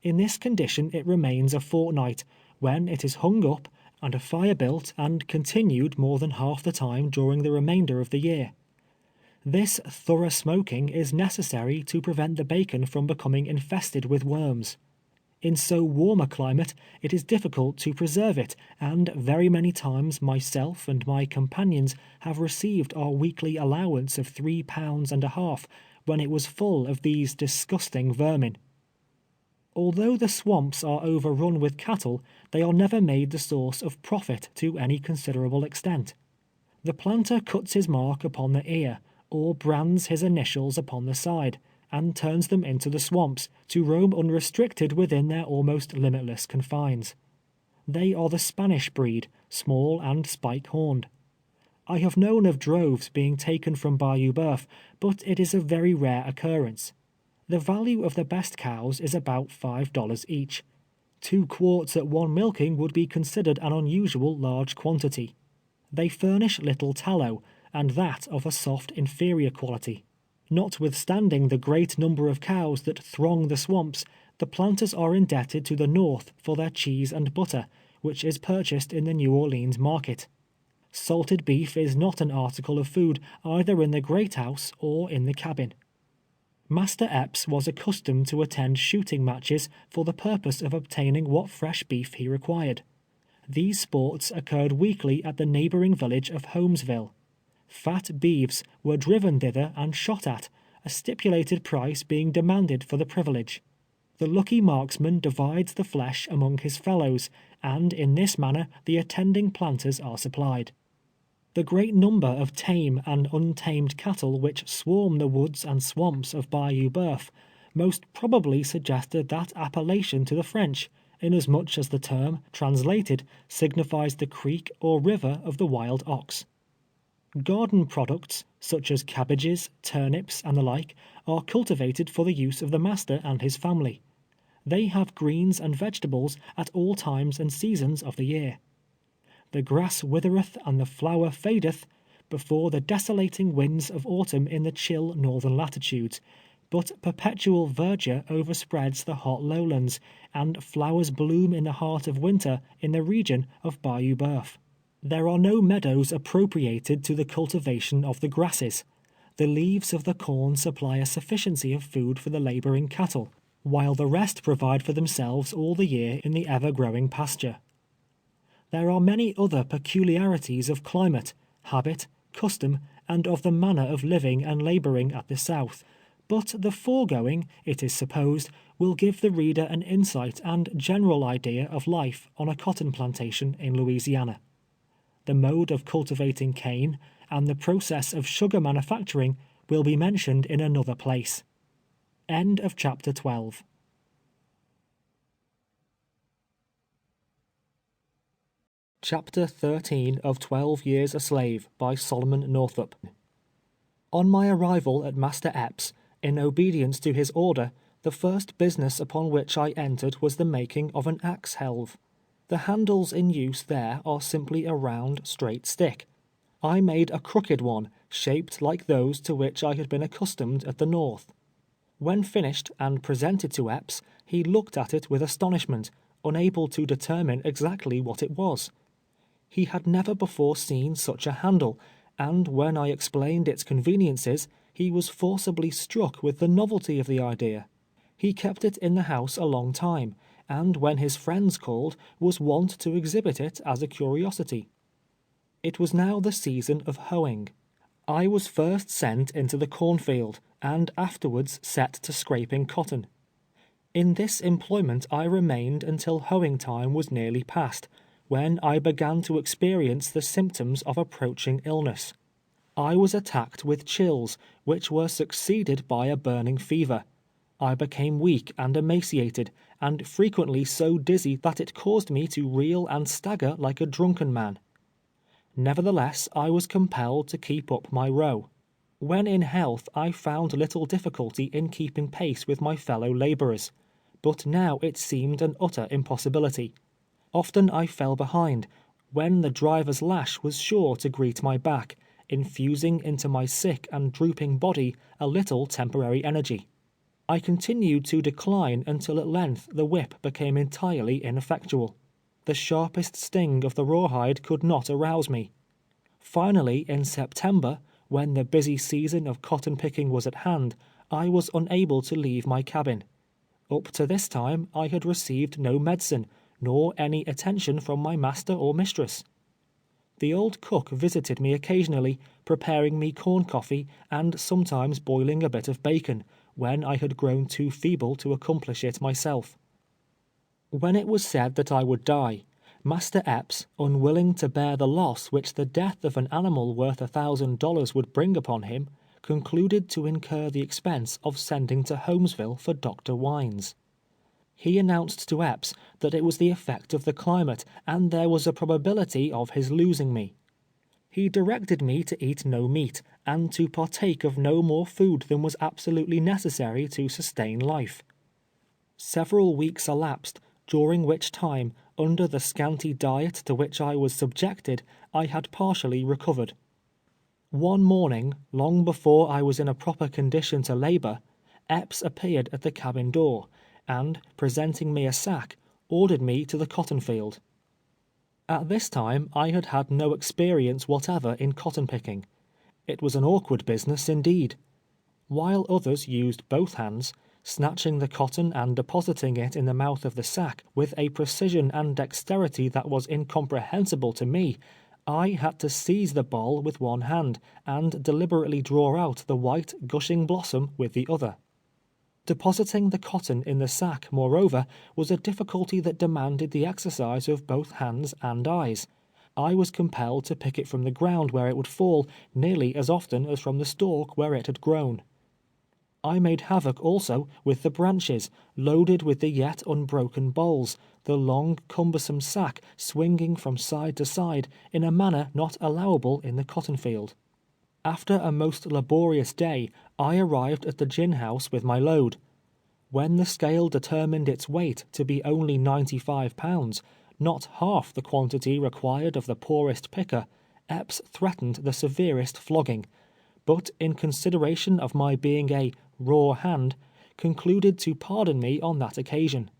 In this condition it remains a fortnight, when it is hung up, and a fire built and continued more than half the time during the remainder of the year. This thorough smoking is necessary to prevent the bacon from becoming infested with worms. In so warm a climate, it is difficult to preserve it, and very many times myself and my companions have received our weekly allowance of 3 pounds and a half, when it was full of these disgusting vermin. Although the swamps are overrun with cattle, they are never made the source of profit to any considerable extent. The planter cuts his mark upon the ear, or brands his initials upon the side, and turns them into the swamps, to roam unrestricted within their almost limitless confines. They are the Spanish breed, small and spike-horned. I have known of droves being taken from Bayou Boeuf, but it is a very rare occurrence. The value of the best cows is about $5 each. 2 quarts at one milking would be considered an unusual large quantity. They furnish little tallow, and that of a soft inferior quality. Notwithstanding the great number of cows that throng the swamps, the planters are indebted to the North for their cheese and butter, which is purchased in the New Orleans market. Salted beef is not an article of food either in the great house or in the cabin. Master Epps was accustomed to attend shooting matches for the purpose of obtaining what fresh beef he required. These sports occurred weekly at the neighboring village of Holmesville. Fat beeves were driven thither and shot at, a stipulated price being demanded for the privilege. The lucky marksman divides the flesh among his fellows, and in this manner the attending planters are supplied. The great number of tame and untamed cattle which swarm the woods and swamps of Bayou Boeuf most probably suggested that appellation to the French, inasmuch as the term, translated, signifies the creek or river of the wild ox. Garden products, such as cabbages, turnips, and the like, are cultivated for the use of the master and his family. They have greens and vegetables at all times and seasons of the year. The grass withereth and the flower fadeth before the desolating winds of autumn in the chill northern latitudes, but perpetual verdure overspreads the hot lowlands, and flowers bloom in the heart of winter in the region of Bayou Boeuf. There are no meadows appropriated to the cultivation of the grasses. The leaves of the corn supply a sufficiency of food for the laboring cattle, while the rest provide for themselves all the year in the ever-growing pasture. There are many other peculiarities of climate, habit, custom, and of the manner of living and laboring at the South, but the foregoing, it is supposed, will give the reader an insight and general idea of life on a cotton plantation in Louisiana. The mode of cultivating cane, and the process of sugar manufacturing will be mentioned in another place. End of chapter 12. Chapter 13 of 12 Years a Slave by Solomon Northup. On my arrival at Master Epps, in obedience to his order, the first business upon which I entered was the making of an axe helve. The handles in use there are simply a round, straight stick. I made a crooked one, shaped like those to which I had been accustomed at the North. When finished and presented to Epps, he looked at it with astonishment, unable to determine exactly what it was. He had never before seen such a handle, and when I explained its conveniences, he was forcibly struck with the novelty of the idea. He kept it in the house a long time, and when his friends called, was wont to exhibit it as a curiosity. It was now the season of hoeing. I was first sent into the cornfield, and afterwards set to scraping cotton. In this employment I remained until hoeing time was nearly past, when I began to experience the symptoms of approaching illness. I was attacked with chills, which were succeeded by a burning fever. I became weak and emaciated, and frequently so dizzy that it caused me to reel and stagger like a drunken man. Nevertheless, I was compelled to keep up my row. When in health, I found little difficulty in keeping pace with my fellow laborers, but now it seemed an utter impossibility. Often I fell behind, when the driver's lash was sure to greet my back, infusing into my sick and drooping body a little temporary energy. I continued to decline until at length the whip became entirely ineffectual. The sharpest sting of the rawhide could not arouse me. Finally, in September, when the busy season of cotton picking was at hand, I was unable to leave my cabin. Up to this time I had received no medicine, nor any attention from my master or mistress. The old cook visited me occasionally, preparing me corn coffee and sometimes boiling a bit of bacon, when I had grown too feeble to accomplish it myself. When it was said that I would die, Master Epps, unwilling to bear the loss which the death of an animal worth $1,000 would bring upon him, concluded to incur the expense of sending to Holmesville for Dr. Wines. He announced to Epps that it was the effect of the climate, and there was a probability of his losing me. He directed me to eat no meat, and to partake of no more food than was absolutely necessary to sustain life. Several weeks elapsed, during which time, under the scanty diet to which I was subjected, I had partially recovered. One morning, long before I was in a proper condition to labor, Epps appeared at the cabin door, and, presenting me a sack, ordered me to the cotton field. At this time I had had no experience whatever in cotton picking. It was an awkward business indeed. While others used both hands, snatching the cotton and depositing it in the mouth of the sack with a precision and dexterity that was incomprehensible to me, I had to seize the boll with one hand, and deliberately draw out the white, gushing blossom with the other. Depositing the cotton in the sack, moreover, was a difficulty that demanded the exercise of both hands and eyes. I was compelled to pick it from the ground where it would fall, nearly as often as from the stalk where it had grown. I made havoc also with the branches, loaded with the yet unbroken bolls, the long, cumbersome sack swinging from side to side in a manner not allowable in the cotton field. After a most laborious day, I arrived at the gin house with my load. When the scale determined its weight to be only 95 pounds, not half the quantity required of the poorest picker, Epps threatened the severest flogging, but in consideration of my being a raw hand, concluded to pardon me on that occasion.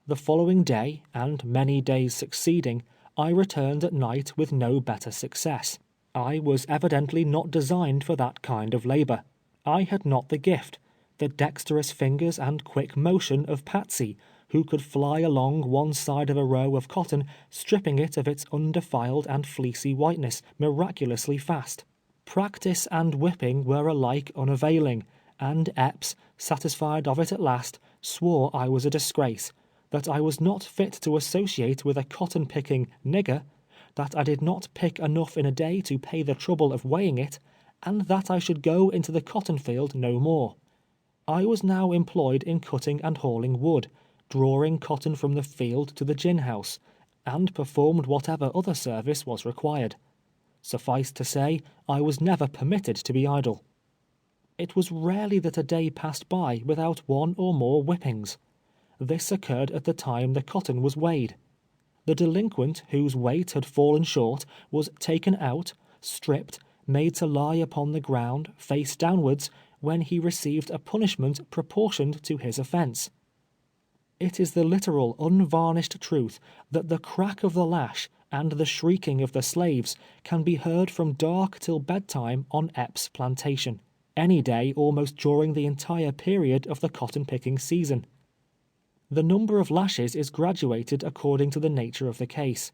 The following day, and many days succeeding, I returned at night with no better success. I was evidently not designed for that kind of labor. I had not the gift, the dexterous fingers and quick motion of Patsy, who could fly along one side of a row of cotton, stripping it of its undefiled and fleecy whiteness, miraculously fast. Practice and whipping were alike unavailing, and Epps, satisfied of it at last, swore I was a disgrace, that I was not fit to associate with a cotton-picking nigger, that I did not pick enough in a day to pay the trouble of weighing it, and that I should go into the cotton field no more. I was now employed in cutting and hauling wood, drawing cotton from the field to the gin house, and performed whatever other service was required. Suffice to say, I was never permitted to be idle. It was rarely that a day passed by without one or more whippings. This occurred at the time the cotton was weighed. The delinquent whose weight had fallen short was taken out, stripped, made to lie upon the ground, face downwards, when he received a punishment proportioned to his offense. It is the literal, unvarnished truth that the crack of the lash and the shrieking of the slaves can be heard from dark till bedtime on Epps' plantation, any day almost during the entire period of the cotton-picking season. The number of lashes is graduated according to the nature of the case.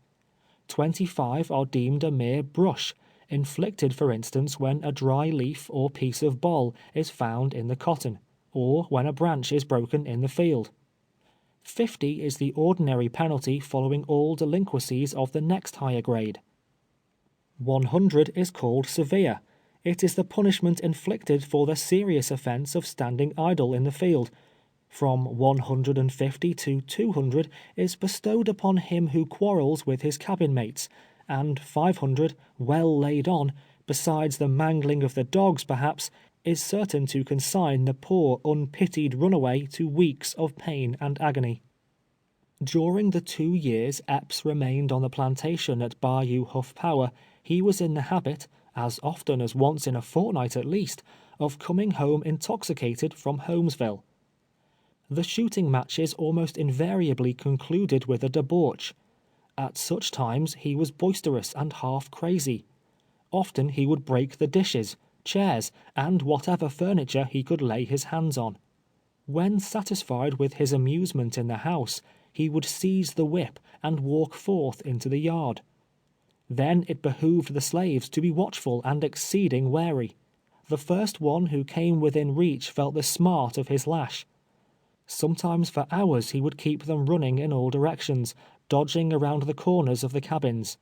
25 are deemed a mere brush, inflicted for instance when a dry leaf or piece of boll is found in the cotton, or when a branch is broken in the field. 50 is the ordinary penalty following all delinquencies of the next higher grade. 100 is called severe. It is the punishment inflicted for the serious offense of standing idle in the field. From 150 to 200 is bestowed upon him who quarrels with his cabin mates, and 500, well laid on, besides the mangling of the dogs perhaps, is certain to consign the poor unpitied runaway to weeks of pain and agony. During the 2 years Epps remained on the plantation at Bayou Huff Power, he was in the habit, as often as once in a fortnight at least, of coming home intoxicated from Holmesville. The shooting matches almost invariably concluded with a debauch. At such times he was boisterous and half crazy. Often he would break the dishes, chairs, and whatever furniture he could lay his hands on. When satisfied with his amusement in the house, he would seize the whip and walk forth into the yard. Then it behooved the slaves to be watchful and exceeding wary. The first one who came within reach felt the smart of his lash. Sometimes for hours he would keep them running in all directions, dodging around the corners of the cabins.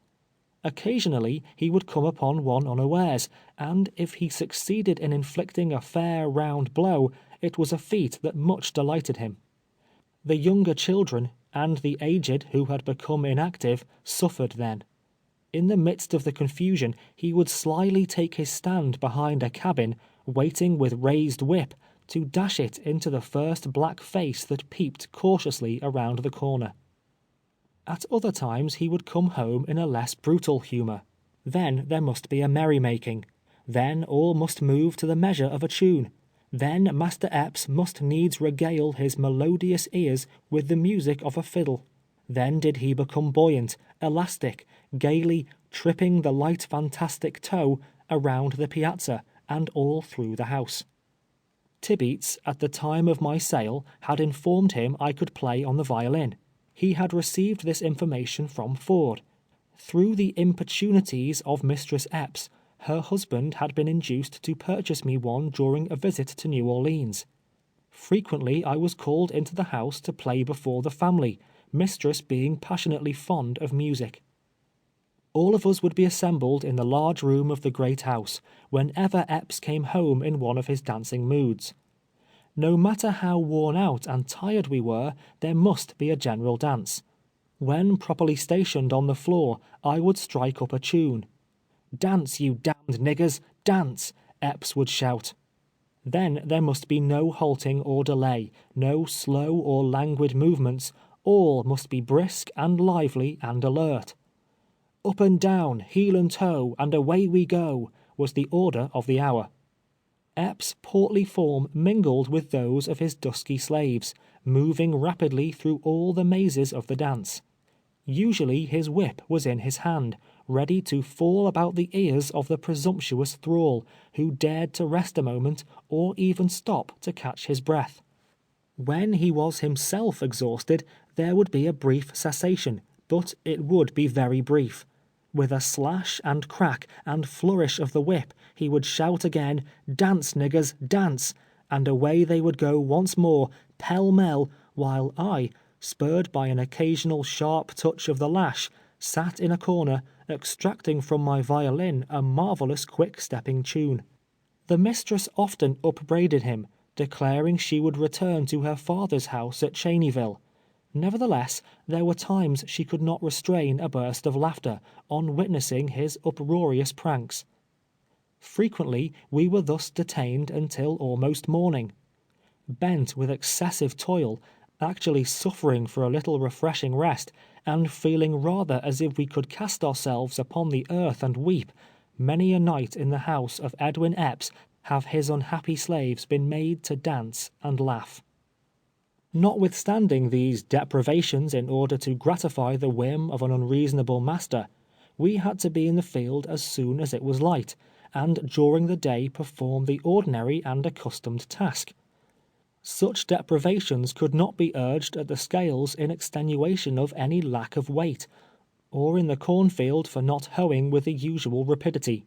Occasionally he would come upon one unawares, and if he succeeded in inflicting a fair round blow, it was a feat that much delighted him. The younger children, and the aged who had become inactive, suffered then. In the midst of the confusion, he would slyly take his stand behind a cabin, waiting with raised whip, to dash it into the first black face that peeped cautiously around the corner. At other times he would come home in a less brutal humor. Then there must be a merrymaking. Then all must move to the measure of a tune. Then Master Epps must needs regale his melodious ears with the music of a fiddle. Then did he become buoyant, elastic, gaily tripping the light fantastic toe around the piazza and all through the house. Tibeats, at the time of my sale, had informed him I could play on the violin. He had received this information from Ford. Through the importunities of Mistress Epps, her husband had been induced to purchase me one during a visit to New Orleans. Frequently I was called into the house to play before the family, Mistress being passionately fond of music. All of us would be assembled in the large room of the great house, whenever Epps came home in one of his dancing moods. No matter how worn out and tired we were, there must be a general dance. When properly stationed on the floor, I would strike up a tune. "Dance, you damned niggers, dance!" Epps would shout. Then there must be no halting or delay, no slow or languid movements, all must be brisk and lively and alert. "Up and down, heel and toe, and away we go," was the order of the hour. Epps' portly form mingled with those of his dusky slaves, moving rapidly through all the mazes of the dance. Usually his whip was in his hand, ready to fall about the ears of the presumptuous thrall, who dared to rest a moment, or even stop to catch his breath. When he was himself exhausted, there would be a brief cessation, but it would be very brief. With a slash and crack and flourish of the whip, he would shout again, "Dance, niggers, dance!" and away they would go once more, pell-mell, while I, spurred by an occasional sharp touch of the lash, sat in a corner, extracting from my violin a marvelous quick-stepping tune. The mistress often upbraided him, declaring she would return to her father's house at Cheneyville. Nevertheless, there were times she could not restrain a burst of laughter, on witnessing his uproarious pranks. Frequently we were thus detained until almost morning. Bent with excessive toil, actually suffering for a little refreshing rest, and feeling rather as if we could cast ourselves upon the earth and weep, many a night in the house of Edwin Epps have his unhappy slaves been made to dance and laugh. Notwithstanding these deprivations in order to gratify the whim of an unreasonable master, we had to be in the field as soon as it was light, and during the day perform the ordinary and accustomed task. Such deprivations could not be urged at the scales in extenuation of any lack of weight, or in the cornfield for not hoeing with the usual rapidity.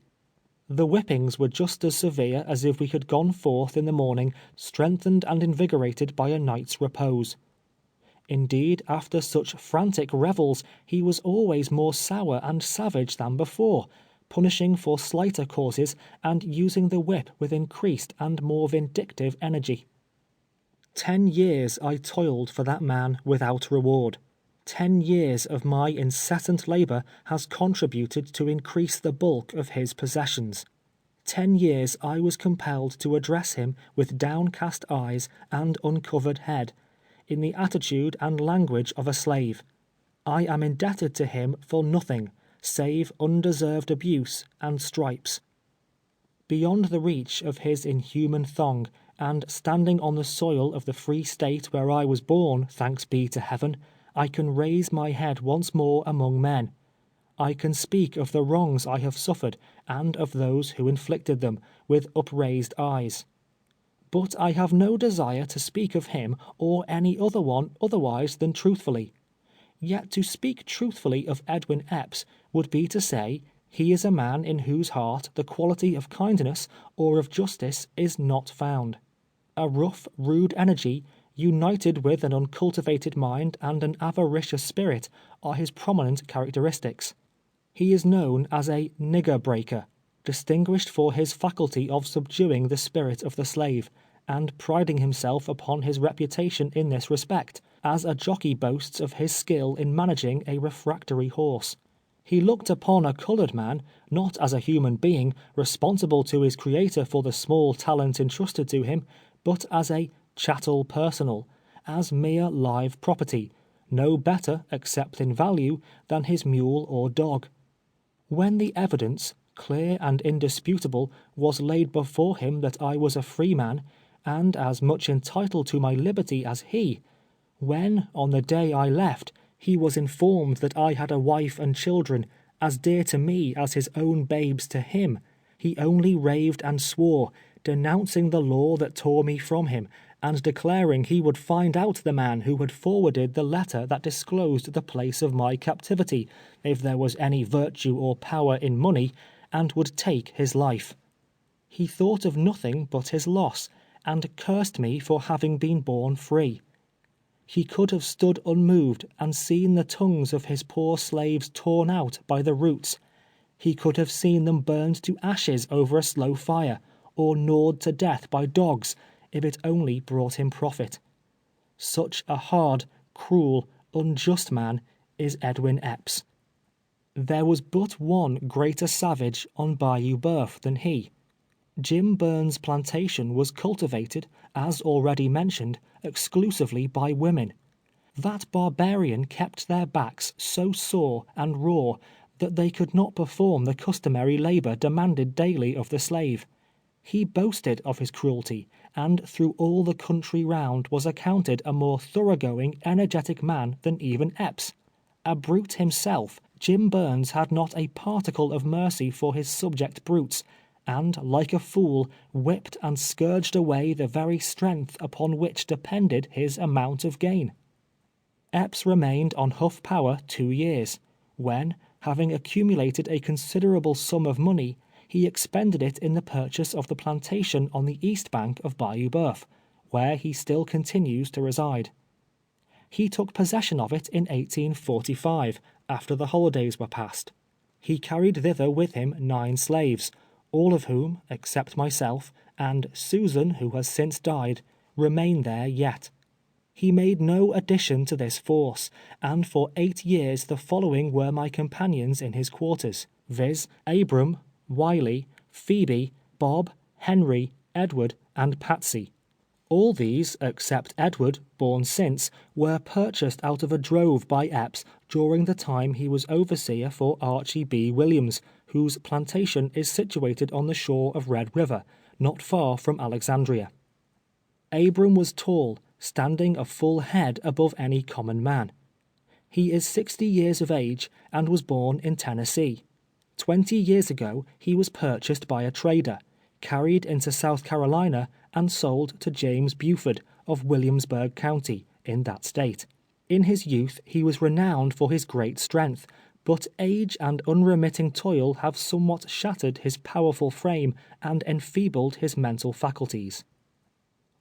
The whippings were just as severe as if we had gone forth in the morning strengthened and invigorated by a night's repose. Indeed, after such frantic revels, he was always more sour and savage than before, punishing for slighter causes, and using the whip with increased and more vindictive energy. 10 years I toiled for that man without reward. 10 years of my incessant labor has contributed to increase the bulk of his possessions. 10 years I was compelled to address him with downcast eyes and uncovered head, in the attitude and language of a slave. I am indebted to him for nothing, save undeserved abuse and stripes. Beyond the reach of his inhuman thong, and standing on the soil of the free state where I was born, thanks be to Heaven, I can raise my head once more among men. I can speak of the wrongs I have suffered, and of those who inflicted them, with upraised eyes. But I have no desire to speak of him or any other one otherwise than truthfully. Yet to speak truthfully of Edwin Epps would be to say, he is a man in whose heart the quality of kindness or of justice is not found. A rough, rude energy, united with an uncultivated mind and an avaricious spirit, are his prominent characteristics. He is known as a nigger breaker, distinguished for his faculty of subduing the spirit of the slave, and priding himself upon his reputation in this respect, as a jockey boasts of his skill in managing a refractory horse. He looked upon a colored man, not as a human being, responsible to his Creator for the small talent entrusted to him, but as a chattel personal, as mere live property, no better, except in value, than his mule or dog. When the evidence, clear and indisputable, was laid before him that I was a free man, and as much entitled to my liberty as he, when, on the day I left, he was informed that I had a wife and children, as dear to me as his own babes to him, he only raved and swore, denouncing the law that tore me from him, and declaring he would find out the man who had forwarded the letter that disclosed the place of my captivity, if there was any virtue or power in money, and would take his life. He thought of nothing but his loss, and cursed me for having been born free. He could have stood unmoved and seen the tongues of his poor slaves torn out by the roots. He could have seen them burned to ashes over a slow fire, or gnawed to death by dogs, if it only brought him profit. Such a hard, cruel, unjust man is Edwin Epps. There was but one greater savage on Bayou Boeuf than he. Jim Burns' plantation was cultivated, as already mentioned, exclusively by women. That barbarian kept their backs so sore and raw that they could not perform the customary labor demanded daily of the slave. He boasted of his cruelty, and through all the country round was accounted a more thoroughgoing, energetic man than even Epps. A brute himself, Jim Burns had not a particle of mercy for his subject brutes, and, like a fool, whipped and scourged away the very strength upon which depended his amount of gain. Epps remained on Huff Power 2 years, when, having accumulated a considerable sum of money, he expended it in the purchase of the plantation on the east bank of Bayou Boeuf, where he still continues to reside. He took possession of it in 1845, after the holidays were past. He carried thither with him 9 slaves, all of whom, except myself, and Susan, who has since died, remain there yet. He made no addition to this force, and for 8 years the following were my companions in his quarters, viz., Abram, Wiley, Phoebe, Bob, Henry, Edward, and Patsy. All these, except Edward, born since, were purchased out of a drove by Epps during the time he was overseer for Archie B. Williams, whose plantation is situated on the shore of Red River, not far from Alexandria. Abram was tall, standing a full head above any common man. He is 60 years of age, and was born in Tennessee. 20 years ago he was purchased by a trader, carried into South Carolina, and sold to James Buford, of Williamsburg County, in that state. In his youth he was renowned for his great strength, but age and unremitting toil have somewhat shattered his powerful frame and enfeebled his mental faculties.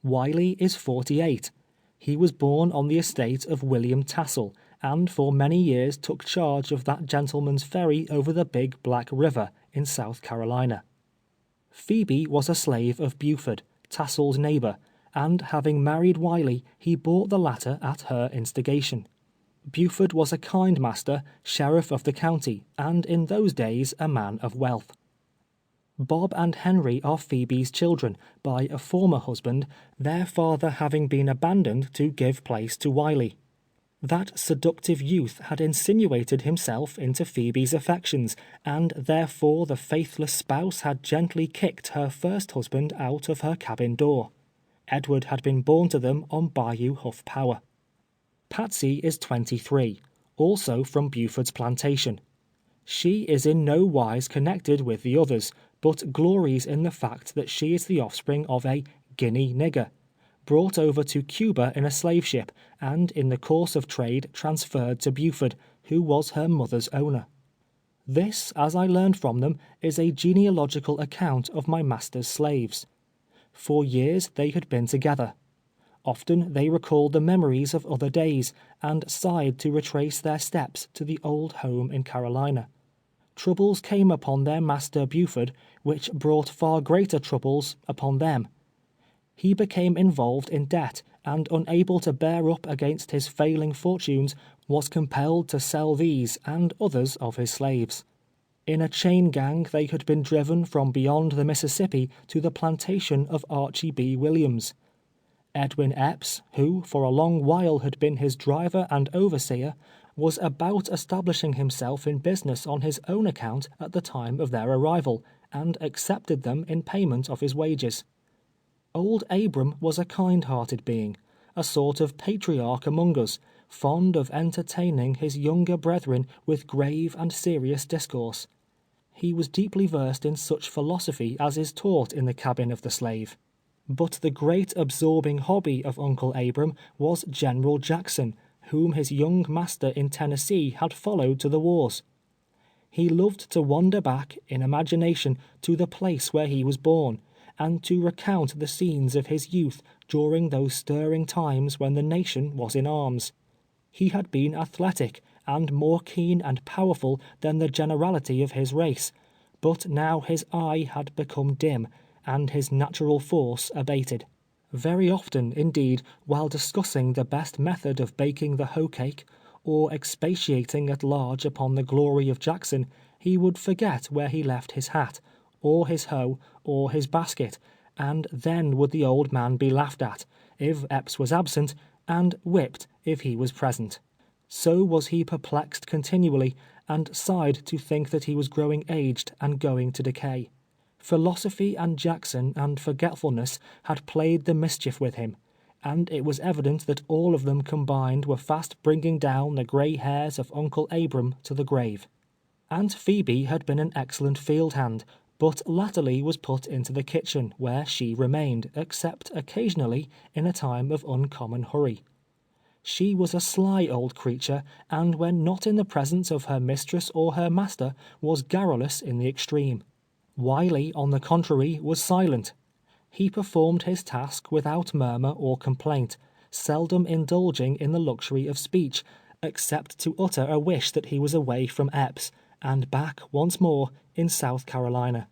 Wiley is 48. He was born on the estate of William Tassel, and for many years took charge of that gentleman's ferry over the Big Black River in South Carolina. Phoebe was a slave of Buford, Tassel's neighbor, and having married Wiley, he bought the latter at her instigation. Buford was a kind master, sheriff of the county, and in those days a man of wealth. Bob and Henry are Phoebe's children by a former husband, their father having been abandoned to give place to Wiley. That seductive youth had insinuated himself into Phoebe's affections, and therefore the faithless spouse had gently kicked her first husband out of her cabin door. Edward had been born to them on Bayou Huff Power. Patsy is 23, also from Buford's plantation. She is in no wise connected with the others, but glories in the fact that she is the offspring of a Guinea nigger, brought over to Cuba in a slave ship, and in the course of trade transferred to Buford, who was her mother's owner. This, as I learned from them, is a genealogical account of my master's slaves. For years they had been together. Often they recalled the memories of other days, and sighed to retrace their steps to the old home in Carolina. Troubles came upon their master Buford, which brought far greater troubles upon them. He became involved in debt, and unable to bear up against his failing fortunes, was compelled to sell these and others of his slaves. In a chain gang they had been driven from beyond the Mississippi to the plantation of Archie B. Williams. Edwin Epps, who for a long while had been his driver and overseer, was about establishing himself in business on his own account at the time of their arrival, and accepted them in payment of his wages. Old Abram was a kind-hearted being, a sort of patriarch among us, fond of entertaining his younger brethren with grave and serious discourse. He was deeply versed in such philosophy as is taught in the cabin of the slave. But the great absorbing hobby of Uncle Abram was General Jackson, whom his young master in Tennessee had followed to the wars. He loved to wander back, in imagination, to the place where he was born, and to recount the scenes of his youth during those stirring times when the nation was in arms. He had been athletic, and more keen and powerful than the generality of his race, but now his eye had become dim, and his natural force abated. Very often, indeed, while discussing the best method of baking the hoe cake, or expatiating at large upon the glory of Jackson, he would forget where he left his hat, or his hoe, or his basket, and then would the old man be laughed at, if Epps was absent, and whipped if he was present. So was he perplexed continually, and sighed to think that he was growing aged and going to decay. Philosophy and Jackson and forgetfulness had played the mischief with him, and it was evident that all of them combined were fast bringing down the gray hairs of Uncle Abram to the grave. Aunt Phoebe had been an excellent field hand, but latterly was put into the kitchen, where she remained, except occasionally in a time of uncommon hurry. She was a sly old creature, and when not in the presence of her mistress or her master, was garrulous in the extreme. Wiley, on the contrary, was silent. He performed his task without murmur or complaint, seldom indulging in the luxury of speech, except to utter a wish that he was away from Epps, and back once more in South Carolina.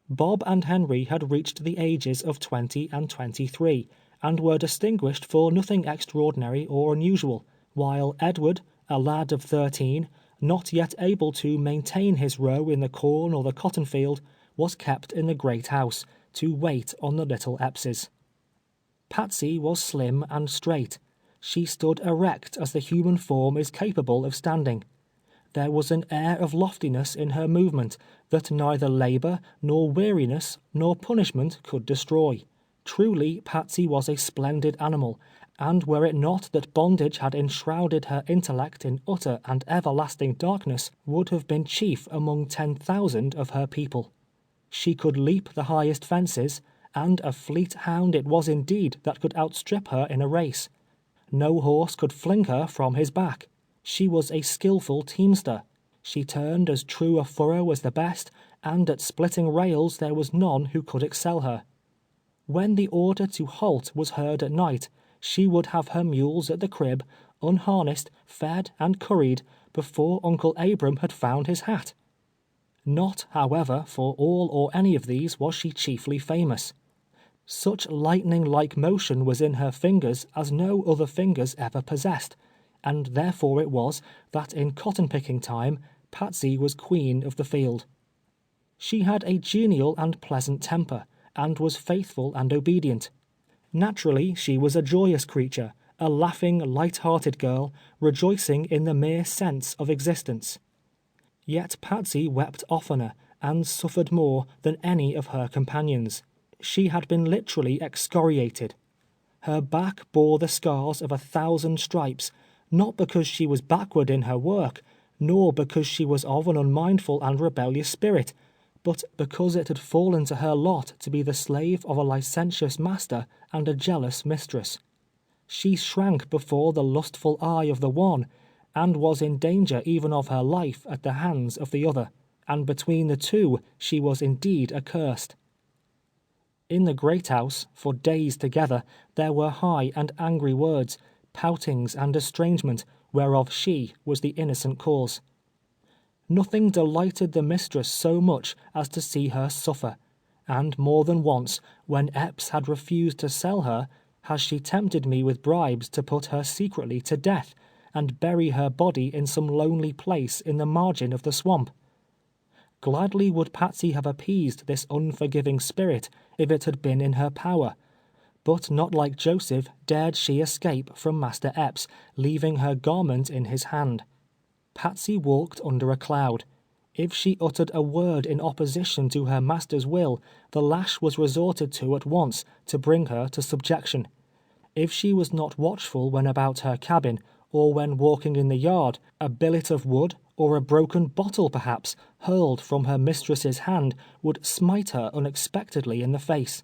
Bob and Henry had reached the ages of 20 and 23, and were distinguished for nothing extraordinary or unusual, while Edward, a lad of 13, not yet able to maintain his row in the corn or the cotton field, was kept in the great house, to wait on the little Eppses. Patsy was slim and straight. She stood erect as the human form is capable of standing. There was an air of loftiness in her movement that neither labor, nor weariness, nor punishment could destroy. Truly, Patsy was a splendid animal, and were it not that bondage had enshrouded her intellect in utter and everlasting darkness, would have been chief among 10,000 of her people. She could leap the highest fences, and a fleet hound it was indeed that could outstrip her in a race. No horse could fling her from his back. She was a skillful teamster. She turned as true a furrow as the best, and at splitting rails there was none who could excel her. When the order to halt was heard at night, she would have her mules at the crib, unharnessed, fed, and curried, before Uncle Abram had found his hat. Not, however, for all or any of these was she chiefly famous. Such lightning-like motion was in her fingers as no other fingers ever possessed, and therefore it was that in cotton-picking time, Patsy was queen of the field. She had a genial and pleasant temper, and was faithful and obedient. Naturally, she was a joyous creature, a laughing, light-hearted girl, rejoicing in the mere sense of existence. Yet Patsy wept oftener, and suffered more than any of her companions. She had been literally excoriated. Her back bore the scars of 1,000 stripes, not because she was backward in her work, nor because she was of an unmindful and rebellious spirit, but because it had fallen to her lot to be the slave of a licentious master and a jealous mistress. She shrank before the lustful eye of the one, and was in danger even of her life at the hands of the other, and between the two she was indeed accursed. In the great house, for days together, there were high and angry words, poutings and estrangement, whereof she was the innocent cause. Nothing delighted the mistress so much as to see her suffer, and more than once, when Epps had refused to sell her, has she tempted me with bribes to put her secretly to death, and bury her body in some lonely place in the margin of the swamp. Gladly would Patsy have appeased this unforgiving spirit if it had been in her power, but not like Joseph dared she escape from Master Epps, leaving her garment in his hand. Patsy walked under a cloud. If she uttered a word in opposition to her master's will, the lash was resorted to at once to bring her to subjection. If she was not watchful when about her cabin, or when walking in the yard, a billet of wood, or a broken bottle perhaps, hurled from her mistress's hand, would smite her unexpectedly in the face.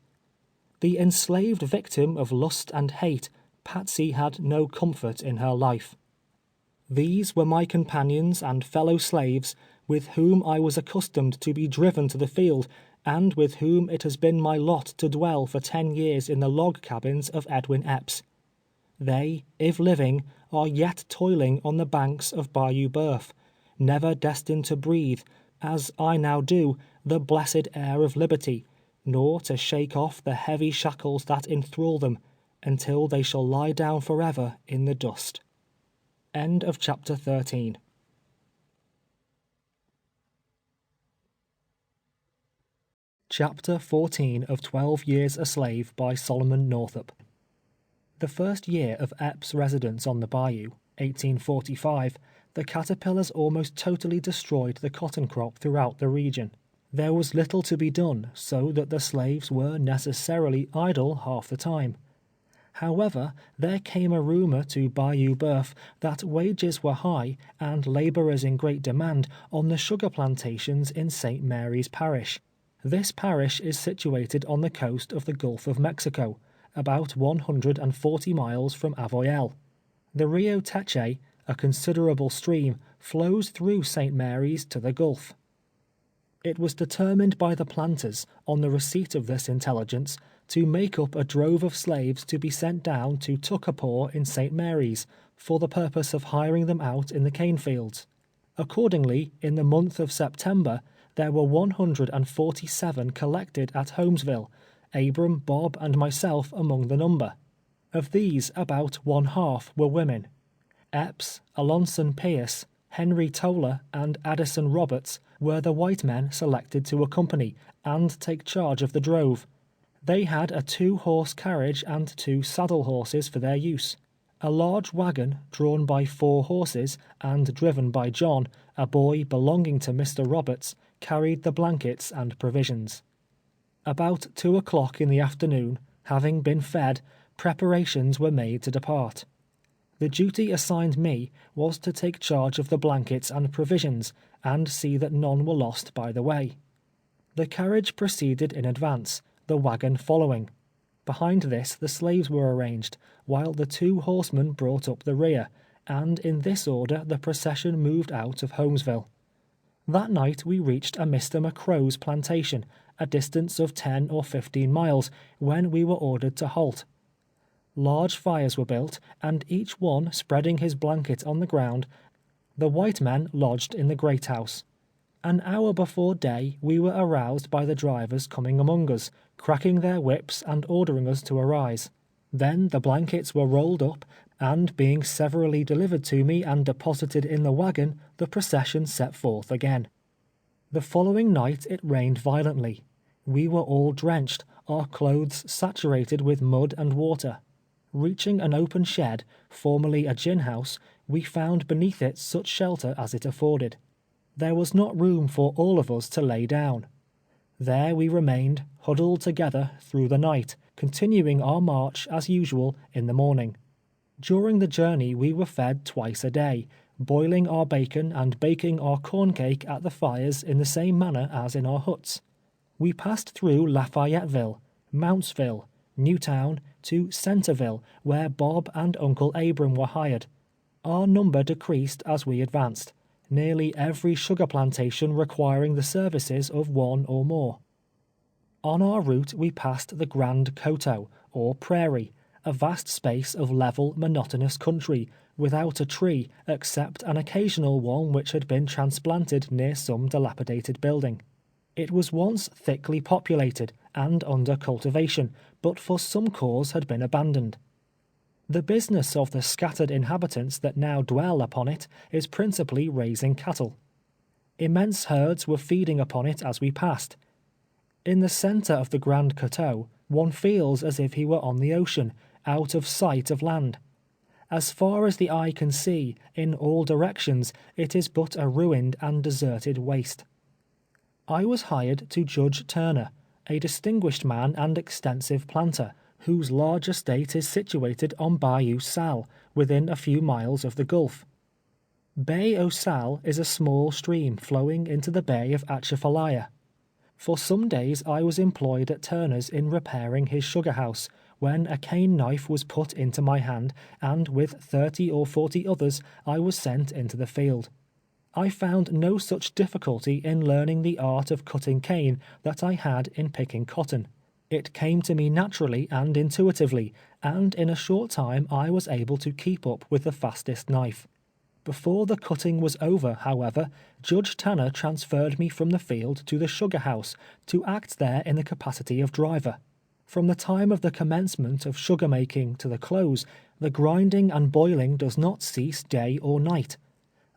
The enslaved victim of lust and hate, Patsy had no comfort in her life. These were my companions and fellow slaves, with whom I was accustomed to be driven to the field, and with whom it has been my lot to dwell for 10 years in the log cabins of Edwin Epps. They, if living, are yet toiling on the banks of Bayou Boeuf, never destined to breathe, as I now do, the blessed air of liberty, nor to shake off the heavy shackles that enthrall them, until they shall lie down forever in the dust. End of chapter 13. Chapter 14 of 12 Years a Slave by Solomon Northup. The first year of Epps' residence on the bayou, 1845, the caterpillars almost totally destroyed the cotton crop throughout the region. There was little to be done, so that the slaves were necessarily idle half the time. However, there came a rumor to Bayou Boeuf that wages were high and laborers in great demand on the sugar plantations in St. Mary's Parish. This parish is situated on the coast of the Gulf of Mexico, about 140 miles from Avoyelles. The Rio Teche, a considerable stream, flows through St. Mary's to the Gulf. It was determined by the planters, on the receipt of this intelligence, to make up a drove of slaves to be sent down to Tuckapaw in St. Mary's, for the purpose of hiring them out in the cane fields. Accordingly, in the month of September, there were 147 collected at Holmesville, Abram, Bob, and myself among the number. Of these, about one half were women. Epps, Alonson Pierce, Henry Toller, and Addison Roberts were the white men selected to accompany and take charge of the drove. They had a 2-horse carriage and 2 saddle horses for their use. A large wagon, drawn by 4 horses, and driven by John, a boy belonging to Mr. Roberts, carried the blankets and provisions. About 2 o'clock in the afternoon, having been fed, preparations were made to depart. The duty assigned me was to take charge of the blankets and provisions, and see that none were lost by the way. The carriage proceeded in advance, the wagon following. Behind this the slaves were arranged, while the 2 horsemen brought up the rear, and in this order the procession moved out of Holmesville. That night we reached a Mr. McCrow's plantation, a distance of 10 or 15 miles, when we were ordered to halt. Large fires were built, and each one spreading his blanket on the ground, the white men lodged in the great house. An hour before day we were aroused by the drivers coming among us, cracking their whips and ordering us to arise. Then the blankets were rolled up, and being severally delivered to me and deposited in the wagon, the procession set forth again. The following night it rained violently. We were all drenched, our clothes saturated with mud and water. Reaching an open shed, formerly a gin house, we found beneath it such shelter as it afforded. There was not room for all of us to lay down. There we remained, huddled together through the night, continuing our march as usual in the morning. During the journey we were fed twice a day, boiling our bacon and baking our corn cake at the fires in the same manner as in our huts. We passed through Lafayetteville, Mountsville, Newtown, to Centerville, where Bob and Uncle Abram were hired. Our number decreased as we advanced, nearly every sugar plantation requiring the services of one or more. On our route we passed the Grand Coteau, or Prairie, a vast space of level, monotonous country, without a tree, except an occasional one which had been transplanted near some dilapidated building. It was once thickly populated and under cultivation, but for some cause had been abandoned. The business of the scattered inhabitants that now dwell upon it is principally raising cattle. Immense herds were feeding upon it as we passed. In the centre of the Grand Coteau, one feels as if he were on the ocean, out of sight of land. As far as the eye can see, in all directions, it is but a ruined and deserted waste. I was hired to Judge Turner, a distinguished man and extensive planter, whose large estate is situated on Bayou Sal, within a few miles of the Gulf. Bay o' Sal is a small stream flowing into the Bay of Atchafalaya. For some days I was employed at Turner's in repairing his sugar house, when a cane knife was put into my hand, and with 30 or 40 others I was sent into the field. I found no such difficulty in learning the art of cutting cane that I had in picking cotton. It came to me naturally and intuitively, and in a short time I was able to keep up with the fastest knife. Before the cutting was over, however, Judge Tanner transferred me from the field to the sugar house, to act there in the capacity of driver. From the time of the commencement of sugar making to the close, the grinding and boiling does not cease day or night.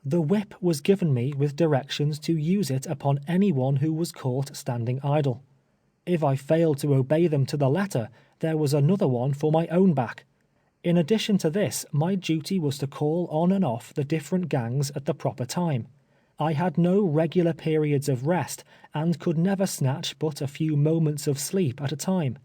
The whip was given me with directions to use it upon any one who was caught standing idle. If I failed to obey them to the letter, there was another one for my own back. In addition to this, my duty was to call on and off the different gangs at the proper time. I had no regular periods of rest, and could never snatch but a few moments of sleep at a time.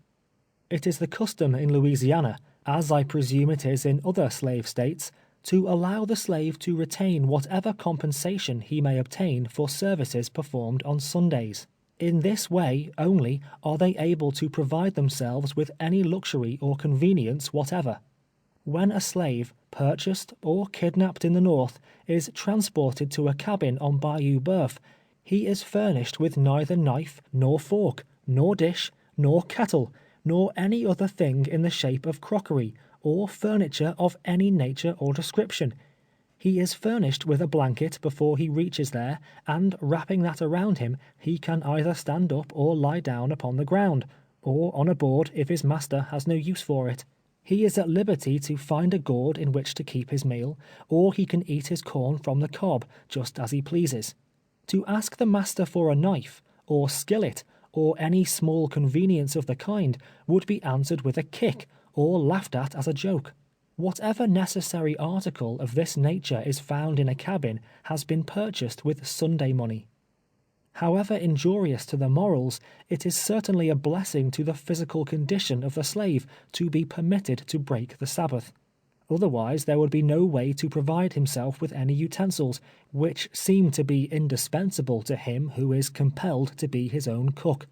It is the custom in Louisiana, as I presume it is in other slave states, to allow the slave to retain whatever compensation he may obtain for services performed on Sundays. In this way only are they able to provide themselves with any luxury or convenience whatever. When a slave, purchased or kidnapped in the North, is transported to a cabin on Bayou Boeuf, he is furnished with neither knife, nor fork, nor dish, nor kettle, nor any other thing in the shape of crockery, or furniture of any nature or description. He is furnished with a blanket before he reaches there, and wrapping that around him, he can either stand up or lie down upon the ground, or on a board if his master has no use for it. He is at liberty to find a gourd in which to keep his meal, or he can eat his corn from the cob, just as he pleases. To ask the master for a knife, or skillet, or any small convenience of the kind, would be answered with a kick, or laughed at as a joke. Whatever necessary article of this nature is found in a cabin has been purchased with Sunday money. However injurious to the morals, it is certainly a blessing to the physical condition of the slave to be permitted to break the Sabbath. Otherwise there would be no way to provide himself with any utensils, which seem to be indispensable to him who is compelled to be his own cook.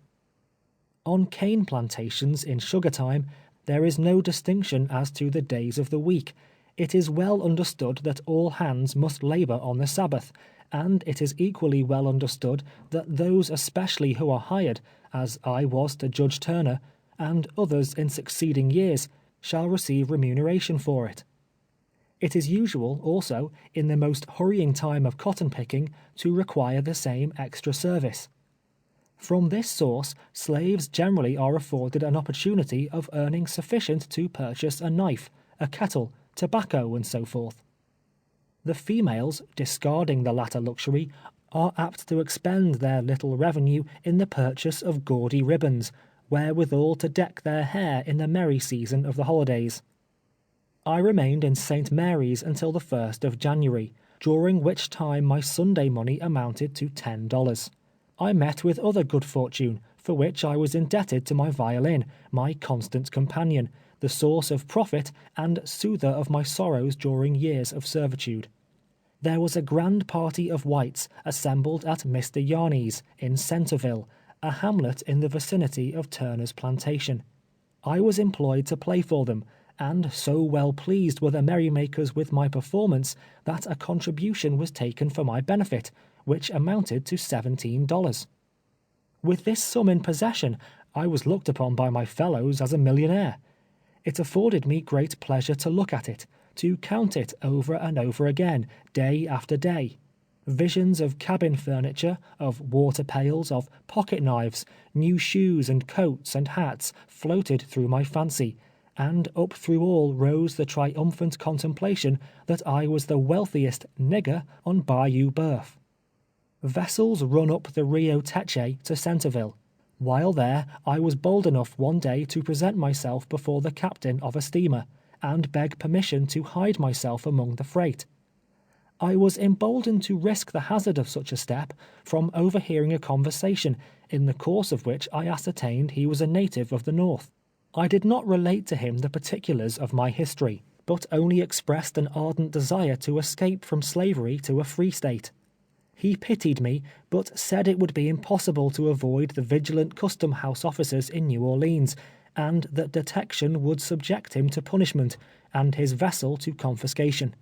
On cane plantations in sugar time, there is no distinction as to the days of the week. It is well understood that all hands must labor on the Sabbath, and it is equally well understood that those especially who are hired, as I was to Judge Turner, and others in succeeding years, shall receive remuneration for it. It is usual, also, in the most hurrying time of cotton picking, to require the same extra service. From this source, slaves generally are afforded an opportunity of earning sufficient to purchase a knife, a kettle, tobacco, and so forth. The females, discarding the latter luxury, are apt to expend their little revenue in the purchase of gaudy ribbons, wherewithal to deck their hair in the merry season of the holidays. I remained in St. Mary's until the 1st of January, during which time my Sunday money amounted to $10. I met with other good fortune, for which I was indebted to my violin, my constant companion, the source of profit and soother of my sorrows during years of servitude. There was a grand party of whites assembled at Mr. Yarney's, in Centerville, a hamlet in the vicinity of Turner's plantation. I was employed to play for them, and so well pleased were the merrymakers with my performance, that a contribution was taken for my benefit, which amounted to $17. With this sum in possession, I was looked upon by my fellows as a millionaire. It afforded me great pleasure to look at it, to count it over and over again, day after day. Visions of cabin furniture, of water pails, of pocket knives, new shoes and coats and hats floated through my fancy, and up through all rose the triumphant contemplation that I was the wealthiest "nigger" on Bayou Boeuf. Vessels run up the Rio Teche to Centerville. While there, I was bold enough one day to present myself before the captain of a steamer, and beg permission to hide myself among the freight. I was emboldened to risk the hazard of such a step from overhearing a conversation, in the course of which I ascertained he was a native of the North. I did not relate to him the particulars of my history, but only expressed an ardent desire to escape from slavery to a free state. He pitied me, but said it would be impossible to avoid the vigilant custom house officers in New Orleans, and that detection would subject him to punishment, and his vessel to confiscation.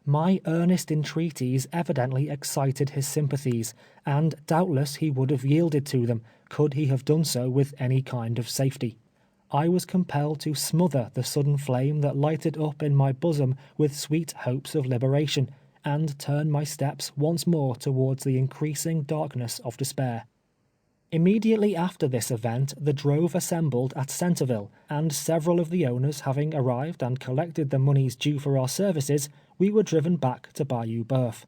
My earnest entreaties evidently excited his sympathies, and doubtless he would have yielded to them, could he have done so with any kind of safety. I was compelled to smother the sudden flame that lighted up in my bosom with sweet hopes of liberation, and turn my steps once more towards the increasing darkness of despair. Immediately after this event the drove assembled at Centerville, and several of the owners having arrived and collected the monies due for our services, we were driven back to Bayou Boeuf.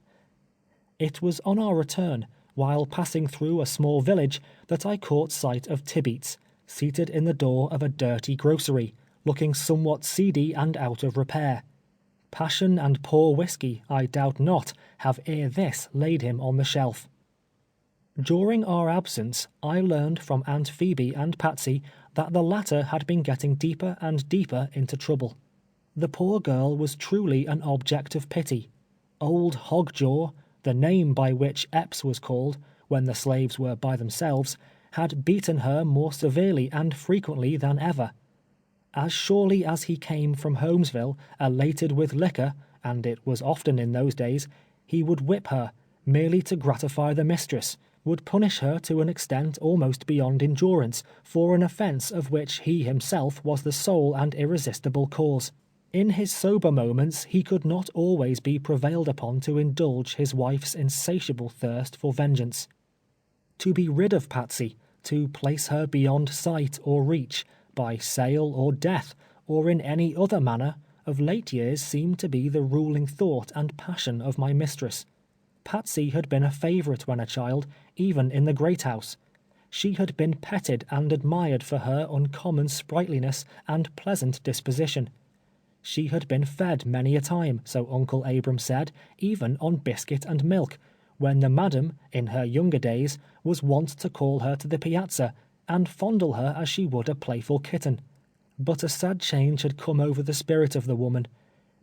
It was on our return, while passing through a small village, that I caught sight of Tibeats, seated in the door of a dirty grocery, looking somewhat seedy and out of repair. Passion and poor whiskey, I doubt not, have ere this laid him on the shelf. During our absence, I learned from Aunt Phoebe and Patsy that the latter had been getting deeper and deeper into trouble. The poor girl was truly an object of pity. Old Hogjaw, the name by which Epps was called, when the slaves were by themselves, had beaten her more severely and frequently than ever. As surely as he came from Holmesville, elated with liquor, and it was often in those days, he would whip her, merely to gratify the mistress, would punish her to an extent almost beyond endurance, for an offense of which he himself was the sole and irresistible cause. In his sober moments he could not always be prevailed upon to indulge his wife's insatiable thirst for vengeance. To be rid of Patsy, to place her beyond sight or reach, by sale or death, or in any other manner, of late years seemed to be the ruling thought and passion of my mistress. Patsy had been a favorite when a child, even in the great house. She had been petted and admired for her uncommon sprightliness and pleasant disposition. She had been fed many a time, so Uncle Abram said, even on biscuit and milk, when the madam, in her younger days, was wont to call her to the piazza, and fondle her as she would a playful kitten. But a sad change had come over the spirit of the woman.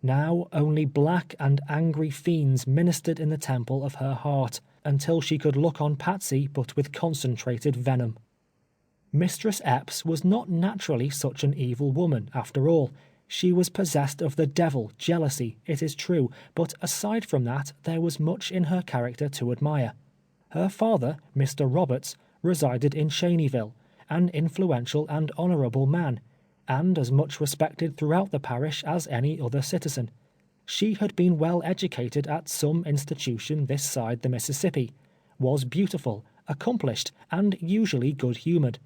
Now only black and angry fiends ministered in the temple of her heart, until she could look on Patsy but with concentrated venom. Mistress Epps was not naturally such an evil woman, after all. She was possessed of the devil, jealousy, it is true, but aside from that, there was much in her character to admire. Her father, Mr. Roberts, resided in Cheneyville, an influential and honorable man, and as much respected throughout the parish as any other citizen. She had been well educated at some institution this side the Mississippi, was beautiful, accomplished, and usually good-humored.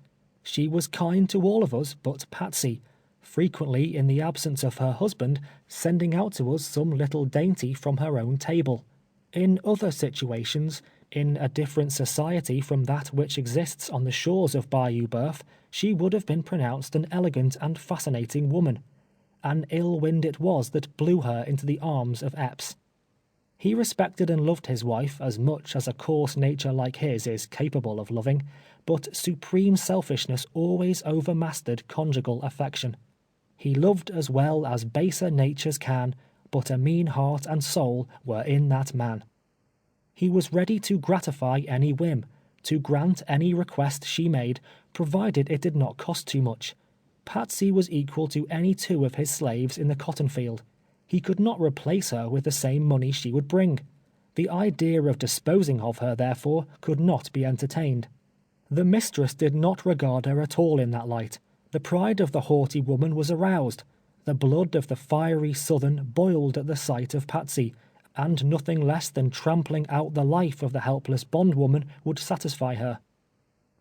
She was kind to all of us but Patsy, frequently in the absence of her husband, sending out to us some little dainty from her own table. In other situations, In a different society from that which exists on the shores of Bayou Boeuf, she would have been pronounced an elegant and fascinating woman. An ill wind it was that blew her into the arms of Epps. He respected and loved his wife as much as a coarse nature like his is capable of loving, but supreme selfishness always overmastered conjugal affection. He loved as well as baser natures can, but a mean heart and soul were in that man. He was ready to gratify any whim, to grant any request she made, provided it did not cost too much. Patsy was equal to any two of his slaves in the cotton field. He could not replace her with the same money she would bring. The idea of disposing of her, therefore, could not be entertained. The mistress did not regard her at all in that light. The pride of the haughty woman was aroused. The blood of the fiery Southern boiled at the sight of Patsy, and nothing less than trampling out the life of the helpless bondwoman would satisfy her.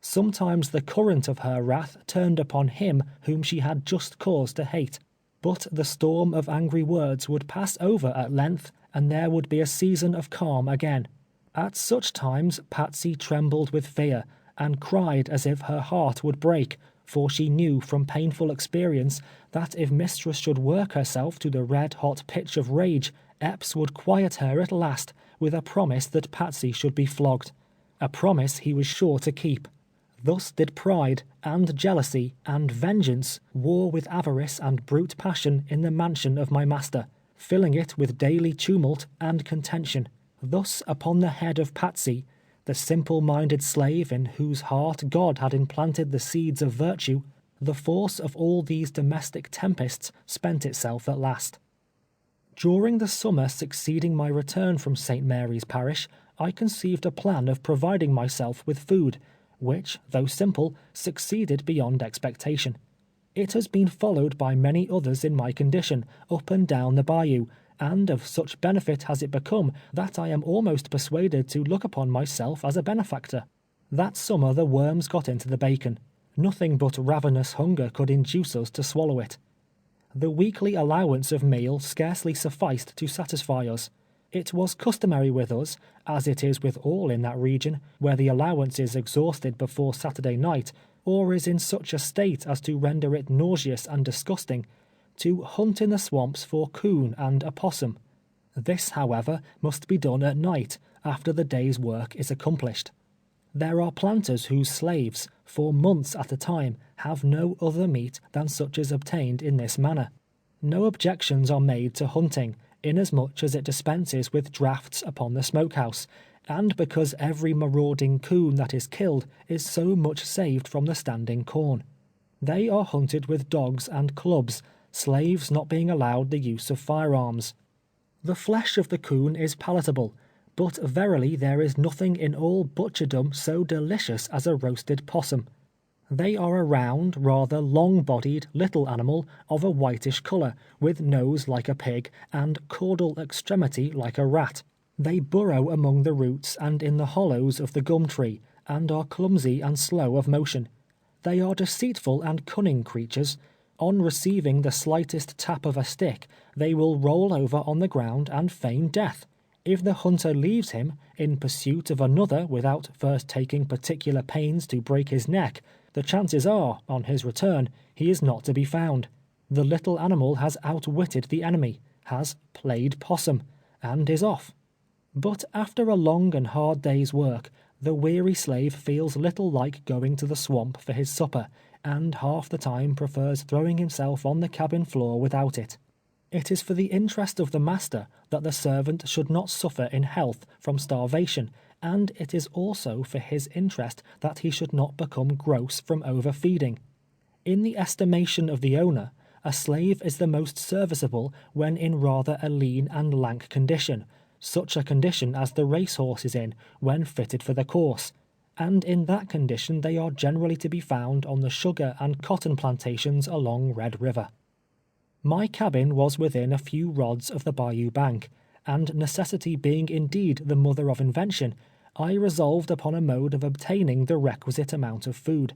Sometimes the current of her wrath turned upon him whom she had just cause to hate, but the storm of angry words would pass over at length, and there would be a season of calm again. At such times Patsy trembled with fear, and cried as if her heart would break, for she knew from painful experience that if mistress should work herself to the red-hot pitch of rage, Epps would quiet her at last with a promise that Patsy should be flogged, a promise he was sure to keep. Thus did pride, and jealousy, and vengeance war with avarice and brute passion in the mansion of my master, filling it with daily tumult and contention. Thus upon the head of Patsy, the simple-minded slave in whose heart God had implanted the seeds of virtue, the force of all these domestic tempests spent itself at last. During the summer succeeding my return from St. Mary's Parish, I conceived a plan of providing myself with food, which, though simple, succeeded beyond expectation. It has been followed by many others in my condition, up and down the bayou, and of such benefit has it become that I am almost persuaded to look upon myself as a benefactor. That summer the worms got into the bacon. Nothing but ravenous hunger could induce us to swallow it. The weekly allowance of meal scarcely sufficed to satisfy us. It was customary with us, as it is with all in that region, where the allowance is exhausted before Saturday night, or is in such a state as to render it nauseous and disgusting, to hunt in the swamps for coon and opossum. This, however, must be done at night, after the day's work is accomplished. There are planters whose slaves, for months at a time, have no other meat than such as obtained in this manner. No objections are made to hunting, inasmuch as it dispenses with drafts upon the smokehouse, and because every marauding coon that is killed is so much saved from the standing corn. They are hunted with dogs and clubs, slaves not being allowed the use of firearms. The flesh of the coon is palatable, but verily there is nothing in all butcherdom so delicious as a roasted possum. They are a round, rather long-bodied, little animal of a whitish color, with nose like a pig, and caudal extremity like a rat. They burrow among the roots and in the hollows of the gum tree, and are clumsy and slow of motion. They are deceitful and cunning creatures. On receiving the slightest tap of a stick, they will roll over on the ground and feign death. If the hunter leaves him, in pursuit of another without first taking particular pains to break his neck, the chances are, on his return, he is not to be found. The little animal has outwitted the enemy, has played possum, and is off. But after a long and hard day's work, the weary slave feels little like going to the swamp for his supper, and half the time prefers throwing himself on the cabin floor without it. It is for the interest of the master that the servant should not suffer in health from starvation, and it is also for his interest that he should not become gross from overfeeding. In the estimation of the owner, a slave is the most serviceable when in rather a lean and lank condition, such a condition as the racehorse is in when fitted for the course, and in that condition they are generally to be found on the sugar and cotton plantations along Red River. My cabin was within a few rods of the bayou bank, and necessity being indeed the mother of invention, I resolved upon a mode of obtaining the requisite amount of food,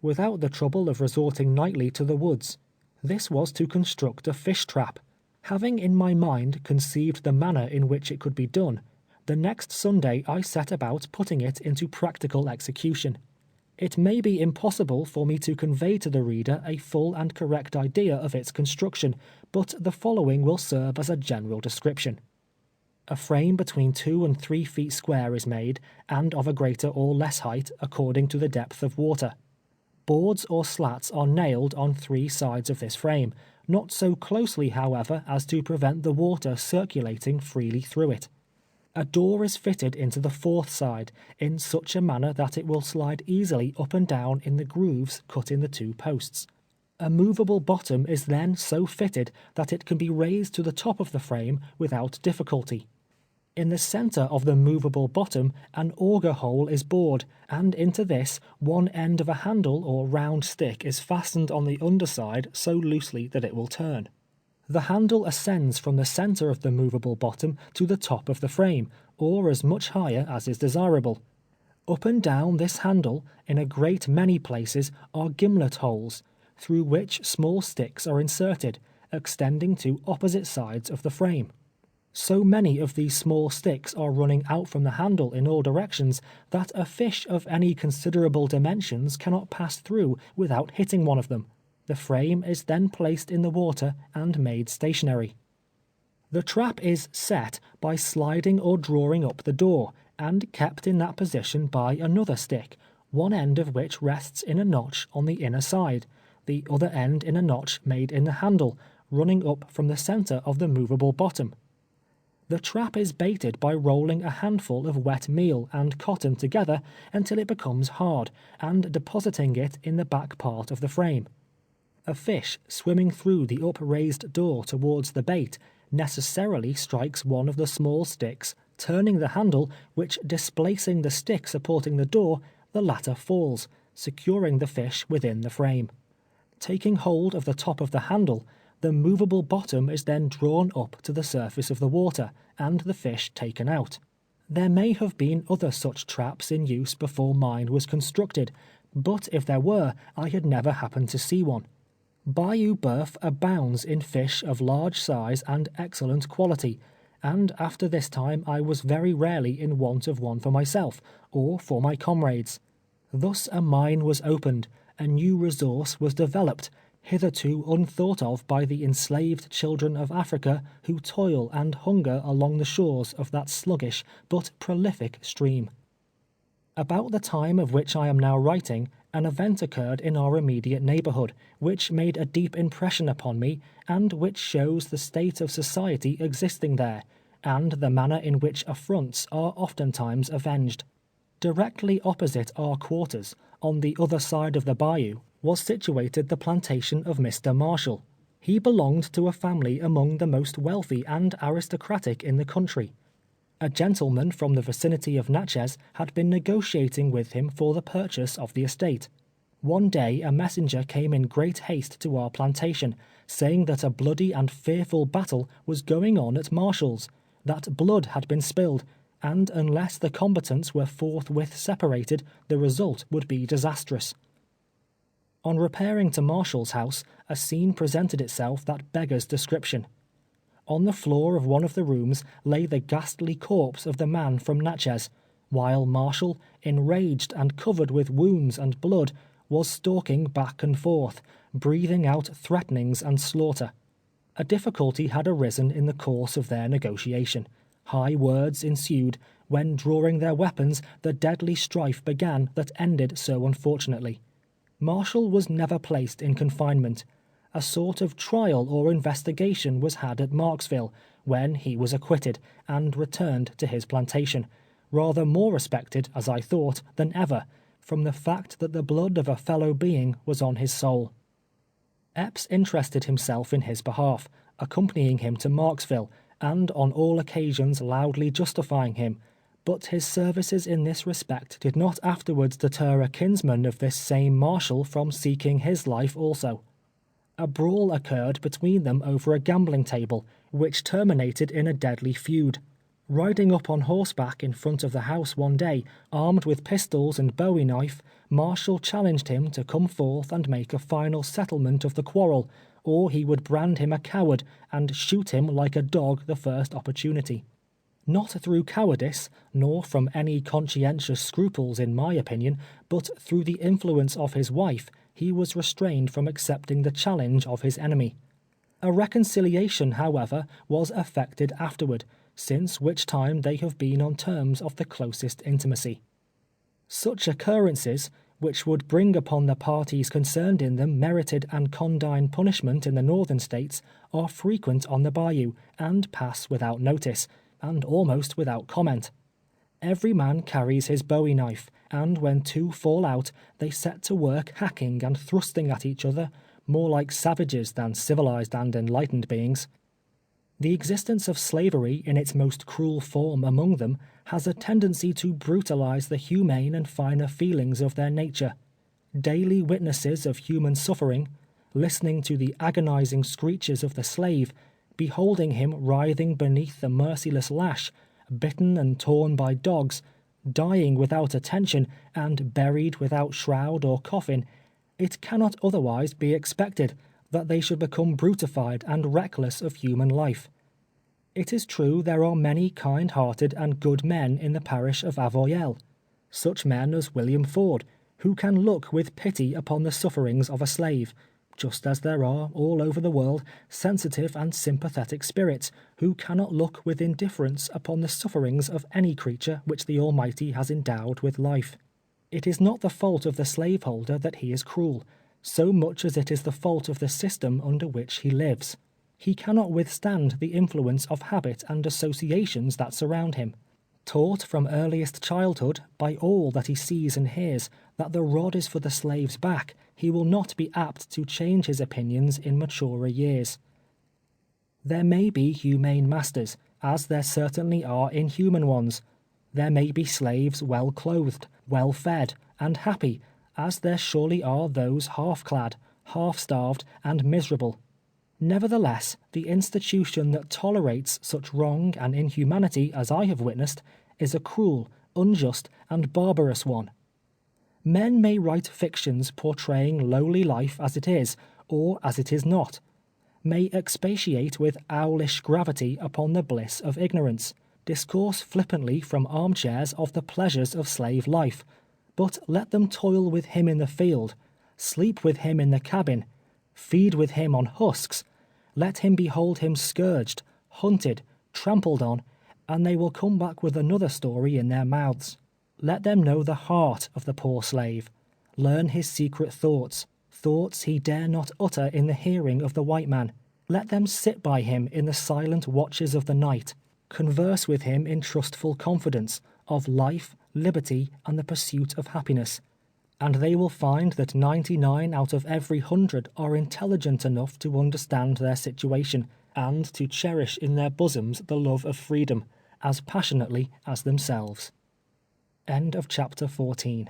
without the trouble of resorting nightly to the woods. This was to construct a fish trap. Having in my mind conceived the manner in which it could be done, The next Sunday I set about putting it into practical execution. It may be impossible for me to convey to the reader a full and correct idea of its construction, but the following will serve as a general description. A frame between 2 and 3 feet square is made, and of a greater or less height, according to the depth of water. Boards or slats are nailed on 3 sides of this frame, not so closely, however, as to prevent the water circulating freely through it. A door is fitted into the 4th side, in such a manner that it will slide easily up and down in the grooves cut in the 2 posts. A movable bottom is then so fitted that it can be raised to the top of the frame without difficulty. In the center of the movable bottom, an auger hole is bored, and into this, one end of a handle or round stick is fastened on the underside so loosely that it will turn. The handle ascends from the center of the movable bottom to the top of the frame, or as much higher as is desirable. Up and down this handle, in a great many places, are gimlet holes, through which small sticks are inserted, extending to opposite sides of the frame. So many of these small sticks are running out from the handle in all directions that a fish of any considerable dimensions cannot pass through without hitting one of them. The frame is then placed in the water and made stationary. The trap is set by sliding or drawing up the door, and kept in that position by another stick, one end of which rests in a notch on the inner side, the other end in a notch made in the handle, running up from the center of the movable bottom. The trap is baited by rolling a handful of wet meal and cotton together until it becomes hard, and depositing it in the back part of the frame. A fish swimming through the upraised door towards the bait necessarily strikes one of the small sticks, turning the handle, which displacing the stick supporting the door, the latter falls, securing the fish within the frame. Taking hold of the top of the handle, the movable bottom is then drawn up to the surface of the water, and the fish taken out. There may have been other such traps in use before mine was constructed, but if there were, I had never happened to see one. Bayou Boeuf abounds in fish of large size and excellent quality, and after this time I was very rarely in want of one for myself, or for my comrades. Thus a mine was opened, a new resource was developed, hitherto unthought of by the enslaved children of Africa who toil and hunger along the shores of that sluggish but prolific stream. About the time of which I am now writing, an event occurred in our immediate neighborhood, which made a deep impression upon me, and which shows the state of society existing there, and the manner in which affronts are oftentimes avenged. Directly opposite our quarters, on the other side of the bayou, was situated the plantation of Mr. Marshall. He belonged to a family among the most wealthy and aristocratic in the country. A gentleman from the vicinity of Natchez had been negotiating with him for the purchase of the estate. One day a messenger came in great haste to our plantation, saying that a bloody and fearful battle was going on at Marshall's, that blood had been spilled, and unless the combatants were forthwith separated, the result would be disastrous. On repairing to Marshall's house, a scene presented itself that beggars description. On the floor of one of the rooms lay the ghastly corpse of the man from Natchez, while Marshall, enraged and covered with wounds and blood, was stalking back and forth, breathing out threatenings and slaughter. A difficulty had arisen in the course of their negotiation. High words ensued, when drawing their weapons, the deadly strife began that ended so unfortunately. Marshall was never placed in confinement. A sort of trial or investigation was had at Marksville, when he was acquitted, and returned to his plantation, rather more respected, as I thought, than ever, from the fact that the blood of a fellow being was on his soul. Epps interested himself in his behalf, accompanying him to Marksville, and on all occasions loudly justifying him, but his services in this respect did not afterwards deter a kinsman of this same Marshall from seeking his life also. A brawl occurred between them over a gambling table, which terminated in a deadly feud. Riding up on horseback in front of the house one day, armed with pistols and bowie knife, Marshall challenged him to come forth and make a final settlement of the quarrel, or he would brand him a coward and shoot him like a dog the first opportunity. Not through cowardice, nor from any conscientious scruples in my opinion, but through the influence of his wife, he was restrained from accepting the challenge of his enemy. A reconciliation, however, was effected afterward, since which time they have been on terms of the closest intimacy. Such occurrences, which would bring upon the parties concerned in them merited and condign punishment in the northern states, are frequent on the bayou, and pass without notice, and almost without comment. Every man carries his bowie knife, and when two fall out, they set to work hacking and thrusting at each other, more like savages than civilized and enlightened beings. The existence of slavery in its most cruel form among them has a tendency to brutalize the humane and finer feelings of their nature. Daily witnesses of human suffering, listening to the agonizing screeches of the slave, beholding him writhing beneath the merciless lash, bitten and torn by dogs, dying without attention, and buried without shroud or coffin, it cannot otherwise be expected that they should become brutified and reckless of human life. It is true there are many kind-hearted and good men in the parish of Avoyelles, such men as William Ford, who can look with pity upon the sufferings of a slave, just as there are, all over the world, sensitive and sympathetic spirits, who cannot look with indifference upon the sufferings of any creature which the Almighty has endowed with life. It is not the fault of the slaveholder that he is cruel, so much as it is the fault of the system under which he lives. He cannot withstand the influence of habit and associations that surround him. Taught from earliest childhood, by all that he sees and hears, that the rod is for the slave's back, he will not be apt to change his opinions in maturer years. There may be humane masters, as there certainly are inhuman ones. There may be slaves well clothed, well fed, and happy, as there surely are those half-clad, half-starved, and miserable. Nevertheless, the institution that tolerates such wrong and inhumanity as I have witnessed, is a cruel, unjust, and barbarous one. Men may write fictions portraying lowly life as it is, or as it is not, may expatiate with owlish gravity upon the bliss of ignorance, discourse flippantly from armchairs of the pleasures of slave life, but let them toil with him in the field, sleep with him in the cabin, feed with him on husks, let him behold him scourged, hunted, trampled on, and they will come back with another story in their mouths. Let them know the heart of the poor slave, learn his secret thoughts he dare not utter in the hearing of the white man. Let them sit by him in the silent watches of the night, converse with him in trustful confidence of life, liberty, and the pursuit of happiness, and they will find that 99 out of every 100 are intelligent enough to understand their situation, and to cherish in their bosoms the love of freedom, as passionately as themselves. End of chapter 14.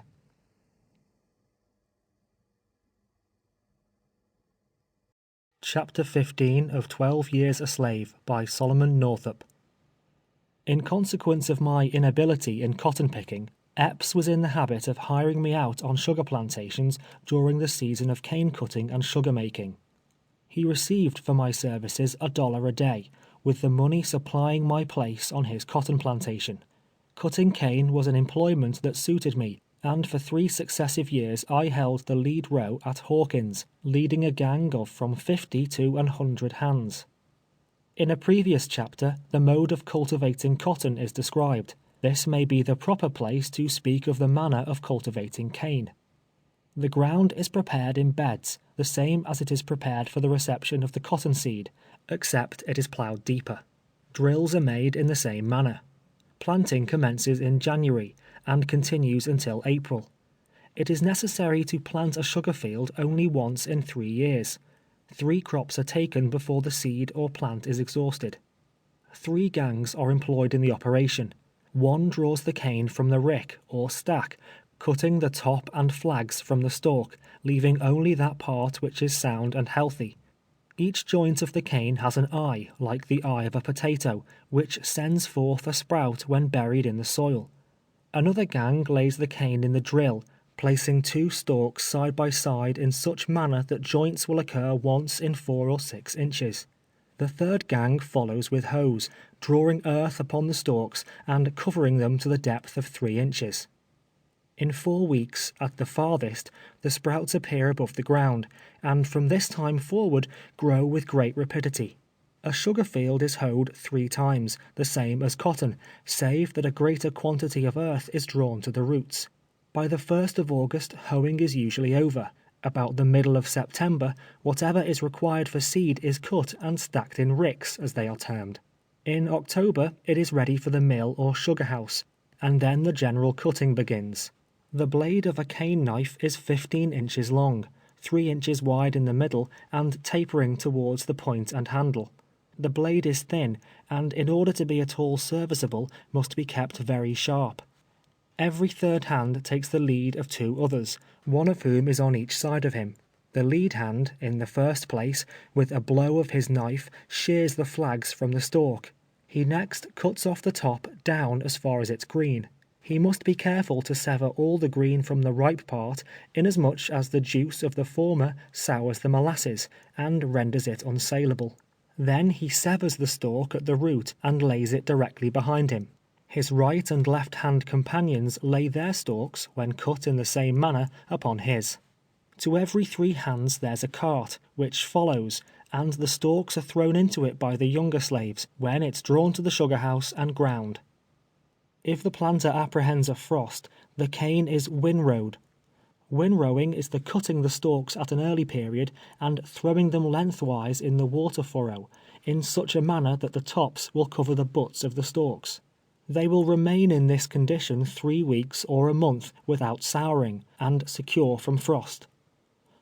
Chapter 15 of 12 Years a Slave by Solomon Northup. In consequence of my inability in cotton picking, Epps was in the habit of hiring me out on sugar plantations during the season of cane cutting and sugar making. He received for my services $1 a day, with the money supplying my place on his cotton plantation. Cutting cane was an employment that suited me, and for 3 successive years I held the lead row at Hawkins, leading a gang of from 50 to 100 hands. In a previous chapter, the mode of cultivating cotton is described. This may be the proper place to speak of the manner of cultivating cane. The ground is prepared in beds, the same as it is prepared for the reception of the cotton seed, except it is plowed deeper. Drills are made in the same manner. Planting commences in January, and continues until April. It is necessary to plant a sugar field only once in 3 years. 3 crops are taken before the seed or plant is exhausted. 3 gangs are employed in the operation. 1 draws the cane from the rick, or stack, cutting the top and flags from the stalk, leaving only that part which is sound and healthy. Each joint of the cane has an eye, like the eye of a potato, which sends forth a sprout when buried in the soil. Another gang lays the cane in the drill, placing 2 stalks side by side in such manner that joints will occur once in 4 or 6 inches. The third gang follows with hoes, drawing earth upon the stalks and covering them to the depth of 3 inches. In 4 weeks, at the farthest, the sprouts appear above the ground, and from this time forward grow with great rapidity. A sugar field is hoed 3 times, the same as cotton, save that a greater quantity of earth is drawn to the roots. By the 1st of August, hoeing is usually over. About the middle of September, whatever is required for seed is cut and stacked in ricks, as they are termed. In October, it is ready for the mill or sugar house, and then the general cutting begins. The blade of a cane knife is 15 inches long, 3 inches wide in the middle, and tapering towards the point and handle. The blade is thin, and in order to be at all serviceable, must be kept very sharp. Every third hand takes the lead of 2 others, one of whom is on each side of him. The lead hand, in the first place, with a blow of his knife, shears the flags from the stalk. He next cuts off the top down as far as it's green. He must be careful to sever all the green from the ripe part, inasmuch as the juice of the former sours the molasses, and renders it unsaleable. Then he severs the stalk at the root and lays it directly behind him. His right and left hand companions lay their stalks, when cut in the same manner, upon his. To every 3 hands there's a cart, which follows, and the stalks are thrown into it by the younger slaves, when it's drawn to the sugar house and ground. If the planter apprehends a frost, the cane is windrowed. Windrowing is the cutting the stalks at an early period, and throwing them lengthwise in the water furrow, in such a manner that the tops will cover the butts of the stalks. They will remain in this condition 3 weeks or a month without souring, and secure from frost.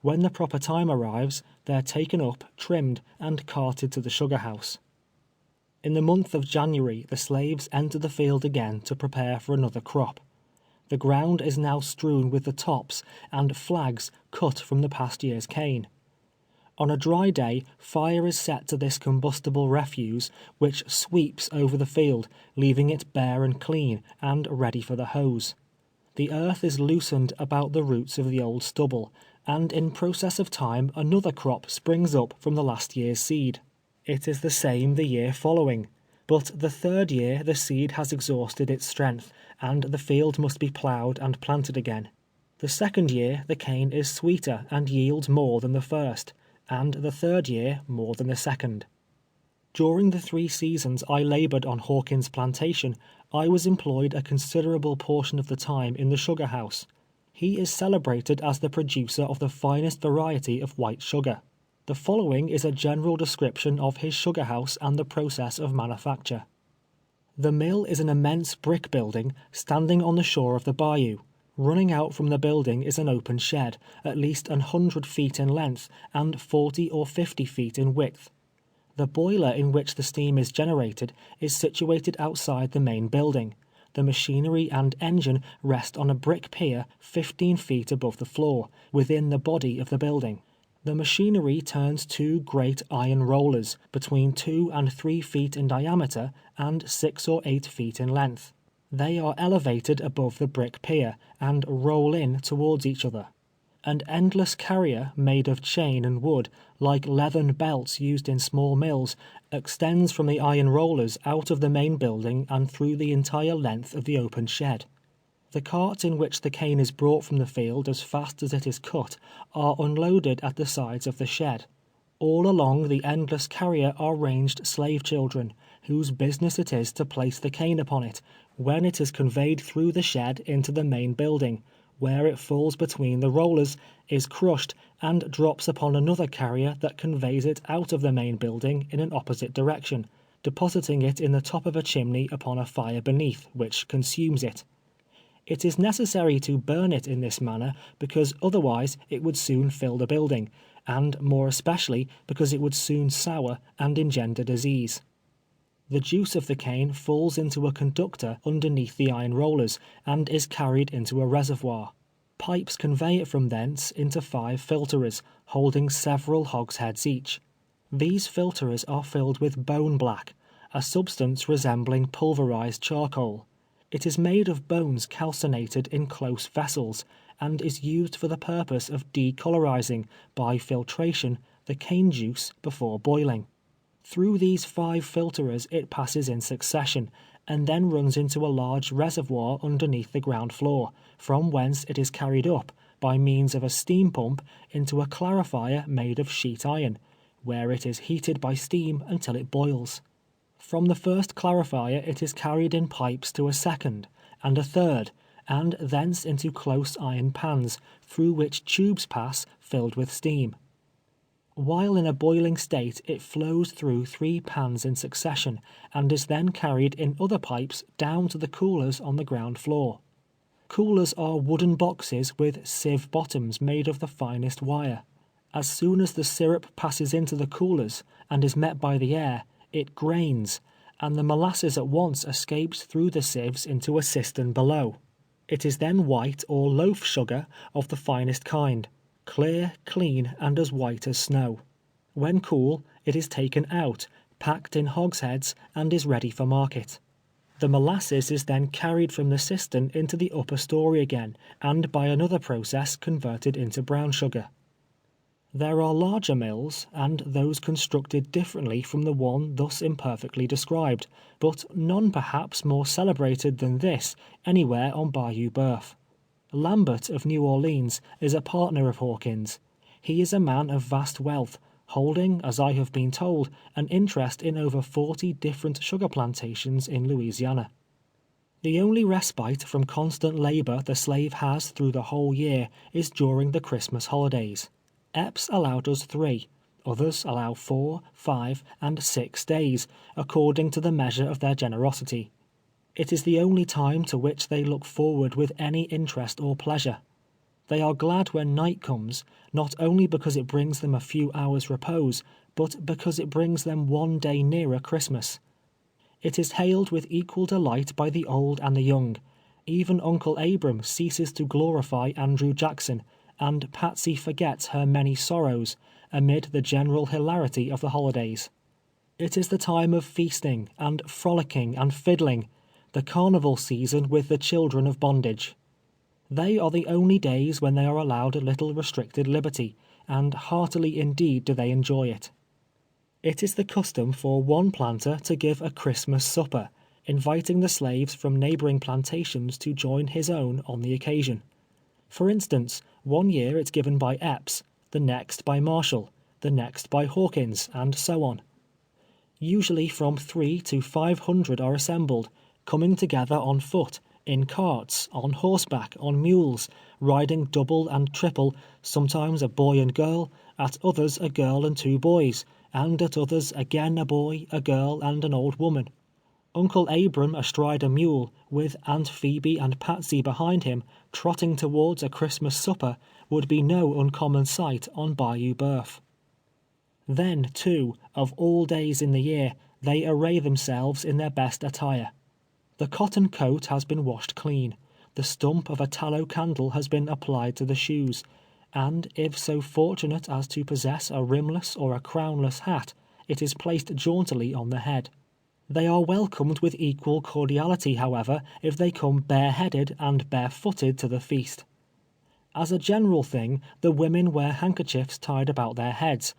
When the proper time arrives, they are taken up, trimmed, and carted to the sugar house. In the month of January, the slaves enter the field again to prepare for another crop. The ground is now strewn with the tops and flags cut from the past year's cane. On a dry day, fire is set to this combustible refuse, which sweeps over the field, leaving it bare and clean, and ready for the hoes. The earth is loosened about the roots of the old stubble, and in process of time another crop springs up from the last year's seed. It is the same the year following, but the 3rd year the seed has exhausted its strength, and the field must be ploughed and planted again. The 2nd year the cane is sweeter and yields more than the 1st, and the 3rd year more than the 2nd. During the 3 seasons I labored on Hawkins' plantation, I was employed a considerable portion of the time in the sugar house. He is celebrated as the producer of the finest variety of white sugar. The following is a general description of his sugar house and the process of manufacture. The mill is an immense brick building standing on the shore of the bayou. Running out from the building is an open shed, at least 100 feet in length and 40 or 50 feet in width. The boiler in which the steam is generated is situated outside the main building. The machinery and engine rest on a brick pier 15 feet above the floor, within the body of the building. The machinery turns 2 great iron rollers, between 2 and 3 feet in diameter and 6 or 8 feet in length. They are elevated above the brick pier, and roll in towards each other. An endless carrier, made of chain and wood, like leathern belts used in small mills, extends from the iron rollers out of the main building and through the entire length of the open shed. The carts in which the cane is brought from the field as fast as it is cut are unloaded at the sides of the shed. All along the endless carrier are ranged slave children, whose business it is to place the cane upon it, when it is conveyed through the shed into the main building, where it falls between the rollers, is crushed, and drops upon another carrier that conveys it out of the main building in an opposite direction, depositing it in the top of a chimney upon a fire beneath, which consumes it. It is necessary to burn it in this manner, because otherwise it would soon fill the building, and more especially because it would soon sour and engender disease. The juice of the cane falls into a conductor underneath the iron rollers, and is carried into a reservoir. Pipes convey it from thence into 5 filterers, holding several hogsheads each. These filterers are filled with bone black, a substance resembling pulverized charcoal. It is made of bones calcinated in close vessels, and is used for the purpose of decolorizing, by filtration, the cane juice before boiling. Through these 5 filterers it passes in succession, and then runs into a large reservoir underneath the ground floor, from whence it is carried up, by means of a steam pump, into a clarifier made of sheet iron, where it is heated by steam until it boils. From the first clarifier it is carried in pipes to a second, and a third, and thence into close iron pans, through which tubes pass, filled with steam. While in a boiling state it flows through 3 pans in succession, and is then carried in other pipes down to the coolers on the ground floor. Coolers are wooden boxes with sieve bottoms made of the finest wire. As soon as the syrup passes into the coolers, and is met by the air, it grains, and the molasses at once escapes through the sieves into a cistern below. It is then white or loaf sugar of the finest kind, clear, clean, and as white as snow. When cool, it is taken out, packed in hogsheads, and is ready for market. The molasses is then carried from the cistern into the upper story again, and by another process converted into brown sugar. There are larger mills, and those constructed differently from the one thus imperfectly described, but none perhaps more celebrated than this anywhere on Bayou Boeuf. Lambert of New Orleans is a partner of Hawkins. He is a man of vast wealth, holding, as I have been told, an interest in over 40 different sugar plantations in Louisiana. The only respite from constant labor the slave has through the whole year is during the Christmas holidays. Epps allowed us 3, others allow 4, 5, and 6 days, according to the measure of their generosity. It is the only time to which they look forward with any interest or pleasure. They are glad when night comes, not only because it brings them a few hours' repose, but because it brings them one day nearer Christmas. It is hailed with equal delight by the old and the young. Even Uncle Abram ceases to glorify Andrew Jackson, and Patsy forgets her many sorrows, amid the general hilarity of the holidays. It is the time of feasting, and frolicking, and fiddling, the carnival season with the children of bondage. They are the only days when they are allowed a little restricted liberty, and heartily indeed do they enjoy it. It is the custom for one planter to give a Christmas supper, inviting the slaves from neighboring plantations to join his own on the occasion. For instance, one year it's given by Epps, the next by Marshall, the next by Hawkins, and so on. Usually from 300 to 500 are assembled, coming together on foot, in carts, on horseback, on mules, riding double and triple, sometimes a boy and girl, at others a girl and 2 boys, and at others again a boy, a girl, and an old woman. Uncle Abram astride a mule, with Aunt Phoebe and Patsy behind him, trotting towards a Christmas supper, would be no uncommon sight on Bayou Boeuf. Then, too, of all days in the year, they array themselves in their best attire. The cotton coat has been washed clean, the stump of a tallow candle has been applied to the shoes, and if so fortunate as to possess a rimless or a crownless hat, it is placed jauntily on the head. They are welcomed with equal cordiality, however, if they come bareheaded and barefooted to the feast. As a general thing, the women wear handkerchiefs tied about their heads,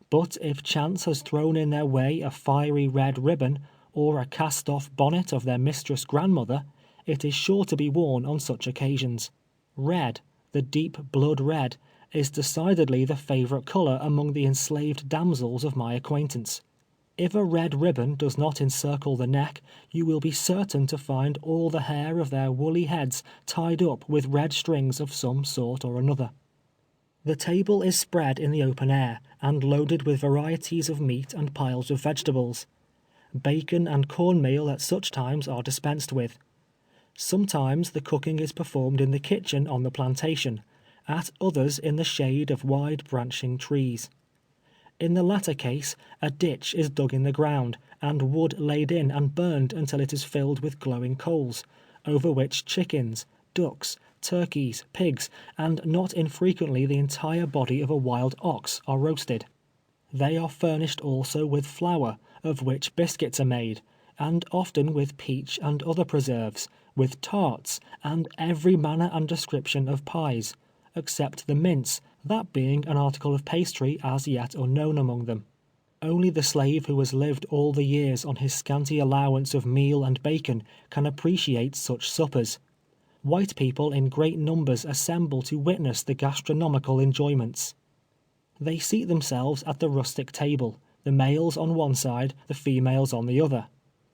but if chance has thrown in their way a fiery red ribbon, or a cast-off bonnet of their mistress grandmother, it is sure to be worn on such occasions. Red, the deep blood red, is decidedly the favorite color among the enslaved damsels of my acquaintance. If a red ribbon does not encircle the neck, you will be certain to find all the hair of their woolly heads tied up with red strings of some sort or another. The table is spread in the open air, and loaded with varieties of meat and piles of vegetables. Bacon and cornmeal at such times are dispensed with. Sometimes the cooking is performed in the kitchen on the plantation, at others in the shade of wide branching trees. In the latter case, a ditch is dug in the ground, and wood laid in and burned until it is filled with glowing coals, over which chickens, ducks, turkeys, pigs, and not infrequently the entire body of a wild ox are roasted. They are furnished also with flour, of which biscuits are made, and often with peach and other preserves, with tarts, and every manner and description of pies, except the mince, that being an article of pastry as yet unknown among them. Only the slave who has lived all the years on his scanty allowance of meal and bacon can appreciate such suppers. White people in great numbers assemble to witness the gastronomical enjoyments. They seat themselves at the rustic table, the males on one side, the females on the other.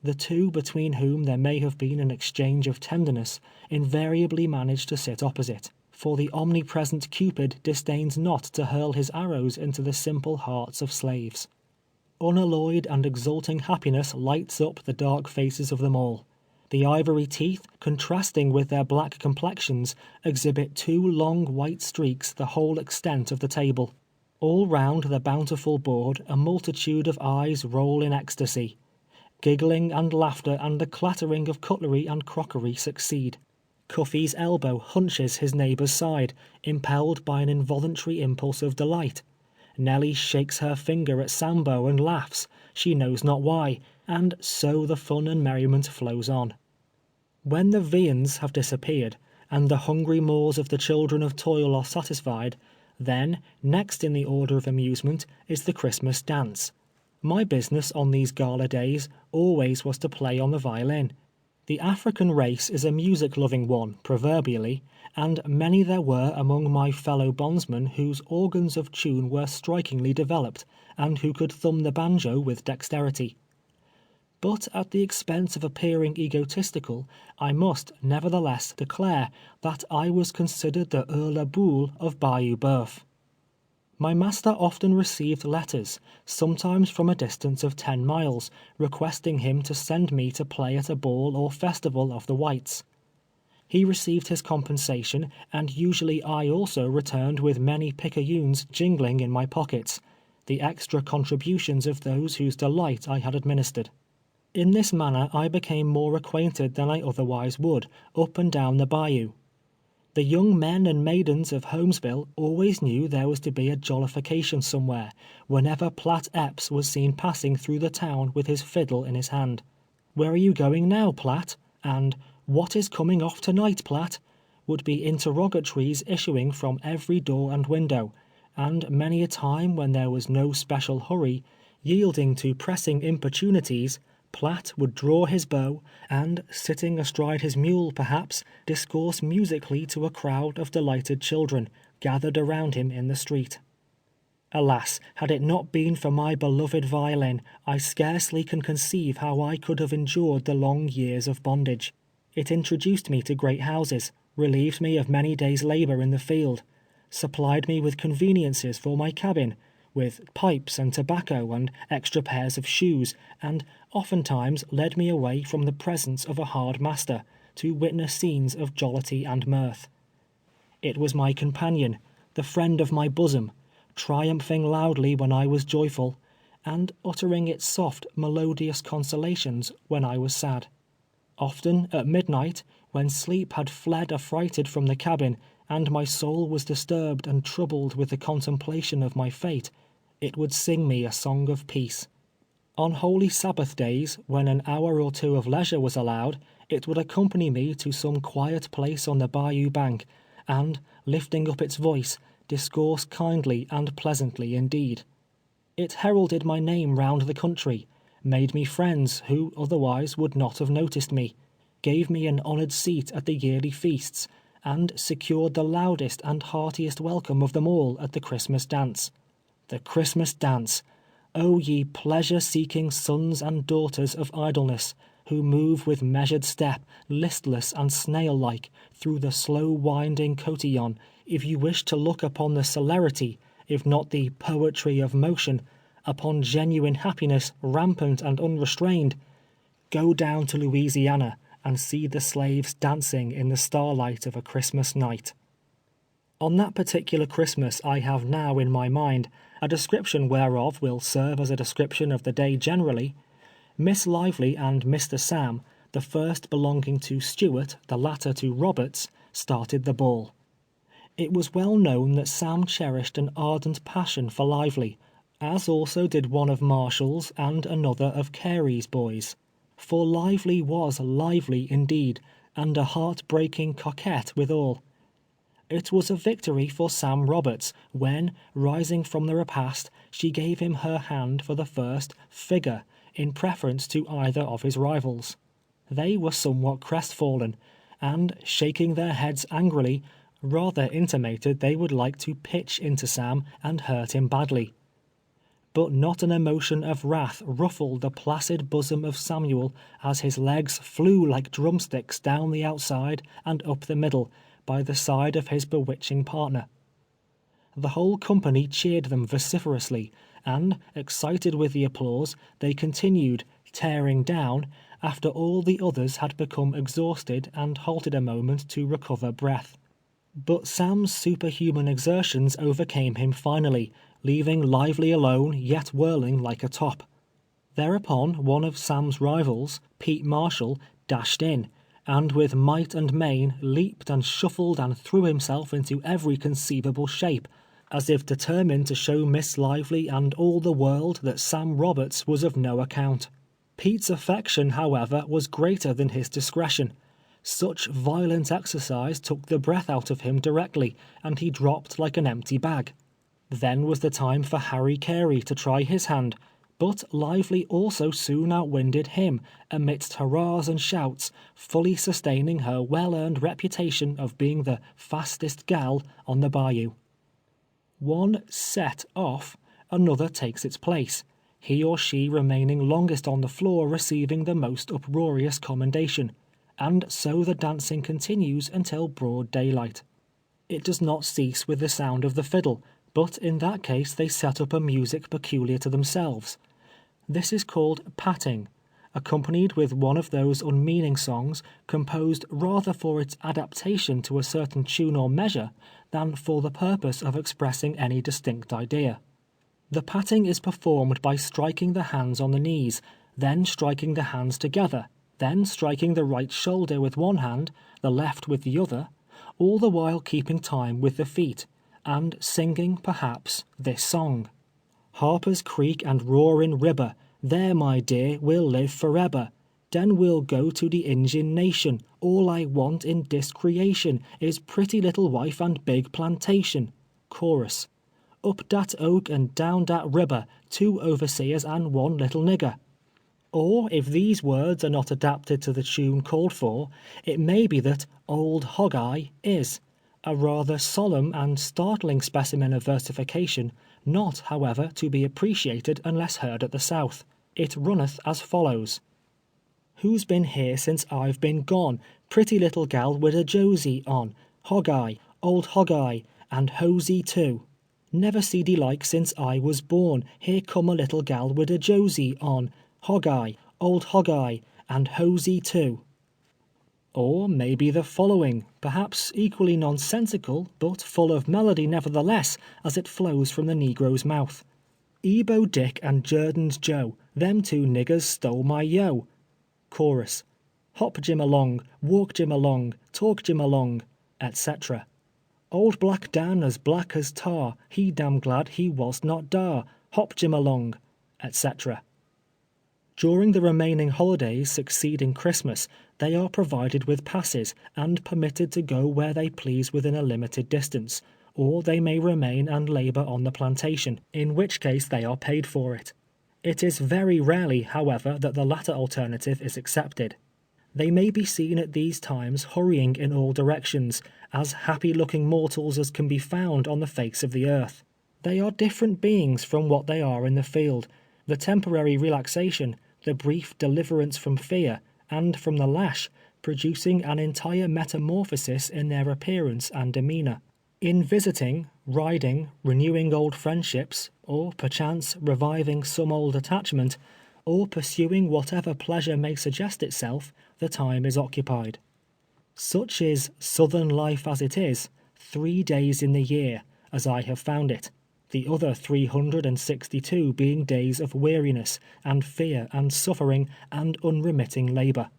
The two between whom there may have been an exchange of tenderness invariably manage to sit opposite, for the omnipresent Cupid disdains not to hurl his arrows into the simple hearts of slaves. Unalloyed and exulting happiness lights up the dark faces of them all. The ivory teeth, contrasting with their black complexions, exhibit two long white streaks the whole extent of the table. All round the bountiful board a multitude of eyes roll in ecstasy. Giggling and laughter and the clattering of cutlery and crockery succeed. Cuffy's elbow hunches his neighbor's side, impelled by an involuntary impulse of delight. Nellie shakes her finger at Sambo and laughs, she knows not why, and so the fun and merriment flows on. When the viands have disappeared, and the hungry maws of the children of toil are satisfied, then, next in the order of amusement, is the Christmas dance. My business on these gala days always was to play on the violin. The African race is a music-loving one, proverbially, and many there were among my fellow bondsmen whose organs of tune were strikingly developed, and who could thumb the banjo with dexterity. But at the expense of appearing egotistical, I must, nevertheless, declare that I was considered the Earl Boule of Bayou Boeuf. My master often received letters, sometimes from a distance of 10 miles, requesting him to send me to play at a ball or festival of the whites. He received his compensation, and usually I also returned with many picayunes jingling in my pockets, the extra contributions of those whose delight I had administered. In this manner I became more acquainted than I otherwise would, up and down the bayou. The young men and maidens of Holmesville always knew there was to be a jollification somewhere, whenever Platt Epps was seen passing through the town with his fiddle in his hand. "Where are you going now, Platt?" and "What is coming off to-night, Platt?" would be interrogatories issuing from every door and window, and many a time when there was no special hurry, yielding to pressing importunities, Platt would draw his bow, and, sitting astride his mule, perhaps, discourse musically to a crowd of delighted children, gathered around him in the street. Alas, had it not been for my beloved violin, I scarcely can conceive how I could have endured the long years of bondage. It introduced me to great houses, relieved me of many days' labor in the field, supplied me with conveniences for my cabin, with pipes and tobacco and extra pairs of shoes, and oftentimes led me away from the presence of a hard master, to witness scenes of jollity and mirth. It was my companion, the friend of my bosom, triumphing loudly when I was joyful, and uttering its soft, melodious consolations when I was sad. Often, at midnight, when sleep had fled affrighted from the cabin, and my soul was disturbed and troubled with the contemplation of my fate, it would sing me a song of peace. On holy Sabbath days, when an hour or two of leisure was allowed, it would accompany me to some quiet place on the bayou bank, and, lifting up its voice, discourse kindly and pleasantly indeed. It heralded my name round the country, made me friends who otherwise would not have noticed me, gave me an honored seat at the yearly feasts, and secured the loudest and heartiest welcome of them all at the Christmas dance. The Christmas dance! O ye pleasure-seeking sons and daughters of idleness, who move with measured step, listless and snail-like, through the slow-winding cotillon, if you wish to look upon the celerity, if not the poetry of motion, upon genuine happiness, rampant and unrestrained, go down to Louisiana and see the slaves dancing in the starlight of a Christmas night. On that particular Christmas I have now in my mind, a description whereof will serve as a description of the day generally, Miss Lively and Mr. Sam, the first belonging to Stewart, the latter to Roberts, started the ball. It was well known that Sam cherished an ardent passion for Lively, as also did one of Marshall's and another of Carey's boys. For Lively was lively indeed, and a heart-breaking coquette withal. It was a victory for Sam Roberts when, rising from the repast, she gave him her hand for the first " figure," in preference to either of his rivals. They were somewhat crestfallen, and, shaking their heads angrily, rather intimated they would like to pitch into Sam and hurt him badly. But not an emotion of wrath ruffled the placid bosom of Samuel as his legs flew like drumsticks down the outside and up the middle, by the side of his bewitching partner. The whole company cheered them vociferously, and, excited with the applause, they continued " tearing down," after all the others had become exhausted and halted a moment to recover breath. But Sam's superhuman exertions overcame him finally, leaving Lively alone, yet whirling like a top. Thereupon one of Sam's rivals, Pete Marshall, dashed in, and with might and main leaped and shuffled and threw himself into every conceivable shape, as if determined to show Miss Lively and all the world that Sam Roberts was of no account. Pete's affection, however, was greater than his discretion. Such violent exercise took the breath out of him directly, and he dropped like an empty bag. Then was the time for Harry Carey to try his hand, but Lively also soon outwinded him, amidst hurrahs and shouts, fully sustaining her well-earned reputation of being the " fastest gal " on the bayou. One " set " off, another takes its place, he or she remaining longest on the floor receiving the most uproarious commendation, and so the dancing continues until broad daylight. It does not cease with the sound of the fiddle, but in that case they set up a music peculiar to themselves. This is called patting, accompanied with one of those unmeaning songs, composed rather for its adaptation to a certain tune or measure, than for the purpose of expressing any distinct idea. The patting is performed by striking the hands on the knees, then striking the hands together, then striking the right shoulder with one hand, the left with the other, all the while keeping time with the feet, and singing, perhaps, this song: Harper's Creek and Roarin' Ribber, there, my dear, we'll live forever. Den we'll go to de Injin nation. All I want in dis creation is pretty little wife and big plantation. Chorus: Up dat oak and down dat ribber, 2 overseers and 1 little nigger. Or, if these words are not adapted to the tune called for, it may be that Old Hog Eye is a rather solemn and startling specimen of versification, not, however, to be appreciated unless heard at the South. It runneth as follows: Who's been here since I've been gone? Pretty little gal wid a Josie on. Hog Eye, old Hog Eye, and Hosey too. Never see de like since I was born. Here come a little gal wid a Josie on. Hog Eye, old Hog Eye, and Hosey too. Or maybe the following, perhaps equally nonsensical, but full of melody nevertheless, as it flows from the negro's mouth. Ebo Dick and Jurden's Joe, them 2 niggers stole my yo. Chorus: Hop Jim along, walk Jim along, talk Jim along, etc. Old Black Dan as black as tar, he damn glad he was not dar. Hop Jim along, etc. During the remaining holidays succeeding Christmas, they are provided with passes, and permitted to go where they please within a limited distance, or they may remain and labor on the plantation, in which case they are paid for it. It is very rarely, however, that the latter alternative is accepted. They may be seen at these times hurrying in all directions, as happy-looking mortals as can be found on the face of the earth. They are different beings from what they are in the field. The temporary relaxation, the brief deliverance from fear, and from the lash, producing an entire metamorphosis in their appearance and demeanor. In visiting, riding, renewing old friendships, or perchance reviving some old attachment, or pursuing whatever pleasure may suggest itself, the time is occupied. Such is Southern life as it is, 3 days in the year, as I have found it, the other 362 being days of weariness, and fear, and suffering, and unremitting labor.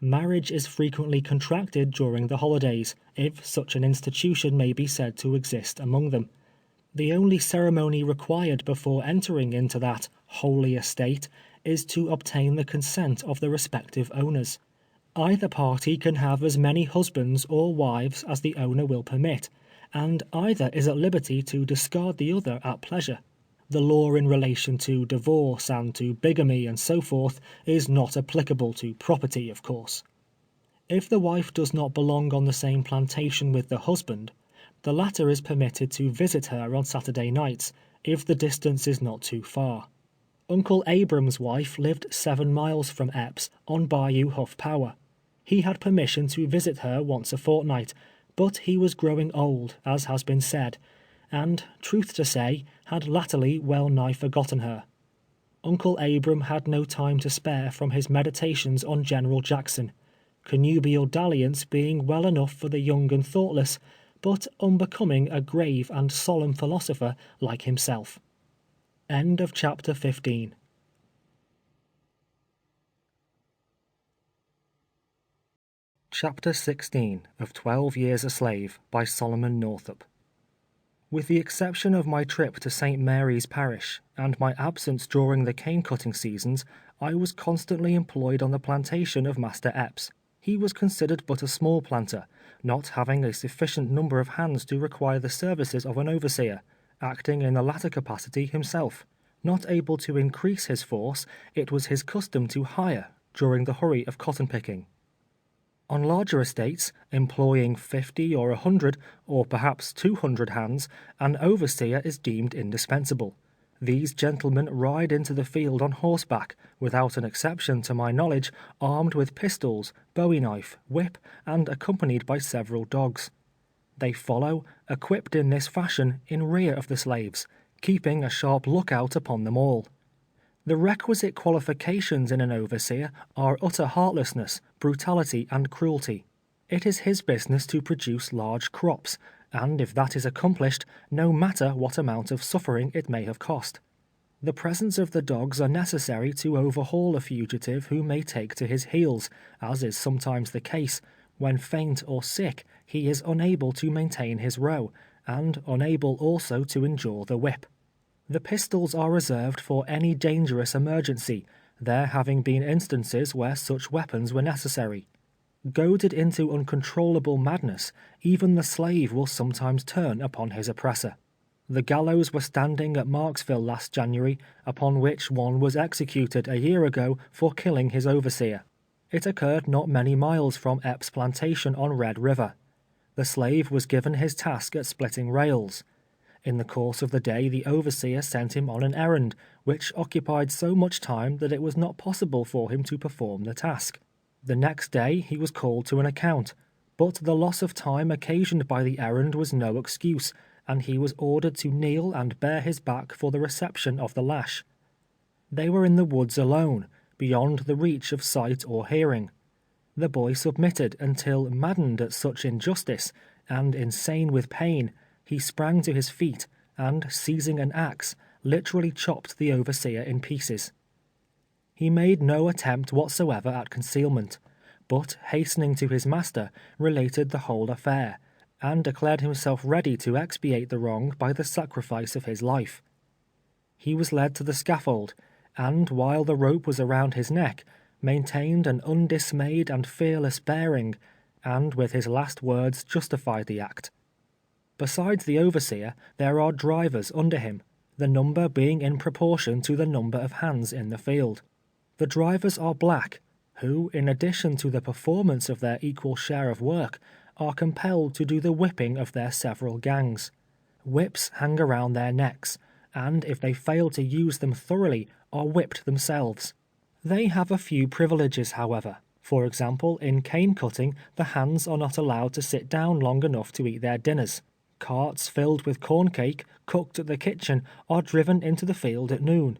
Marriage is frequently contracted during the holidays, if such an institution may be said to exist among them. The only ceremony required before entering into that holy estate is to obtain the consent of the respective owners. Either party can have as many husbands or wives as the owner will permit, and either is at liberty to discard the other at pleasure. The law in relation to divorce and to bigamy and so forth is not applicable to property, of course. If the wife does not belong on the same plantation with the husband, the latter is permitted to visit her on Saturday nights, if the distance is not too far. Uncle Abram's wife lived 7 miles from Epps, on Bayou Huff Power. He had permission to visit her once a fortnight, but he was growing old, as has been said, and, truth to say, had latterly well nigh forgotten her. Uncle Abram had no time to spare from his meditations on General Jackson, connubial dalliance being well enough for the young and thoughtless, but unbecoming a grave and solemn philosopher like himself. End of chapter 15. Chapter 16 of 12 Years a Slave by Solomon Northup. With the exception of my trip to St. Mary's Parish and my absence during the cane-cutting seasons, I was constantly employed on the plantation of Master Epps. He was considered but a small planter, not having a sufficient number of hands to require the services of an overseer, acting in the latter capacity himself. Not able to increase his force, it was his custom to hire during the hurry of cotton picking. On larger estates, employing 50 or 100, or perhaps 200 hands, an overseer is deemed indispensable. These gentlemen ride into the field on horseback, without an exception to my knowledge, armed with pistols, bowie knife, whip, and accompanied by several dogs. They follow, equipped in this fashion, in rear of the slaves, keeping a sharp lookout upon them all. The requisite qualifications in an overseer are utter heartlessness, brutality, and cruelty. It is his business to produce large crops, and if that is accomplished, no matter what amount of suffering it may have cost. The presence of the dogs are necessary to overhaul a fugitive who may take to his heels, as is sometimes the case. When faint or sick, he is unable to maintain his row, and unable also to endure the whip. The pistols are reserved for any dangerous emergency, there having been instances where such weapons were necessary. Goaded into uncontrollable madness, even the slave will sometimes turn upon his oppressor. The gallows were standing at Marksville last January, upon which one was executed a year ago for killing his overseer. It occurred not many miles from Epps' plantation on Red River. The slave was given his task at splitting rails. In the course of the day the overseer sent him on an errand, which occupied so much time that it was not possible for him to perform the task. The next day he was called to an account, but the loss of time occasioned by the errand was no excuse, and he was ordered to kneel and bare his back for the reception of the lash. They were in the woods alone, beyond the reach of sight or hearing. The boy submitted until, maddened at such injustice, and insane with pain, he sprang to his feet, and, seizing an axe, literally chopped the overseer in pieces. He made no attempt whatsoever at concealment, but, hastening to his master, related the whole affair, and declared himself ready to expiate the wrong by the sacrifice of his life. He was led to the scaffold, and, while the rope was around his neck, maintained an undismayed and fearless bearing, and with his last words justified the act. Besides the overseer, there are drivers under him, the number being in proportion to the number of hands in the field. The drivers are black, who, in addition to the performance of their equal share of work, are compelled to do the whipping of their several gangs. Whips hang around their necks, and if they fail to use them thoroughly, are whipped themselves. They have a few privileges, however. For example, in cane cutting, the hands are not allowed to sit down long enough to eat their dinners. Carts filled with corn cake, cooked at the kitchen, are driven into the field at noon.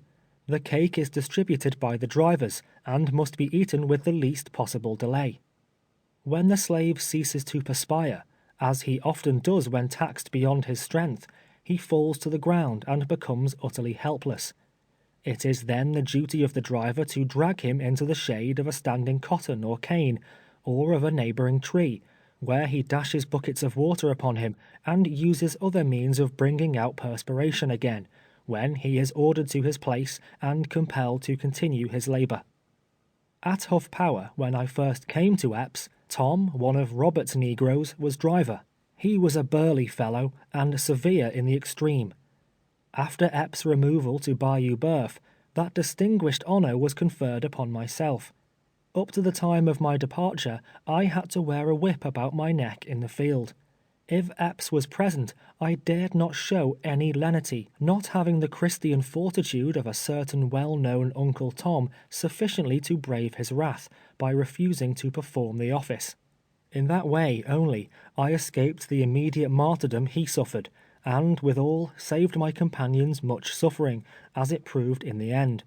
The cake is distributed by the drivers, and must be eaten with the least possible delay. When the slave ceases to perspire, as he often does when taxed beyond his strength, he falls to the ground and becomes utterly helpless. It is then the duty of the driver to drag him into the shade of a standing cotton or cane, or of a neighboring tree, where he dashes buckets of water upon him, and uses other means of bringing out perspiration again, when he is ordered to his place and compelled to continue his labor. At Huff Power, when I first came to Epps, Tom, one of Robert's negroes, was driver. He was a burly fellow, and severe in the extreme. After Epps' removal to Bayou Boeuf, that distinguished honor was conferred upon myself. Up to the time of my departure, I had to wear a whip about my neck in the field. If Epps was present, I dared not show any lenity, not having the Christian fortitude of a certain well-known Uncle Tom sufficiently to brave his wrath, by refusing to perform the office. In that way, only, I escaped the immediate martyrdom he suffered, and, withal, saved my companions much suffering, as it proved in the end.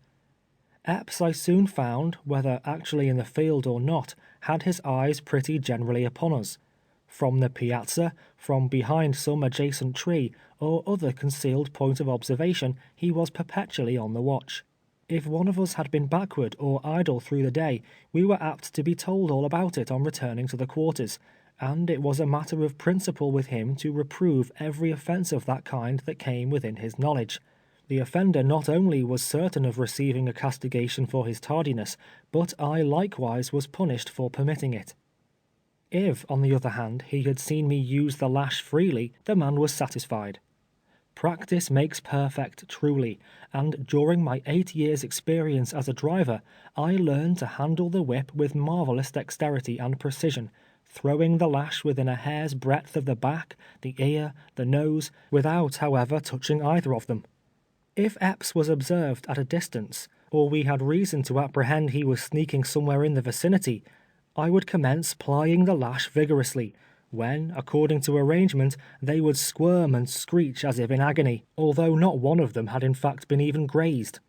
Epps, I soon found, whether actually in the field or not, had his eyes pretty generally upon us. From the piazza, from behind some adjacent tree, or other concealed point of observation, he was perpetually on the watch. If one of us had been backward or idle through the day, we were apt to be told all about it on returning to the quarters, and it was a matter of principle with him to reprove every offence of that kind that came within his knowledge. The offender not only was certain of receiving a castigation for his tardiness, but I likewise was punished for permitting it. If, on the other hand, he had seen me use the lash freely, the man was satisfied. Practice makes perfect truly, and during my 8 years' experience as a driver, I learned to handle the whip with marvelous dexterity and precision, throwing the lash within a hair's breadth of the back, the ear, the nose, without, however, touching either of them. If Epps was observed at a distance, or we had reason to apprehend he was sneaking somewhere in the vicinity, I would commence plying the lash vigorously, when, according to arrangement, they would squirm and screech as if in agony, although not one of them had in fact been even grazed.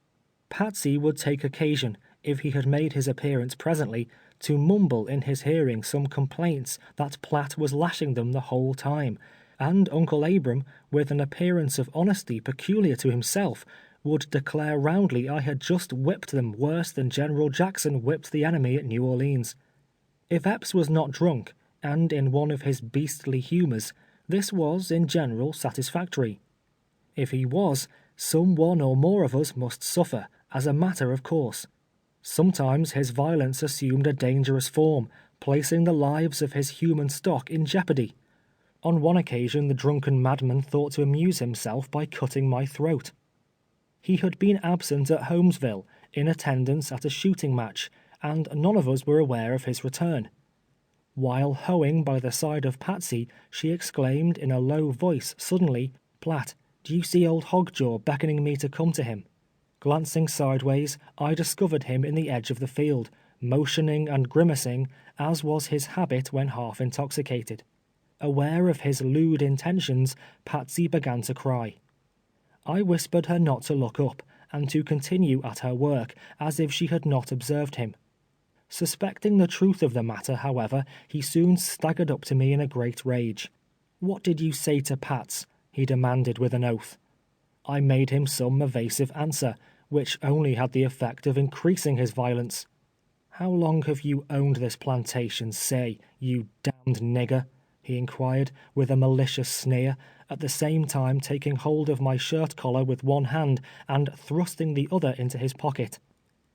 Patsey would take occasion, if he had made his appearance presently, to mumble in his hearing some complaints that Platt was lashing them the whole time, and Uncle Abram, with an appearance of honesty peculiar to himself, would declare roundly I had just whipped them worse than General Jackson whipped the enemy at New Orleans. If Epps was not drunk, and in one of his beastly humours, this was, in general, satisfactory. If he was, some one or more of us must suffer, as a matter of course. Sometimes his violence assumed a dangerous form, placing the lives of his human stock in jeopardy. On one occasion the drunken madman thought to amuse himself by cutting my throat. He had been absent at Holmesville, in attendance at a shooting match, and none of us were aware of his return. While hoeing by the side of Patsey, she exclaimed in a low voice suddenly, "Platt, do you see old Hogjaw beckoning me to come to him?" Glancing sideways, I discovered him in the edge of the field, motioning and grimacing, as was his habit when half intoxicated. Aware of his lewd intentions, Patsey began to cry. I whispered her not to look up, and to continue at her work, as if she had not observed him. Suspecting the truth of the matter, however, he soon staggered up to me in a great rage. "What did you say to Pats?" he demanded with an oath. I made him some evasive answer, which only had the effect of increasing his violence. "How long have you owned this plantation, say, you damned nigger?" he inquired, with a malicious sneer, at the same time taking hold of my shirt collar with one hand and thrusting the other into his pocket.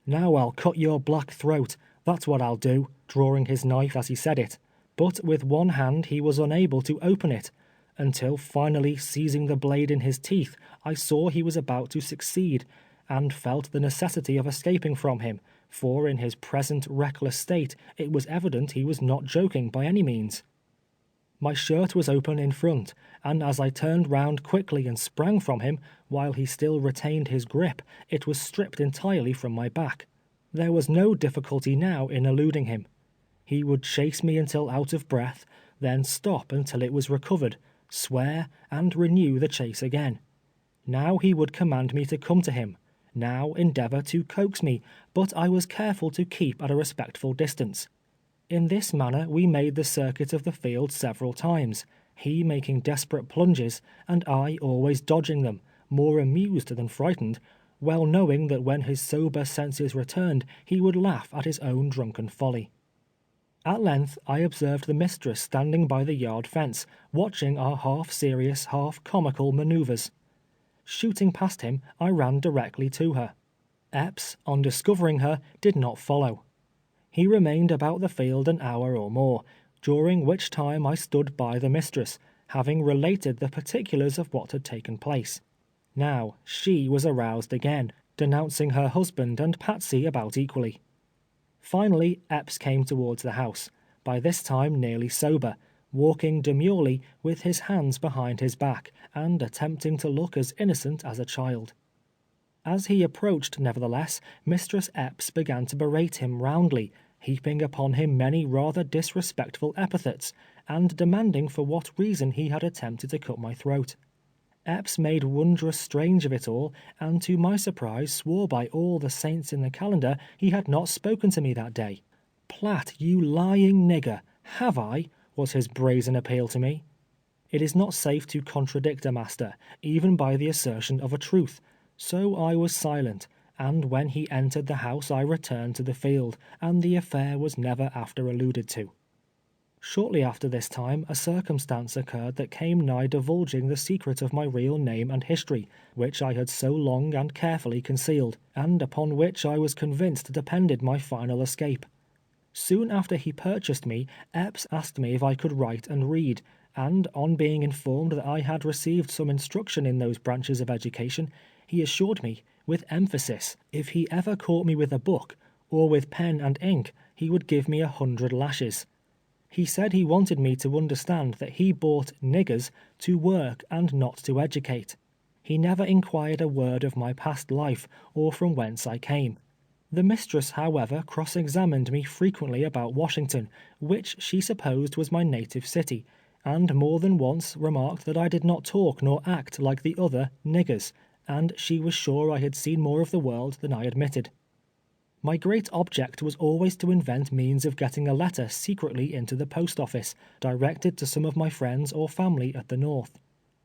"Now I'll cut your black throat, that's what I'll do," drawing his knife as he said it. But with one hand he was unable to open it, until finally seizing the blade in his teeth, I saw he was about to succeed, and felt the necessity of escaping from him, for in his present reckless state it was evident he was not joking by any means. My shirt was open in front, and as I turned round quickly and sprang from him, while he still retained his grip, it was stripped entirely from my back. There was no difficulty now in eluding him. He would chase me until out of breath, then stop until it was recovered, swear, and renew the chase again. Now he would command me to come to him, now endeavor to coax me, but I was careful to keep at a respectful distance. In this manner we made the circuit of the field several times, he making desperate plunges, and I always dodging them, more amused than frightened, well knowing that when his sober senses returned, he would laugh at his own drunken folly. At length I observed the mistress standing by the yard fence, watching our half-serious, half-comical manoeuvres. Shooting past him, I ran directly to her. Epps, on discovering her, did not follow. He remained about the field an hour or more, during which time I stood by the mistress, having related the particulars of what had taken place. Now, she was aroused again, denouncing her husband and Patsy about equally. Finally, Epps came towards the house, by this time nearly sober, walking demurely with his hands behind his back, and attempting to look as innocent as a child. As he approached, nevertheless, Mistress Epps began to berate him roundly, heaping upon him many rather disrespectful epithets, and demanding for what reason he had attempted to cut my throat. Epps made wondrous strange of it all, and to my surprise swore by all the saints in the calendar he had not spoken to me that day. "Platt, you lying nigger, have I?" was his brazen appeal to me. It is not safe to contradict a master, even by the assertion of a truth, so I was silent, and when he entered the house I returned to the field, and the affair was never after alluded to. Shortly after this time a circumstance occurred that came nigh divulging the secret of my real name and history, which I had so long and carefully concealed, and upon which I was convinced depended my final escape. Soon after he purchased me, Epps asked me if I could write and read, and on being informed that I had received some instruction in those branches of education, he assured me, with emphasis, if he ever caught me with a book, or with pen and ink, he would give me 100 lashes. He said he wanted me to understand that he bought niggers to work and not to educate. He never inquired a word of my past life, or from whence I came. The mistress, however, cross-examined me frequently about Washington, which she supposed was my native city, and more than once remarked that I did not talk nor act like the other niggers, and she was sure I had seen more of the world than I admitted. My great object was always to invent means of getting a letter secretly into the post office, directed to some of my friends or family at the North.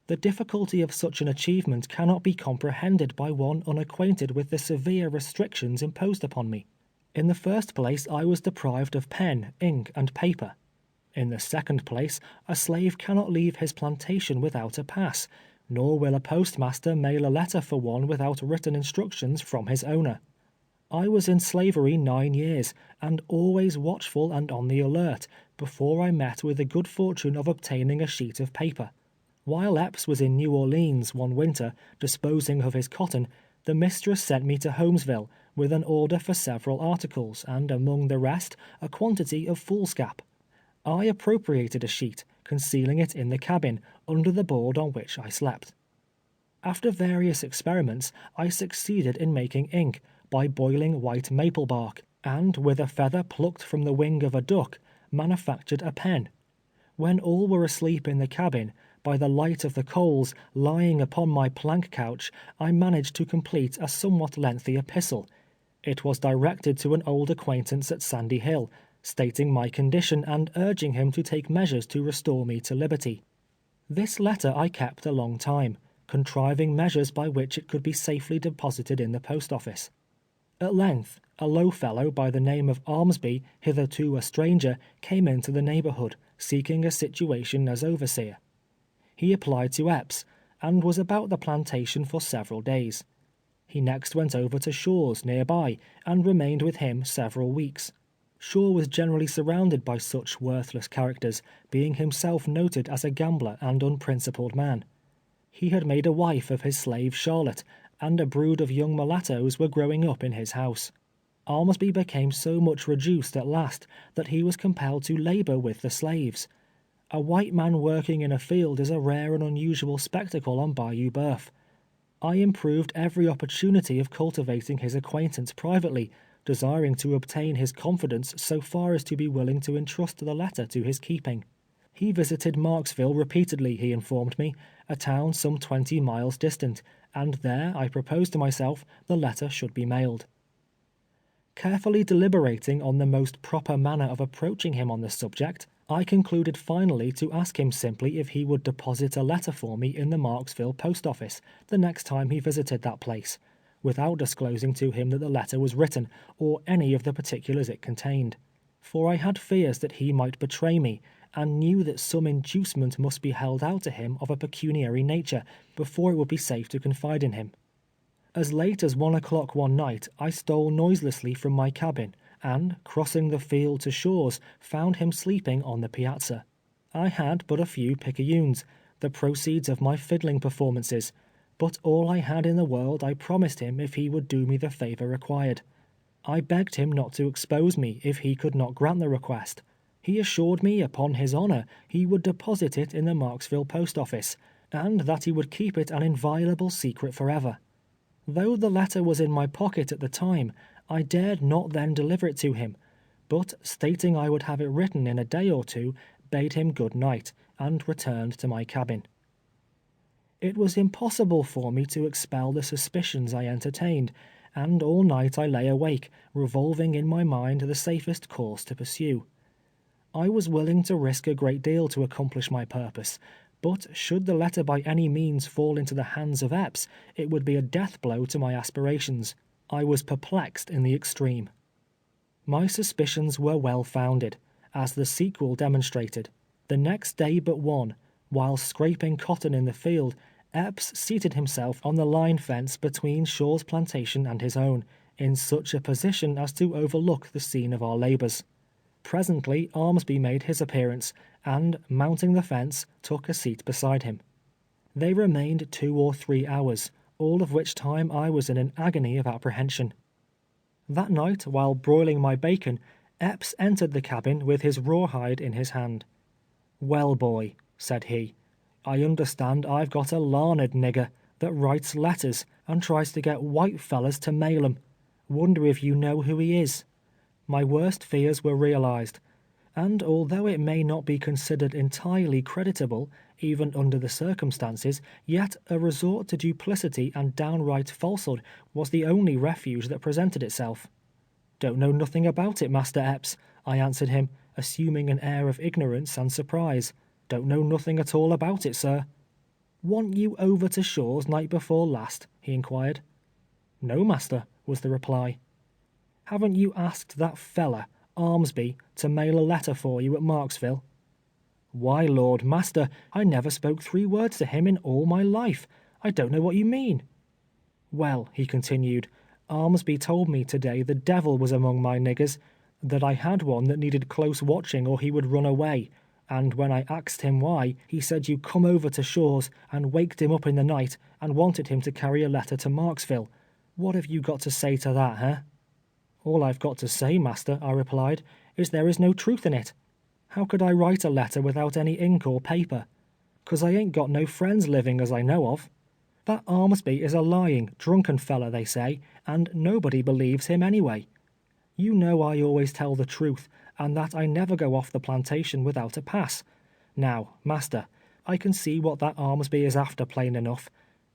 The difficulty of such an achievement cannot be comprehended by one unacquainted with the severe restrictions imposed upon me. In the first place, I was deprived of pen, ink, and paper. In the second place, a slave cannot leave his plantation without a pass, nor will a postmaster mail a letter for one without written instructions from his owner. I was in slavery 9 years, and always watchful and on the alert, before I met with the good fortune of obtaining a sheet of paper. While Epps was in New Orleans one winter, disposing of his cotton, the mistress sent me to Holmesville, with an order for several articles, and among the rest, a quantity of foolscap. I appropriated a sheet, concealing it in the cabin, under the board on which I slept. After various experiments, I succeeded in making ink, by boiling white maple bark, and with a feather plucked from the wing of a duck, manufactured a pen. When all were asleep in the cabin, by the light of the coals lying upon my plank couch, I managed to complete a somewhat lengthy epistle. It was directed to an old acquaintance at Sandy Hill, stating my condition and urging him to take measures to restore me to liberty. This letter I kept a long time, contriving measures by which it could be safely deposited in the post office. At length, a low fellow by the name of Armsby, hitherto a stranger, came into the neighborhood, seeking a situation as overseer. He applied to Epps, and was about the plantation for several days. He next went over to Shaw's near by, and remained with him several weeks. Shaw was generally surrounded by such worthless characters, being himself noted as a gambler and unprincipled man. He had made a wife of his slave Charlotte, and a brood of young mulattoes were growing up in his house. Armsby became so much reduced at last that he was compelled to labor with the slaves. A white man working in a field is a rare and unusual spectacle on Bayou Boeuf. I improved every opportunity of cultivating his acquaintance privately, desiring to obtain his confidence so far as to be willing to entrust the letter to his keeping. He visited Marksville repeatedly, he informed me, a town some 20 miles distant, and there I proposed to myself the letter should be mailed. Carefully deliberating on the most proper manner of approaching him on the subject, I concluded finally to ask him simply if he would deposit a letter for me in the Marksville post office the next time he visited that place, without disclosing to him that the letter was written, or any of the particulars it contained. For I had fears that he might betray me, and knew that some inducement must be held out to him of a pecuniary nature, before it would be safe to confide in him. As late as 1 o'clock one night, I stole noiselessly from my cabin, and, crossing the field to Shaw's, found him sleeping on the piazza. I had but a few picayunes, the proceeds of my fiddling performances, but all I had in the world I promised him if he would do me the favor required. I begged him not to expose me if he could not grant the request. He assured me upon his honor he would deposit it in the Marksville post office, and that he would keep it an inviolable secret forever. Though the letter was in my pocket at the time, I dared not then deliver it to him, but stating I would have it written in a day or two, bade him good night, and returned to my cabin. It was impossible for me to expel the suspicions I entertained, and all night I lay awake, revolving in my mind the safest course to pursue. I was willing to risk a great deal to accomplish my purpose, but should the letter by any means fall into the hands of Epps, it would be a death blow to my aspirations. I was perplexed in the extreme. My suspicions were well founded, as the sequel demonstrated. The next day but one, while scraping cotton in the field, Epps seated himself on the line fence between Shaw's plantation and his own, in such a position as to overlook the scene of our labors. Presently Armsby made his appearance, and, mounting the fence, took a seat beside him. They remained 2 or 3 hours, all of which time I was in an agony of apprehension. That night, while broiling my bacon, Epps entered the cabin with his rawhide in his hand. "Well, boy," said he, "I understand I've got a larned nigger that writes letters and tries to get white fellers to mail 'em. Wonder if you know who he is?" My worst fears were realized, and although it may not be considered entirely creditable, even under the circumstances, yet a resort to duplicity and downright falsehood was the only refuge that presented itself. "Don't know nothing about it, Master Epps," I answered him, assuming an air of ignorance and surprise. "Don't know nothing at all about it, sir." "Want you over to Shaw's night before last?" he inquired. "No, master," was the reply. "Haven't you asked that feller, Armsby, to mail a letter for you at Marksville?" "Why, Lord, master, I never spoke 3 words to him in all my life. I don't know what you mean." "Well," he continued, "Armsby told me to-day the devil was among my niggers, that I had one that needed close watching or he would run away, and when I axed him why, he said you come over to Shaw's and waked him up in the night and wanted him to carry a letter to Marksville. What have you got to say to that, huh?" "All I've got to say, master," I replied, "is there is no truth in it. How could I write a letter without any ink or paper? 'Cause I ain't got no friends living as I know of. That Armsby is a lying, drunken feller, they say, and nobody believes him anyway. You know I always tell the truth, and that I never go off the plantation without a pass. Now, master, I can see what that Armsby is after plain enough.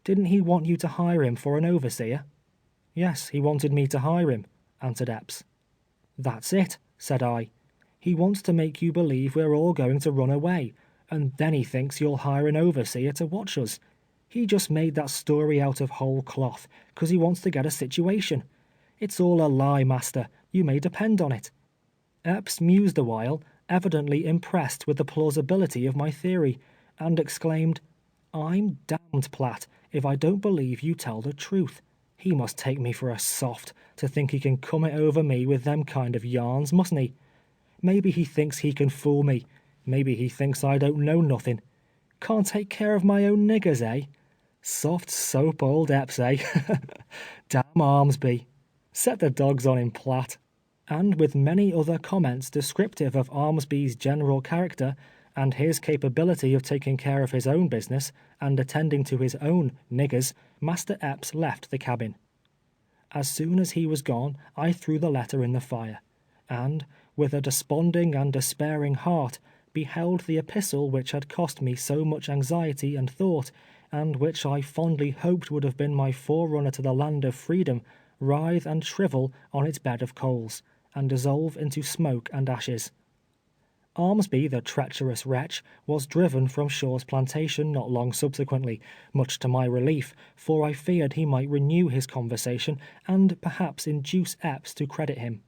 Didn't he want you to hire him for an overseer?" "Yes, he wanted me to hire him," answered Epps. "That's it," said I. "He wants to make you believe we're all going to run away, and then he thinks you'll hire an overseer to watch us. He just made that story out of whole cloth, 'cause he wants to get a situation. It's all a lie, master, you may depend on it." Epps mused a while, evidently impressed with the plausibility of my theory, and exclaimed, "I'm damned, Platt, if I don't believe you tell the truth. He must take me for a soft, to think he can come it over me with them kind of yarns, mustn't he? Maybe he thinks he can fool me. Maybe he thinks I don't know nothing. Can't take care of my own niggers, eh? Soft soap old Epps, eh? Damn Armsby. Set the dogs on him, Platt." And with many other comments descriptive of Armsby's general character, and his capability of taking care of his own business, and attending to his own "niggers," Master Epps left the cabin. As soon as he was gone, I threw the letter in the fire, and, with a desponding and despairing heart, beheld the epistle which had cost me so much anxiety and thought, and which I fondly hoped would have been my forerunner to the land of freedom, writhe and shrivel on its bed of coals, and dissolve into smoke and ashes. Armsby, the treacherous wretch, was driven from Shaw's plantation not long subsequently, much to my relief, for I feared he might renew his conversation, and perhaps induce Epps to credit him.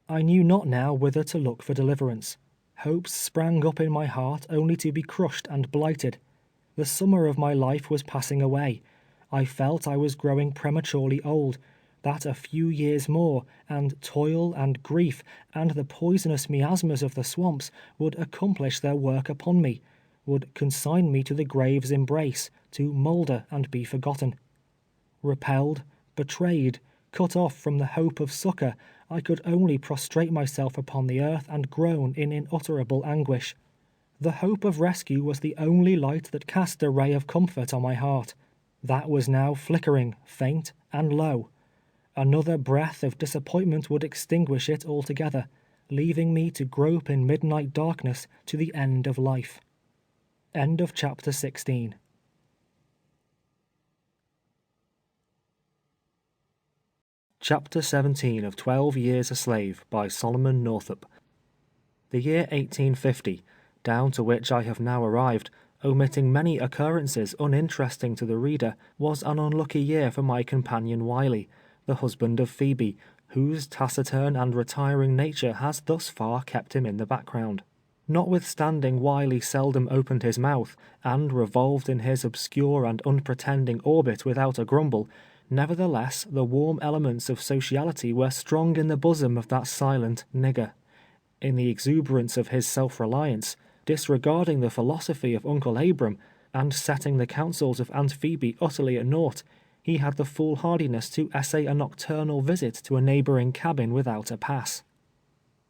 I knew not now whither to look for deliverance. Hopes sprang up in my heart only to be crushed and blighted. The summer of my life was passing away. I felt I was growing prematurely old. that a few years more, and toil and grief, and the poisonous miasmas of the swamps would accomplish their work upon me, would consign me to the grave's embrace, to moulder and be forgotten. Repelled, betrayed, cut off from the hope of succor, I could only prostrate myself upon the earth and groan in unutterable anguish. The hope of rescue was the only light that cast a ray of comfort on my heart. That was now flickering, faint, and low. Another breath of disappointment would extinguish it altogether, leaving me to grope in midnight darkness to the end of life. End of chapter 16. Chapter 17 of 12 Years a Slave by Solomon Northup. The year 1850, down to which I have now arrived, omitting many occurrences uninteresting to the reader, was an unlucky year for my companion Wiley, the husband of Phoebe, whose taciturn and retiring nature has thus far kept him in the background. Notwithstanding Wiley seldom opened his mouth, and revolved in his obscure and unpretending orbit without a grumble, nevertheless the warm elements of sociality were strong in the bosom of that silent nigger. In the exuberance of his self-reliance, disregarding the philosophy of Uncle Abram, and setting the counsels of Aunt Phoebe utterly at naught, he had the foolhardiness to essay a nocturnal visit to a neighboring cabin without a pass.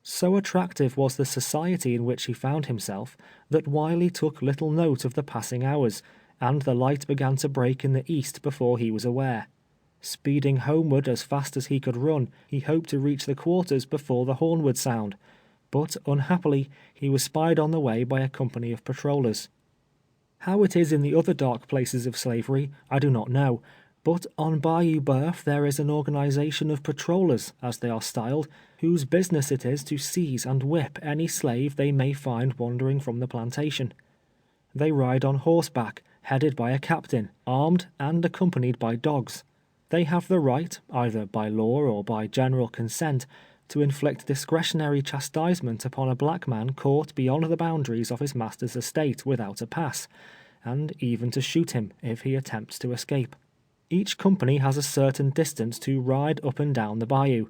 So attractive was the society in which he found himself, that Wiley took little note of the passing hours, and the light began to break in the east before he was aware. Speeding homeward as fast as he could run, he hoped to reach the quarters before the horn would sound, but unhappily he was spied on the way by a company of patrollers. How it is in the other dark places of slavery, I do not know, but on Bayou Boeuf there is an organization of patrollers, as they are styled, whose business it is to seize and whip any slave they may find wandering from the plantation. They ride on horseback, headed by a captain, armed and accompanied by dogs. They have the right, either by law or by general consent, to inflict discretionary chastisement upon a black man caught beyond the boundaries of his master's estate without a pass, and even to shoot him if he attempts to escape. Each company has a certain distance to ride up and down the bayou.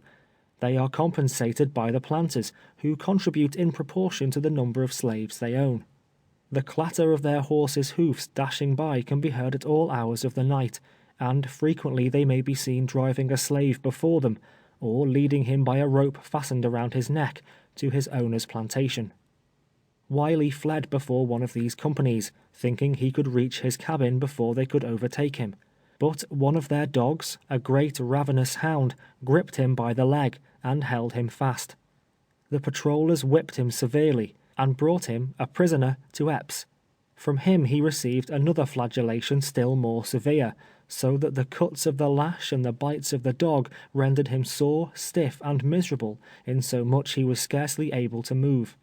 They are compensated by the planters, who contribute in proportion to the number of slaves they own. The clatter of their horses' hoofs dashing by can be heard at all hours of the night, and frequently they may be seen driving a slave before them, or leading him by a rope fastened around his neck to his owner's plantation. Wiley fled before one of these companies, thinking he could reach his cabin before they could overtake him. But one of their dogs, a great ravenous hound, gripped him by the leg and held him fast. The patrollers whipped him severely, and brought him, a prisoner, to Epps. From him he received another flagellation still more severe, so that the cuts of the lash and the bites of the dog rendered him sore, stiff, and miserable, insomuch he was scarcely able to move.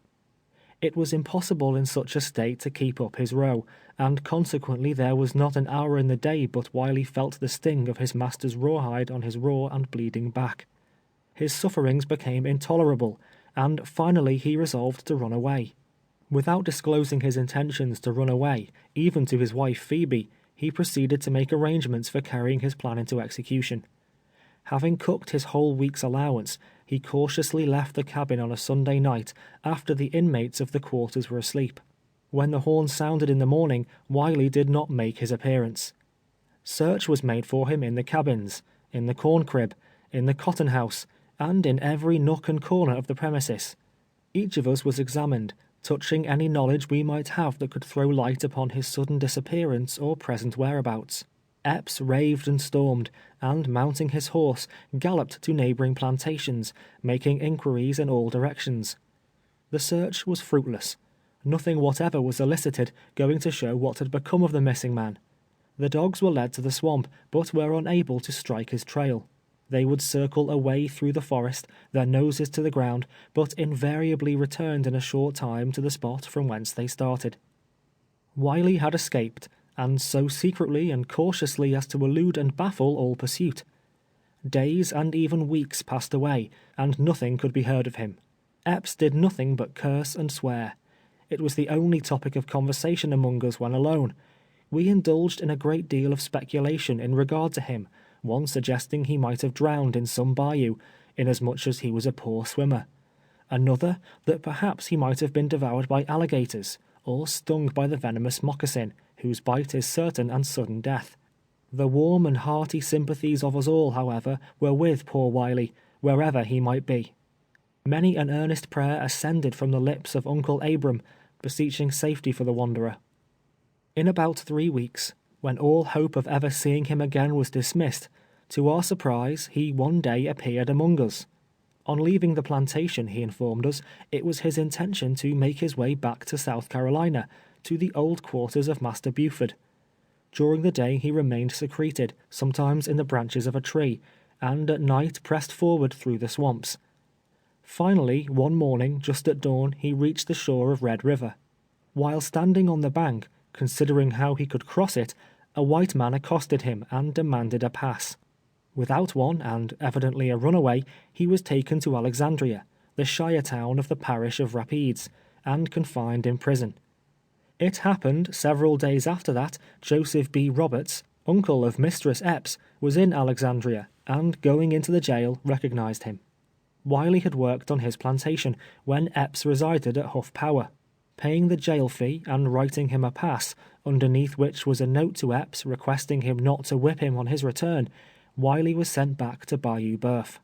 It was impossible in such a state to keep up his row, and consequently there was not an hour in the day but Wiley felt the sting of his master's rawhide on his raw and bleeding back. His sufferings became intolerable, and finally he resolved to run away. Without disclosing his intentions to run away, even to his wife Phoebe, he proceeded to make arrangements for carrying his plan into execution. Having cooked his whole week's allowance, he cautiously left the cabin on a Sunday night after the inmates of the quarters were asleep. When the horn sounded in the morning, Wiley did not make his appearance. Search was made for him in the cabins, in the corn crib, in the cotton house, and in every nook and corner of the premises. Each of us was examined, touching any knowledge we might have that could throw light upon his sudden disappearance or present whereabouts. Epps raved and stormed, and mounting his horse, galloped to neighboring plantations, making inquiries in all directions. The search was fruitless. Nothing whatever was elicited, going to show what had become of the missing man. The dogs were led to the swamp, but were unable to strike his trail. They would circle away through the forest, their noses to the ground, but invariably returned in a short time to the spot from whence they started. Wiley had escaped, and so secretly and cautiously as to elude and baffle all pursuit. Days and even weeks passed away, and nothing could be heard of him. Epps did nothing but curse and swear. It was the only topic of conversation among us when alone. We indulged in a great deal of speculation in regard to him, one suggesting he might have drowned in some bayou, inasmuch as he was a poor swimmer. Another, that perhaps he might have been devoured by alligators, or stung by the venomous moccasin, whose bite is certain and sudden death. The warm and hearty sympathies of us all, however, were with poor Wiley, wherever he might be. Many an earnest prayer ascended from the lips of Uncle Abram, beseeching safety for the wanderer. In about 3 weeks, when all hope of ever seeing him again was dismissed, to our surprise, he one day appeared among us. On leaving the plantation, he informed us, it was his intention to make his way back to South Carolina, to the old quarters of Master Buford. During the day he remained secreted, sometimes in the branches of a tree, and at night pressed forward through the swamps. Finally, one morning, just at dawn, he reached the shore of Red River. While standing on the bank, considering how he could cross it, a white man accosted him and demanded a pass. Without one, and evidently a runaway, he was taken to Alexandria, the shire town of the parish of Rapides, and confined in prison. It happened several days after that Joseph B. Roberts, uncle of Mistress Epps, was in Alexandria, and going into the jail, recognized him. Wiley had worked on his plantation when Epps resided at Huff Power. Paying the jail fee and writing him a pass, underneath which was a note to Epps requesting him not to whip him on his return, Wiley was sent back to Bayou Boeuf.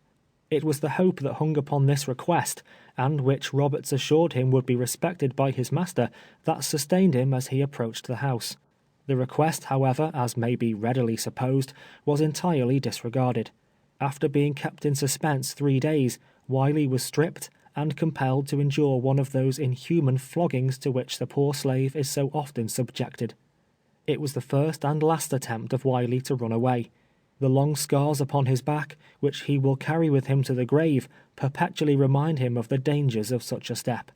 It was the hope that hung upon this request, and which Roberts assured him would be respected by his master, that sustained him as he approached the house. The request, however, as may be readily supposed, was entirely disregarded. After being kept in suspense 3 days, Wiley was stripped and compelled to endure one of those inhuman floggings to which the poor slave is so often subjected. It was the first and last attempt of Wiley to run away. The long scars upon his back, which he will carry with him to the grave, perpetually remind him of the dangers of such a step.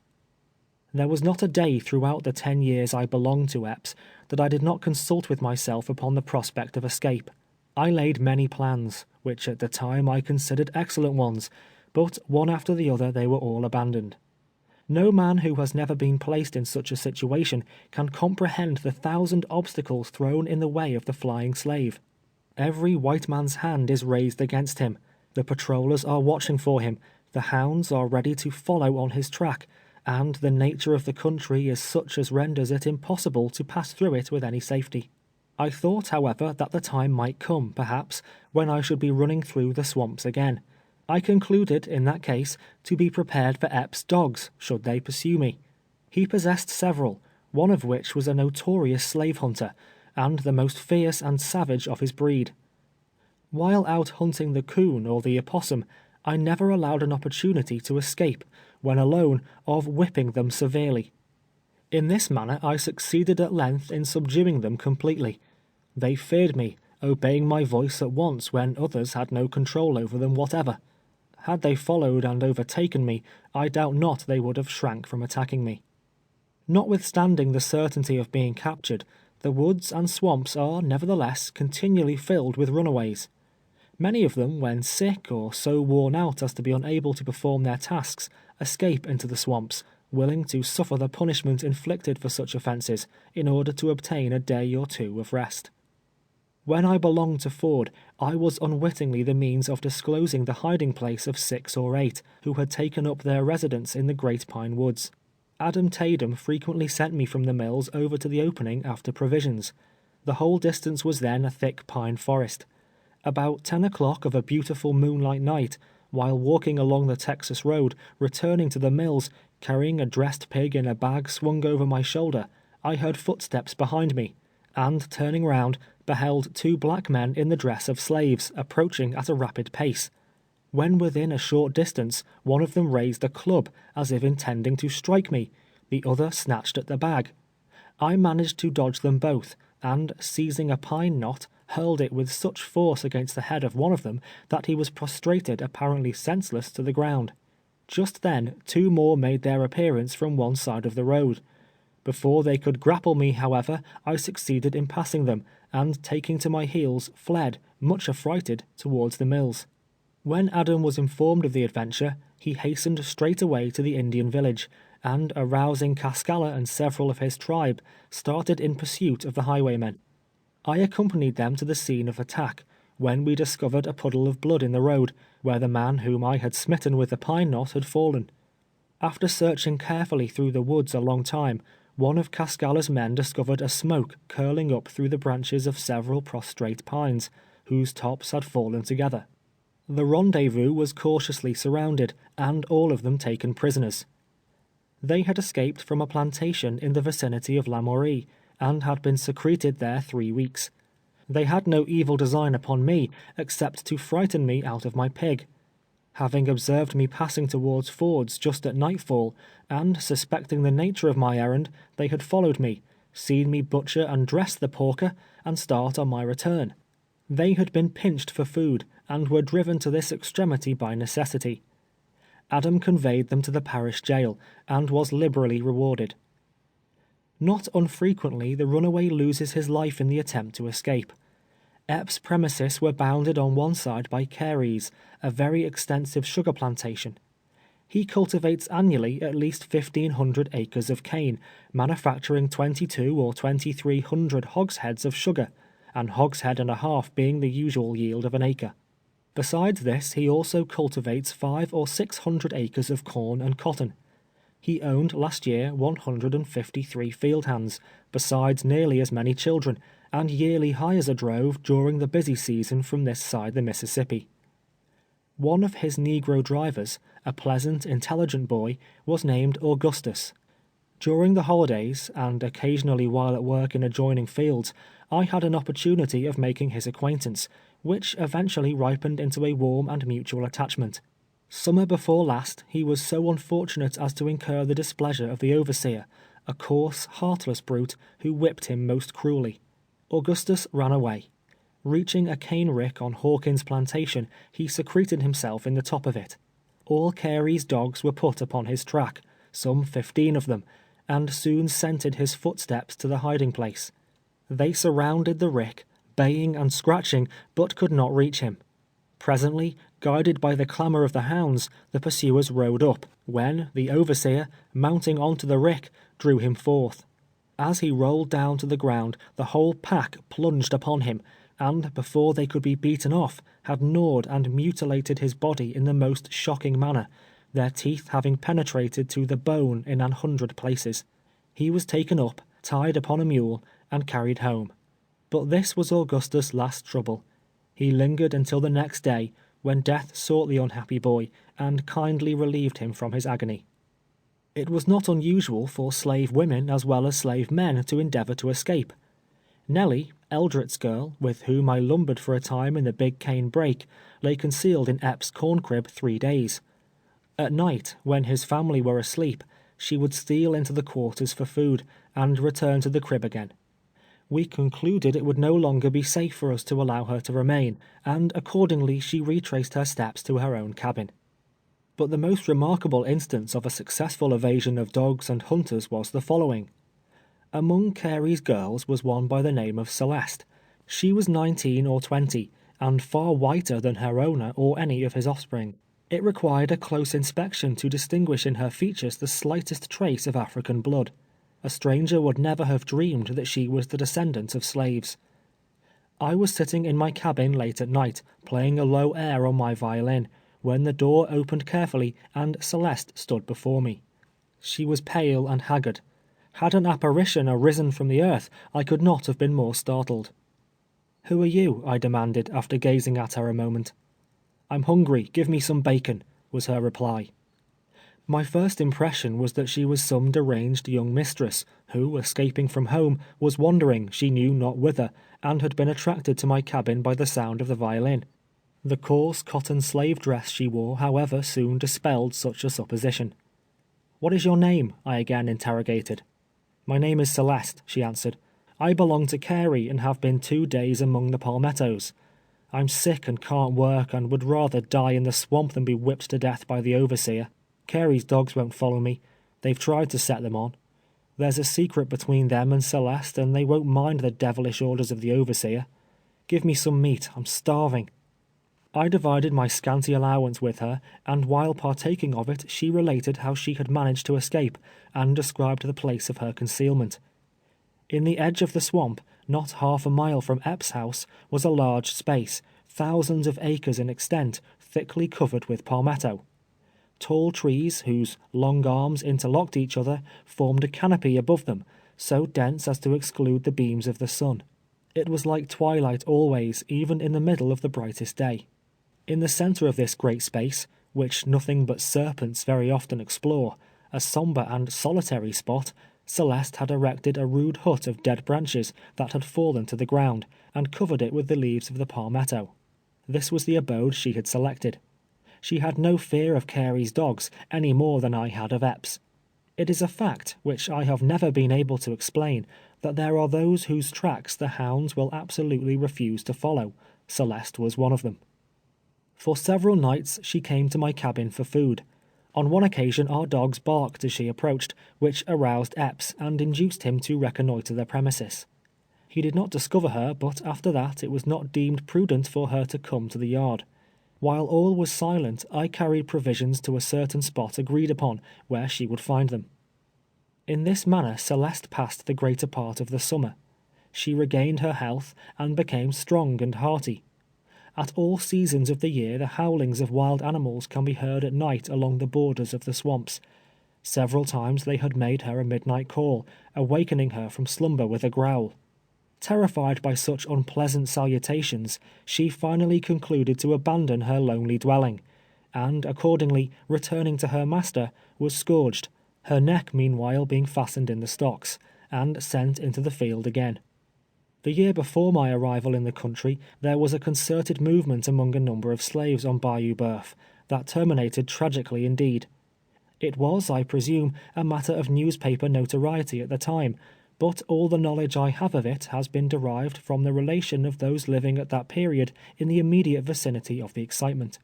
There was not a day throughout the 10 years I belonged to Epps that I did not consult with myself upon the prospect of escape. I laid many plans, which at the time I considered excellent ones, but one after the other they were all abandoned. No man who has never been placed in such a situation can comprehend the 1,000 obstacles thrown in the way of the flying slave. Every white man's hand is raised against him. The patrollers are watching for him, the hounds are ready to follow on his track, and the nature of the country is such as renders it impossible to pass through it with any safety. I thought, however, that the time might come, perhaps, when I should be running through the swamps again. I concluded, in that case, to be prepared for Epps' dogs, should they pursue me. He possessed several, one of which was a notorious slave hunter, and the most fierce and savage of his breed. While out hunting the coon or the opossum, I never allowed an opportunity to escape, when alone, of whipping them severely. In this manner I succeeded at length in subduing them completely. They feared me, obeying my voice at once when others had no control over them whatever. Had they followed and overtaken me, I doubt not they would have shrank from attacking me. Notwithstanding the certainty of being captured, the woods and swamps are, nevertheless, continually filled with runaways. Many of them, when sick or so worn out as to be unable to perform their tasks, escape into the swamps, willing to suffer the punishment inflicted for such offences, in order to obtain a day or two of rest. When I belonged to Ford, I was unwittingly the means of disclosing the hiding place of 6 or 8, who had taken up their residence in the Great Pine Woods. Adam Tatum frequently sent me from the mills over to the opening after provisions. The whole distance was then a thick pine forest. About 10 o'clock of a beautiful moonlight night, while walking along the Texas road, returning to the mills, carrying a dressed pig in a bag swung over my shoulder, I heard footsteps behind me, and turning round, beheld 2 black men in the dress of slaves, approaching at a rapid pace. When within a short distance, one of them raised a club, as if intending to strike me, the other snatched at the bag. I managed to dodge them both, and seizing a pine knot, hurled it with such force against the head of one of them, that he was prostrated apparently senseless to the ground. Just then 2 more made their appearance from one side of the road. Before they could grapple me, however, I succeeded in passing them, and taking to my heels, fled, much affrighted, towards the mills. When Adam was informed of the adventure, he hastened straightway to the Indian village, and arousing Cascalla and several of his tribe, started in pursuit of the highwaymen. I accompanied them to the scene of attack, when we discovered a puddle of blood in the road, where the man whom I had smitten with the pine knot had fallen. After searching carefully through the woods a long time, one of Cascalla's men discovered a smoke curling up through the branches of several prostrate pines, whose tops had fallen together. The rendezvous was cautiously surrounded, and all of them taken prisoners. They had escaped from a plantation in the vicinity of Lamourie, and had been secreted there 3 weeks. They had no evil design upon me, except to frighten me out of my pig. Having observed me passing towards Ford's just at nightfall, and suspecting the nature of my errand, they had followed me, seen me butcher and dress the porker, and start on my return. They had been pinched for food, and were driven to this extremity by necessity. Adam conveyed them to the parish jail, and was liberally rewarded. Not unfrequently the runaway loses his life in the attempt to escape. Epps' premises were bounded on one side by Carey's, a very extensive sugar plantation. He cultivates annually at least 1,500 acres of cane, manufacturing 2,200 or 2,300 hogsheads of sugar, an hogshead and a half being the usual yield of an acre. Besides this, he also cultivates 500 or 600 acres of corn and cotton. He owned last year 153 field hands, besides nearly as many children, and yearly hires a drove during the busy season from this side the Mississippi. One of his negro drivers, a pleasant, intelligent boy, was named Augustus. During the holidays, and occasionally while at work in adjoining fields, I had an opportunity of making his acquaintance, which eventually ripened into a warm and mutual attachment. Summer before last, he was so unfortunate as to incur the displeasure of the overseer, a coarse, heartless brute, who whipped him most cruelly. Augustus ran away. Reaching a cane rick on Hawkins' plantation, he secreted himself in the top of it. All Carey's dogs were put upon his track, some 15 of them, and soon scented his footsteps to the hiding place. They surrounded the rick, baying and scratching, but could not reach him. Presently, guided by the clamor of the hounds, the pursuers rode up, when the overseer, mounting onto the rick, drew him forth. As he rolled down to the ground, the whole pack plunged upon him, and before they could be beaten off, had gnawed and mutilated his body in the most shocking manner, their teeth having penetrated to the bone in 100 places. He was taken up, tied upon a mule, and carried home. But this was Augustus' last trouble. He lingered until the next day, when death sought the unhappy boy, and kindly relieved him from his agony. It was not unusual for slave women as well as slave men to endeavor to escape. Nellie, Eldret's girl, with whom I lumbered for a time in the Big Cane Brake, lay concealed in Epps' corn crib 3 days. At night, when his family were asleep, she would steal into the quarters for food, and return to the crib again. We concluded it would no longer be safe for us to allow her to remain, and accordingly she retraced her steps to her own cabin. But the most remarkable instance of a successful evasion of dogs and hunters was the following. Among Carey's girls was one by the name of Celeste. She was 19 or 20, and far whiter than her owner or any of his offspring. It required a close inspection to distinguish in her features the slightest trace of African blood. A stranger would never have dreamed that she was the descendant of slaves. I was sitting in my cabin late at night, playing a low air on my violin, when the door opened carefully, and Celeste stood before me. She was pale and haggard. Had an apparition arisen from the earth, I could not have been more startled. "Who are you?" I demanded, after gazing at her a moment. "I'm hungry, give me some bacon," was her reply. My first impression was that she was some deranged young mistress, who, escaping from home, was wandering she knew not whither, and had been attracted to my cabin by the sound of the violin. The coarse cotton slave dress she wore, however, soon dispelled such a supposition. "What is your name?" I again interrogated. "My name is Celeste," she answered. "I belong to Carey, and have been 2 days among the palmettos. I'm sick and can't work, and would rather die in the swamp than be whipped to death by the overseer. Carey's dogs won't follow me. They've tried to set them on. There's a secret between them and Celeste, and they won't mind the devilish orders of the overseer. Give me some meat, I'm starving." I divided my scanty allowance with her, and while partaking of it, she related how she had managed to escape, and described the place of her concealment. In the edge of the swamp, not half a mile from Epps' house, was a large space, thousands of acres in extent, thickly covered with palmetto. Tall trees, whose long arms interlocked each other, formed a canopy above them, so dense as to exclude the beams of the sun. It was like twilight always, even in the middle of the brightest day. In the center of this great space, which nothing but serpents very often explore, a somber and solitary spot, Celeste had erected a rude hut of dead branches that had fallen to the ground, and covered it with the leaves of the palmetto. This was the abode she had selected. She had no fear of Carey's dogs any more than I had of Epps. It is a fact, which I have never been able to explain, that there are those whose tracks the hounds will absolutely refuse to follow. Celeste was one of them. For several nights she came to my cabin for food. On one occasion our dogs barked as she approached, which aroused Epps and induced him to reconnoitre the premises. He did not discover her, but after that it was not deemed prudent for her to come to the yard. While all was silent, I carried provisions to a certain spot agreed upon, where she would find them. In this manner Celeste passed the greater part of the summer. She regained her health, and became strong and hearty. At all seasons of the year the howlings of wild animals can be heard at night along the borders of the swamps. Several times they had made her a midnight call, awakening her from slumber with a growl. Terrified by such unpleasant salutations, she finally concluded to abandon her lonely dwelling, and accordingly, returning to her master, was scourged, her neck meanwhile being fastened in the stocks, and sent into the field again. The year before my arrival in the country, there was a concerted movement among a number of slaves on Bayou Boeuf, that terminated tragically indeed. It was, I presume, a matter of newspaper notoriety at the time, but all the knowledge I have of it has been derived from the relation of those living at that period in the immediate vicinity of the excitement.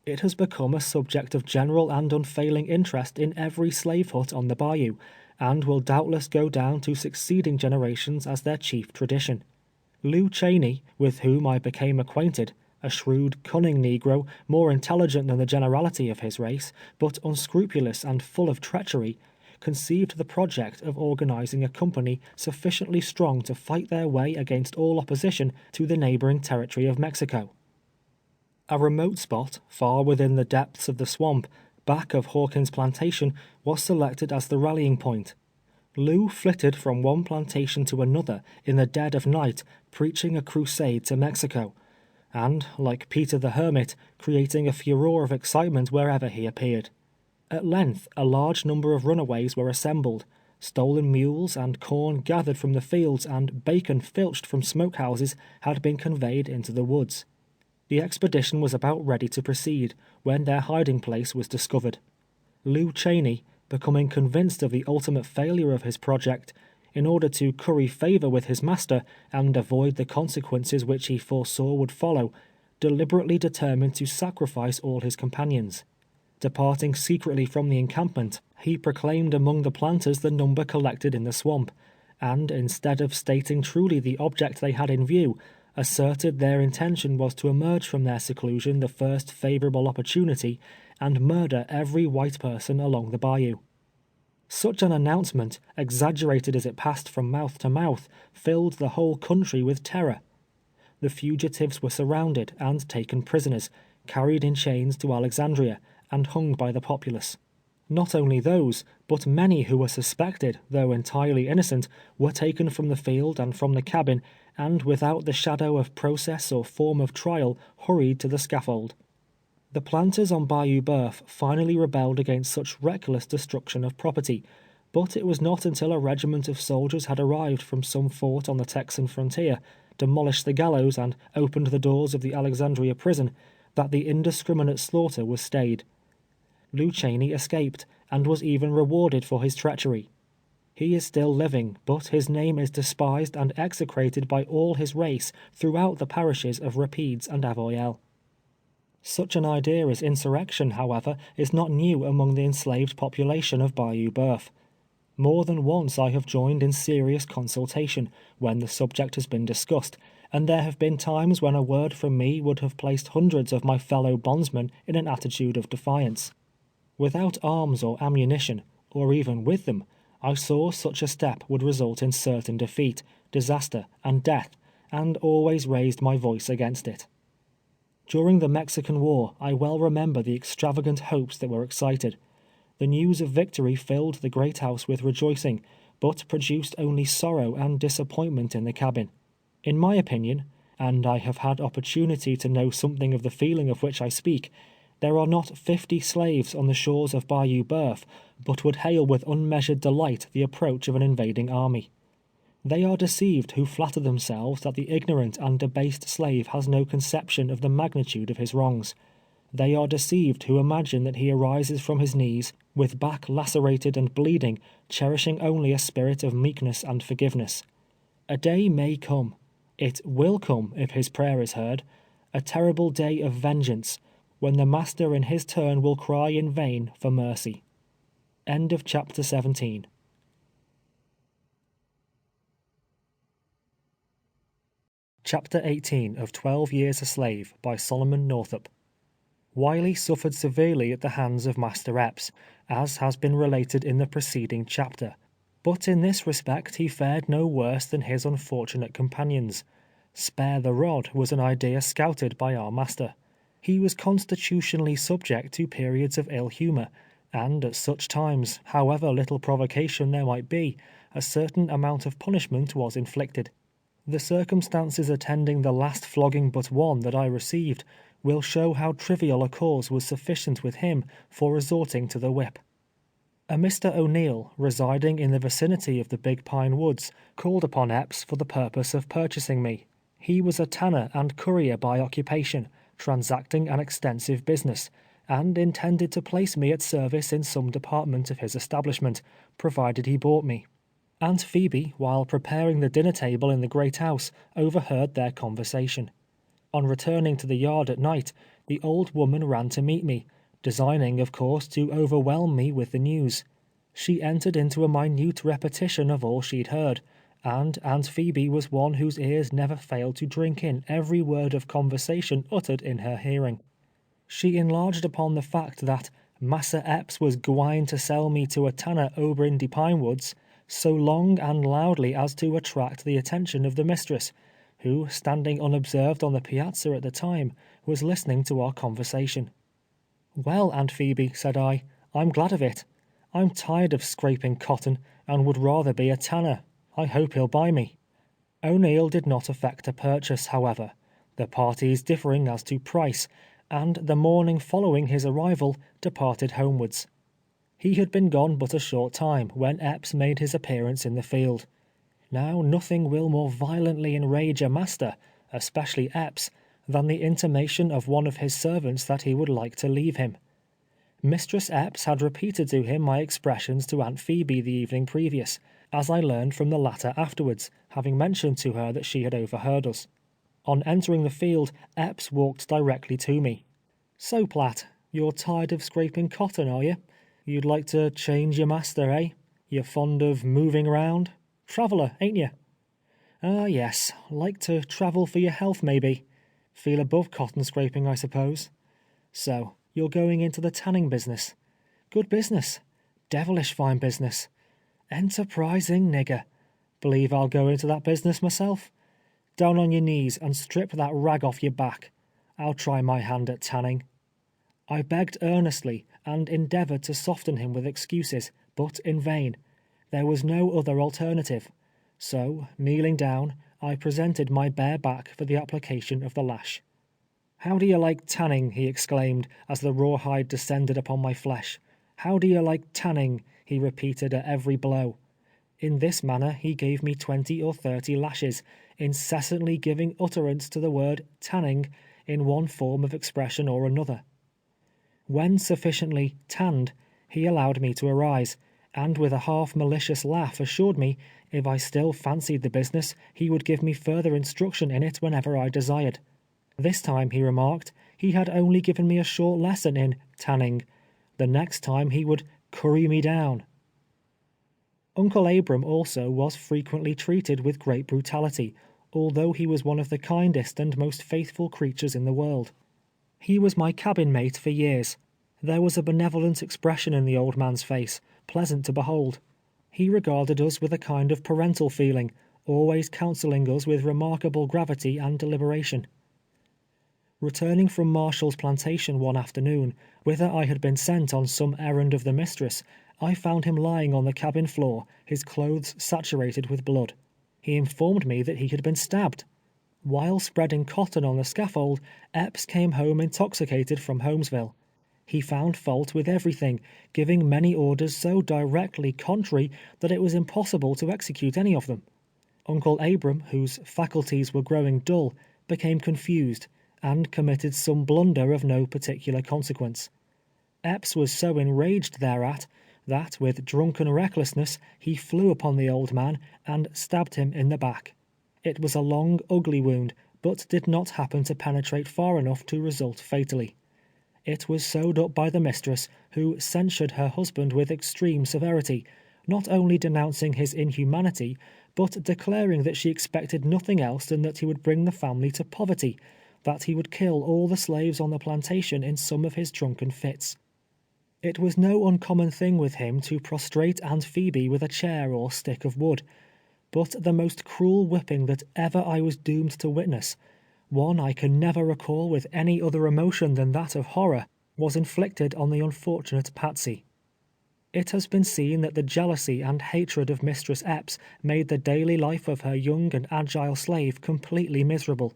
It has become a subject of general and unfailing interest in every slave hut on the bayou, and will doubtless go down to succeeding generations as their chief tradition. Lew Cheney, with whom I became acquainted, a shrewd, cunning negro, more intelligent than the generality of his race, but unscrupulous and full of treachery, conceived the project of organizing a company sufficiently strong to fight their way against all opposition to the neighboring territory of Mexico. A remote spot, far within the depths of the swamp, back of Hawkins' plantation, was selected as the rallying point. Lew flitted from one plantation to another in the dead of night, preaching a crusade to Mexico, and, like Peter the Hermit, creating a furore of excitement wherever he appeared. At length, a large number of runaways were assembled, stolen mules and corn gathered from the fields and bacon filched from smokehouses had been conveyed into the woods. The expedition was about ready to proceed, when their hiding place was discovered. Lew Cheney, becoming convinced of the ultimate failure of his project, in order to curry favor with his master and avoid the consequences which he foresaw would follow, deliberately determined to sacrifice all his companions. Departing secretly from the encampment, he proclaimed among the planters the number collected in the swamp, and instead of stating truly the object they had in view, asserted their intention was to emerge from their seclusion the first favorable opportunity, and murder every white person along the bayou. Such an announcement, exaggerated as it passed from mouth to mouth, filled the whole country with terror. The fugitives were surrounded and taken prisoners, carried in chains to Alexandria, and hung by the populace. Not only those, but many who were suspected, though entirely innocent, were taken from the field and from the cabin, and without the shadow of process or form of trial, hurried to the scaffold. The planters on Bayou Boeuf finally rebelled against such reckless destruction of property, but it was not until a regiment of soldiers had arrived from some fort on the Texan frontier, demolished the gallows, and opened the doors of the Alexandria prison, that the indiscriminate slaughter was stayed. Lew Cheney escaped, and was even rewarded for his treachery. He is still living, but his name is despised and execrated by all his race throughout the parishes of Rapides and Avoyelles. Such an idea as insurrection, however, is not new among the enslaved population of Bayou Boeuf. More than once I have joined in serious consultation, when the subject has been discussed, and there have been times when a word from me would have placed hundreds of my fellow bondsmen in an attitude of defiance. Without arms or ammunition, or even with them, I saw such a step would result in certain defeat, disaster, and death, and always raised my voice against it. During the Mexican War, I well remember the extravagant hopes that were excited. The news of victory filled the great house with rejoicing, but produced only sorrow and disappointment in the cabin. In my opinion, and I have had opportunity to know something of the feeling of which I speak, there are not 50 slaves on the shores of Bayou Boeuf but would hail with unmeasured delight the approach of an invading army. They are deceived who flatter themselves that the ignorant and debased slave has no conception of the magnitude of his wrongs. They are deceived who imagine that he arises from his knees, with back lacerated and bleeding, cherishing only a spirit of meekness and forgiveness. A day may come, it will come if his prayer is heard, a terrible day of vengeance, when the master in his turn will cry in vain for mercy. End of chapter 17. Chapter 18 of 12 Years a Slave by Solomon Northup. Wiley suffered severely at the hands of Master Epps, as has been related in the preceding chapter, but in this respect he fared no worse than his unfortunate companions. Spare the rod was an idea scouted by our master. He was constitutionally subject to periods of ill humor, and at such times, however little provocation there might be, a certain amount of punishment was inflicted. The circumstances attending the last flogging but one that I received will show how trivial a cause was sufficient with him for resorting to the whip. A Mr. O'Neill, residing in the vicinity of the Big Pine Woods, called upon Epps for the purpose of purchasing me. He was a tanner and courier by occupation, transacting an extensive business, and intended to place me at service in some department of his establishment, provided he bought me. Aunt Phoebe, while preparing the dinner table in the great house, overheard their conversation. On returning to the yard at night, the old woman ran to meet me, designing, of course, to overwhelm me with the news. She entered into a minute repetition of all she'd heard, and Aunt Phoebe was one whose ears never failed to drink in every word of conversation uttered in her hearing. She enlarged upon the fact that Massa Epps was gwine to sell me to a tanner over in de Pine Woods, so long and loudly as to attract the attention of the mistress, who, standing unobserved on the piazza at the time, was listening to our conversation. "Well, Aunt Phoebe," said I, "I'm glad of it. I'm tired of scraping cotton, and would rather be a tanner. I hope he'll buy me." O'Neill did not effect a purchase, however, the parties differing as to price, and the morning following his arrival departed homewards. He had been gone but a short time when Epps made his appearance in the field. Now nothing will more violently enrage a master, especially Epps, than the intimation of one of his servants that he would like to leave him. Mistress Epps had repeated to him my expressions to Aunt Phoebe the evening previous, as I learned from the latter afterwards, having mentioned to her that she had overheard us. On entering the field, Epps walked directly to me. "So, Platt, you're tired of scraping cotton, are you? You'd like to change your master, eh? You're fond of moving around? Traveler, ain't you?" "Ah, yes. Like to travel for your health, maybe. Feel above cotton scraping, I suppose. So, you're going into the tanning business. Good business. Devilish fine business. Enterprising nigger. Believe I'll go into that business myself. Down on your knees and strip that rag off your back. I'll try my hand at tanning." I begged earnestly, and endeavored to soften him with excuses, but in vain. There was no other alternative. So, kneeling down, I presented my bare back for the application of the lash. "How do you like tanning?" he exclaimed, as the rawhide descended upon my flesh. "How do you like tanning?" he repeated at every blow. In this manner he gave me 20 or 30 lashes, incessantly giving utterance to the word tanning in one form of expression or another. When sufficiently tanned, he allowed me to arise, and with a half malicious laugh assured me, if I still fancied the business, he would give me further instruction in it whenever I desired. This time, he remarked, he had only given me a short lesson in tanning. The next time he would curry me down. Uncle Abram also was frequently treated with great brutality, although he was one of the kindest and most faithful creatures in the world. He was my cabin mate for years. There was a benevolent expression in the old man's face, pleasant to behold. He regarded us with a kind of parental feeling, always counseling us with remarkable gravity and deliberation. Returning from Marshall's plantation one afternoon, whither I had been sent on some errand of the mistress, I found him lying on the cabin floor, his clothes saturated with blood. He informed me that he had been stabbed. While spreading cotton on the scaffold, Epps came home intoxicated from Holmesville. He found fault with everything, giving many orders so directly contrary that it was impossible to execute any of them. Uncle Abram, whose faculties were growing dull, became confused, and committed some blunder of no particular consequence. Epps was so enraged thereat, that with drunken recklessness he flew upon the old man and stabbed him in the back. It was a long, ugly wound, but did not happen to penetrate far enough to result fatally. It was sewed up by the mistress, who censured her husband with extreme severity, not only denouncing his inhumanity, but declaring that she expected nothing else than that he would bring the family to poverty, that he would kill all the slaves on the plantation in some of his drunken fits. It was no uncommon thing with him to prostrate Aunt Phebe with a chair or stick of wood, but the most cruel whipping that ever I was doomed to witness, one I can never recall with any other emotion than that of horror, was inflicted on the unfortunate Patsy. It has been seen that the jealousy and hatred of Mistress Epps made the daily life of her young and agile slave completely miserable.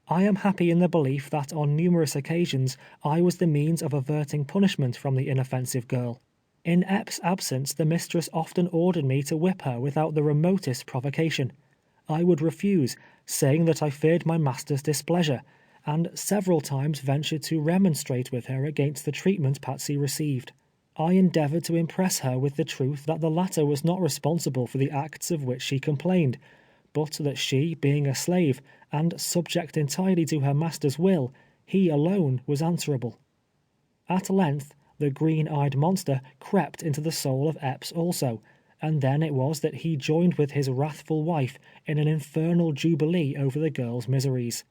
I am happy in the belief that on numerous occasions I was the means of averting punishment from the inoffensive girl. In Epps' absence the mistress often ordered me to whip her without the remotest provocation. I would refuse, saying that I feared my master's displeasure, and several times ventured to remonstrate with her against the treatment Patsy received. I endeavored to impress her with the truth that the latter was not responsible for the acts of which she complained, but that she, being a slave, and subject entirely to her master's will, he alone was answerable. At length, the green-eyed monster crept into the soul of Epps also, and then it was that he joined with his wrathful wife in an infernal jubilee over the girl's miseries.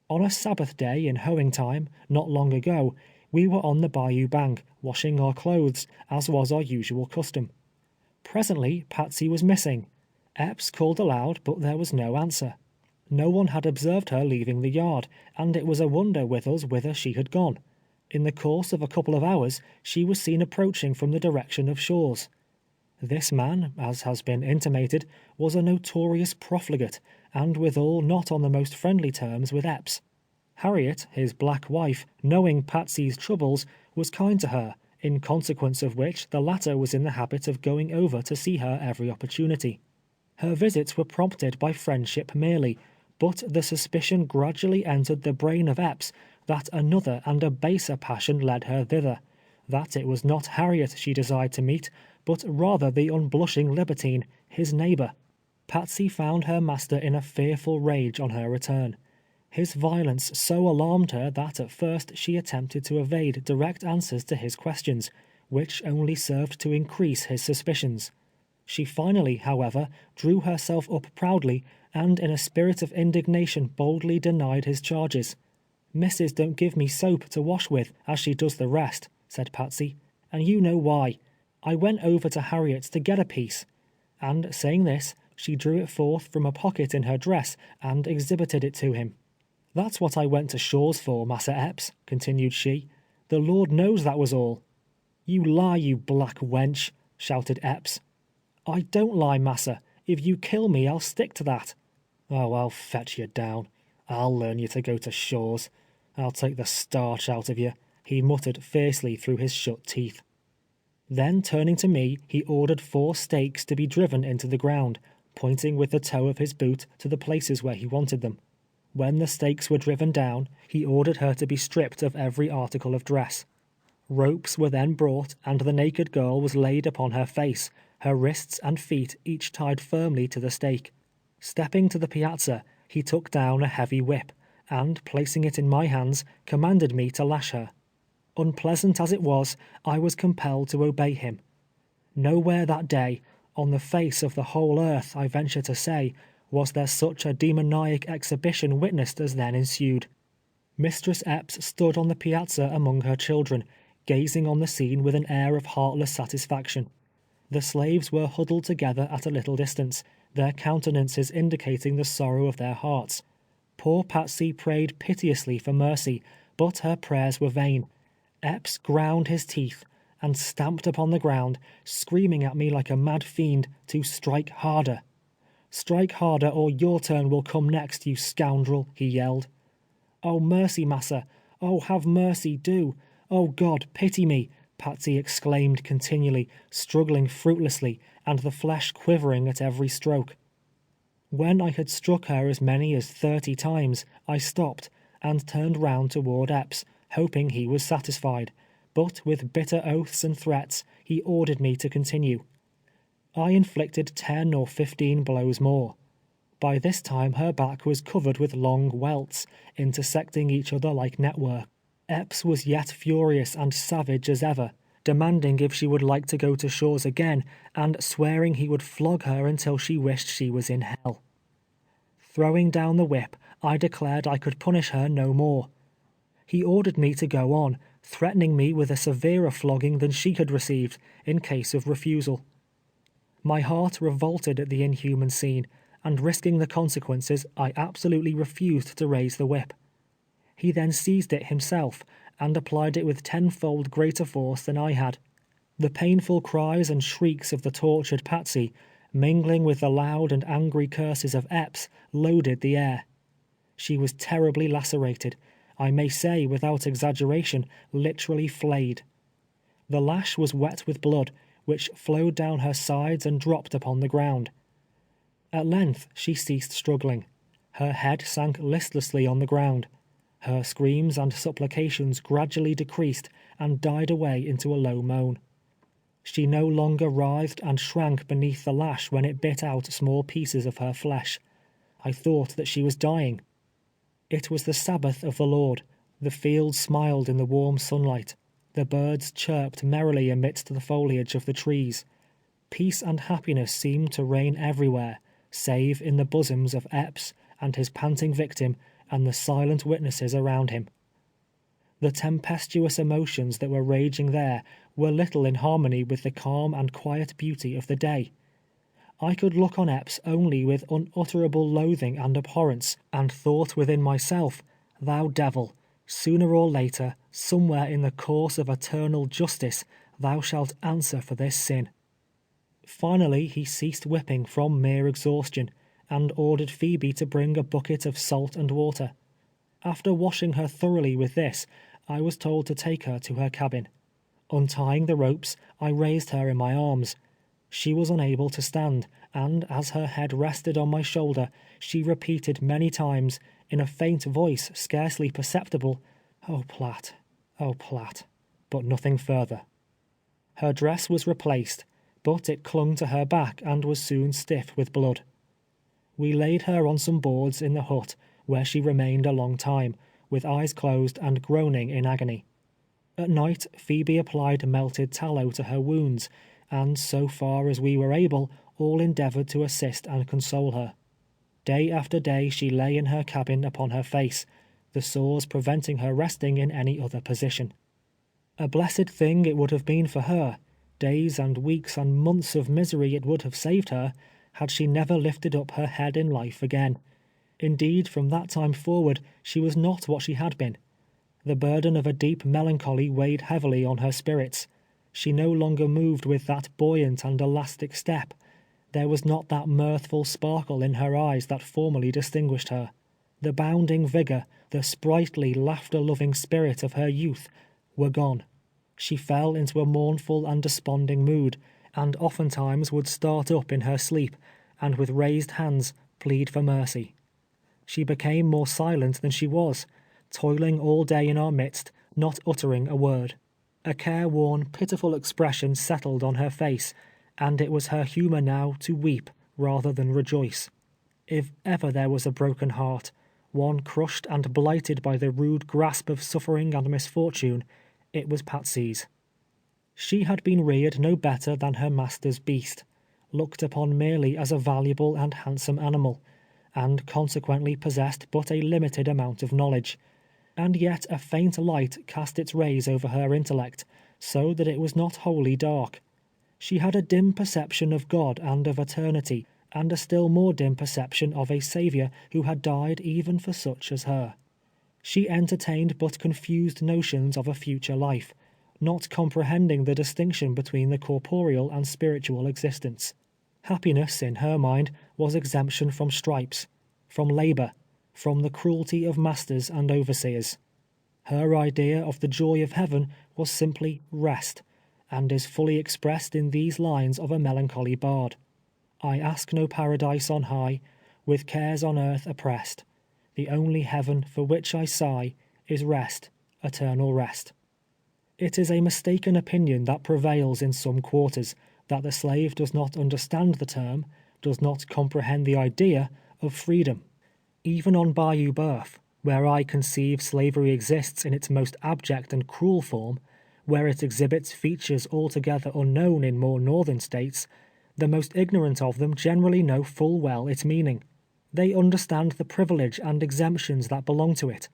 On a Sabbath day in hoeing time, not long ago, we were on the bayou bank, washing our clothes, as was our usual custom. Presently, Patsy was missing. Epps called aloud, but there was no answer. No one had observed her leaving the yard, and it was a wonder with us whither she had gone. In the course of a couple of hours, she was seen approaching from the direction of Shaw's. This man, as has been intimated, was a notorious profligate, and withal not on the most friendly terms with Epps. Harriet, his black wife, knowing Patsy's troubles, was kind to her, in consequence of which the latter was in the habit of going over to see her every opportunity. Her visits were prompted by friendship merely, but the suspicion gradually entered the brain of Epps that another and a baser passion led her thither, that it was not Harriet she desired to meet, but rather the unblushing libertine, his neighbor. Patsy found her master in a fearful rage on her return. His violence so alarmed her that at first she attempted to evade direct answers to his questions, which only served to increase his suspicions. She finally, however, drew herself up proudly, and in a spirit of indignation boldly denied his charges. "Missus don't give me soap to wash with, as she does the rest," said Patsy, "and you know why. I went over to Harriet's to get a piece," and saying this, she drew it forth from a pocket in her dress, and exhibited it to him. "That's what I went to Shaw's for, Massa Epps," continued she. "The Lord knows that was all." "You lie, you black wench," shouted Epps. "I don't lie, massa. If you kill me, I'll stick to that." "Oh, I'll fetch you down. I'll learn you to go to Shaw's. I'll take the starch out of you," he muttered fiercely through his shut teeth. Then turning to me, he ordered 4 stakes to be driven into the ground, pointing with the toe of his boot to the places where he wanted them. When the stakes were driven down, he ordered her to be stripped of every article of dress. Ropes were then brought, and the naked girl was laid upon her face, her wrists and feet each tied firmly to the stake. Stepping to the piazza, he took down a heavy whip, and placing it in my hands, commanded me to lash her. Unpleasant as it was, I was compelled to obey him. Nowhere that day, on the face of the whole earth, I venture to say, was there such a demoniac exhibition witnessed as then ensued. Mistress Epps stood on the piazza among her children, gazing on the scene with an air of heartless satisfaction. The slaves were huddled together at a little distance, their countenances indicating the sorrow of their hearts. Poor Patsy prayed piteously for mercy, but her prayers were vain. Epps ground his teeth, and stamped upon the ground, screaming at me like a mad fiend to strike harder. "Strike harder, or your turn will come next, you scoundrel," he yelled. "Oh, mercy, massa! Oh, have mercy, do! Oh, God, pity me!" Patsy exclaimed continually, struggling fruitlessly, and the flesh quivering at every stroke. When I had struck her as many as 30 times, I stopped, and turned round toward Epps, hoping he was satisfied, but with bitter oaths and threats, he ordered me to continue. I inflicted 10 or 15 blows more. By this time her back was covered with long welts, intersecting each other like network. Epps was yet furious and savage as ever, demanding if she would like to go to Shaw's again, and swearing he would flog her until she wished she was in hell. Throwing down the whip, I declared I could punish her no more. He ordered me to go on, threatening me with a severer flogging than she had received, in case of refusal. My heart revolted at the inhuman scene, and risking the consequences, I absolutely refused to raise the whip. He then seized it himself, and applied it with 10-fold greater force than I had. The painful cries and shrieks of the tortured Patsy, mingling with the loud and angry curses of Epps, loaded the air. She was terribly lacerated, I may say without exaggeration, literally flayed. The lash was wet with blood, which flowed down her sides and dropped upon the ground. At length she ceased struggling. Her head sank listlessly on the ground. Her screams and supplications gradually decreased and died away into a low moan. She no longer writhed and shrank beneath the lash when it bit out small pieces of her flesh. I thought that she was dying. It was the Sabbath of the Lord. The fields smiled in the warm sunlight. The birds chirped merrily amidst the foliage of the trees. Peace and happiness seemed to reign everywhere, save in the bosoms of Epps and his panting victim and the silent witnesses around him. The tempestuous emotions that were raging there were little in harmony with the calm and quiet beauty of the day. I could look on Epps only with unutterable loathing and abhorrence, and thought within myself, "Thou devil, sooner or later, somewhere in the course of eternal justice, thou shalt answer for this sin." Finally he ceased whipping from mere exhaustion, and ordered Phoebe to bring a bucket of salt and water. After washing her thoroughly with this, I was told to take her to her cabin. Untying the ropes, I raised her in my arms. She was unable to stand, and as her head rested on my shoulder, she repeated many times, in a faint voice scarcely perceptible, "Oh, Platt, oh, Platt," but nothing further. Her dress was replaced, but it clung to her back and was soon stiff with blood. We laid her on some boards in the hut, where she remained a long time, with eyes closed and groaning in agony. At night, Phoebe applied melted tallow to her wounds, and so far as we were able, all endeavored to assist and console her. Day after day she lay in her cabin upon her face, the sores preventing her resting in any other position. A blessed thing it would have been for her, days and weeks and months of misery it would have saved her, had she never lifted up her head in life again. Indeed, from that time forward, she was not what she had been. The burden of a deep melancholy weighed heavily on her spirits. She no longer moved with that buoyant and elastic step. There was not that mirthful sparkle in her eyes that formerly distinguished her. The bounding vigor, the sprightly, laughter-loving spirit of her youth, were gone. She fell into a mournful and desponding mood, and oftentimes would start up in her sleep, and with raised hands plead for mercy. She became more silent than she was, toiling all day in our midst, not uttering a word. A careworn, pitiful expression settled on her face, and it was her humor now to weep rather than rejoice. If ever there was a broken heart, one crushed and blighted by the rude grasp of suffering and misfortune, it was Patsy's. She had been reared no better than her master's beast, looked upon merely as a valuable and handsome animal, and consequently possessed but a limited amount of knowledge. And yet a faint light cast its rays over her intellect, so that it was not wholly dark. She had a dim perception of God and of eternity, and a still more dim perception of a Saviour who had died even for such as her. She entertained but confused notions of a future life, not comprehending the distinction between the corporeal and spiritual existence. Happiness, in her mind, was exemption from stripes, from labor, from the cruelty of masters and overseers. Her idea of the joy of heaven was simply rest, and is fully expressed in these lines of a melancholy bard. I ask no paradise on high, with cares on earth oppressed. The only heaven for which I sigh is rest, eternal rest. It is a mistaken opinion that prevails in some quarters, that the slave does not understand the term, does not comprehend the idea of freedom. Even on Bayou Boeuf, where I conceive slavery exists in its most abject and cruel form, where it exhibits features altogether unknown in more northern states, the most ignorant of them generally know full well its meaning. They understand the privilege and exemptions that belong to it,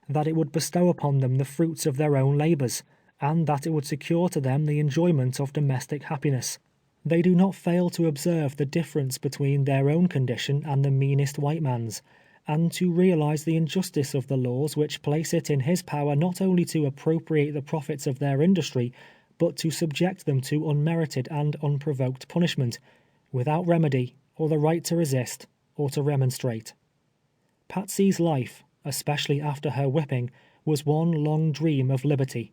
that it would bestow upon them the fruits of their own labors, and that it would secure to them the enjoyment of domestic happiness. They do not fail to observe the difference between their own condition and the meanest white man's, and to realize the injustice of the laws which place it in his power not only to appropriate the profits of their industry, but to subject them to unmerited and unprovoked punishment, without remedy, or the right to resist, or to remonstrate. Patsy's life, especially after her whipping, was one long dream of liberty.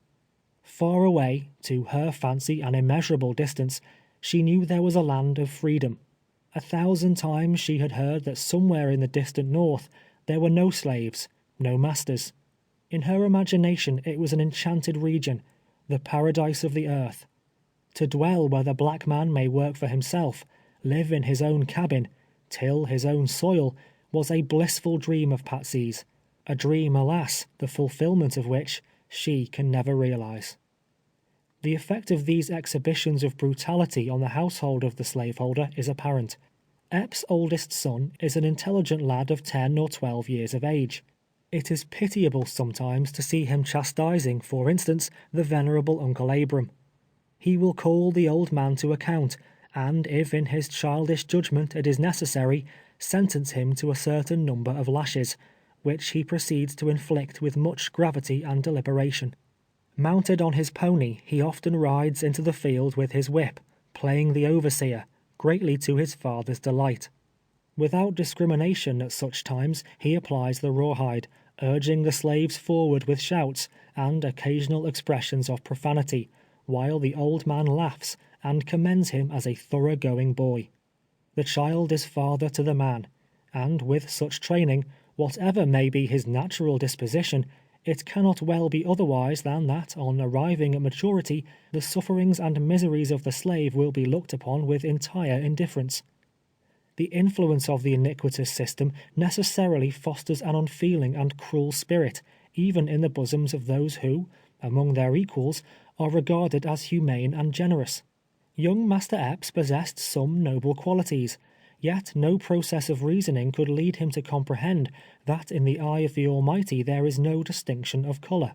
Far away, to her fancy an immeasurable distance, she knew there was a land of freedom. 1,000 times she had heard that somewhere in the distant north there were no slaves, no masters. In her imagination it was an enchanted region, the paradise of the earth. To dwell where the black man may work for himself, live in his own cabin, till his own soil, was a blissful dream of Patsy's, a dream, alas, the fulfillment of which she can never realize. The effect of these exhibitions of brutality on the household of the slaveholder is apparent. Epps' oldest son is an intelligent lad of 10 or 12 years of age. It is pitiable sometimes to see him chastising, for instance, the venerable Uncle Abram. He will call the old man to account, and if in his childish judgment it is necessary, sentence him to a certain number of lashes, which he proceeds to inflict with much gravity and deliberation. Mounted on his pony, he often rides into the field with his whip, playing the overseer, greatly to his father's delight. Without discrimination at such times, he applies the rawhide, urging the slaves forward with shouts and occasional expressions of profanity, while the old man laughs and commends him as a thorough-going boy. The child is father to the man, and with such training, whatever may be his natural disposition, it cannot well be otherwise than that, on arriving at maturity, the sufferings and miseries of the slave will be looked upon with entire indifference. The influence of the iniquitous system necessarily fosters an unfeeling and cruel spirit, even in the bosoms of those who, among their equals, are regarded as humane and generous. Young Master Epps possessed some noble qualities, yet no process of reasoning could lead him to comprehend that in the eye of the Almighty there is no distinction of color.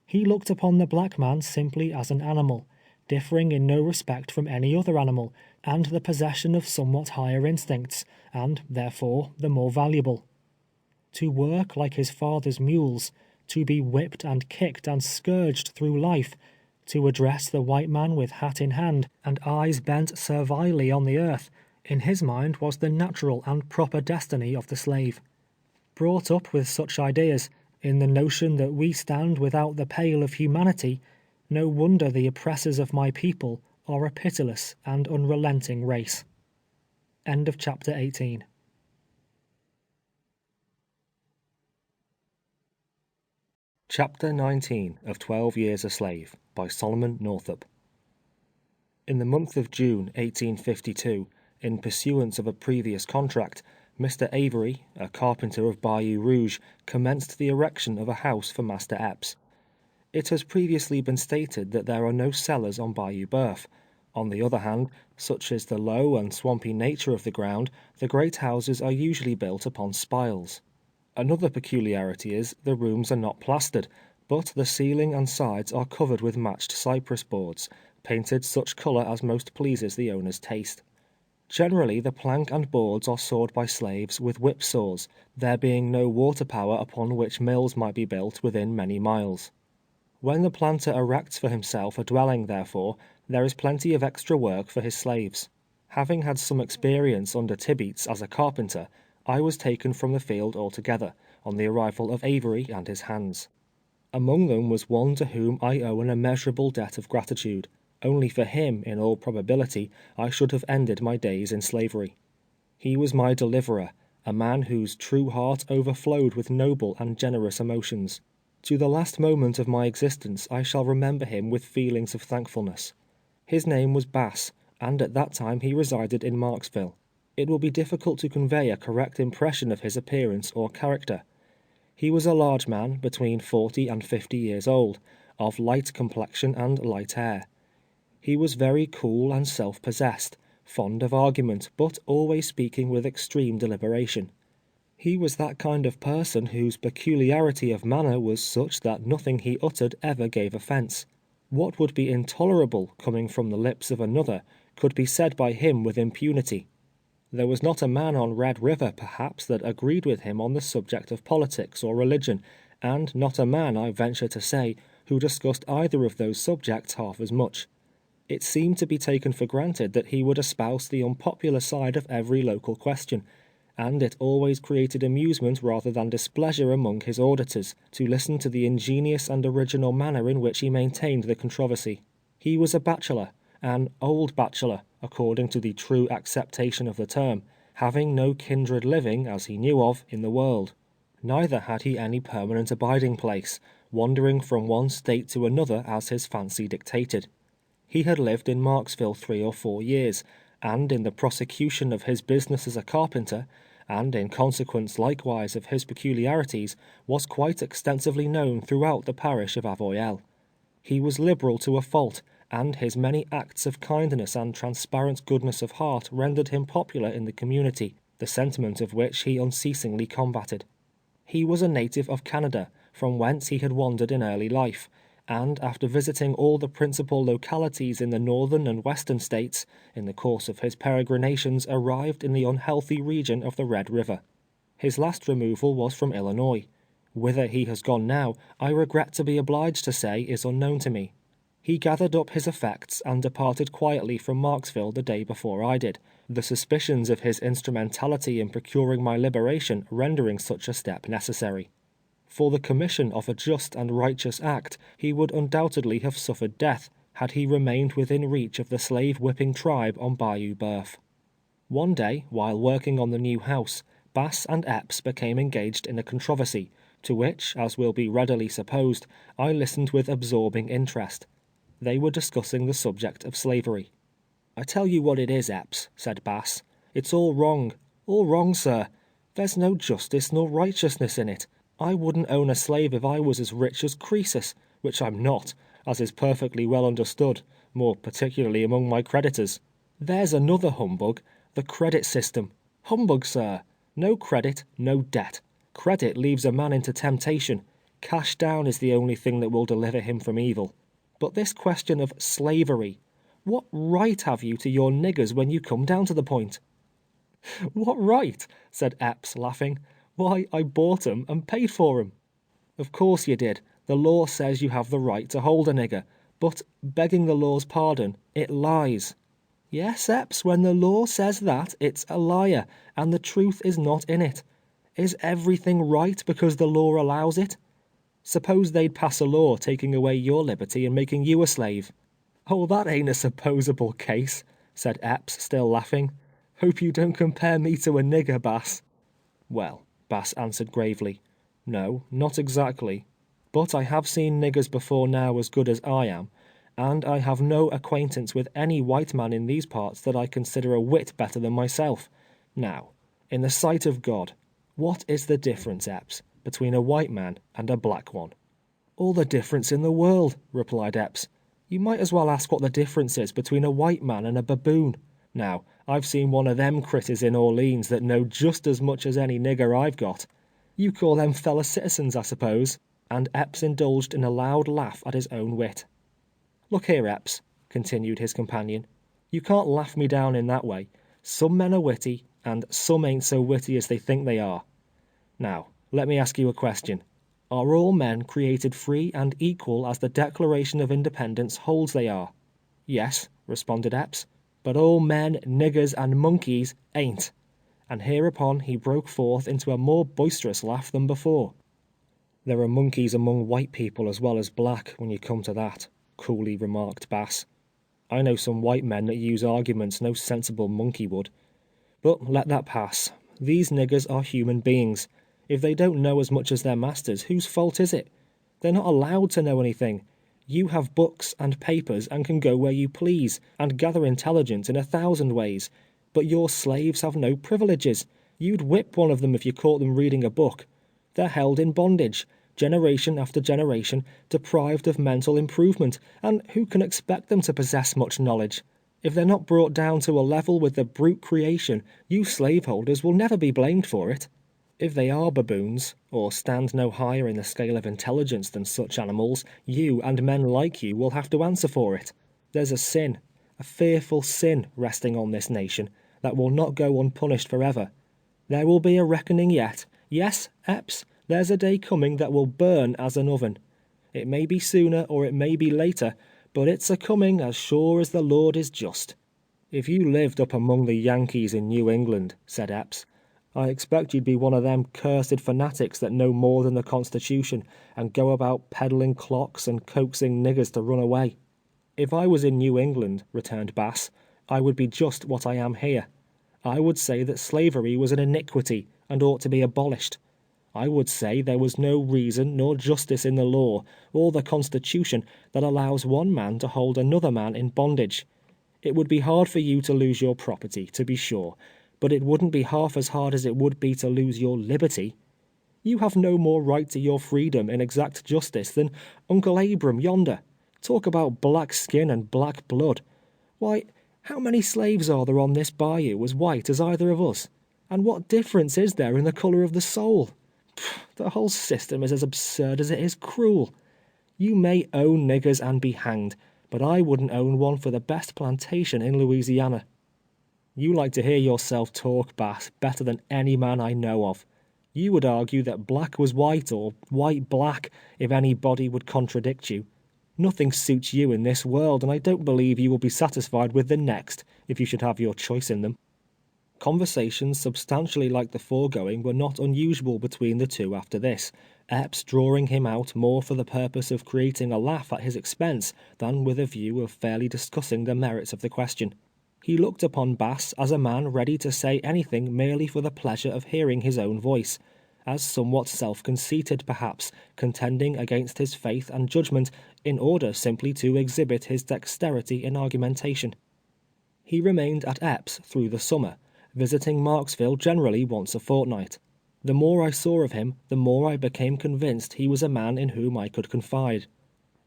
He looked upon the black man simply as an animal, differing in no respect from any other animal, and the possession of somewhat higher instincts, and, therefore, the more valuable. To work like his father's mules, to be whipped and kicked and scourged through life, to address the white man with hat in hand, and eyes bent servilely on the earth, in his mind was the natural and proper destiny of the slave. Brought up with such ideas, in the notion that we stand without the pale of humanity, no wonder the oppressors of my people are a pitiless and unrelenting race. End of chapter 18. Chapter 19 of 12 Years a Slave, by Solomon Northup. In the month of June 1852, in pursuance of a previous contract, Mr. Avery, a carpenter of Bayou Rouge, commenced the erection of a house for Master Epps. It has previously been stated that there are no cellars on Bayou Boeuf. On the other hand, such is the low and swampy nature of the ground, the great houses are usually built upon spiles. Another peculiarity is, the rooms are not plastered, but the ceiling and sides are covered with matched cypress boards, painted such colour as most pleases the owner's taste. Generally the plank and boards are sawed by slaves with whip saws, there being no water power upon which mills might be built within many miles. When the planter erects for himself a dwelling, therefore, there is plenty of extra work for his slaves. Having had some experience under Tibeats as a carpenter, I was taken from the field altogether, on the arrival of Avery and his hands. Among them was one to whom I owe an immeasurable debt of gratitude. Only for him, in all probability, I should have ended my days in slavery. He was my deliverer, a man whose true heart overflowed with noble and generous emotions. To the last moment of my existence I shall remember him with feelings of thankfulness. His name was Bass, and at that time he resided in Marksville. It will be difficult to convey a correct impression of his appearance or character. He was a large man, between 40 and 50 years old, of light complexion and light hair. He was very cool and self-possessed, fond of argument, but always speaking with extreme deliberation. He was that kind of person whose peculiarity of manner was such that nothing he uttered ever gave offence. What would be intolerable coming from the lips of another could be said by him with impunity. There was not a man on Red River, perhaps, that agreed with him on the subject of politics or religion, and not a man, I venture to say, who discussed either of those subjects half as much. It seemed to be taken for granted that he would espouse the unpopular side of every local question, and it always created amusement rather than displeasure among his auditors, to listen to the ingenious and original manner in which he maintained the controversy. He was a bachelor, an old bachelor, according to the true acceptation of the term, having no kindred living, as he knew of, in the world. Neither had he any permanent abiding place, wandering from one state to another as his fancy dictated. He had lived in Marksville 3 or 4 years, and in the prosecution of his business as a carpenter, and in consequence likewise of his peculiarities, was quite extensively known throughout the parish of Avoyelles. He was liberal to a fault, and his many acts of kindness and transparent goodness of heart rendered him popular in the community, the sentiment of which he unceasingly combated. He was a native of Canada, from whence he had wandered in early life, and after visiting all the principal localities in the northern and western states, in the course of his peregrinations arrived in the unhealthy region of the Red River. His last removal was from Illinois. Whither he has gone now, I regret to be obliged to say is unknown to me. He gathered up his effects and departed quietly from Marksville the day before I did, the suspicions of his instrumentality in procuring my liberation rendering such a step necessary. For the commission of a just and righteous act, he would undoubtedly have suffered death, had he remained within reach of the slave-whipping tribe on Bayou Boeuf. One day, while working on the new house, Bass and Epps became engaged in a controversy, to which, as will be readily supposed, I listened with absorbing interest. They were discussing the subject of slavery. "I tell you what it is, Epps," said Bass. "It's all wrong, sir. There's no justice nor righteousness in it. I wouldn't own a slave if I was as rich as Croesus, which I'm not, as is perfectly well understood, more particularly among my creditors. There's another humbug, the credit system. Humbug, sir. No credit, no debt. Credit leaves a man into temptation. Cash down is the only thing that will deliver him from evil. But this question of slavery, what right have you to your niggers when you come down to the point?" "What right?" said Epps, laughing. "Why, I bought 'em and paid for 'em." "Of course you did. The law says you have the right to hold a nigger, but, begging the law's pardon, it lies." "Yes, Epps, when the law says that, it's a liar, and the truth is not in it. Is everything right because the law allows it? Suppose they'd pass a law taking away your liberty and making you a slave." "Oh, that ain't a supposable case," said Epps, still laughing. "Hope you don't compare me to a nigger, Bass." "Well," Bass answered gravely, "no, not exactly. But I have seen niggers before now as good as I am, and I have no acquaintance with any white man in these parts that I consider a whit better than myself. Now, in the sight of God, what is the difference, Epps, between a white man and a black one?" "All the difference in the world," replied Epps. "You might as well ask what the difference is between a white man and a baboon. Now, I've seen one of them critters in Orleans that know just as much as any nigger I've got. You call them fellow citizens, I suppose?" And Epps indulged in a loud laugh at his own wit. "Look here, Epps," continued his companion, "you can't laugh me down in that way. Some men are witty, and some ain't so witty as they think they are. Now, let me ask you a question. Are all men created free and equal as the Declaration of Independence holds they are? Yes, responded Epps, but all men, niggers, and monkeys ain't. And hereupon he broke forth into a more boisterous laugh than before. There are monkeys among white people as well as black, when you come to that, coolly remarked Bass. I know some white men that use arguments no sensible monkey would. But let that pass. These niggers are human beings. If they don't know as much as their masters, whose fault is it? They're not allowed to know anything. You have books and papers and can go where you please, and gather intelligence in 1,000 ways. But your slaves have no privileges. You'd whip one of them if you caught them reading a book. They're held in bondage, generation after generation, deprived of mental improvement, and who can expect them to possess much knowledge? If they're not brought down to a level with the brute creation, you slaveholders will never be blamed for it. If they are baboons, or stand no higher in the scale of intelligence than such animals, you and men like you will have to answer for it. There's a sin, a fearful sin resting on this nation, that will not go unpunished forever. There will be a reckoning yet. Yes, Epps, there's a day coming that will burn as an oven. It may be sooner or it may be later, but it's a-coming as sure as the Lord is just. If you lived up among the Yankees in New England, said Epps, I expect you'd be one of them cursed fanatics that know more than the Constitution and go about peddling clocks and coaxing niggers to run away. If I was in New England, returned Bass, I would be just what I am here. I would say that slavery was an iniquity and ought to be abolished. I would say there was no reason nor justice in the law or the Constitution that allows one man to hold another man in bondage. It would be hard for you to lose your property, to be sure, but it wouldn't be half as hard as it would be to lose your liberty. You have no more right to your freedom in exact justice than Uncle Abram yonder. Talk about black skin and black blood. Why, how many slaves are there on this bayou as white as either of us? And what difference is there in the colour of the soul? The whole system is as absurd as it is cruel. You may own niggers and be hanged, but I wouldn't own one for the best plantation in Louisiana. You like to hear yourself talk, Bass, better than any man I know of. You would argue that black was white or white black if anybody would contradict you. Nothing suits you in this world, and I don't believe you will be satisfied with the next if you should have your choice in them. Conversations substantially like the foregoing were not unusual between the two after this, Epps drawing him out more for the purpose of creating a laugh at his expense than with a view of fairly discussing the merits of the question. He looked upon Bass as a man ready to say anything merely for the pleasure of hearing his own voice, as somewhat self-conceited perhaps, contending against his faith and judgment in order simply to exhibit his dexterity in argumentation. He remained at Epps through the summer, visiting Marksville generally once a fortnight. The more I saw of him, the more I became convinced he was a man in whom I could confide.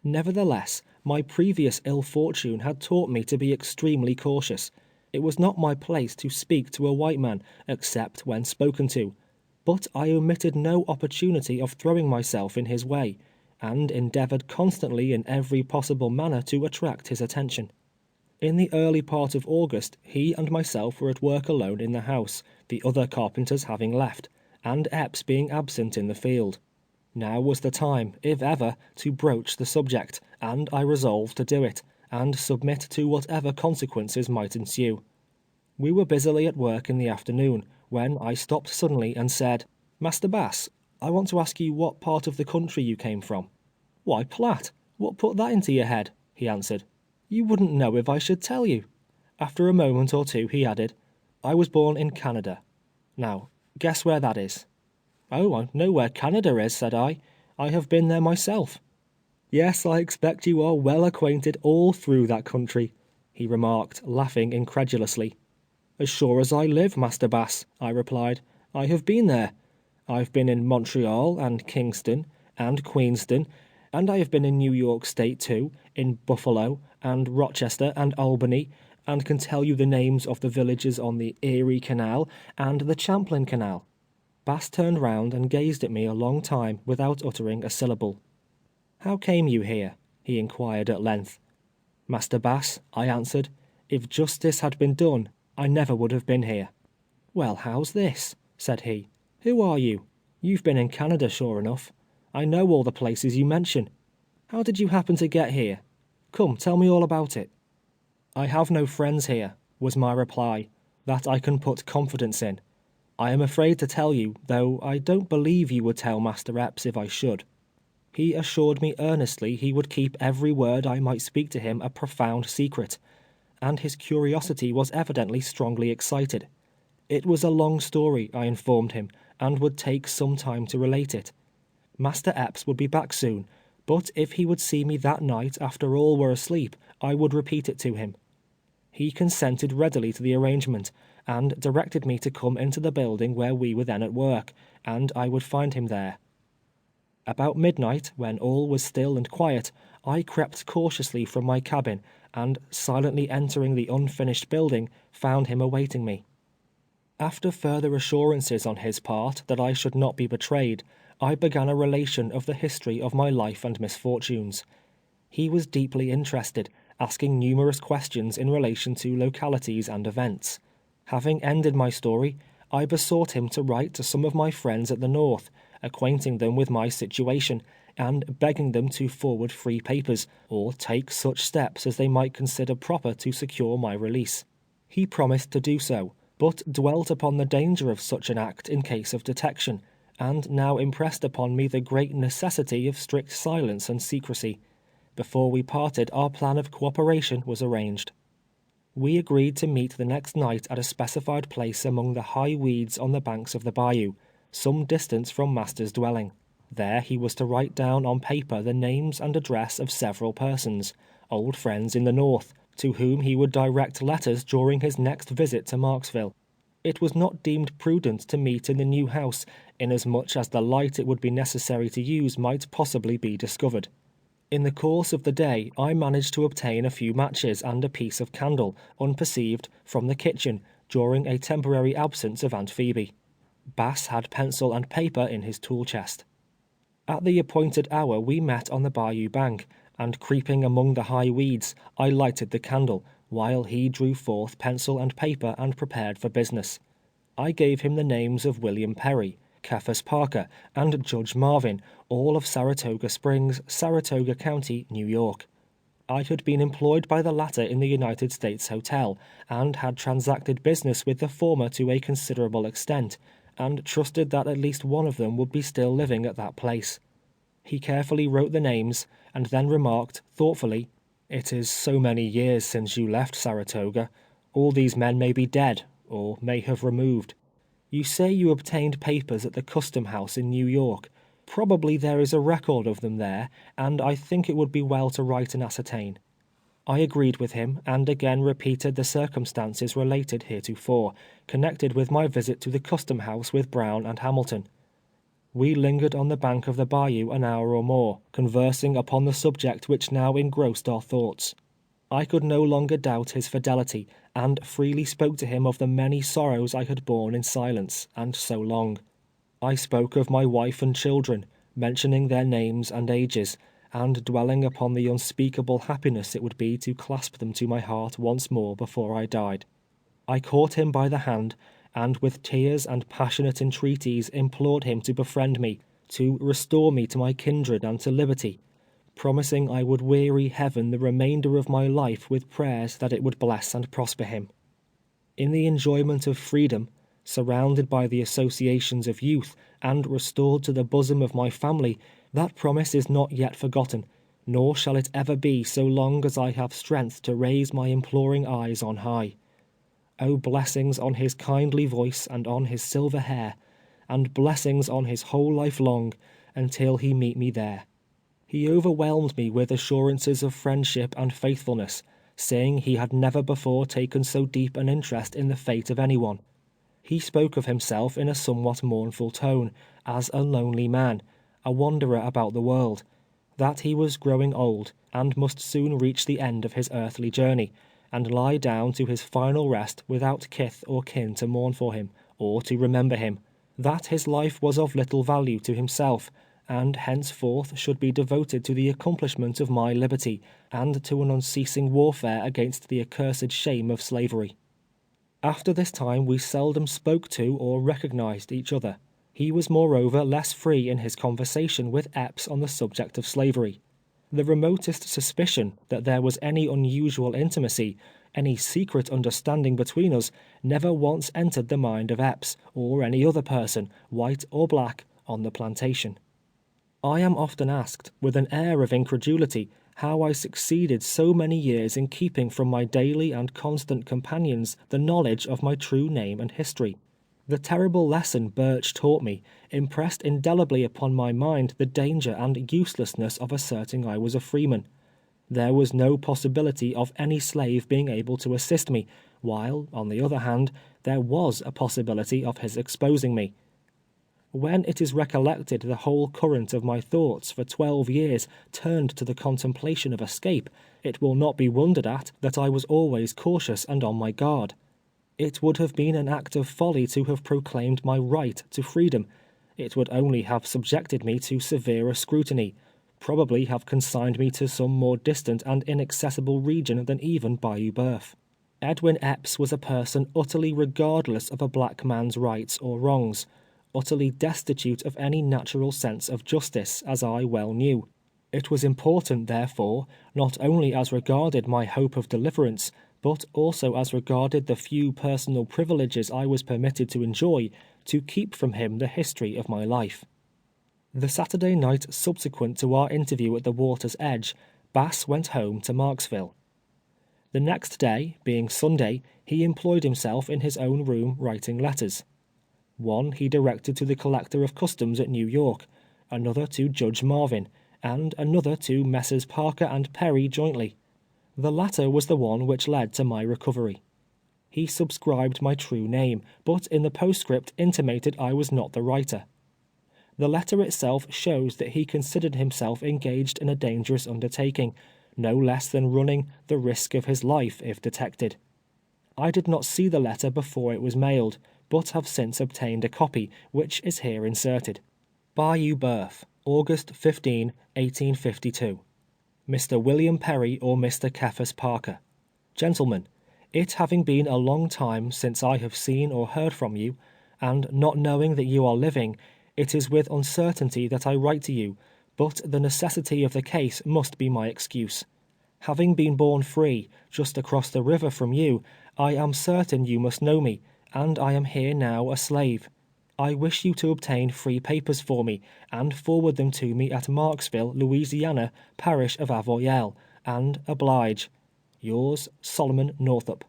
Nevertheless, my previous ill fortune had taught me to be extremely cautious. It was not my place to speak to a white man, except when spoken to, but I omitted no opportunity of throwing myself in his way, and endeavored constantly in every possible manner to attract his attention. In the early part of August, he and myself were at work alone in the house, the other carpenters having left, and Epps being absent in the field. Now was the time, if ever, to broach the subject, and I resolved to do it, and submit to whatever consequences might ensue. We were busily at work in the afternoon, when I stopped suddenly and said, "Master Bass, I want to ask you what part of the country you came from." "Why, Platt, what put that into your head?" he answered. "You wouldn't know if I should tell you." After a moment or two, he added, "I was born in Canada. Now, guess where that is." "Oh, I know where Canada is," said I. "I have been there myself." "Yes, I expect you are well acquainted all through that country," he remarked, laughing incredulously. "As sure as I live, Master Bass," I replied, "I have been there. I've been in Montreal, and Kingston, and Queenston, and I have been in New York State too, in Buffalo, and Rochester, and Albany, and can tell you the names of the villages on the Erie Canal and the Champlain Canal." Bass turned round and gazed at me a long time without uttering a syllable. "How came you here?" he inquired at length. "Master Bass," I answered, "if justice had been done, I never would have been here." "Well, how's this?" said he. "Who are you? You've been in Canada, sure enough. I know all the places you mention. How did you happen to get here? Come, tell me all about it." "I have no friends here," was my reply, "that I can put confidence in. I am afraid to tell you, though I don't believe you would tell Master Epps if I should." He assured me earnestly he would keep every word I might speak to him a profound secret, and his curiosity was evidently strongly excited. It was a long story, I informed him, and would take some time to relate it. Master Epps would be back soon, but if he would see me that night after all were asleep, I would repeat it to him. He consented readily to the arrangement, and directed me to come into the building where we were then at work, and I would find him there. About midnight, when all was still and quiet, I crept cautiously from my cabin, and silently entering the unfinished building, found him awaiting me. After further assurances on his part that I should not be betrayed, I began a relation of the history of my life and misfortunes. He was deeply interested, asking numerous questions in relation to localities and events. Having ended my story, I besought him to write to some of my friends at the North, acquainting them with my situation, and begging them to forward free papers, or take such steps as they might consider proper to secure my release. He promised to do so, but dwelt upon the danger of such an act in case of detection, and now impressed upon me the great necessity of strict silence and secrecy. Before we parted, our plan of cooperation was arranged. We agreed to meet the next night at a specified place among the high weeds on the banks of the bayou, some distance from Master's dwelling. There he was to write down on paper the names and address of several persons, old friends in the North, to whom he would direct letters during his next visit to Marksville. It was not deemed prudent to meet in the new house, inasmuch as the light it would be necessary to use might possibly be discovered. In the course of the day, I managed to obtain a few matches and a piece of candle, unperceived, from the kitchen, during a temporary absence of Aunt Phoebe. Bass had pencil and paper in his tool chest. At the appointed hour we met on the bayou bank, and creeping among the high weeds, I lighted the candle, while he drew forth pencil and paper and prepared for business. I gave him the names of William Perry, Cephas Parker, and Judge Marvin, all of Saratoga Springs, Saratoga County, New York. I had been employed by the latter in the United States Hotel, and had transacted business with the former to a considerable extent, and trusted that at least one of them would be still living at that place. He carefully wrote the names, and then remarked, thoughtfully, "It is so many years since you left Saratoga. All these men may be dead, or may have removed. You say you obtained papers at the Custom House in New York. Probably there is a record of them there, and I think it would be well to write and ascertain." I agreed with him, and again repeated the circumstances related heretofore, connected with my visit to the Custom House with Brown and Hamilton. We lingered on the bank of the bayou an hour or more, conversing upon the subject which now engrossed our thoughts. I could no longer doubt his fidelity, and freely spoke to him of the many sorrows I had borne in silence, and so long. I spoke of my wife and children, mentioning their names and ages, and dwelling upon the unspeakable happiness it would be to clasp them to my heart once more before I died. I caught him by the hand, and with tears and passionate entreaties implored him to befriend me, to restore me to my kindred and to liberty, promising I would weary heaven the remainder of my life with prayers that it would bless and prosper him. In the enjoyment of freedom, surrounded by the associations of youth, and restored to the bosom of my family, that promise is not yet forgotten, nor shall it ever be so long as I have strength to raise my imploring eyes on high. O blessings on his kindly voice and on his silver hair, and blessings on his whole life long, until he meet me there. He overwhelmed me with assurances of friendship and faithfulness, saying he had never before taken so deep an interest in the fate of anyone. He spoke of himself in a somewhat mournful tone, as a lonely man, a wanderer about the world, that he was growing old, and must soon reach the end of his earthly journey, and lie down to his final rest without kith or kin to mourn for him, or to remember him, that his life was of little value to himself, and henceforth should be devoted to the accomplishment of my liberty, and to an unceasing warfare against the accursed shame of slavery. After this time we seldom spoke to or recognized each other. He was moreover less free in his conversation with Epps on the subject of slavery. The remotest suspicion that there was any unusual intimacy, any secret understanding between us, never once entered the mind of Epps, or any other person, white or black, on the plantation. I am often asked, with an air of incredulity, how I succeeded so many years in keeping from my daily and constant companions the knowledge of my true name and history. The terrible lesson Birch taught me impressed indelibly upon my mind the danger and uselessness of asserting I was a freeman. There was no possibility of any slave being able to assist me, while, on the other hand, there was a possibility of his exposing me. When it is recollected the whole current of my thoughts for 12 years turned to the contemplation of escape, it will not be wondered at that I was always cautious and on my guard. It would have been an act of folly to have proclaimed my right to freedom. It would only have subjected me to severer scrutiny, probably have consigned me to some more distant and inaccessible region than even Bayou Boeuf. Edwin Epps was a person utterly regardless of a black man's rights or wrongs, utterly destitute of any natural sense of justice, as I well knew. It was important, therefore, not only as regarded my hope of deliverance, but also as regarded the few personal privileges I was permitted to enjoy, to keep from him the history of my life. The Saturday night subsequent to our interview at the water's edge, Bass went home to Marksville. The next day, being Sunday, he employed himself in his own room writing letters. One he directed to the Collector of Customs at New York, another to Judge Marvin, and another to Messrs. Parker and Perry jointly. The latter was the one which led to my recovery. He subscribed my true name, but in the postscript intimated I was not the writer. The letter itself shows that he considered himself engaged in a dangerous undertaking, no less than running the risk of his life if detected. I did not see the letter before it was mailed, but have since obtained a copy, which is here inserted. Bayou Boeuf, August 15, 1852. Mr. William Perry or Mr. Cephas Parker. Gentlemen, it having been a long time since I have seen or heard from you, and not knowing that you are living, it is with uncertainty that I write to you, but the necessity of the case must be my excuse. Having been born free, just across the river from you, I am certain you must know me, and I am here now a slave. I wish you to obtain free papers for me, and forward them to me at Marksville, Louisiana, parish of Avoyelles, and oblige. Yours, Solomon Northup.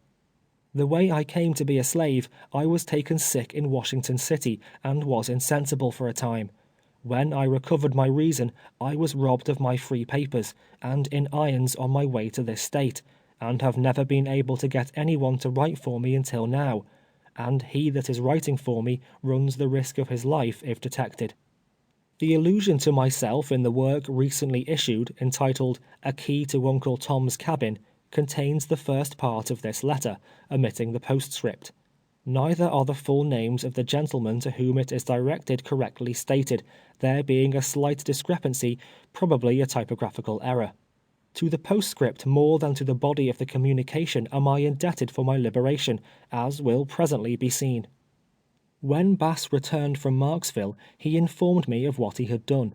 The way I came to be a slave, I was taken sick in Washington City, and was insensible for a time. When I recovered my reason, I was robbed of my free papers, and in irons on my way to this state, and have never been able to get anyone to write for me until now, and he that is writing for me runs the risk of his life if detected. The allusion to myself in the work recently issued, entitled A Key to Uncle Tom's Cabin, contains the first part of this letter, omitting the postscript. Neither are the full names of the gentlemen to whom it is directed correctly stated, there being a slight discrepancy, probably a typographical error. To the postscript more than to the body of the communication am I indebted for my liberation, as will presently be seen. When Bass returned from Marksville, he informed me of what he had done.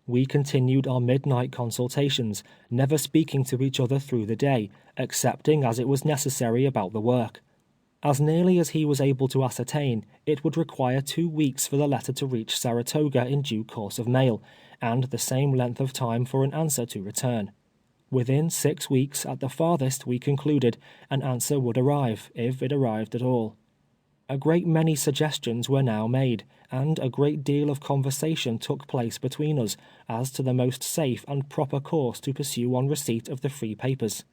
We continued our midnight consultations, never speaking to each other through the day, excepting as it was necessary about the work. As nearly as he was able to ascertain, it would require 2 weeks for the letter to reach Saratoga in due course of mail, and the same length of time for an answer to return. Within 6 weeks, at the farthest, we concluded, an answer would arrive, if it arrived at all. A great many suggestions were now made, and a great deal of conversation took place between us as to the most safe and proper course to pursue on receipt of the free papers.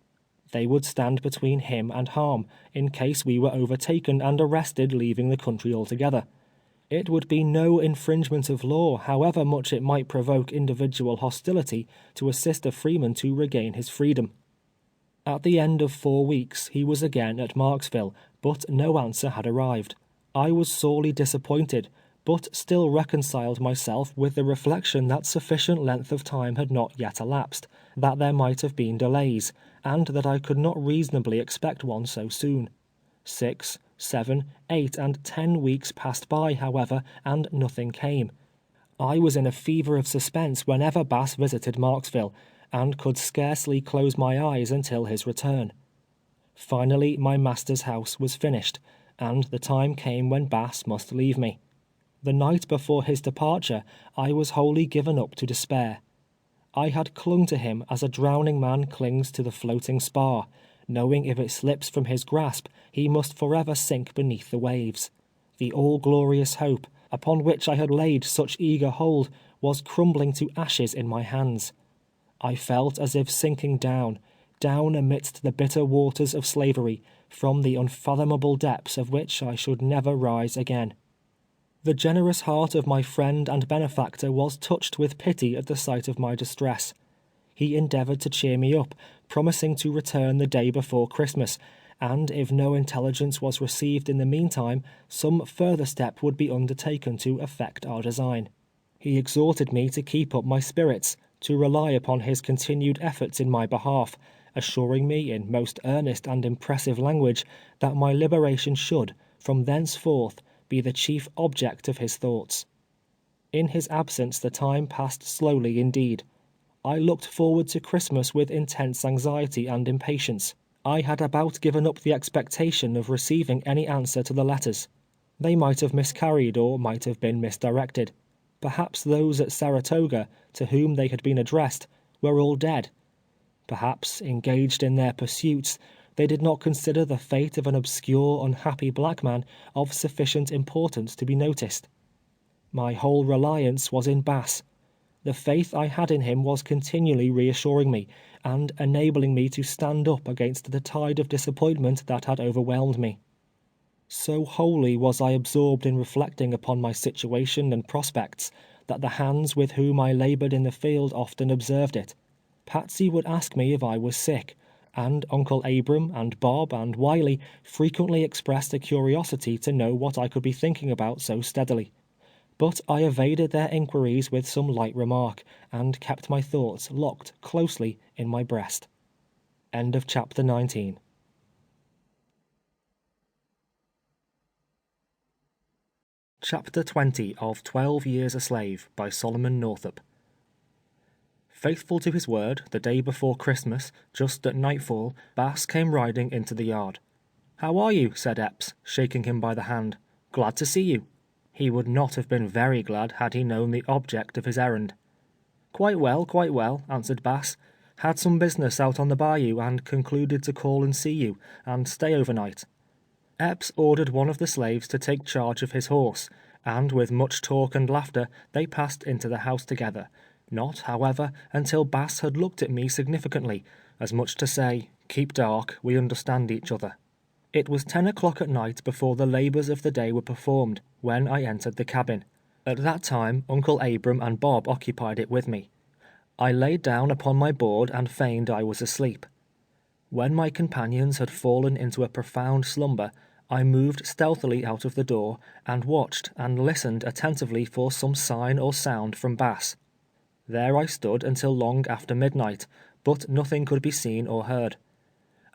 They would stand between him and harm, in case we were overtaken and arrested leaving the country altogether. It would be no infringement of law, however much it might provoke individual hostility, to assist a freeman to regain his freedom. At the end of 4 weeks he was again at Marksville, but no answer had arrived. I was sorely disappointed, but still reconciled myself with the reflection that sufficient length of time had not yet elapsed, that there might have been delays, and that I could not reasonably expect one so soon. 6, 7, 8, and 10 weeks passed by, however, and nothing came. I was in a fever of suspense whenever Bass visited Marksville, and could scarcely close my eyes until his return. Finally, my master's house was finished, and the time came when Bass must leave me. The night before his departure, I was wholly given up to despair. I had clung to him as a drowning man clings to the floating spar, knowing if it slips from his grasp, he must forever sink beneath the waves. The all-glorious hope, upon which I had laid such eager hold, was crumbling to ashes in my hands. I felt as if sinking down amidst the bitter waters of slavery, from the unfathomable depths of which I should never rise again. The generous heart of my friend and benefactor was touched with pity at the sight of my distress. He endeavored to cheer me up, promising to return the day before Christmas, and if no intelligence was received in the meantime, some further step would be undertaken to effect our design. He exhorted me to keep up my spirits, to rely upon his continued efforts in my behalf, assuring me in most earnest and impressive language that my liberation should, from thenceforth, be the chief object of his thoughts. In his absence the time passed slowly indeed. I looked forward to Christmas with intense anxiety and impatience. I had about given up the expectation of receiving any answer to the letters. They might have miscarried or might have been misdirected. Perhaps those at Saratoga, to whom they had been addressed, were all dead. Perhaps, engaged in their pursuits, they did not consider the fate of an obscure, unhappy black man of sufficient importance to be noticed. My whole reliance was in Bass. The faith I had in him was continually reassuring me, and enabling me to stand up against the tide of disappointment that had overwhelmed me. So wholly was I absorbed in reflecting upon my situation and prospects, that the hands with whom I labored in the field often observed it. Patsy would ask me if I was sick, and Uncle Abram and Bob and Wiley frequently expressed a curiosity to know what I could be thinking about so steadily. But I evaded their inquiries with some light remark, and kept my thoughts locked closely in my breast. End of chapter 19. Chapter 20 of 12 Years a Slave by Solomon Northup. Faithful to his word, the day before Christmas, just at nightfall, Bass came riding into the yard. "How are you?" said Epps, shaking him by the hand. "Glad to see you." He would not have been very glad had he known the object of his errand. Quite well," answered Bass. "Had some business out on the bayou, and concluded to call and see you, and stay overnight." Epps ordered one of the slaves to take charge of his horse, and with much talk and laughter they passed into the house together, not, however, until Bass had looked at me significantly, as much to say, "Keep dark, we understand each other." It was 10 o'clock at night before the labors of the day were performed, when I entered the cabin. At that time Uncle Abram and Bob occupied it with me. I laid down upon my board and feigned I was asleep. When my companions had fallen into a profound slumber, I moved stealthily out of the door, and watched and listened attentively for some sign or sound from Bass. There I stood until long after midnight, but nothing could be seen or heard.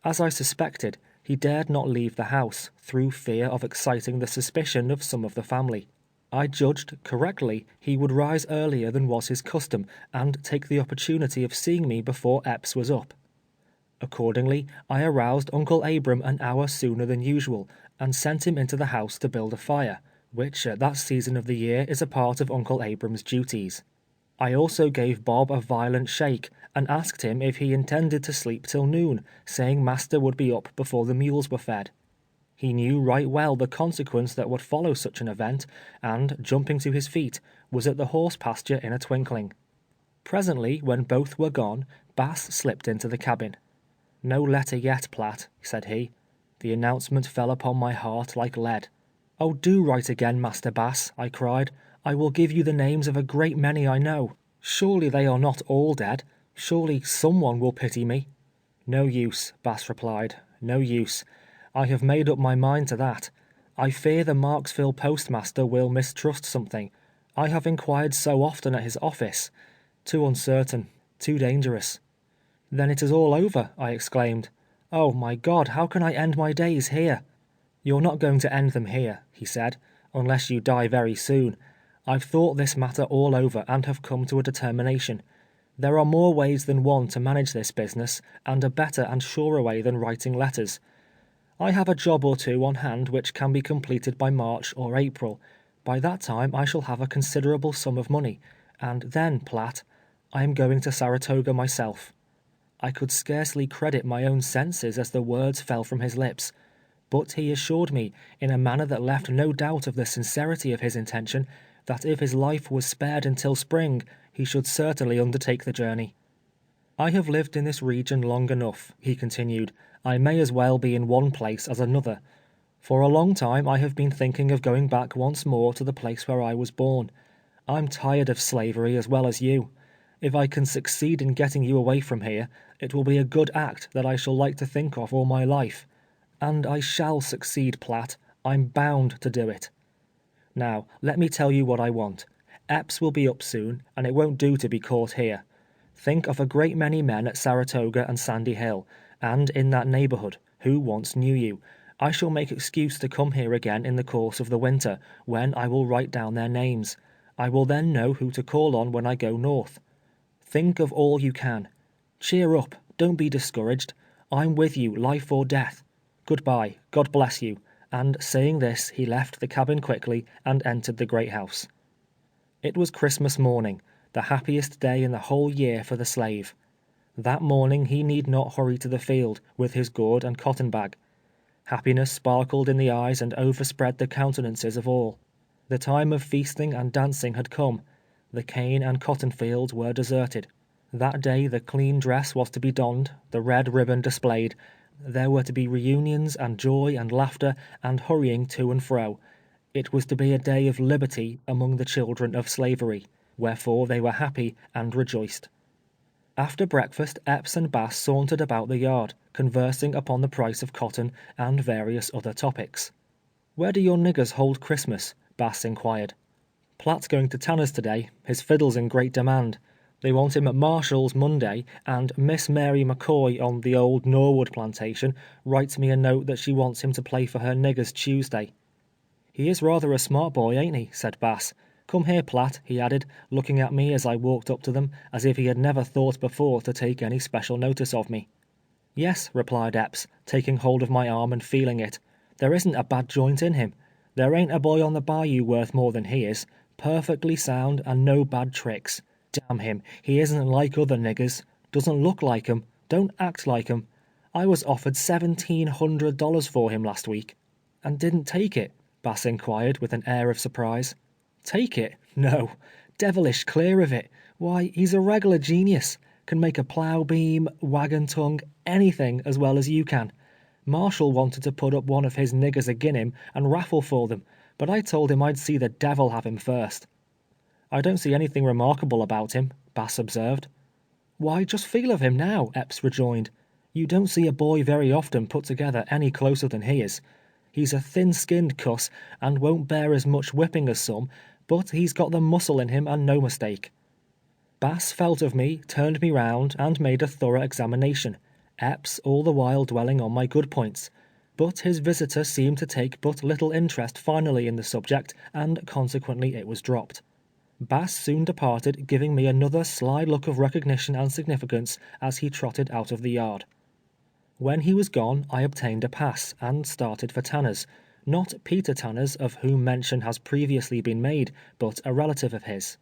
As I suspected, he dared not leave the house, through fear of exciting the suspicion of some of the family. I judged, correctly, he would rise earlier than was his custom, and take the opportunity of seeing me before Epps was up. Accordingly, I aroused Uncle Abram an hour sooner than usual, and sent him into the house to build a fire, which at that season of the year is a part of Uncle Abram's duties. I also gave Bob a violent shake, and asked him if he intended to sleep till noon, saying master would be up before the mules were fed. He knew right well the consequence that would follow such an event, and, jumping to his feet, was at the horse pasture in a twinkling. Presently, when both were gone, Bass slipped into the cabin. "No letter yet, Platt," said he. The announcement fell upon my heart like lead. "Oh, do write again, Master Bass," I cried. "I will give you the names of a great many I know. Surely they are not all dead. Surely some one will pity me." "No use," Bass replied. "No use. I have made up my mind to that. I fear the Marksville postmaster will mistrust something. I have inquired so often at his office. Too uncertain, too dangerous." "Then it is all over," I exclaimed. "Oh, my God, how can I end my days here?" "You're not going to end them here," he said, "unless you die very soon. I've thought this matter all over and have come to a determination. There are more ways than one to manage this business, and a better and surer way than writing letters. I have a job or two on hand which can be completed by March or April. By that time I shall have a considerable sum of money, and then, Platt, I am going to Saratoga myself." I could scarcely credit my own senses as the words fell from his lips, but he assured me, in a manner that left no doubt of the sincerity of his intention, that if his life was spared until spring, he should certainly undertake the journey. "I have lived in this region long enough," he continued. "I may as well be in one place as another. For a long time I have been thinking of going back once more to the place where I was born. I'm tired of slavery as well as you. If I can succeed in getting you away from here, it will be a good act that I shall like to think of all my life. And I shall succeed, Platt. I'm bound to do it. Now, let me tell you what I want. Epps will be up soon, and it won't do to be caught here. Think of a great many men at Saratoga and Sandy Hill, and in that neighborhood, who once knew you. I shall make excuse to come here again in the course of the winter, when I will write down their names. I will then know who to call on when I go north. Think of all you can. Cheer up, don't be discouraged. I'm with you, life or death. Goodbye, God bless you." And saying this, he left the cabin quickly and entered the great house. It was Christmas morning, the happiest day in the whole year for the slave. That morning he need not hurry to the field, with his gourd and cotton bag. Happiness sparkled in the eyes and overspread the countenances of all. The time of feasting and dancing had come. The cane and cotton fields were deserted. That day the clean dress was to be donned, the red ribbon displayed. There were to be reunions and joy and laughter and hurrying to and fro. It was to be a day of liberty among the children of slavery, wherefore they were happy and rejoiced. After breakfast, Epps and Bass sauntered about the yard, conversing upon the price of cotton and various other topics. "Where do your niggers hold Christmas?" Bass inquired. "Platt's going to Tanner's today. His fiddle's in great demand. They want him at Marshall's Monday, and Miss Mary McCoy on the old Norwood plantation writes me a note that she wants him to play for her niggers Tuesday." "He is rather a smart boy, ain't he?" said Bass. "Come here, Platt," he added, looking at me as I walked up to them, as if he had never thought before to take any special notice of me. "Yes," replied Epps, taking hold of my arm and feeling it. "There isn't a bad joint in him. There ain't a boy on the bayou worth more than he is. Perfectly sound and no bad tricks. Damn him, he isn't like other niggers. Doesn't look like 'em. Don't act like 'em. I was offered $1,700 for him last week." "And didn't take it?" Bass inquired with an air of surprise. "Take it? No. Devilish clear of it. Why, he's a reg'lar genius. Can make a plow beam, wagon tongue, anything as well as you can. Marshall wanted to put up one of his niggers agin him and raffle for them, but I told him I'd see the devil have him first." "I don't see anything remarkable about him," Bass observed. "Why, just feel of him now," Epps rejoined. "You don't see a boy very often put together any closer than he is. He's a thin-skinned cuss, and won't bear as much whipping as some, but he's got the muscle in him and no mistake." Bass felt of me, turned me round, and made a thorough examination, Epps all the while dwelling on my good points. But his visitor seemed to take but little interest finally in the subject, and consequently it was dropped. Bass soon departed, giving me another sly look of recognition and significance as he trotted out of the yard. When he was gone, I obtained a pass, and started for Tanner's, not Peter Tanner's, of whom mention has previously been made, but a relative of his.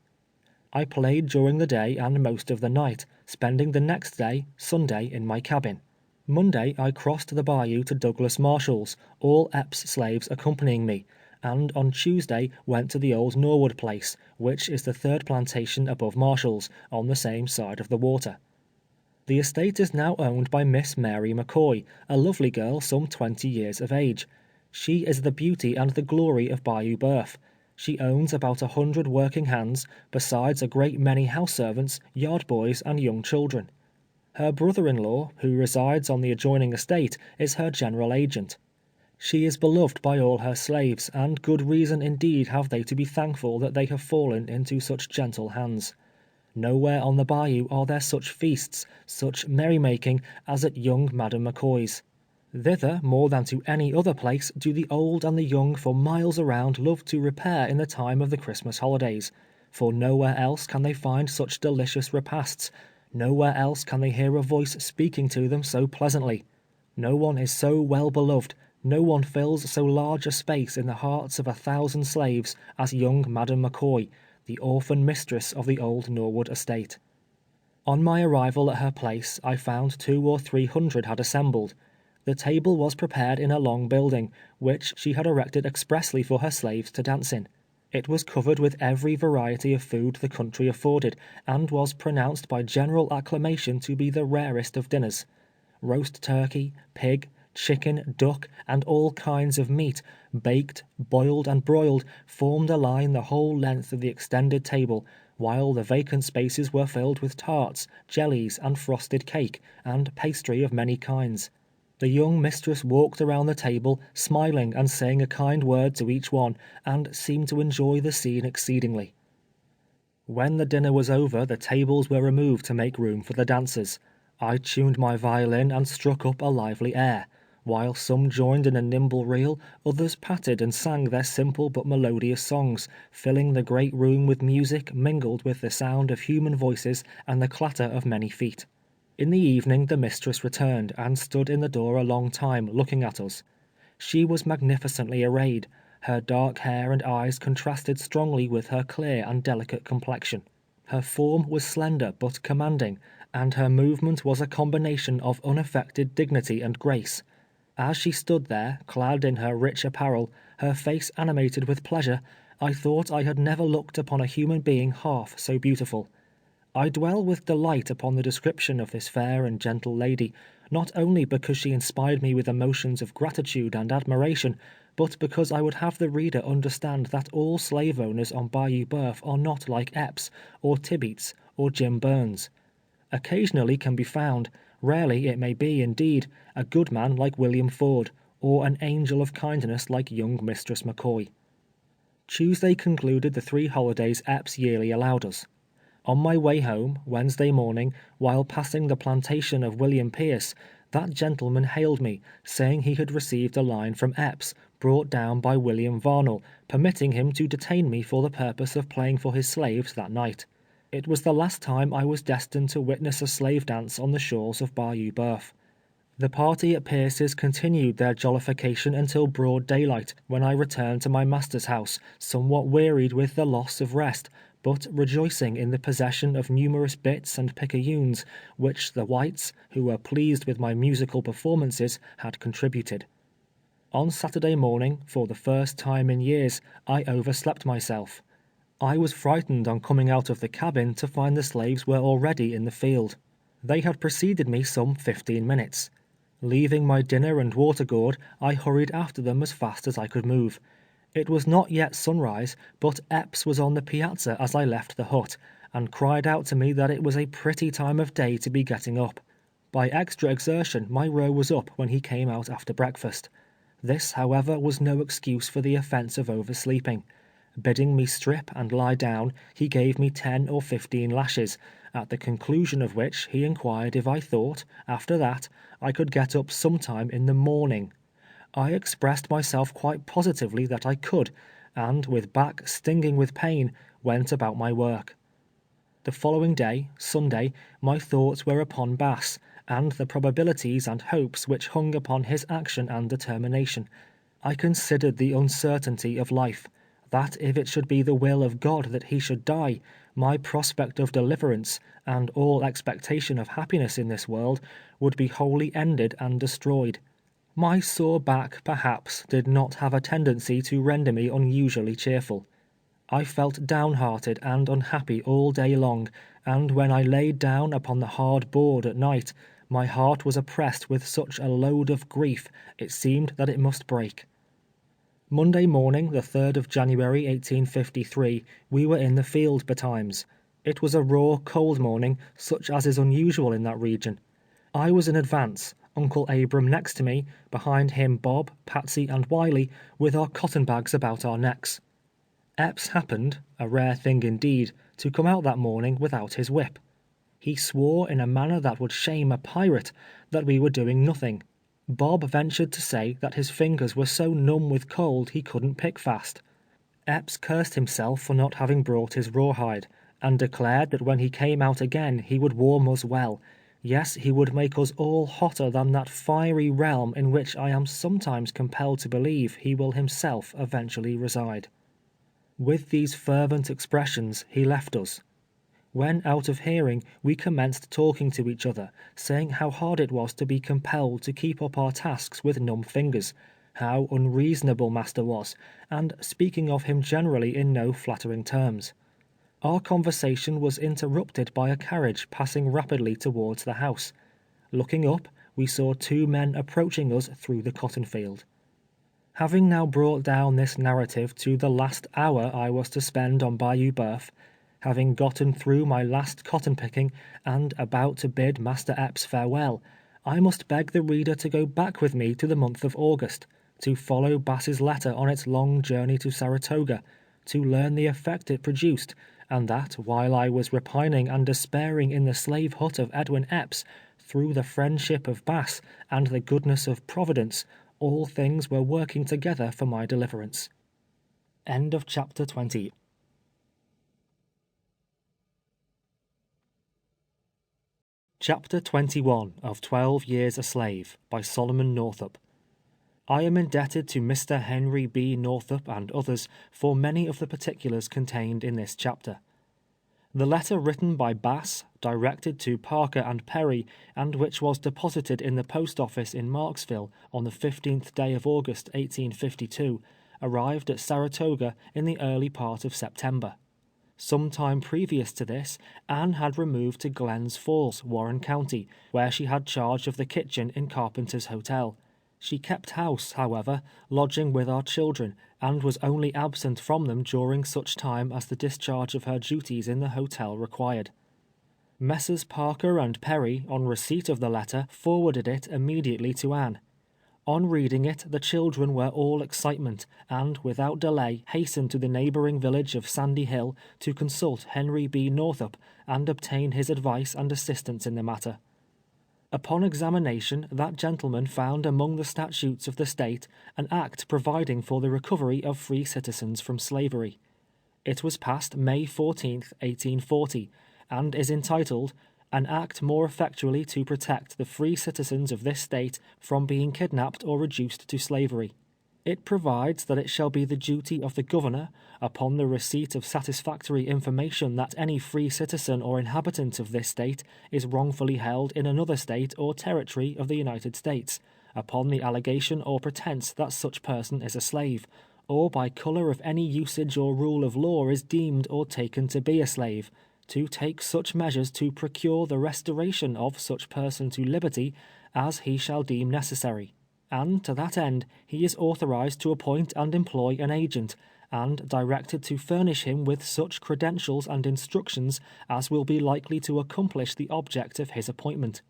I played during the day and most of the night, spending the next day, Sunday, in my cabin. Monday I crossed the bayou to Douglas Marshall's, all Epps' slaves accompanying me, and on Tuesday went to the old Norwood place, which is the third plantation above Marshall's, on the same side of the water. The estate is now owned by Miss Mary McCoy, a lovely girl some 20 years of age. She is the beauty and the glory of Bayou Boeuf. She owns about 100 working hands, besides a great many house servants, yard boys, and young children. Her brother-in-law, who resides on the adjoining estate, is her general agent. She is beloved by all her slaves, and good reason indeed have they to be thankful that they have fallen into such gentle hands. Nowhere on the bayou are there such feasts, such merrymaking, as at young Madam McCoy's. Thither, more than to any other place, do the old and the young for miles around love to repair in the time of the Christmas holidays, for nowhere else can they find such delicious repasts, nowhere else can they hear a voice speaking to them so pleasantly. No one is so well beloved, no one fills so large a space in the hearts of 1,000 slaves as young Madam McCoy, the orphan mistress of the old Norwood estate. On my arrival at her place, I found 200 or 300 had assembled. The table was prepared in a long building, which she had erected expressly for her slaves to dance in. It was covered with every variety of food the country afforded, and was pronounced by general acclamation to be the rarest of dinners. Roast turkey, pig, chicken, duck, and all kinds of meat, baked, boiled, and broiled, formed a line the whole length of the extended table, while the vacant spaces were filled with tarts, jellies, and frosted cake, and pastry of many kinds. The young mistress walked around the table, smiling and saying a kind word to each one, and seemed to enjoy the scene exceedingly. When the dinner was over, the tables were removed to make room for the dancers. I tuned my violin and struck up a lively air. While some joined in a nimble reel, others patted and sang their simple but melodious songs, filling the great room with music mingled with the sound of human voices and the clatter of many feet. In the evening the mistress returned, and stood in the door a long time, looking at us. She was magnificently arrayed. Her dark hair and eyes contrasted strongly with her clear and delicate complexion. Her form was slender but commanding, and her movement was a combination of unaffected dignity and grace. As she stood there, clad in her rich apparel, her face animated with pleasure, I thought I had never looked upon a human being half so beautiful. I dwell with delight upon the description of this fair and gentle lady, not only because she inspired me with emotions of gratitude and admiration, but because I would have the reader understand that all slave owners on Bayou Boeuf are not like Epps, or Tibeats, or Jim Burns. Occasionally can be found, rarely it may be, indeed, a good man like William Ford, or an angel of kindness like young Mistress McCoy. Tuesday concluded the 3 holidays Epps yearly allowed us. On my way home, Wednesday morning, while passing the plantation of William Pierce, that gentleman hailed me, saying he had received a line from Epps, brought down by William Varnell, permitting him to detain me for the purpose of playing for his slaves that night. It was the last time I was destined to witness a slave dance on the shores of Bayou Boeuf. The party at Pierce's continued their jollification until broad daylight, when I returned to my master's house, somewhat wearied with the loss of rest, but rejoicing in the possession of numerous bits and picayunes, which the whites, who were pleased with my musical performances, had contributed. On Saturday morning, for the first time in years, I overslept myself. I was frightened on coming out of the cabin to find the slaves were already in the field. They had preceded me some 15 minutes. Leaving my dinner and water gourd, I hurried after them as fast as I could move. It was not yet sunrise, but Epps was on the piazza as I left the hut, and cried out to me that it was a pretty time of day to be getting up. By extra exertion my row was up when he came out after breakfast. This, however, was no excuse for the offence of oversleeping. Bidding me strip and lie down, he gave me 10 or 15 lashes, at the conclusion of which he inquired if I thought, after that, I could get up sometime in the morning. I expressed myself quite positively that I could, and with back stinging with pain, went about my work. The following day, Sunday, my thoughts were upon Bass, and the probabilities and hopes which hung upon his action and determination. I considered the uncertainty of life, that if it should be the will of God that he should die, my prospect of deliverance, and all expectation of happiness in this world, would be wholly ended and destroyed. My sore back, perhaps, did not have a tendency to render me unusually cheerful. I felt downhearted and unhappy all day long, and when I laid down upon the hard board at night, my heart was oppressed with such a load of grief, it seemed that it must break. Monday morning, the 3rd of January, 1853, we were in the field betimes. It was a raw, cold morning, such as is unusual in that region. I was in advance, Uncle Abram next to me, behind him Bob, Patsy, and Wiley, with our cotton bags about our necks. Epps happened, a rare thing indeed, to come out that morning without his whip. He swore in a manner that would shame a pirate, that we were doing nothing. Bob ventured to say that his fingers were so numb with cold he couldn't pick fast. Epps cursed himself for not having brought his rawhide, and declared that when he came out again he would warm us well. Yes, he would make us all hotter than that fiery realm in which I am sometimes compelled to believe he will himself eventually reside. With these fervent expressions he left us. When out of hearing, we commenced talking to each other, saying how hard it was to be compelled to keep up our tasks with numb fingers, how unreasonable master was, and speaking of him generally in no flattering terms. Our conversation was interrupted by a carriage passing rapidly towards the house. Looking up, we saw two men approaching us through the cotton field. Having now brought down this narrative to the last hour I was to spend on Bayou Boeuf, having gotten through my last cotton picking, and about to bid Master Epps farewell, I must beg the reader to go back with me to the month of August, to follow Bass's letter on its long journey to Saratoga, to learn the effect it produced, and that while I was repining and despairing in the slave hut of Edwin Epps, through the friendship of Bass and the goodness of Providence, all things were working together for my deliverance. End of chapter 20. Chapter 21 of 12 Years a Slave by Solomon Northup. I am indebted to Mr. Henry B. Northup and others for many of the particulars contained in this chapter. The letter written by Bass, directed to Parker and Perry, and which was deposited in the post office in Marksville on the 15th day of August 1852, arrived at Saratoga in the early part of September. Some time previous to this, Anne had removed to Glens Falls, Warren County, where she had charge of the kitchen in Carpenter's Hotel. She kept house, however, lodging with our children, and was only absent from them during such time as the discharge of her duties in the hotel required. Messrs. Parker and Perry, on receipt of the letter, forwarded it immediately to Anne. On reading it, the children were all excitement, and, without delay, hastened to the neighboring village of Sandy Hill to consult Henry B. Northup and obtain his advice and assistance in the matter. Upon examination, that gentleman found among the statutes of the state an act providing for the recovery of free citizens from slavery. It was passed May 14th, 1840, and is entitled, "An Act more effectually to protect the free citizens of this state from being kidnapped or reduced to slavery." It provides that it shall be the duty of the governor, upon the receipt of satisfactory information that any free citizen or inhabitant of this state is wrongfully held in another state or territory of the United States, upon the allegation or pretense that such person is a slave, or by color of any usage or rule of law is deemed or taken to be a slave, to take such measures to procure the restoration of such person to liberty as he shall deem necessary. And to that end he is authorized to appoint and employ an agent, and directed to furnish him with such credentials and instructions as will be likely to accomplish the object of his appointment.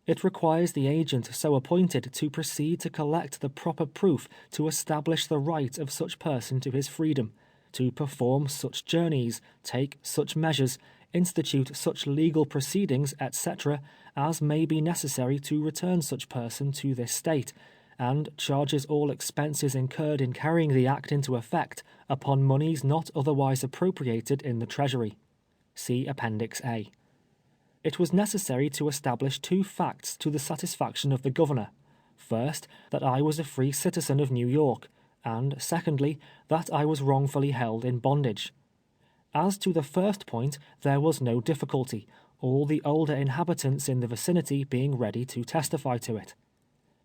It requires the agent so appointed to proceed to collect the proper proof to establish the right of such person to his freedom, to perform such journeys, take such measures, institute such legal proceedings, etc., as may be necessary to return such person to this state, and charges all expenses incurred in carrying the act into effect upon moneys not otherwise appropriated in the Treasury. See Appendix A. It was necessary to establish two facts to the satisfaction of the governor. First, that I was a free citizen of New York, and secondly, that I was wrongfully held in bondage. As to the first point, there was no difficulty, all the older inhabitants in the vicinity being ready to testify to it.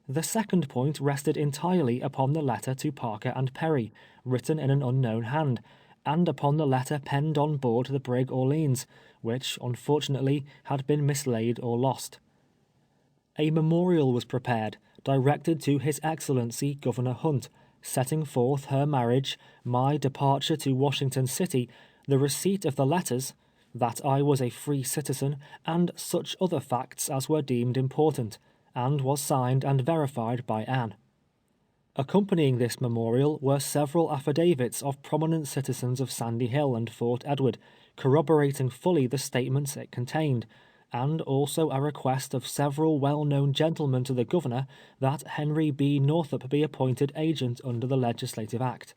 The second point rested entirely upon the letter to Parker and Perry, written in an unknown hand, and upon the letter penned on board the brig Orleans, which, unfortunately, had been mislaid or lost. A memorial was prepared, directed to His Excellency Governor Hunt, setting forth her marriage, my departure to Washington City, the receipt of the letters, that I was a free citizen, and such other facts as were deemed important, and was signed and verified by Anne. Accompanying this memorial were several affidavits of prominent citizens of Sandy Hill and Fort Edward, corroborating fully the statements it contained, and also a request of several well-known gentlemen to the governor that Henry B. Northup be appointed agent under the Legislative Act.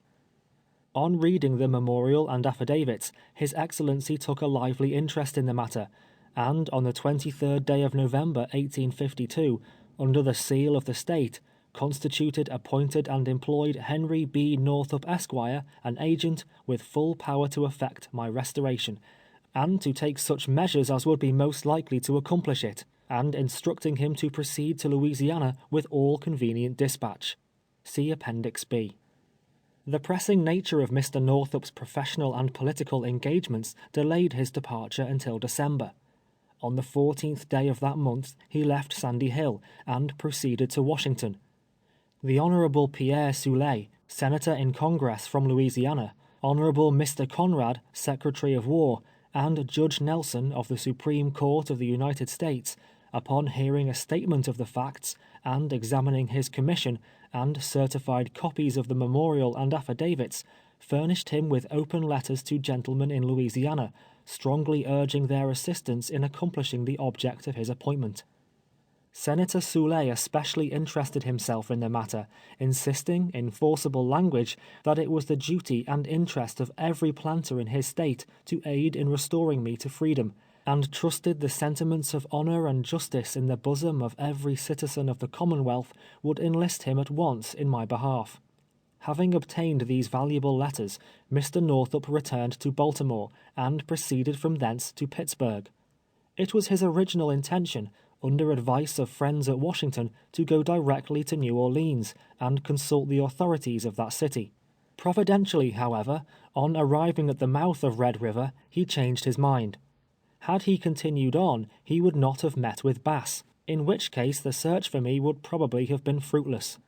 On reading the memorial and affidavits, His Excellency took a lively interest in the matter, and on the 23rd day of November 1852, under the seal of the state, constituted, appointed, and employed Henry B. Northup, Esquire, an agent, with full power to effect my restoration, and to take such measures as would be most likely to accomplish it, and instructing him to proceed to Louisiana with all convenient dispatch. See Appendix B. The pressing nature of Mr. Northup's professional and political engagements delayed his departure until December. On the 14th day of that month he left Sandy Hill and proceeded to Washington. The Honorable Pierre Soule, Senator in Congress from Louisiana, Honorable Mr. Conrad, Secretary of War, and Judge Nelson of the Supreme Court of the United States, upon hearing a statement of the facts and examining his commission and certified copies of the memorial and affidavits, furnished him with open letters to gentlemen in Louisiana, strongly urging their assistance in accomplishing the object of his appointment. Senator Soule especially interested himself in the matter, insisting, in forcible language, that it was the duty and interest of every planter in his state to aid in restoring me to freedom, and trusted the sentiments of honor and justice in the bosom of every citizen of the Commonwealth would enlist him at once in my behalf. Having obtained these valuable letters, Mr. Northup returned to Baltimore, and proceeded from thence to Pittsburgh. It was his original intention, under advice of friends at Washington, to go directly to New Orleans, and consult the authorities of that city. Providentially, however, on arriving at the mouth of Red River, he changed his mind. Had he continued on, he would not have met with Bass, in which case the search for me would probably have been fruitless.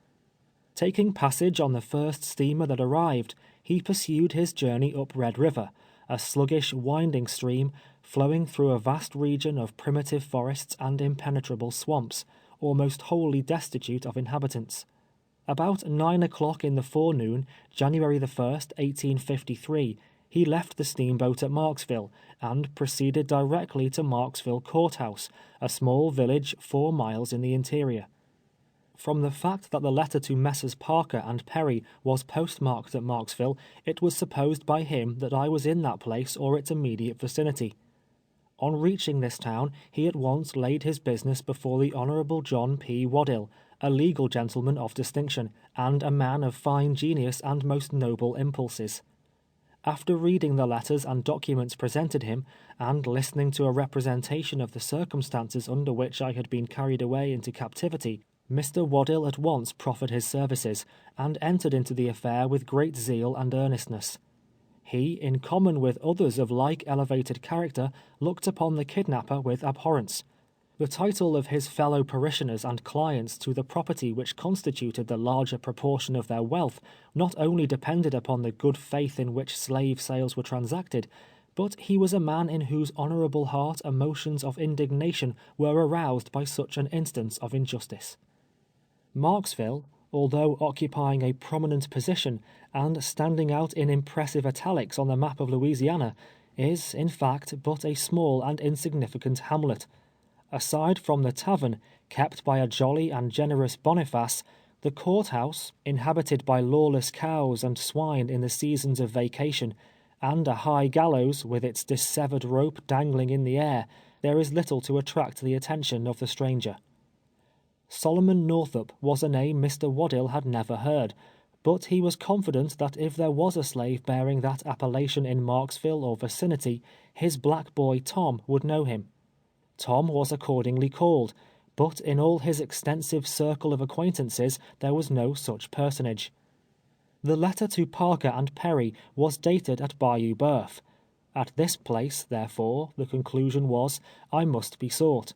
Taking passage on the first steamer that arrived, he pursued his journey up Red River, a sluggish, winding stream, flowing through a vast region of primitive forests and impenetrable swamps, almost wholly destitute of inhabitants. About 9 o'clock in the forenoon, January the 1st, 1853, he left the steamboat at Marksville, and proceeded directly to Marksville Courthouse, a small village 4 miles in the interior. From the fact that the letter to Messrs. Parker and Perry was postmarked at Marksville, it was supposed by him that I was in that place or its immediate vicinity. On reaching this town, he at once laid his business before the Honorable John P. Waddill, a legal gentleman of distinction, and a man of fine genius and most noble impulses. After reading the letters and documents presented him, and listening to a representation of the circumstances under which I had been carried away into captivity, Mr. Waddill at once proffered his services, and entered into the affair with great zeal and earnestness. He, in common with others of like elevated character, looked upon the kidnapper with abhorrence. The title of his fellow parishioners and clients to the property which constituted the larger proportion of their wealth not only depended upon the good faith in which slave sales were transacted, but he was a man in whose honorable heart emotions of indignation were aroused by such an instance of injustice. Marksville, although occupying a prominent position and standing out in impressive italics on the map of Louisiana, is, in fact, but a small and insignificant hamlet. Aside from the tavern, kept by a jolly and generous Boniface, the courthouse, inhabited by lawless cows and swine in the seasons of vacation, and a high gallows with its dissevered rope dangling in the air, there is little to attract the attention of the stranger. Solomon Northup was a name Mr. Waddill had never heard, but he was confident that if there was a slave bearing that appellation in Marksville or vicinity, his black boy Tom would know him. Tom was accordingly called, but in all his extensive circle of acquaintances there was no such personage. The letter to Parker and Perry was dated at Bayou Boeuf. At this place, therefore, the conclusion was, I must be sought.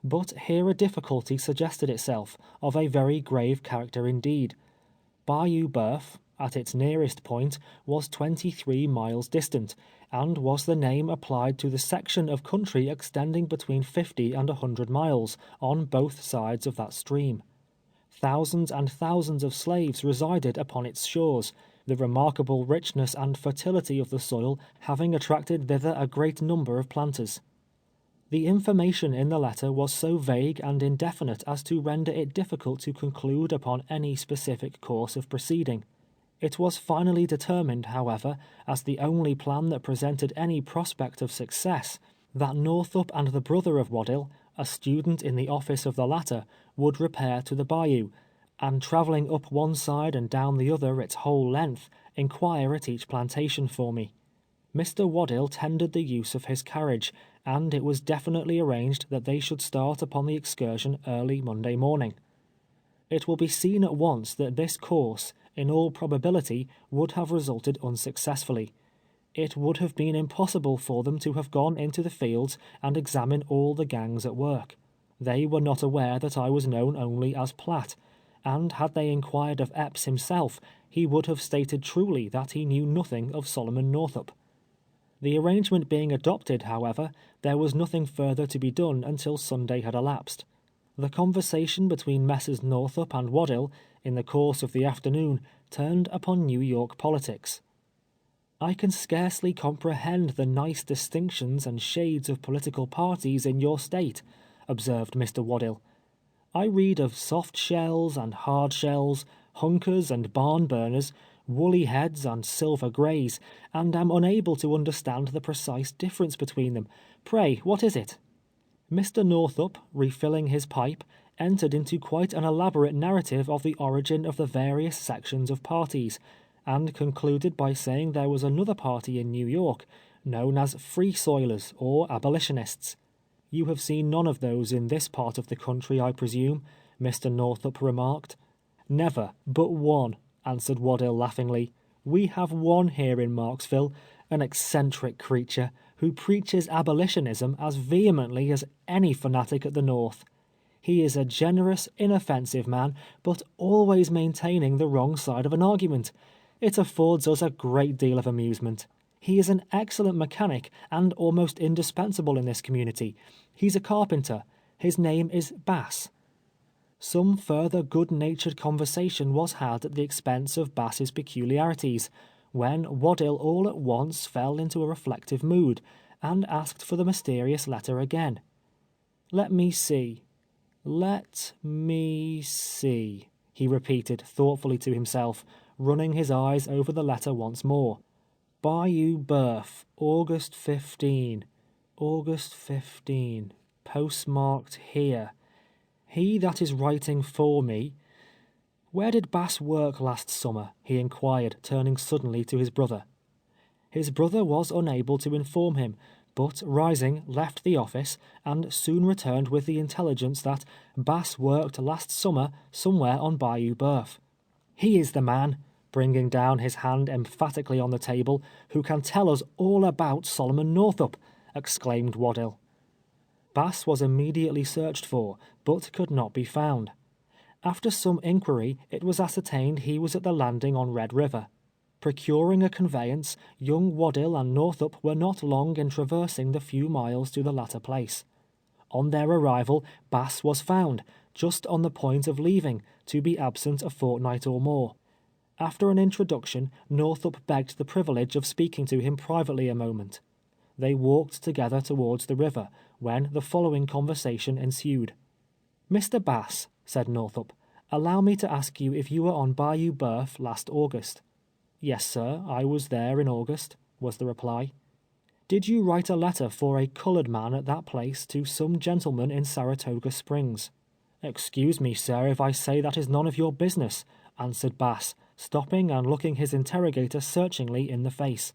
But here a difficulty suggested itself, of a very grave character indeed. Bayou Boeuf, at its nearest point, was 23 miles distant, and was the name applied to the section of country extending between 50 and 100 miles, on both sides of that stream. Thousands and thousands of slaves resided upon its shores, the remarkable richness and fertility of the soil having attracted thither a great number of planters. The information in the letter was so vague and indefinite as to render it difficult to conclude upon any specific course of proceeding. It was finally determined, however, as the only plan that presented any prospect of success, that Northup and the brother of Waddell, a student in the office of the latter, would repair to the bayou, and traveling up one side and down the other its whole length, inquire at each plantation for me. Mr. Waddell tendered the use of his carriage, and it was definitely arranged that they should start upon the excursion early Monday morning. It will be seen at once that this course, in all probability, would have resulted unsuccessfully. It would have been impossible for them to have gone into the fields and examine all the gangs at work. They were not aware that I was known only as Platt, and had they inquired of Epps himself, he would have stated truly that he knew nothing of Solomon Northup. The arrangement being adopted, however, there was nothing further to be done until Sunday had elapsed. The conversation between Messrs. Northup and Waddell, in the course of the afternoon, turned upon New York politics. "I can scarcely comprehend the nice distinctions and shades of political parties in your state," observed Mr. Waddell. "I read of soft shells and hard shells, hunkers and barn burners, woolly heads and silver greys, and am unable to understand the precise difference between them. Pray, what is it?" Mr. Northup, refilling his pipe, entered into quite an elaborate narrative of the origin of the various sections of parties, and concluded by saying there was another party in New York, known as Free Soilers or Abolitionists. "You have seen none of those in this part of the country, I presume," Mr. Northup remarked. "Never, but one," answered Waddell laughingly. "We have one here in Marksville, an eccentric creature, who preaches abolitionism as vehemently as any fanatic at the North. He is a generous, inoffensive man, but always maintaining the wrong side of an argument. It affords us a great deal of amusement. He is an excellent mechanic, and almost indispensable in this community. He's a carpenter. His name is Bass." Some further good-natured conversation was had at the expense of Bass's peculiarities, when Waddell all at once fell into a reflective mood, and asked for the mysterious letter again. Let me see," he repeated thoughtfully to himself, running his eyes over the letter once more. "Bayou Birth, August 15, postmarked here. He that is writing for me. Where did Bass work last summer?" he inquired, turning suddenly to his brother. His brother was unable to inform him, but rising, left the office, and soon returned with the intelligence that Bass worked last summer somewhere on Bayou Birth. "He is the man," bringing down his hand emphatically on the table, "who can tell us all about Solomon Northup," exclaimed Waddell. Bass was immediately searched for, but could not be found. After some inquiry, it was ascertained he was at the landing on Red River. Procuring a conveyance, young Waddell and Northup were not long in traversing the few miles to the latter place. On their arrival, Bass was found, just on the point of leaving, to be absent a fortnight or more. After an introduction, Northup begged the privilege of speaking to him privately a moment. They walked together towards the river, when the following conversation ensued. "Mr. Bass," said Northup, "allow me to ask you if you were on Bayou Birth last August." "Yes, sir, I was there in August," was the reply. "Did you write a letter for a colored man at that place to some gentleman in Saratoga Springs?" "Excuse me, sir, if I say that is none of your business," answered Bass, stopping and looking his interrogator searchingly in the face.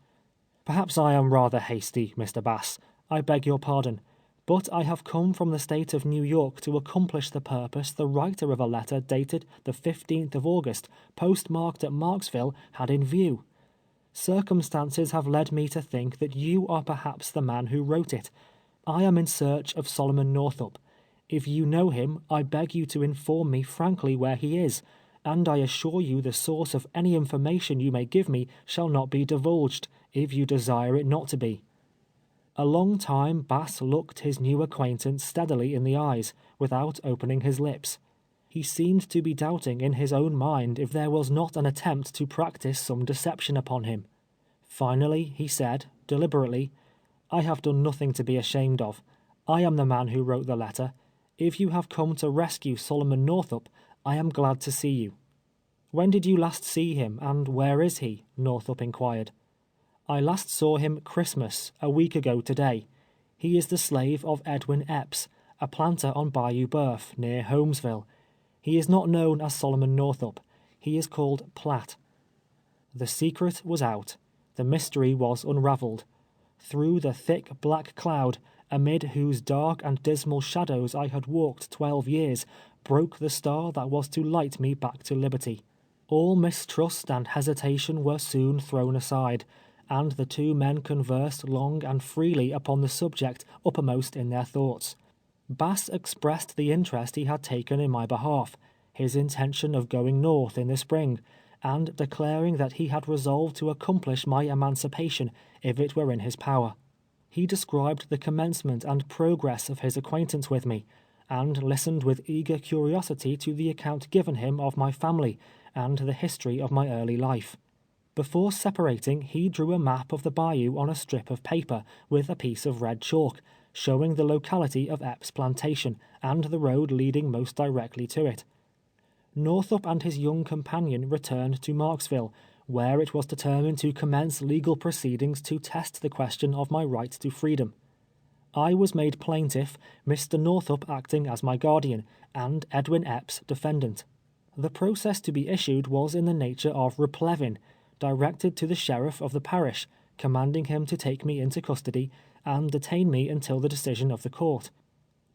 "Perhaps I am rather hasty, Mr. Bass. I beg your pardon. But I have come from the state of New York to accomplish the purpose the writer of a letter dated the 15th of August, postmarked at Marksville, had in view. Circumstances have led me to think that you are perhaps the man who wrote it. I am in search of Solomon Northup. If you know him, I beg you to inform me frankly where he is, and I assure you the source of any information you may give me shall not be divulged, if you desire it not to be." A long time Bass looked his new acquaintance steadily in the eyes, without opening his lips. He seemed to be doubting in his own mind if there was not an attempt to practice some deception upon him. Finally he said, deliberately, "I have done nothing to be ashamed of. I am the man who wrote the letter. If you have come to rescue Solomon Northup, I am glad to see you." "When did you last see him, and where is he?" Northup inquired. "I last saw him Christmas, a week ago to-day. He is the slave of Edwin Epps, a planter on Bayou Boeuf, near Holmesville. He is not known as Solomon Northup. He is called Platt." The secret was out. The mystery was unraveled. Through the thick black cloud, amid whose dark and dismal shadows I had walked 12 years, broke the star that was to light me back to liberty. All mistrust and hesitation were soon thrown aside, and the two men conversed long and freely upon the subject uppermost in their thoughts. Bass expressed the interest he had taken in my behalf, his intention of going North in the spring, and declaring that he had resolved to accomplish my emancipation if it were in his power. He described the commencement and progress of his acquaintance with me, and listened with eager curiosity to the account given him of my family, and the history of my early life. Before separating, he drew a map of the bayou on a strip of paper, with a piece of red chalk, showing the locality of Epps' plantation, and the road leading most directly to it. Northup and his young companion returned to Marksville, where it was determined to commence legal proceedings to test the question of my right to freedom. I was made plaintiff, Mr. Northup acting as my guardian, and Edwin Epps defendant. The process to be issued was in the nature of replevin, directed to the sheriff of the parish, commanding him to take me into custody, and detain me until the decision of the court.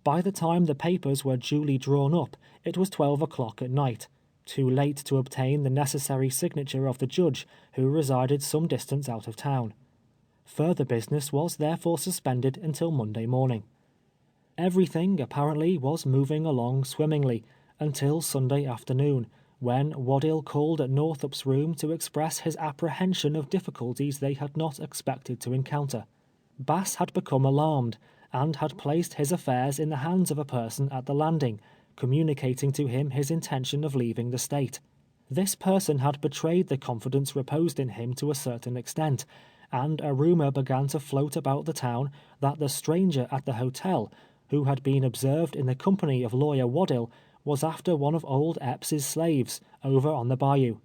By the time the papers were duly drawn up, it was 12 o'clock at night, too late to obtain the necessary signature of the judge, who resided some distance out of town. Further business was therefore suspended until Monday morning. Everything, apparently, was moving along swimmingly, until Sunday afternoon, when Waddill called at Northup's room to express his apprehension of difficulties they had not expected to encounter. Bass had become alarmed, and had placed his affairs in the hands of a person at the landing, communicating to him his intention of leaving the state. This person had betrayed the confidence reposed in him to a certain extent, and a rumor began to float about the town that the stranger at the hotel, who had been observed in the company of lawyer Waddill, was after one of old Epps's slaves, over on the bayou.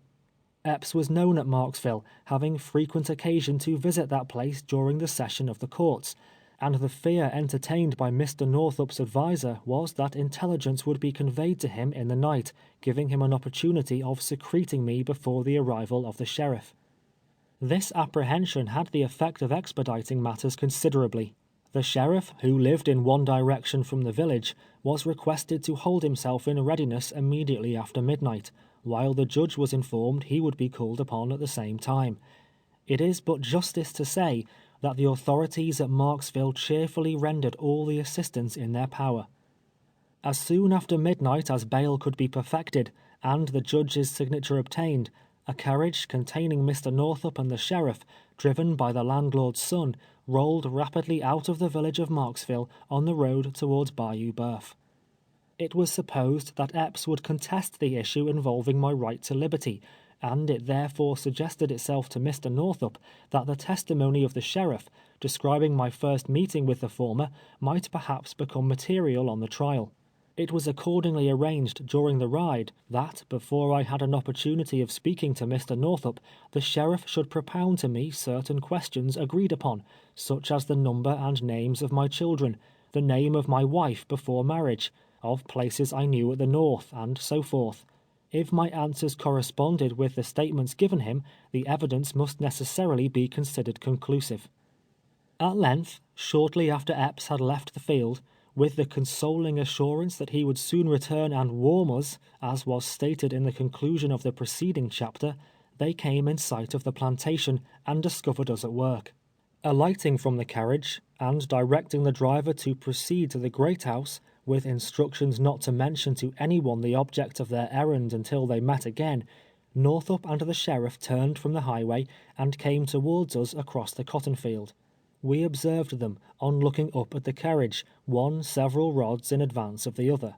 Epps was known at Marksville, having frequent occasion to visit that place during the session of the courts, and the fear entertained by Mr. Northup's adviser was that intelligence would be conveyed to him in the night, giving him an opportunity of secreting me before the arrival of the sheriff. This apprehension had the effect of expediting matters considerably. The sheriff, who lived in one direction from the village, was requested to hold himself in readiness immediately after midnight, while the judge was informed he would be called upon at the same time. It is but justice to say that the authorities at Marksville cheerfully rendered all the assistance in their power. As soon after midnight as bail could be perfected, and the judge's signature obtained, a carriage containing Mr. Northup and the sheriff, driven by the landlord's son, rolled rapidly out of the village of Marksville on the road towards Bayou Boeuf. It was supposed that Epps would contest the issue involving my right to liberty, and it therefore suggested itself to Mr. Northup that the testimony of the sheriff, describing my first meeting with the former, might perhaps become material on the trial. It was accordingly arranged during the ride that, before I had an opportunity of speaking to Mr. Northup, the sheriff should propound to me certain questions agreed upon, such as the number and names of my children, the name of my wife before marriage, of places I knew at the North, and so forth. If my answers corresponded with the statements given him, the evidence must necessarily be considered conclusive. At length, shortly after Epps had left the field, with the consoling assurance that he would soon return and warm us, as was stated in the conclusion of the preceding chapter, they came in sight of the plantation, and discovered us at work. Alighting from the carriage, and directing the driver to proceed to the great house, with instructions not to mention to anyone the object of their errand until they met again, Northup and the sheriff turned from the highway and came towards us across the cotton field. We observed them, on looking up at the carriage, one several rods in advance of the other.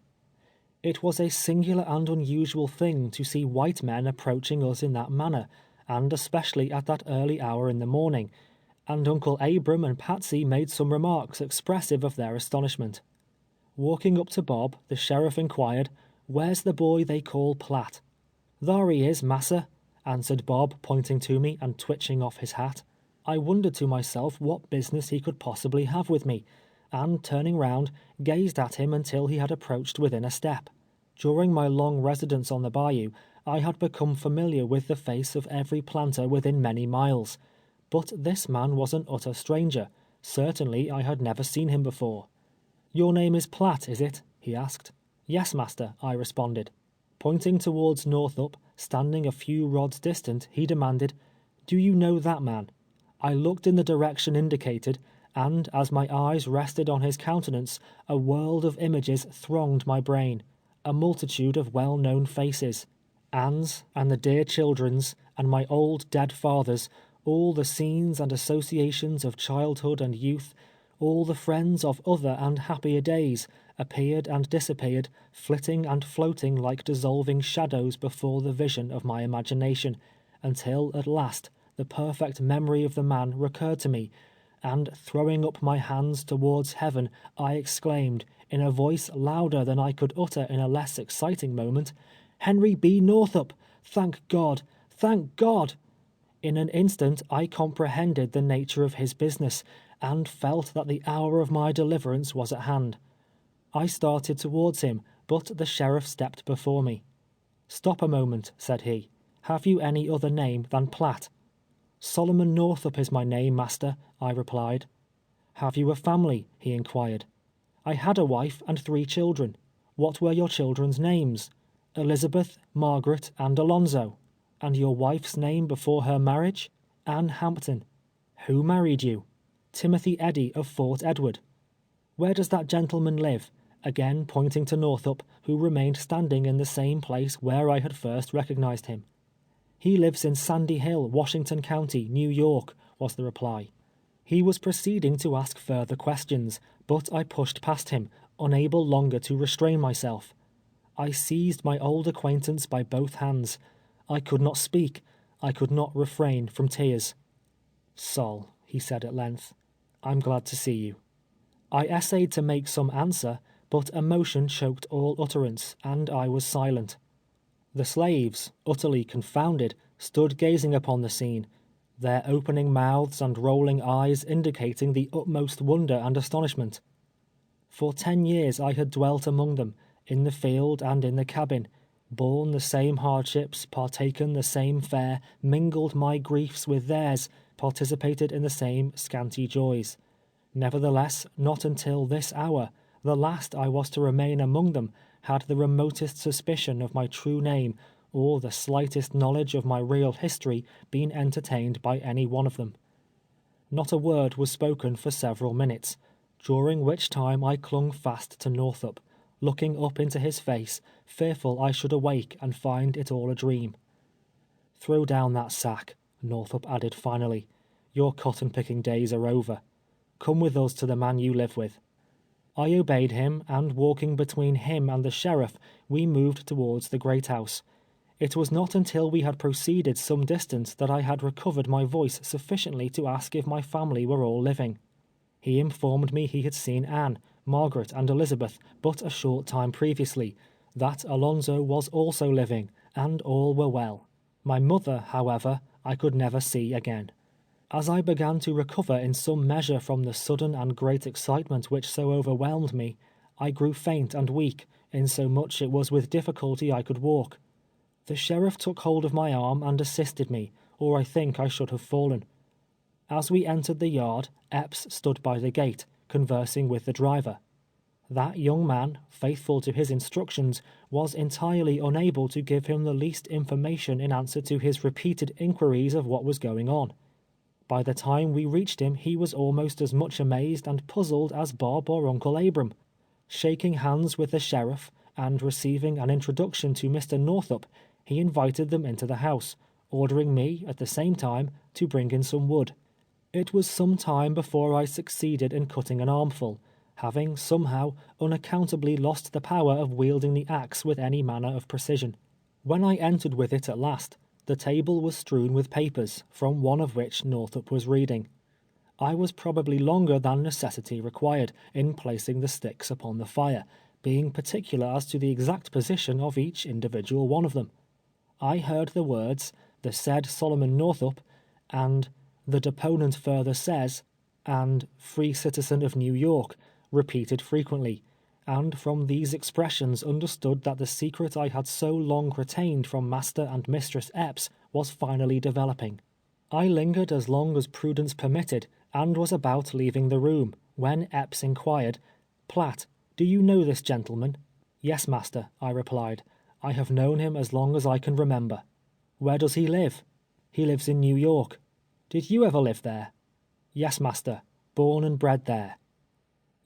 It was a singular and unusual thing to see white men approaching us in that manner, and especially at that early hour in the morning, and Uncle Abram and Patsy made some remarks expressive of their astonishment. Walking up to Bob, the sheriff inquired, "Where's the boy they call Platt?" "Thar he is, massa," answered Bob, pointing to me and twitching off his hat. I wondered to myself what business he could possibly have with me, and turning round, gazed at him until he had approached within a step. During my long residence on the bayou, I had become familiar with the face of every planter within many miles, but this man was an utter stranger. Certainly I had never seen him before. "Your name is Platt, is it?" he asked. "Yes, master," I responded. Pointing towards Northup, standing a few rods distant, he demanded, "Do you know that man?" I looked in the direction indicated, and as my eyes rested on his countenance, a world of images thronged my brain, a multitude of well-known faces. Anne's, and the dear children's, and my old dead father's, all the scenes and associations of childhood and youth, all the friends of other and happier days, appeared and disappeared, flitting and floating like dissolving shadows before the vision of my imagination, until at last the perfect memory of the man recurred to me, and throwing up my hands towards heaven, I exclaimed, in a voice louder than I could utter in a less exciting moment, "Henry B. Northup! Thank God! Thank God!" In an instant I comprehended the nature of his business, and felt that the hour of my deliverance was at hand. I started towards him, but the sheriff stepped before me. "Stop a moment," said he. "Have you any other name than Platt?" "Solomon Northup is my name, master," I replied. "Have you a family?" he inquired. "I had a wife and 3 children. What were your children's names?" "Elizabeth, Margaret, and Alonzo." "And your wife's name before her marriage?" "Anne Hampton." "Who married you?" "Timothy Eddy of Fort Edward." "Where does that gentleman live?" again pointing to Northup, who remained standing in the same place where I had first recognized him. "He lives in Sandy Hill, Washington County, New York," was the reply. He was proceeding to ask further questions, but I pushed past him, unable longer to restrain myself. I seized my old acquaintance by both hands. I could not speak. I could not refrain from tears. "Sol," he said at length, "I'm glad to see you." I essayed to make some answer, but emotion choked all utterance, and I was silent. The slaves, utterly confounded, stood gazing upon the scene, their opening mouths and rolling eyes indicating the utmost wonder and astonishment. For 10 years I had dwelt among them, in the field and in the cabin, borne the same hardships, partaken the same fare, mingled my griefs with theirs, participated in the same scanty joys. Nevertheless, not until this hour, the last I was to remain among them, had the remotest suspicion of my true name, or the slightest knowledge of my real history, been entertained by any one of them. Not a word was spoken for several minutes, during which time I clung fast to Northup, looking up into his face, fearful I should awake and find it all a dream. "Throw down that sack," Northup added finally. "Your cotton-picking days are over. Come with us to the man you live with." I obeyed him, and walking between him and the sheriff, we moved towards the great house. It was not until we had proceeded some distance that I had recovered my voice sufficiently to ask if my family were all living. He informed me he had seen Anne, Margaret, and Elizabeth but a short time previously, that Alonzo was also living, and all were well. My mother, however, I could never see again. As I began to recover in some measure from the sudden and great excitement which so overwhelmed me, I grew faint and weak, insomuch it was with difficulty I could walk. The sheriff took hold of my arm and assisted me, or I think I should have fallen. As we entered the yard, Epps stood by the gate, conversing with the driver. That young man, faithful to his instructions, was entirely unable to give him the least information in answer to his repeated inquiries of what was going on. By the time we reached him he was almost as much amazed and puzzled as Bob or Uncle Abram. Shaking hands with the sheriff, and receiving an introduction to Mr. Northup, he invited them into the house, ordering me, at the same time, to bring in some wood. It was some time before I succeeded in cutting an armful, having, somehow, unaccountably lost the power of wielding the axe with any manner of precision. When I entered with it at last, the table was strewn with papers, from one of which Northup was reading. I was probably longer than necessity required in placing the sticks upon the fire, being particular as to the exact position of each individual one of them. I heard the words, "the said Solomon Northup," and "the deponent further says," and "free citizen of New York," repeated frequently, and from these expressions understood that the secret I had so long retained from Master and Mistress Epps was finally developing. I lingered as long as prudence permitted, and was about leaving the room, when Epps inquired, "Platt, do you know this gentleman?" "Yes, master," I replied. "I have known him as long as I can remember." "Where does he live?" "He lives in New York." "Did you ever live there?" "Yes, master, born and bred there."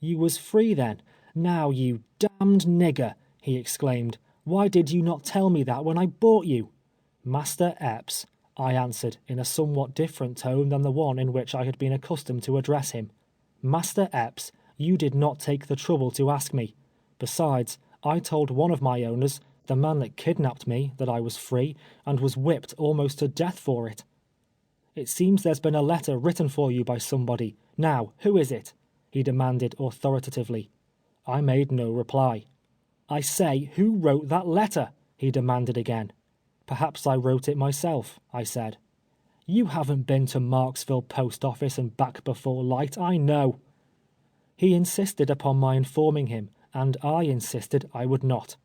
"You was free then? Now, you damned nigger," he exclaimed, "why did you not tell me that when I bought you?" "Master Epps," I answered in a somewhat different tone than the one in which I had been accustomed to address him. "Master Epps, you did not take the trouble to ask me. Besides, I told one of my owners, the man that kidnapped me, that I was free, and was whipped almost to death for it." "It seems there's been a letter written for you by somebody. Now, who is it?" he demanded authoritatively. I made no reply. "I say, who wrote that letter?" he demanded again. "Perhaps I wrote it myself," I said. "You haven't been to Marksville post office and back before light, I know." He insisted upon my informing him, and I insisted I would not.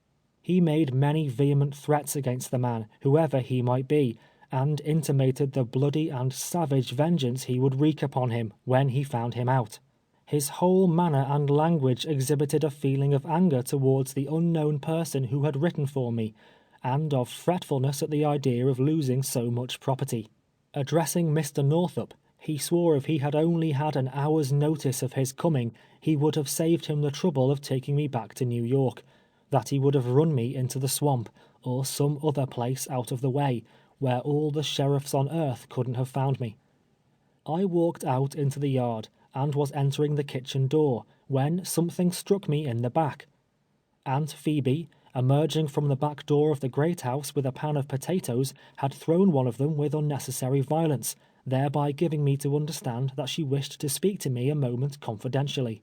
He made many vehement threats against the man, whoever he might be, and intimated the bloody and savage vengeance he would wreak upon him, when he found him out. His whole manner and language exhibited a feeling of anger towards the unknown person who had written for me, and of fretfulness at the idea of losing so much property. Addressing Mr. Northup, he swore if he had only had an hour's notice of his coming, he would have saved him the trouble of taking me back to New York; that he would have run me into the swamp, or some other place out of the way, where all the sheriffs on earth couldn't have found me. I walked out into the yard, and was entering the kitchen door, when something struck me in the back. Aunt Phoebe, emerging from the back door of the great house with a pan of potatoes, had thrown one of them with unnecessary violence, thereby giving me to understand that she wished to speak to me a moment confidentially.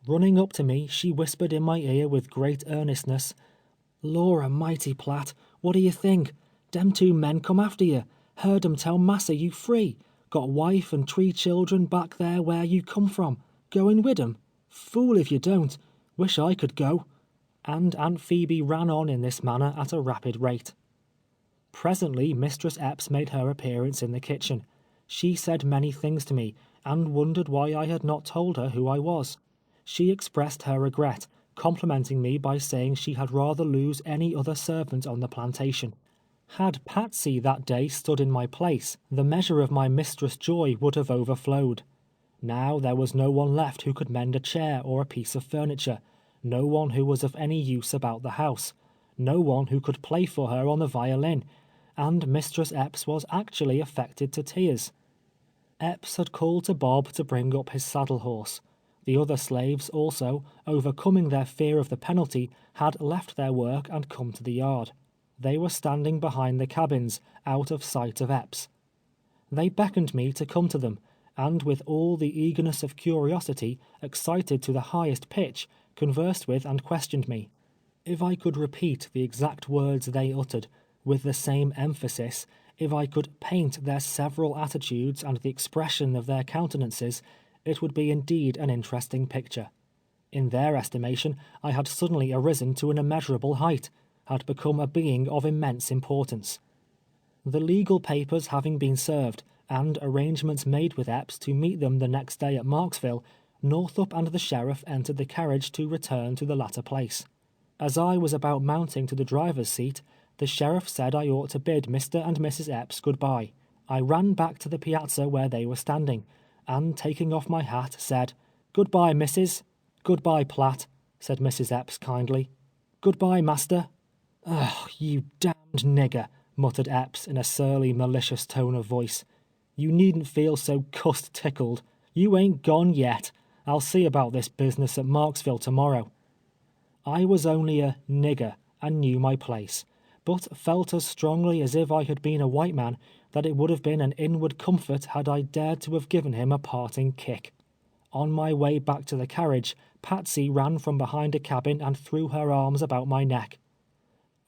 Running up to me, she whispered in my ear with great earnestness, "Lor' a'mighty, Platt, what do you think? Dem 2 men come after you. Heard 'em tell massa you free. Got wife and 3 children back there where you come from. Goin' wid 'em? Fool if you don't. Wish I could go." And Aunt Phoebe ran on in this manner at a rapid rate. Presently Mistress Epps made her appearance in the kitchen. She said many things to me, and wondered why I had not told her who I was. She expressed her regret, complimenting me by saying she had rather lose any other servant on the plantation. Had Patsy that day stood in my place, the measure of my mistress' joy would have overflowed. Now there was no one left who could mend a chair or a piece of furniture, no one who was of any use about the house, no one who could play for her on the violin, and Mistress Epps was actually affected to tears. Epps had called to Bob to bring up his saddle horse. The other slaves also, overcoming their fear of the penalty, had left their work and come to the yard. They were standing behind the cabins, out of sight of Epps. They beckoned me to come to them, and with all the eagerness of curiosity, excited to the highest pitch, conversed with and questioned me. If I could repeat the exact words they uttered, with the same emphasis, if I could paint their several attitudes and the expression of their countenances, it would be indeed an interesting picture. In their estimation, I had suddenly arisen to an immeasurable height, had become a being of immense importance. The legal papers having been served, and arrangements made with Epps to meet them the next day at Marksville, Northup and the sheriff entered the carriage to return to the latter place. As I was about mounting to the driver's seat, the sheriff said I ought to bid Mr. and Mrs. Epps good-bye. I ran back to the piazza where they were standing, and taking off my hat, said, "Good-bye, missus." "Good-bye, Platt," said Mrs. Epps kindly. "Good-bye, master." "Ugh, you damned nigger," muttered Epps in a surly, malicious tone of voice. "You needn't feel so cussed tickled. You ain't gone yet. I'll see about this business at Marksville tomorrow." I was only a "nigger," and knew my place, but felt as strongly as if I had been a white man that it would have been an inward comfort had I dared to have given him a parting kick. On my way back to the carriage, Patsy ran from behind a cabin and threw her arms about my neck.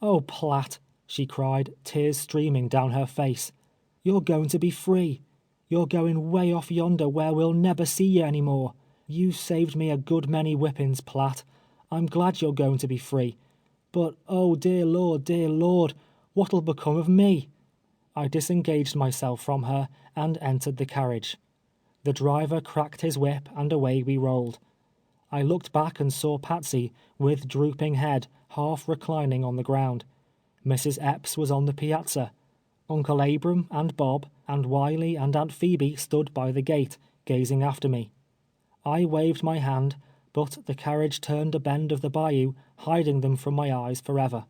"Oh, Platt," she cried, tears streaming down her face, "you're going to be free. You're going way off yonder where we'll never see you any more. You saved me a good many whippings, Platt. I'm glad you're going to be free. But, oh, dear Lord, what'll become of me?" I disengaged myself from her and entered the carriage. The driver cracked his whip and away we rolled. I looked back and saw Patsy, with drooping head, half reclining on the ground. Mrs. Epps was on the piazza. Uncle Abram and Bob and Wiley and Aunt Phoebe stood by the gate, gazing after me. I waved my hand, but the carriage turned a bend of the bayou, hiding them from my eyes forever.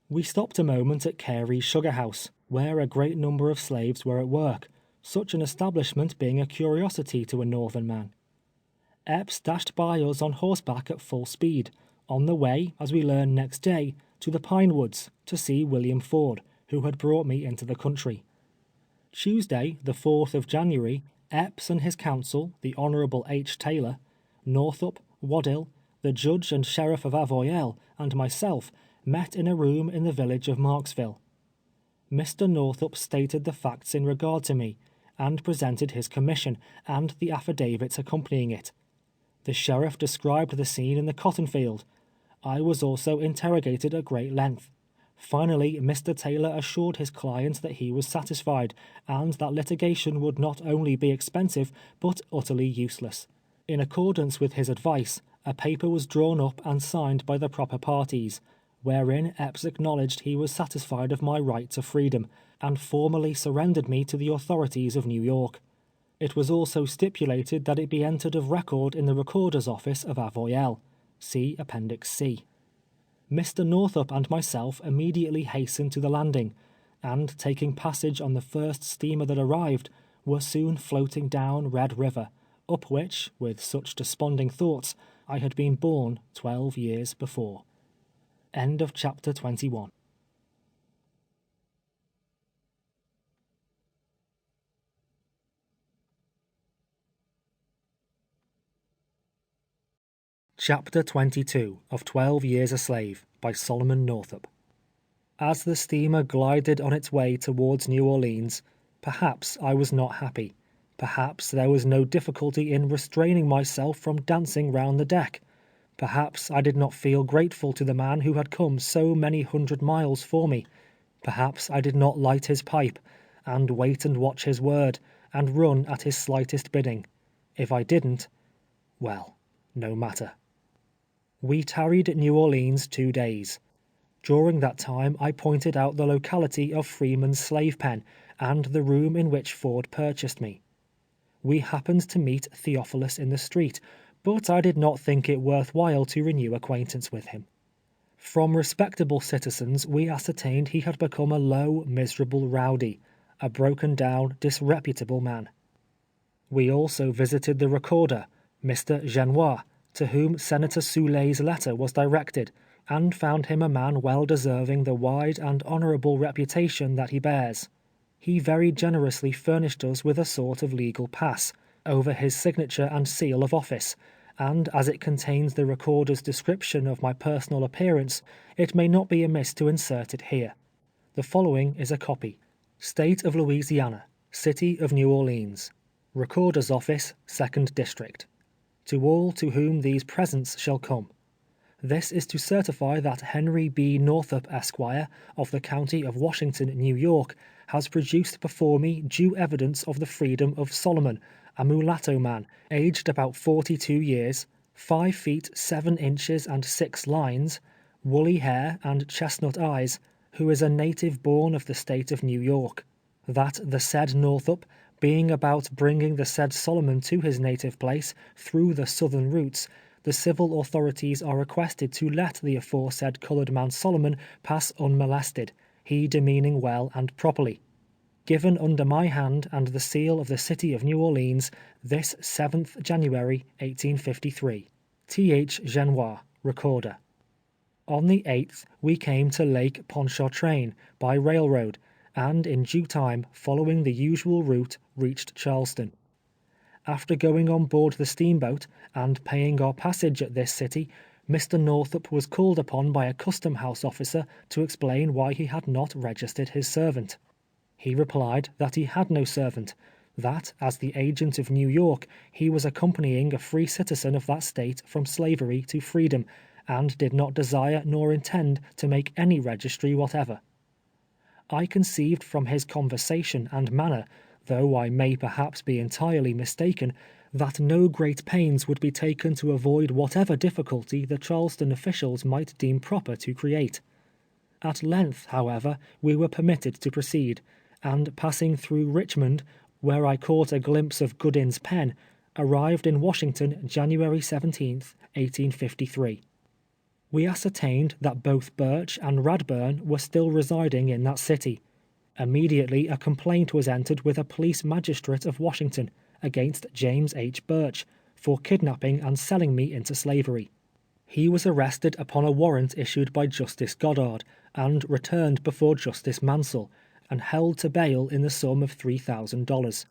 We stopped a moment at Carey's sugar house, where a great number of slaves were at work, such an establishment being a curiosity to a northern man. Epps dashed by us on horseback at full speed, on the way, as we learned next day, to the Pine Woods, to see William Ford, who had brought me into the country. Tuesday, the 4th of January, Epps and his counsel, the Honorable H. Taylor, Northup, Waddell, the Judge and Sheriff of Avoyelles, and myself, met in a room in the village of Marksville. Mr. Northup stated the facts in regard to me, and presented his commission, and the affidavits accompanying it. The sheriff described the scene in the cotton field. I was also interrogated at great length. Finally, Mr. Taylor assured his client that he was satisfied, and that litigation would not only be expensive, but utterly useless. In accordance with his advice, a paper was drawn up and signed by the proper parties, wherein Epps acknowledged he was satisfied of my right to freedom, and formally surrendered me to the authorities of New York. It was also stipulated that it be entered of record in the Recorder's Office of Avoyelles. See Appendix C. Mr. Northup and myself immediately hastened to the landing, and taking passage on the first steamer that arrived, were soon floating down Red River, up which, with such desponding thoughts, I had been borne 12 years before. End of chapter 21. Chapter 22 of 12 Years a Slave, by Solomon Northup. As the steamer glided on its way towards New Orleans, perhaps I was not happy. Perhaps there was no difficulty in restraining myself from dancing round the deck. Perhaps I did not feel grateful to the man who had come so many 100 miles for me. Perhaps I did not light his pipe, and wait and watch his word, and run at his slightest bidding. If I didn't, well, no matter. We tarried at New Orleans 2 days. During that time I pointed out the locality of Freeman's slave pen, and the room in which Ford purchased me. We happened to meet Theophilus in the street, but I did not think it worth while to renew acquaintance with him. From respectable citizens we ascertained he had become a low, miserable rowdy, a broken-down, disreputable man. We also visited the recorder, Mr. Genois, to whom Senator Soulet's letter was directed, and found him a man well deserving the wide and honorable reputation that he bears. He very generously furnished us with a sort of legal pass, over his signature and seal of office, and as it contains the recorder's description of my personal appearance, it may not be amiss to insert it here. The following is a copy. State of Louisiana, City of New Orleans, Recorder's Office, 2nd District. To all to whom these presents shall come. This is to certify that Henry B. Northup, Esquire, of the County of Washington, New York, has produced before me due evidence of the freedom of Solomon, a mulatto man, aged about 42 years, 5 feet 7 inches and 6 lines, woolly hair and chestnut eyes, who is a native born of the state of New York. That the said Northup, being about bringing the said Solomon to his native place through the southern routes, the civil authorities are requested to let the aforesaid colored man Solomon pass unmolested, he demeaning well and properly. Given under my hand and the seal of the city of New Orleans, this 7th January, 1853. T. H. Genois, Recorder. On the 8th we came to Lake Pontchartrain by railroad, and in due time, following the usual route, reached Charleston. After going on board the steamboat, and paying our passage at this city, Mr. Northup was called upon by a custom house officer to explain why he had not registered his servant. He replied that he had no servant, that, as the agent of New York, he was accompanying a free citizen of that state from slavery to freedom, and did not desire nor intend to make any registry whatever. I conceived from his conversation and manner, though I may perhaps be entirely mistaken, that no great pains would be taken to avoid whatever difficulty the Charleston officials might deem proper to create. At length, however, we were permitted to proceed, and passing through Richmond, where I caught a glimpse of Goodin's pen, arrived in Washington January 17th, 1853. We ascertained that both Burch and Radburn were still residing in that city. Immediately a complaint was entered with a police magistrate of Washington against James H. Burch for kidnapping and selling me into slavery. He was arrested upon a warrant issued by Justice Goddard, and returned before Justice Mansell, and held to bail in the sum of $3,000.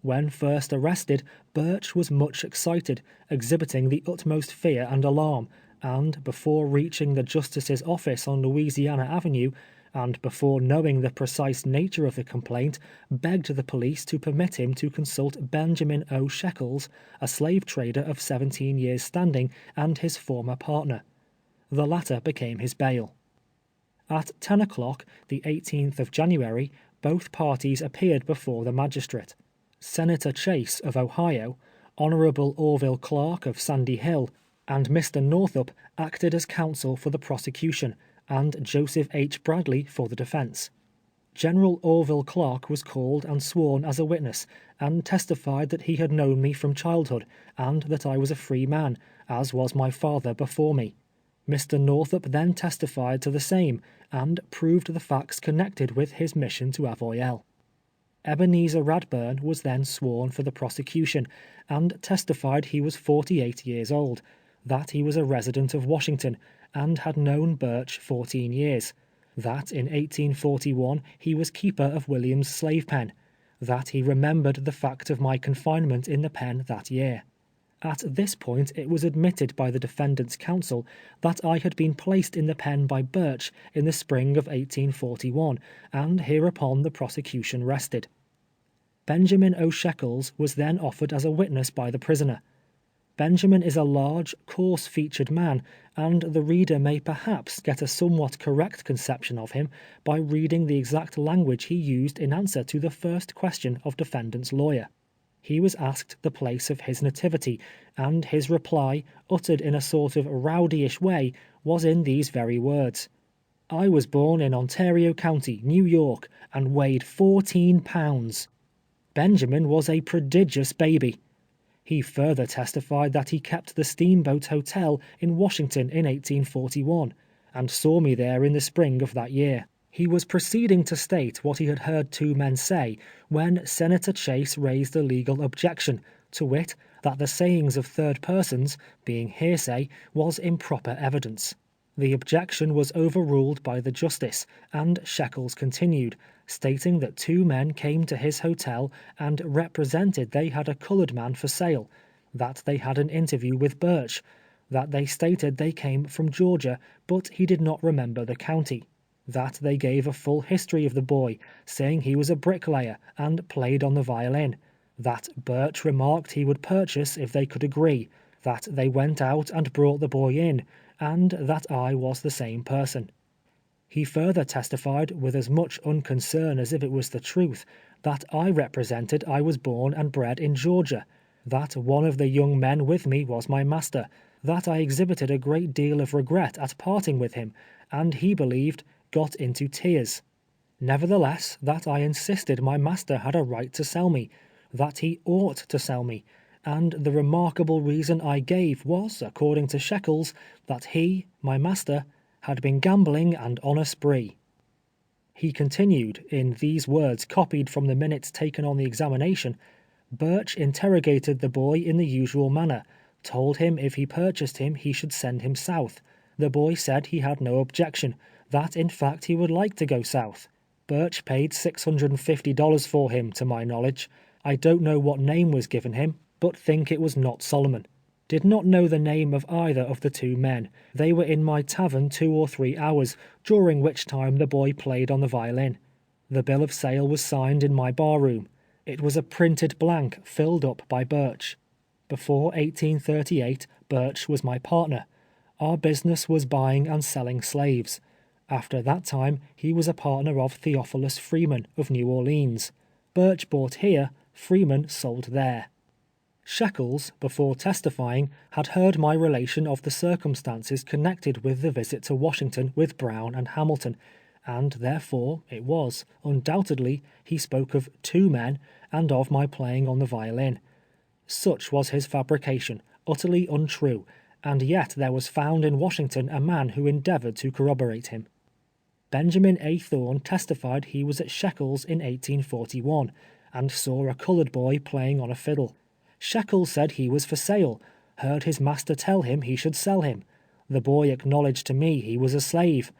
When first arrested, Burch was much excited, exhibiting the utmost fear and alarm, and before reaching the Justice's office on Louisiana Avenue, and before knowing the precise nature of the complaint, begged the police to permit him to consult Benjamin O. Shekels, a slave trader of 17 years' standing, and his former partner. The latter became his bail. At 10 o'clock, the 18th of January, both parties appeared before the magistrate. Senator Chase of Ohio, Hon. Orville Clark of Sandy Hill, and Mr. Northup acted as counsel for the prosecution, and Joseph H. Bradley for the defense. General Orville Clark was called and sworn as a witness, and testified that he had known me from childhood, and that I was a free man, as was my father before me. Mr. Northup then testified to the same, and proved the facts connected with his mission to Avoyelles. Ebenezer Radburn was then sworn for the prosecution, and testified he was 48 years old, that he was a resident of Washington, and had known Burch 14 years, that in 1841 he was keeper of William's slave pen, that he remembered the fact of my confinement in the pen that year. At this point it was admitted by the defendant's counsel that I had been placed in the pen by Burch in the spring of 1841, and hereupon the prosecution rested. Benjamin O. Shekels was then offered as a witness by the prisoner. Benjamin is a large, coarse-featured man, and the reader may perhaps get a somewhat correct conception of him by reading the exact language he used in answer to the first question of defendant's lawyer. He was asked the place of his nativity, and his reply, uttered in a sort of rowdyish way, was in these very words: "I was born in Ontario County, New York, and weighed 14 pounds." Benjamin was a prodigious baby. He further testified that he kept the Steamboat Hotel in Washington in 1841, and saw me there in the spring of that year. He was proceeding to state what he had heard two men say, when Senator Chase raised a legal objection, to wit, that the sayings of third persons, being hearsay, was improper evidence. The objection was overruled by the justice, and Shekels continued, stating that two men came to his hotel and represented they had a colored man for sale, that they had an interview with Burch, that they stated they came from Georgia, but he did not remember the county, that they gave a full history of the boy, saying he was a bricklayer and played on the violin, that Burch remarked he would purchase if they could agree, that they went out and brought the boy in, and that I was the same person. He further testified, with as much unconcern as if it was the truth, that I represented I was born and bred in Georgia, that one of the young men with me was my master, that I exhibited a great deal of regret at parting with him, and he believed got into tears. Nevertheless, that I insisted my master had a right to sell me, that he ought to sell me, and the remarkable reason I gave was, according to Shekels, that he, my master, had been gambling and on a spree. He continued, in these words copied from the minutes taken on the examination: Burch interrogated the boy in the usual manner, told him if he purchased him he should send him south, The boy said he had no objection, that in fact he would like to go south. Birch paid $650 for him, to my knowledge. I don't know what name was given him, but think it was not Solomon. Did not know the name of either of the two men. They were in my tavern 2 or 3 hours, during which time the boy played on the violin. The bill of sale was signed in my bar room. It was a printed blank filled up by Birch. Before 1838, Birch was my partner. Our business was buying and selling slaves. After that time, he was a partner of Theophilus Freeman of New Orleans. Birch bought here, Freeman sold there. Shekels, before testifying, had heard my relation of the circumstances connected with the visit to Washington with Brown and Hamilton, and therefore, it was, undoubtedly, he spoke of 2 men, and of my playing on the violin. Such was his fabrication, utterly untrue, and yet there was found in Washington a man who endeavored to corroborate him. Benjamin A. Thorne testified he was at Shekels in 1841, and saw a colored boy playing on a fiddle. Shekels said he was for sale, heard his master tell him he should sell him. The boy acknowledged to me he was a slave.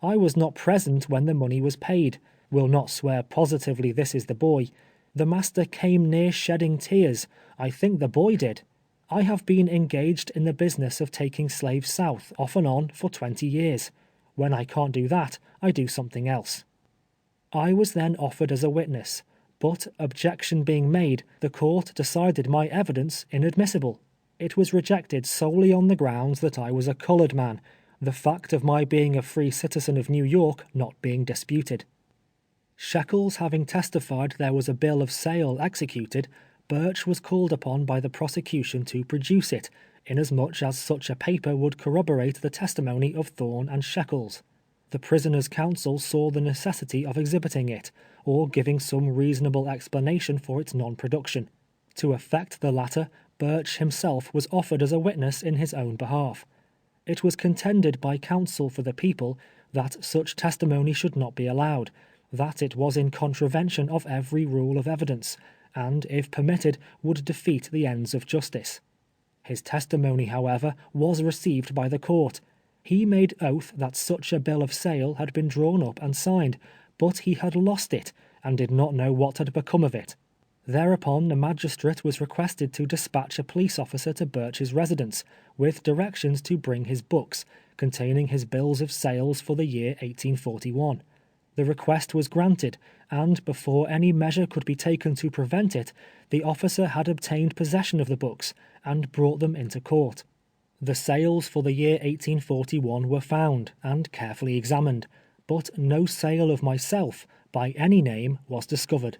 I was not present when the money was paid, will not swear positively this is the boy. The master came near shedding tears. I think the boy did. I have been engaged in the business of taking slaves south, off and on, for 20 years. When I can't do that, I do something else. I was then offered as a witness, but objection being made, the court decided my evidence inadmissible. It was rejected solely on the grounds that I was a colored man, the fact of my being a free citizen of New York not being disputed. Shekels having testified there was a bill of sale executed, Birch was called upon by the prosecution to produce it, inasmuch as such a paper would corroborate the testimony of Thorne and Shekels. The prisoner's counsel saw the necessity of exhibiting it, or giving some reasonable explanation for its non-production. To effect the latter, Birch himself was offered as a witness in his own behalf. It was contended by counsel for the people that such testimony should not be allowed, that it was in contravention of every rule of evidence, and, if permitted, would defeat the ends of justice. His testimony, however, was received by the court. He made oath that such a bill of sale had been drawn up and signed, but he had lost it, and did not know what had become of it. Thereupon the magistrate was requested to dispatch a police officer to Birch's residence, with directions to bring his books, containing his bills of sales for the year 1841. The request was granted, and before any measure could be taken to prevent it, the officer had obtained possession of the books, and brought them into court. The sales for the year 1841 were found, and carefully examined, but no sale of myself, by any name, was discovered.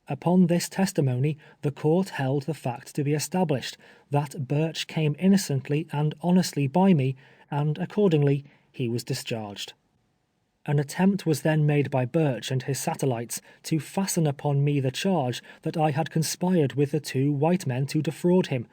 Upon this testimony, the court held the fact to be established, that Birch came innocently and honestly by me, and accordingly, he was discharged. An attempt was then made by Birch and his satellites to fasten upon me the charge that I had conspired with the 2 white men to defraud him.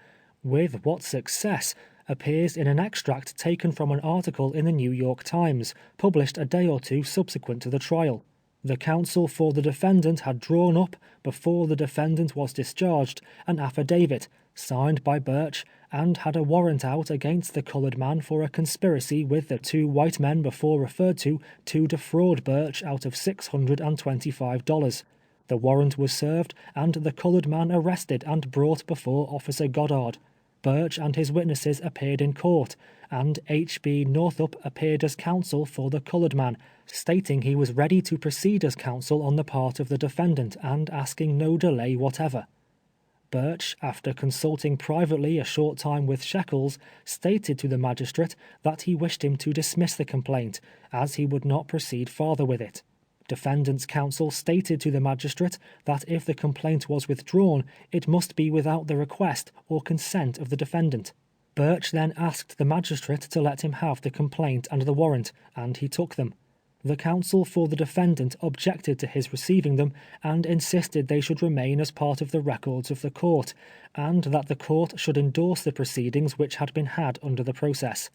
With what success appears in an extract taken from an article in the New York Times, published a day or 2 subsequent to the trial. The counsel for the defendant had drawn up, before the defendant was discharged, an affidavit, signed by Birch, and had a warrant out against the colored man for a conspiracy with the 2 white men before referred to defraud Birch out of $625. The warrant was served, and the colored man arrested and brought before Officer Goddard. Birch and his witnesses appeared in court, and H.B. Northup appeared as counsel for the colored man, stating he was ready to proceed as counsel on the part of the defendant and asking no delay whatever. Birch, after consulting privately a short time with Shekels, stated to the magistrate that he wished him to dismiss the complaint, as he would not proceed farther with it. Defendant's counsel stated to the magistrate that if the complaint was withdrawn, it must be without the request or consent of the defendant. Birch then asked the magistrate to let him have the complaint and the warrant, and he took them. The counsel for the defendant objected to his receiving them, and insisted they should remain as part of the records of the court, and that the court should endorse the proceedings which had been had under the process.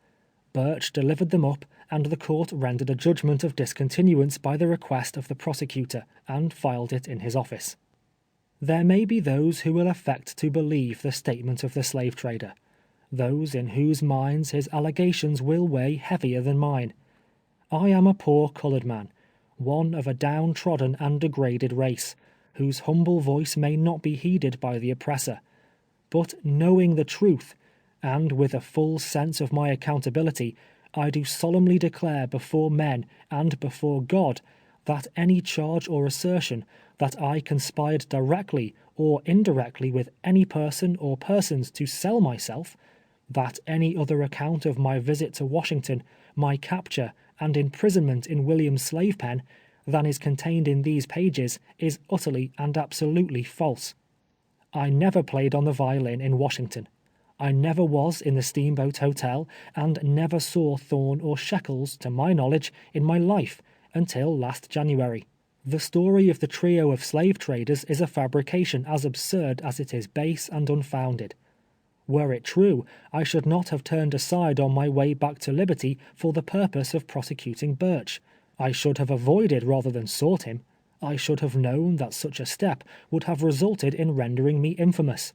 Birch delivered them up, and the court rendered a judgment of discontinuance by the request of the prosecutor, and filed it in his office. There may be those who will affect to believe the statement of the slave trader. those in whose minds his allegations will weigh heavier than mine. I am a poor colored man, one of a downtrodden and degraded race, whose humble voice may not be heeded by the oppressor. But knowing the truth, and with a full sense of my accountability, I do solemnly declare before men and before God that any charge or assertion that I conspired directly or indirectly with any person or persons to sell myself, that any other account of my visit to Washington, my capture, and imprisonment in William's slave pen, than is contained in these pages, is utterly and absolutely false. I never played on the violin in Washington. I never was in the Steamboat Hotel, and never saw Thorne or Shekels, to my knowledge, in my life, until last January. The story of the trio of slave traders is a fabrication as absurd as it is base and unfounded. Were it true, I should not have turned aside on my way back to liberty for the purpose of prosecuting Burch. I should have avoided rather than sought him. I should have known that such a step would have resulted in rendering me infamous.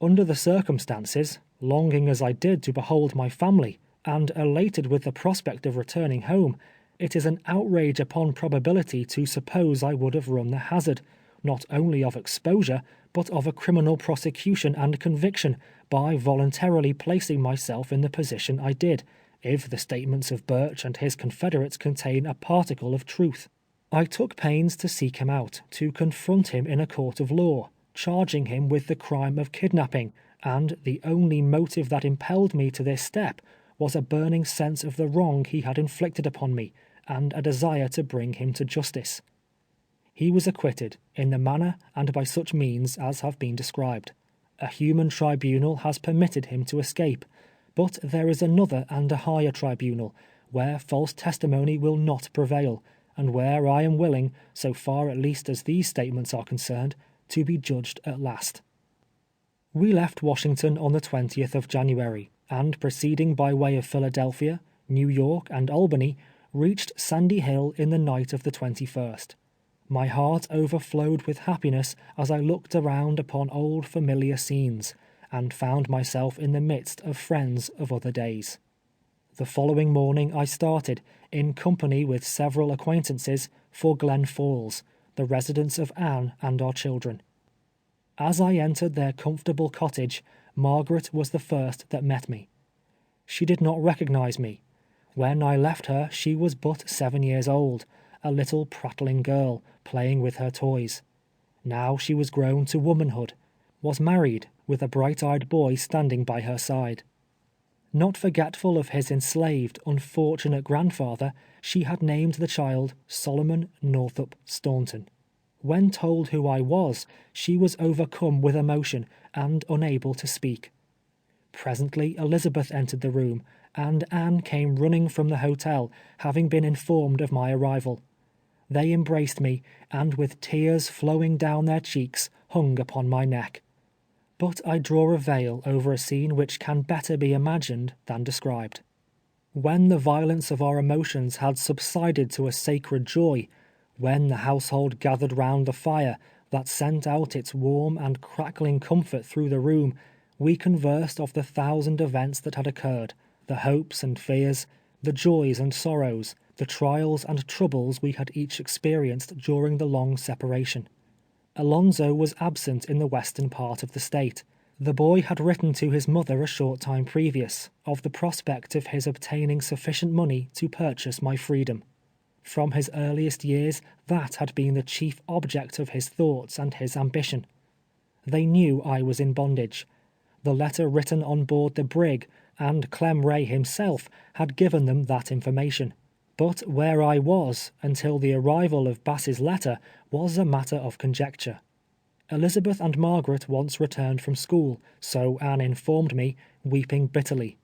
Under the circumstances, longing as I did to behold my family, and elated with the prospect of returning home, it is an outrage upon probability to suppose I would have run the hazard, not only of exposure, but of a criminal prosecution and conviction, by voluntarily placing myself in the position I did, if the statements of Burch and his confederates contain a particle of truth. I took pains to seek him out, to confront him in a court of law, charging him with the crime of kidnapping, and the only motive that impelled me to this step was a burning sense of the wrong he had inflicted upon me, and a desire to bring him to justice. He was acquitted, in the manner and by such means as have been described. A human tribunal has permitted him to escape, but there is another and a higher tribunal, where false testimony will not prevail, and where I am willing, so far at least as these statements are concerned, to be judged at last. We left Washington on the 20th of January, and proceeding by way of Philadelphia, New York, and Albany, reached Sandy Hill in the night of the 21st. My heart overflowed with happiness as I looked around upon old familiar scenes, and found myself in the midst of friends of other days. The following morning I started, in company with several acquaintances, for Glen Falls, the residence of Anne and our children. As I entered their comfortable cottage, Margaret was the first that met me. She did not recognize me. When I left her she was but 7 years old, a little prattling girl, playing with her toys. Now she was grown to womanhood, was married, with a bright-eyed boy standing by her side. Not forgetful of his enslaved, unfortunate grandfather, she had named the child Solomon Northup Staunton. When told who I was, she was overcome with emotion and unable to speak. Presently Elizabeth entered the room, and Anne came running from the hotel, having been informed of my arrival. They embraced me, and with tears flowing down their cheeks, hung upon my neck. But I draw a veil over a scene which can better be imagined than described. When the violence of our emotions had subsided to a sacred joy, when the household gathered round the fire that sent out its warm and crackling comfort through the room, we conversed of the 1,000 events that had occurred, the hopes and fears, the joys and sorrows, the trials and troubles we had each experienced during the long separation. Alonzo was absent in the western part of the state. The boy had written to his mother a short time previous, of the prospect of his obtaining sufficient money to purchase my freedom. From his earliest years, that had been the chief object of his thoughts and his ambition. They knew I was in bondage. The letter written on board the brig, and Clem Ray himself, had given them that information. But where I was, until the arrival of Bass's letter, was a matter of conjecture. Elizabeth and Margaret once returned from school, so Anne informed me, weeping bitterly.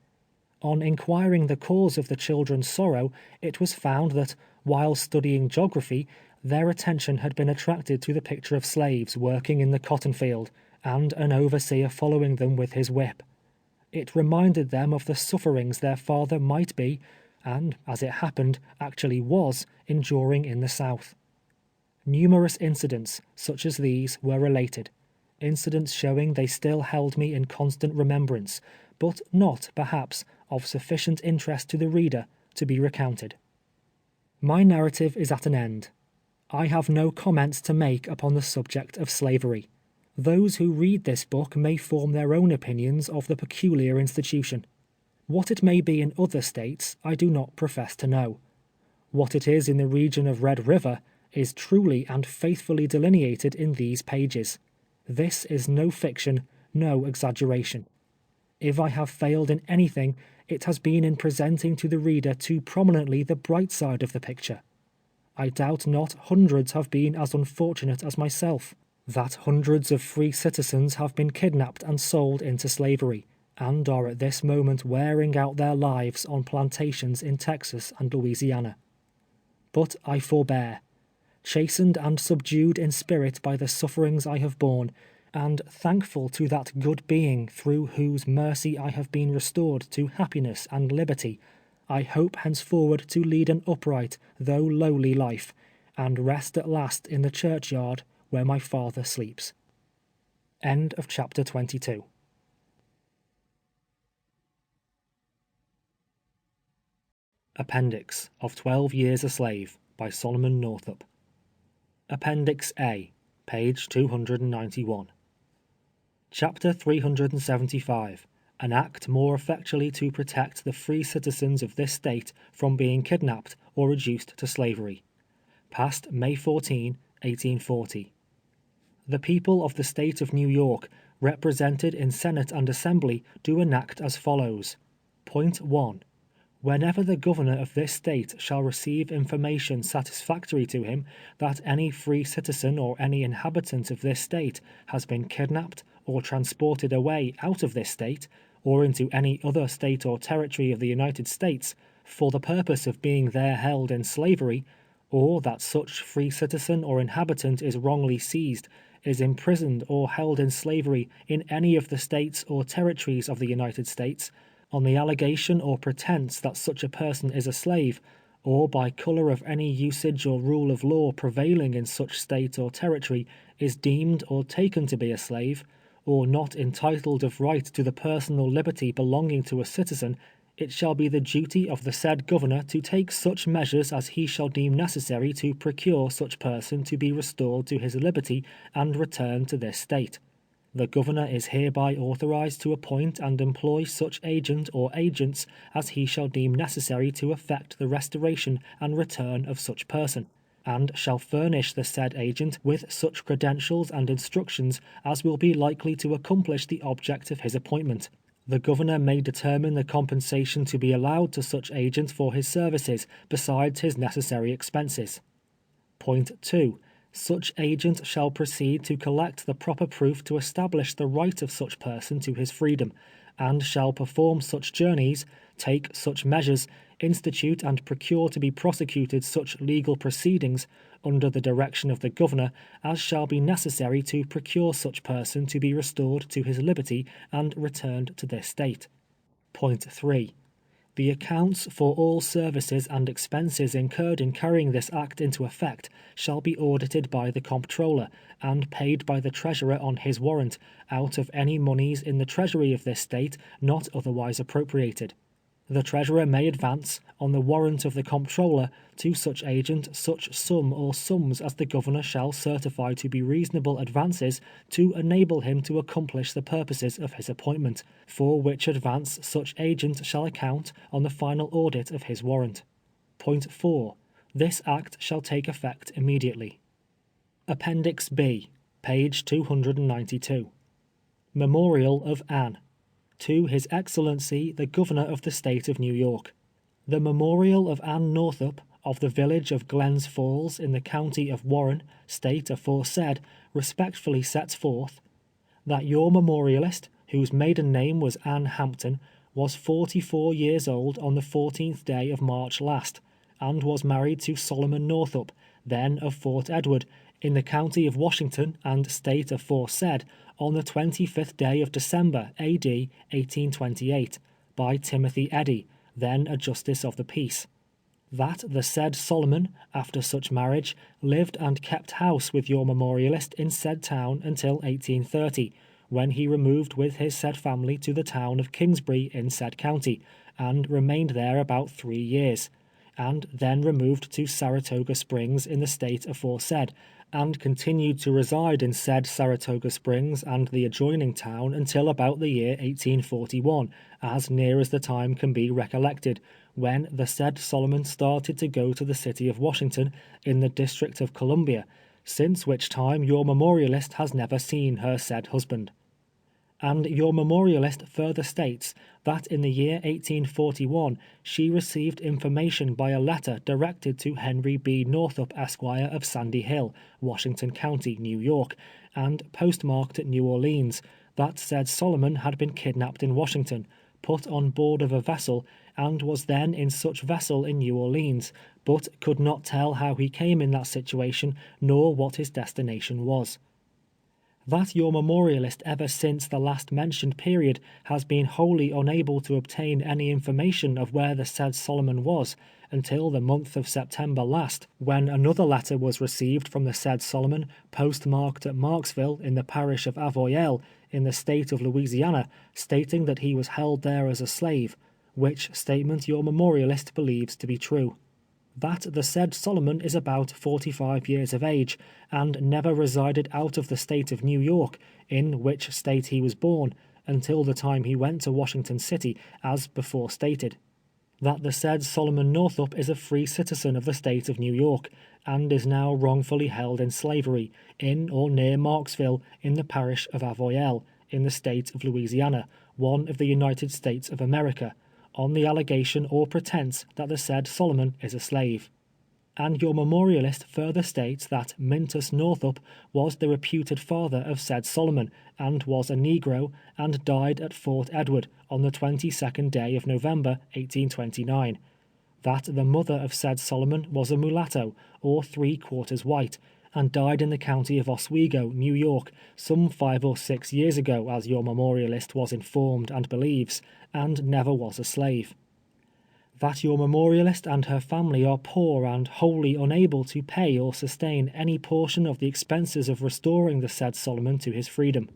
On inquiring the cause of the children's sorrow, it was found that, while studying geography, their attention had been attracted to the picture of slaves working in the cotton field, and an overseer following them with his whip. It reminded them of the sufferings their father might be, and, as it happened, actually was, enduring in the South. Numerous incidents, such as these, were related. incidents showing they still held me in constant remembrance, but not, perhaps, of sufficient interest to the reader to be recounted. My narrative is at an end. I have no comments to make upon the subject of slavery. Those who read this book may form their own opinions of the peculiar institution. What it may be in other states, I do not profess to know. What it is in the region of Red River is truly and faithfully delineated in these pages. This is no fiction, no exaggeration. If I have failed in anything, it has been in presenting to the reader too prominently the bright side of the picture. I doubt not hundreds have been as unfortunate as myself, that hundreds of free citizens have been kidnapped and sold into slavery, and are at this moment wearing out their lives on plantations in Texas and Louisiana. But I forbear. Chastened and subdued in spirit by the sufferings I have borne, and thankful to that good being through whose mercy I have been restored to happiness and liberty, I hope henceforward to lead an upright, though lowly life, and rest at last in the churchyard where my father sleeps. End of chapter 22. Appendix of 12 Years a Slave by Solomon Northup. Appendix A, page 291. Chapter 375. An act more effectually to protect the free citizens of this state from being kidnapped or reduced to slavery. Passed May 14, 1840. The people of the state of New York, represented in Senate and Assembly, do enact as follows. Point 1. Whenever the governor of this state shall receive information satisfactory to him that any free citizen or any inhabitant of this state has been kidnapped or transported away out of this state, or into any other state or territory of the United States, for the purpose of being there held in slavery, or that such free citizen or inhabitant is wrongly seized, is imprisoned or held in slavery in any of the states or territories of the United States, on the allegation or pretense that such a person is a slave, or by color of any usage or rule of law prevailing in such state or territory, is deemed or taken to be a slave, or not entitled of right to the personal liberty belonging to a citizen, it shall be the duty of the said governor to take such measures as he shall deem necessary to procure such person to be restored to his liberty and returned to this state. The governor is hereby authorized to appoint and employ such agent or agents as he shall deem necessary to effect the restoration and return of such person, and shall furnish the said agent with such credentials and instructions as will be likely to accomplish the object of his appointment. The governor may determine the compensation to be allowed to such agent for his services, besides his necessary expenses. Point 2. Such agent shall proceed to collect the proper proof to establish the right of such person to his freedom, and shall perform such journeys, take such measures, institute and procure to be prosecuted such legal proceedings, under the direction of the governor, as shall be necessary to procure such person to be restored to his liberty and returned to this state. Point 3. The accounts for all services and expenses incurred in carrying this act into effect shall be audited by the comptroller, and paid by the treasurer on his warrant, out of any moneys in the treasury of this state not otherwise appropriated. The treasurer may advance, on the warrant of the comptroller, to such agent such sum or sums as the governor shall certify to be reasonable advances to enable him to accomplish the purposes of his appointment, for which advance such agent shall account on the final audit of his warrant. Point 4. This act shall take effect immediately. Appendix B, page 292. Memorial of Anne. To His Excellency the Governor of the State of New York. The memorial of Anne Northup, of the village of Glens Falls in the county of Warren, state aforesaid, respectfully sets forth, that your memorialist, whose maiden name was Anne Hampton, was 44 years old on the 14th day of March last, and was married to Solomon Northup, then of Fort Edward, in the county of Washington and state aforesaid, on the 25th day of December, A.D. 1828, by Timothy Eddy, then a justice of the peace. That the said Solomon, after such marriage, lived and kept house with your memorialist in said town until 1830, when he removed with his said family to the town of Kingsbury in said county, and remained there about 3 years, and then removed to Saratoga Springs in the state aforesaid, and continued to reside in said Saratoga Springs and the adjoining town until about the year 1841, as near as the time can be recollected, when the said Solomon started to go to the city of Washington, in the District of Columbia, since which time your memorialist has never seen her said husband. And your memorialist further states that in the year 1841 she received information by a letter directed to Henry B. Northup, Esquire, of Sandy Hill, Washington County, New York, and postmarked at New Orleans, that said Solomon had been kidnapped in Washington, put on board of a vessel, and was then in such vessel in New Orleans, but could not tell how he came in that situation, nor what his destination was. That your memorialist ever since the last mentioned period has been wholly unable to obtain any information of where the said Solomon was, until the month of September last, when another letter was received from the said Solomon, postmarked at Marksville, in the parish of Avoyelles, in the state of Louisiana, stating that he was held there as a slave, which statement your memorialist believes to be true. That the said Solomon is about 45 years of age, and never resided out of the state of New York, in which state he was born, until the time he went to Washington City, as before stated. That the said Solomon Northup is a free citizen of the state of New York, and is now wrongfully held in slavery, in or near Marksville, in the parish of Avoyelles, in the state of Louisiana, one of the United States of America, on the allegation or pretense that the said Solomon is a slave. And your memorialist further states that Mintus Northup was the reputed father of said Solomon, and was a negro, and died at Fort Edward on the 22nd day of November, 1829. That the mother of said Solomon was a mulatto, or 3/4 white, and died in the county of Oswego, New York, some 5 or 6 years ago, as your memorialist was informed and believes, and never was a slave. That your memorialist and her family are poor and wholly unable to pay or sustain any portion of the expenses of restoring the said Solomon to his freedom.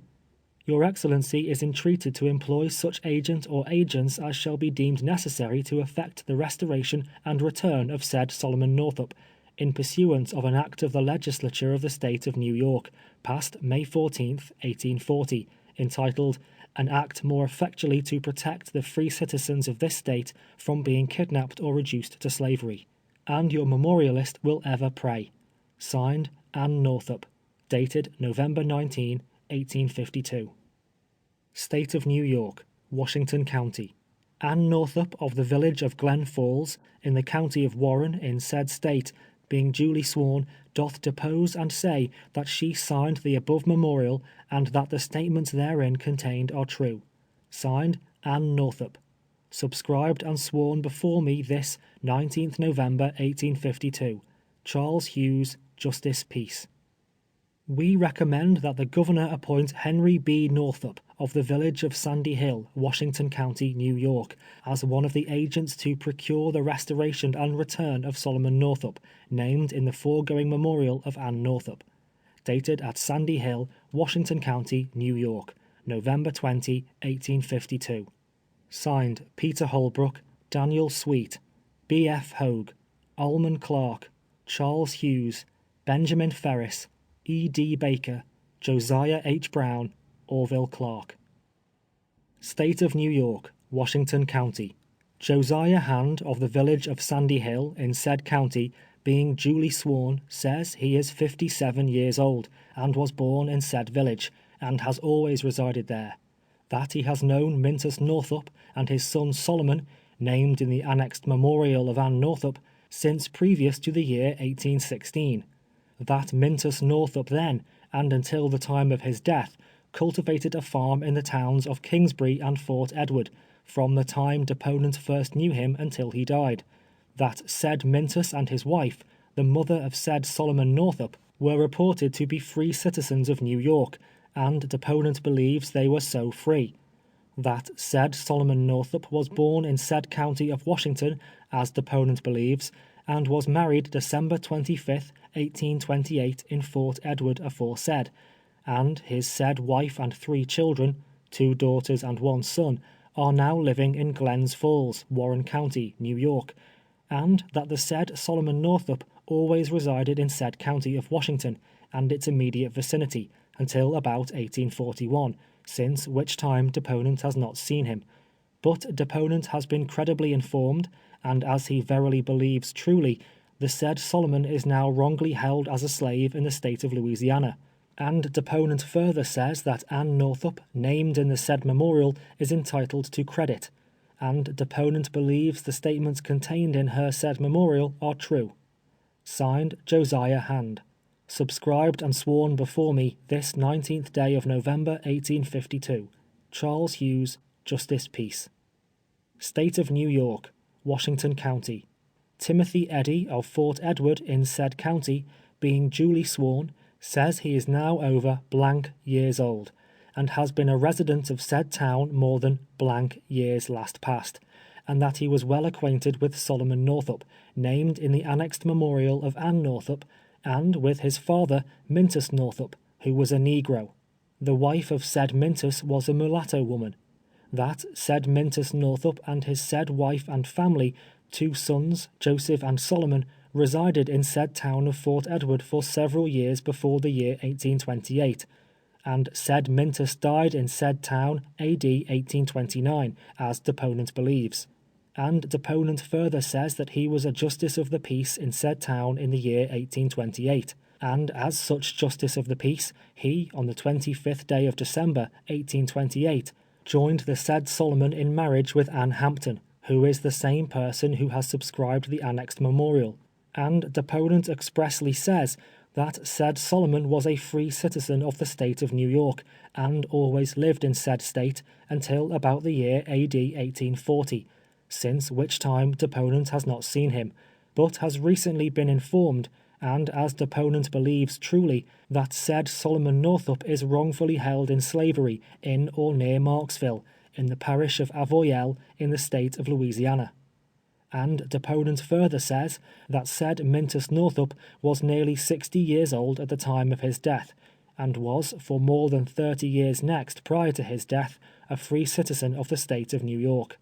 Your Excellency is entreated to employ such agent or agents as shall be deemed necessary to effect the restoration and return of said Solomon Northup, in pursuance of an act of the Legislature of the State of New York, passed May 14th, 1840, entitled, "An Act more effectually to protect the free citizens of this State from being kidnapped or reduced to slavery." And your memorialist will ever pray. Signed, Ann Northup. Dated November 19, 1852. State of New York, Washington County. Ann Northup of the village of Glen Falls, in the county of Warren, in said State, being duly sworn, doth depose and say that she signed the above memorial, and that the statements therein contained are true. Signed, Ann Northup. Subscribed and sworn before me this 19th November, 1852. Charles Hughes, Justice Peace. We recommend that the Governor appoint Henry B. Northup, of the village of Sandy Hill, Washington County, New York, as one of the agents to procure the restoration and return of Solomon Northup, named in the foregoing memorial of Ann Northup. Dated at Sandy Hill, Washington County, New York, November 20, 1852. Signed, Peter Holbrook, Daniel Sweet, B. F. Hogue, Alman Clark, Charles Hughes, Benjamin Ferris, E. D. Baker, Josiah H. Brown, Orville Clark. State of New York, Washington County. Josiah Hand, of the village of Sandy Hill, in said county, being duly sworn, says he is 57 years old, and was born in said village, and has always resided there. That he has known Mintus Northup and his son Solomon, named in the annexed memorial of Ann Northup, since previous to the year 1816. That Mintus Northup then, and until the time of his death, cultivated a farm in the towns of Kingsbury and Fort Edward, from the time deponent first knew him until he died. That said Mintus and his wife, the mother of said Solomon Northup, were reported to be free citizens of New York, and deponent believes they were so free. that said Solomon Northup was born in said county of Washington, as deponent believes, and was married December 25th, 1828, in Fort Edward aforesaid, and his said wife and 3 children, 2 daughters and 1 son, are now living in Glens Falls, Warren County, New York, and that the said Solomon Northup always resided in said county of Washington and its immediate vicinity until about 1841, since which time deponent has not seen him. But deponent has been credibly informed, and as he verily believes truly, the said Solomon is now wrongly held as a slave in the state of Louisiana. And deponent further says that Ann Northup, named in the said memorial, is entitled to credit, and deponent believes the statements contained in her said memorial are true. Signed, Josiah Hand. Subscribed and sworn before me this 19th day of November, 1852. Charles Hughes, Justice Peace. State of New York, Washington County. Timothy Eddy of Fort Edward in said county, being duly sworn, says he is now over years old, and has been a resident of said town more than years last past, and that he was well acquainted with Solomon Northup, named in the annexed memorial of Ann Northup, and with his father, Mintus Northup, who was a negro. The wife of said Mintus was a mulatto woman. That said Mintus Northup and his said wife and family, 2 sons, Joseph and Solomon, resided in said town of Fort Edward for several years before the year 1828, and said Mintus died in said town A.D. 1829, as deponent believes. And deponent further says that he was a justice of the peace in said town in the year 1828, and as such justice of the peace, he, on the 25th day of December, 1828, joined the said Solomon in marriage with Ann Hampton, who is the same person who has subscribed the annexed memorial, and deponent expressly says that said Solomon was a free citizen of the state of New York, and always lived in said state until about the year A.D. 1840, since which time deponent has not seen him, but has recently been informed, and as deponent believes truly, that said Solomon Northup is wrongfully held in slavery in or near Marksville, in the parish of Avoyelles, in the state of Louisiana. And deponent further says that said Mintus Northup was nearly 60 years old at the time of his death, and was for more than 30 years next prior to his death a free citizen of the state of New York.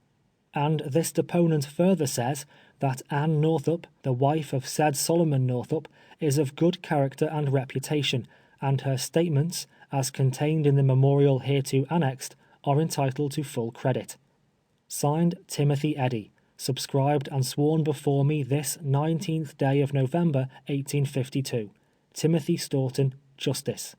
And this deponent further says that Ann Northup, the wife of said Solomon Northup, is of good character and reputation, and her statements, as contained in the memorial hereto annexed, are entitled to full credit. Signed, Timothy Eddy. Subscribed and sworn before me this 19th day of November, 1852. Timothy Staunton, Justice.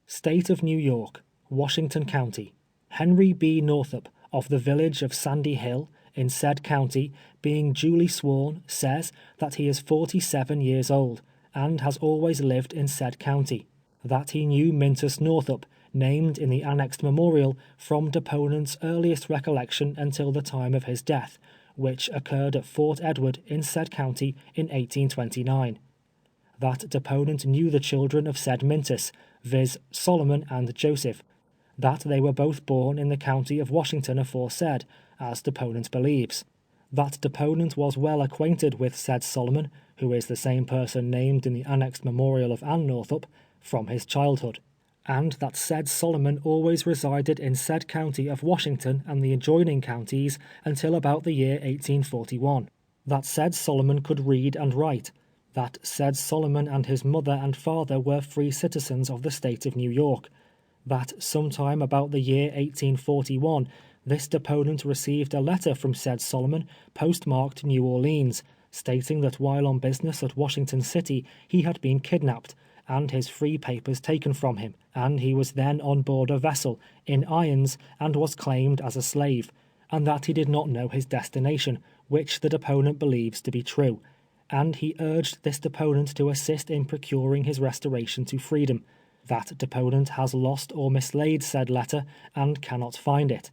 State of New York, Washington County. Henry B. Northup, of the village of Sandy Hill, in said county, being duly sworn, says that he is 47 years old, and has always lived in said county, that he knew Mintus Northup, named in the annexed memorial, from deponent's earliest recollection until the time of his death, which occurred at Fort Edward in said county in 1829. That deponent knew the children of said Mintus, viz. Solomon and Joseph, that they were both born in the county of Washington aforesaid, as deponent believes. That deponent was well acquainted with said Solomon, who is the same person named in the annexed memorial of Ann Northup, from his childhood, and that said Solomon always resided in said county of Washington and the adjoining counties until about the year 1841. That said Solomon could read and write. That said Solomon and his mother and father were free citizens of the state of New York. That sometime about the year 1841, this deponent received a letter from said Solomon, postmarked New Orleans, stating that while on business at Washington City, he had been kidnapped, and his free papers taken from him, and he was then on board a vessel, in irons, and was claimed as a slave, and that he did not know his destination, which the deponent believes to be true, and he urged this deponent to assist in procuring his restoration to freedom. That deponent has lost or mislaid said letter, and cannot find it.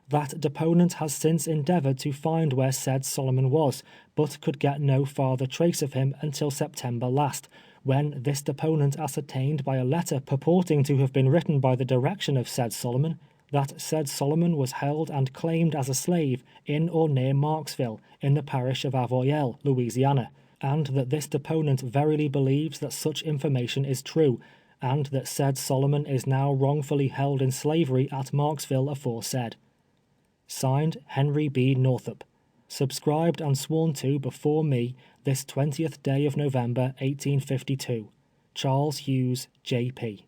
That deponent has since endeavored to find where said Solomon was, but could get no farther trace of him until September last, when this deponent ascertained by a letter purporting to have been written by the direction of said Solomon, that said Solomon was held and claimed as a slave in or near Marksville, in the parish of Avoyelles, Louisiana, and that this deponent verily believes that such information is true, and that said Solomon is now wrongfully held in slavery at Marksville aforesaid. Signed, Henry B. Northup. Subscribed and sworn to before me this 20th day of November, 1852. Charles Hughes, J.P.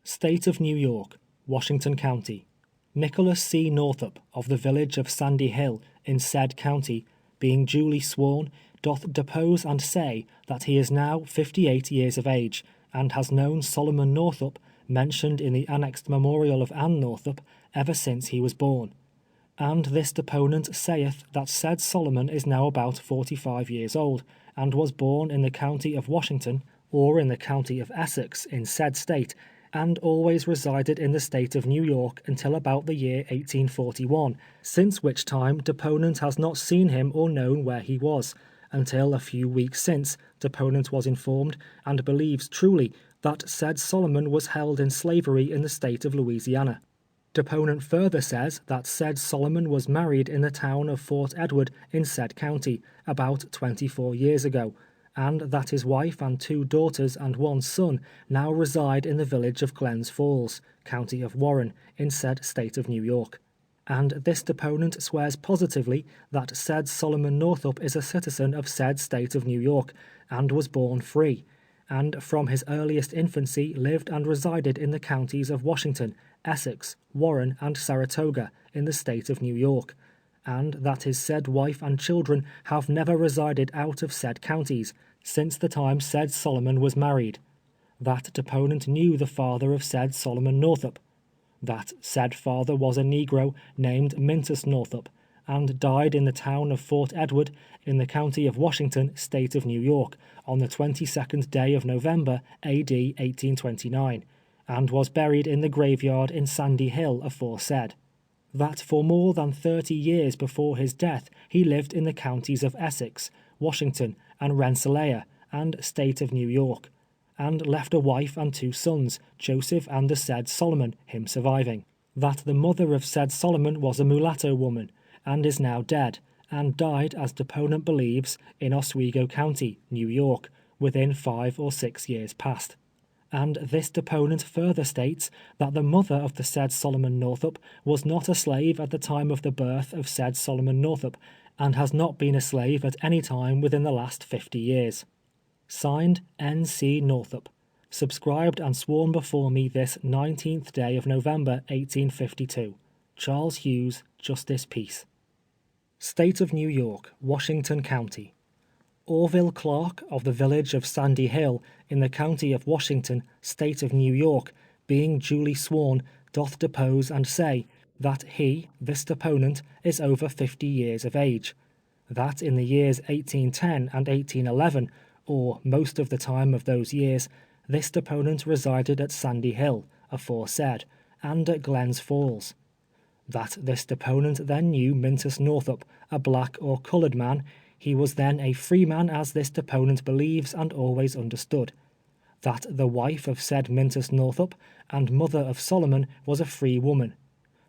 State of New York, Washington County. Nicholas C. Northup, of the village of Sandy Hill, in said county, being duly sworn, doth depose and say that he is now 58 years of age, and has known Solomon Northup, mentioned in the annexed memorial of Anne Northup, ever since he was born. And this deponent saith that said Solomon is now about 45 years old, and was born in the county of Washington, or in the county of Essex, in said state, and always resided in the state of New York until about the year 1841, since which time deponent has not seen him or known where he was, until a few weeks since deponent was informed, and believes truly, that said Solomon was held in slavery in the state of Louisiana. Deponent further says that said Solomon was married in the town of Fort Edward in said county, about 24 years ago, and that his wife and 2 daughters and 1 son now reside in the village of Glens Falls, county of Warren, in said state of New York. And this deponent swears positively that said Solomon Northup is a citizen of said state of New York, and was born free, and from his earliest infancy lived and resided in the counties of Washington, Essex, Warren, and Saratoga, in the state of New York, and that his said wife and children have never resided out of said counties, since the time said Solomon was married. That deponent knew the father of said Solomon Northup. That said father was a negro named Mintus Northup, and died in the town of Fort Edward, in the county of Washington, state of New York, on the 22nd day of November, A.D. 1829, and was buried in the graveyard in Sandy Hill aforesaid. That for more than 30 years before his death he lived in the counties of Essex, Washington, and Rensselaer, and state of New York, and left a wife and 2 sons, Joseph and the said Solomon, him surviving. That the mother of said Solomon was a mulatto woman, and is now dead, and died, as deponent believes, in Oswego County, New York, within 5 or 6 years past. And this deponent further states that the mother of the said Solomon Northup was not a slave at the time of the birth of said Solomon Northup, and has not been a slave at any time within the last 50 years. Signed, N.C. Northup. Subscribed and sworn before me this 19th day of November, 1852. Charles Hughes, Justice Peace. State of New York, Washington County. Orville Clark, of the village of Sandy Hill, in the county of Washington, state of New York, being duly sworn, doth depose and say, that he, this deponent, is over 50 years of age. That in the years 1810 and 1811, or most of the time of those years, this deponent resided at Sandy Hill, aforesaid, and at Glens Falls. That this deponent then knew Mintus Northup, a black or colored man. He was then a free man, as this deponent believes and always understood. That the wife of said Mintus Northup and mother of Solomon was a free woman.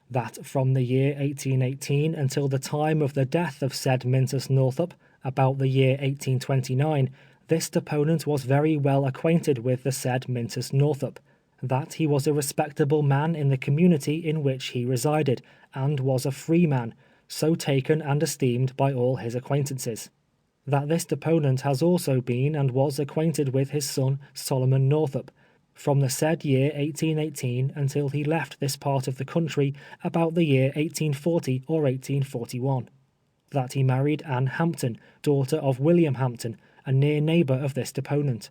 That from the year 1818 until the time of the death of said Mintus Northup, about the year 1829, this deponent was very well acquainted with the said Mintus Northup. That he was a respectable man in the community in which he resided, and was a free man, so taken and esteemed by all his acquaintances. That this deponent has also been and was acquainted with his son Solomon Northup, from the said year 1818 until he left this part of the country about the year 1840 or 1841. That he married Anne Hampton, daughter of William Hampton, a near neighbor of this deponent.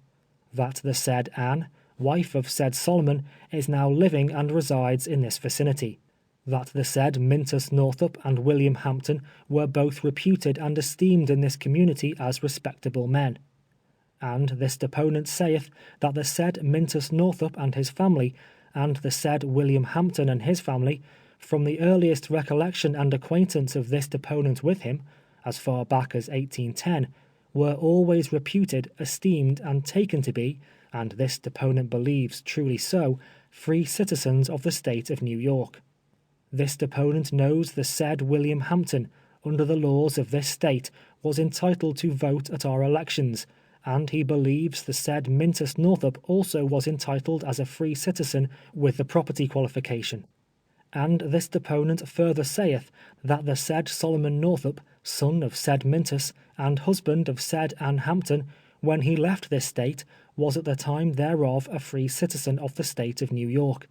That the said Anne, wife of said Solomon, is now living and resides in this vicinity. That the said Mintus Northup and William Hampton were both reputed and esteemed in this community as respectable men. And this deponent saith that the said Mintus Northup and his family, and the said William Hampton and his family, from the earliest recollection and acquaintance of this deponent with him, as far back as 1810, were always reputed, esteemed, and taken to be, and this deponent believes truly so, free citizens of the state of New York. This deponent knows the said William Hampton, under the laws of this state, was entitled to vote at our elections, and he believes the said Mintus Northup also was entitled as a free citizen with the property qualification. And this deponent further saith that the said Solomon Northup, son of said Mintus, and husband of said Anne Hampton, when he left this state, was at the time thereof a free citizen of the state of New York.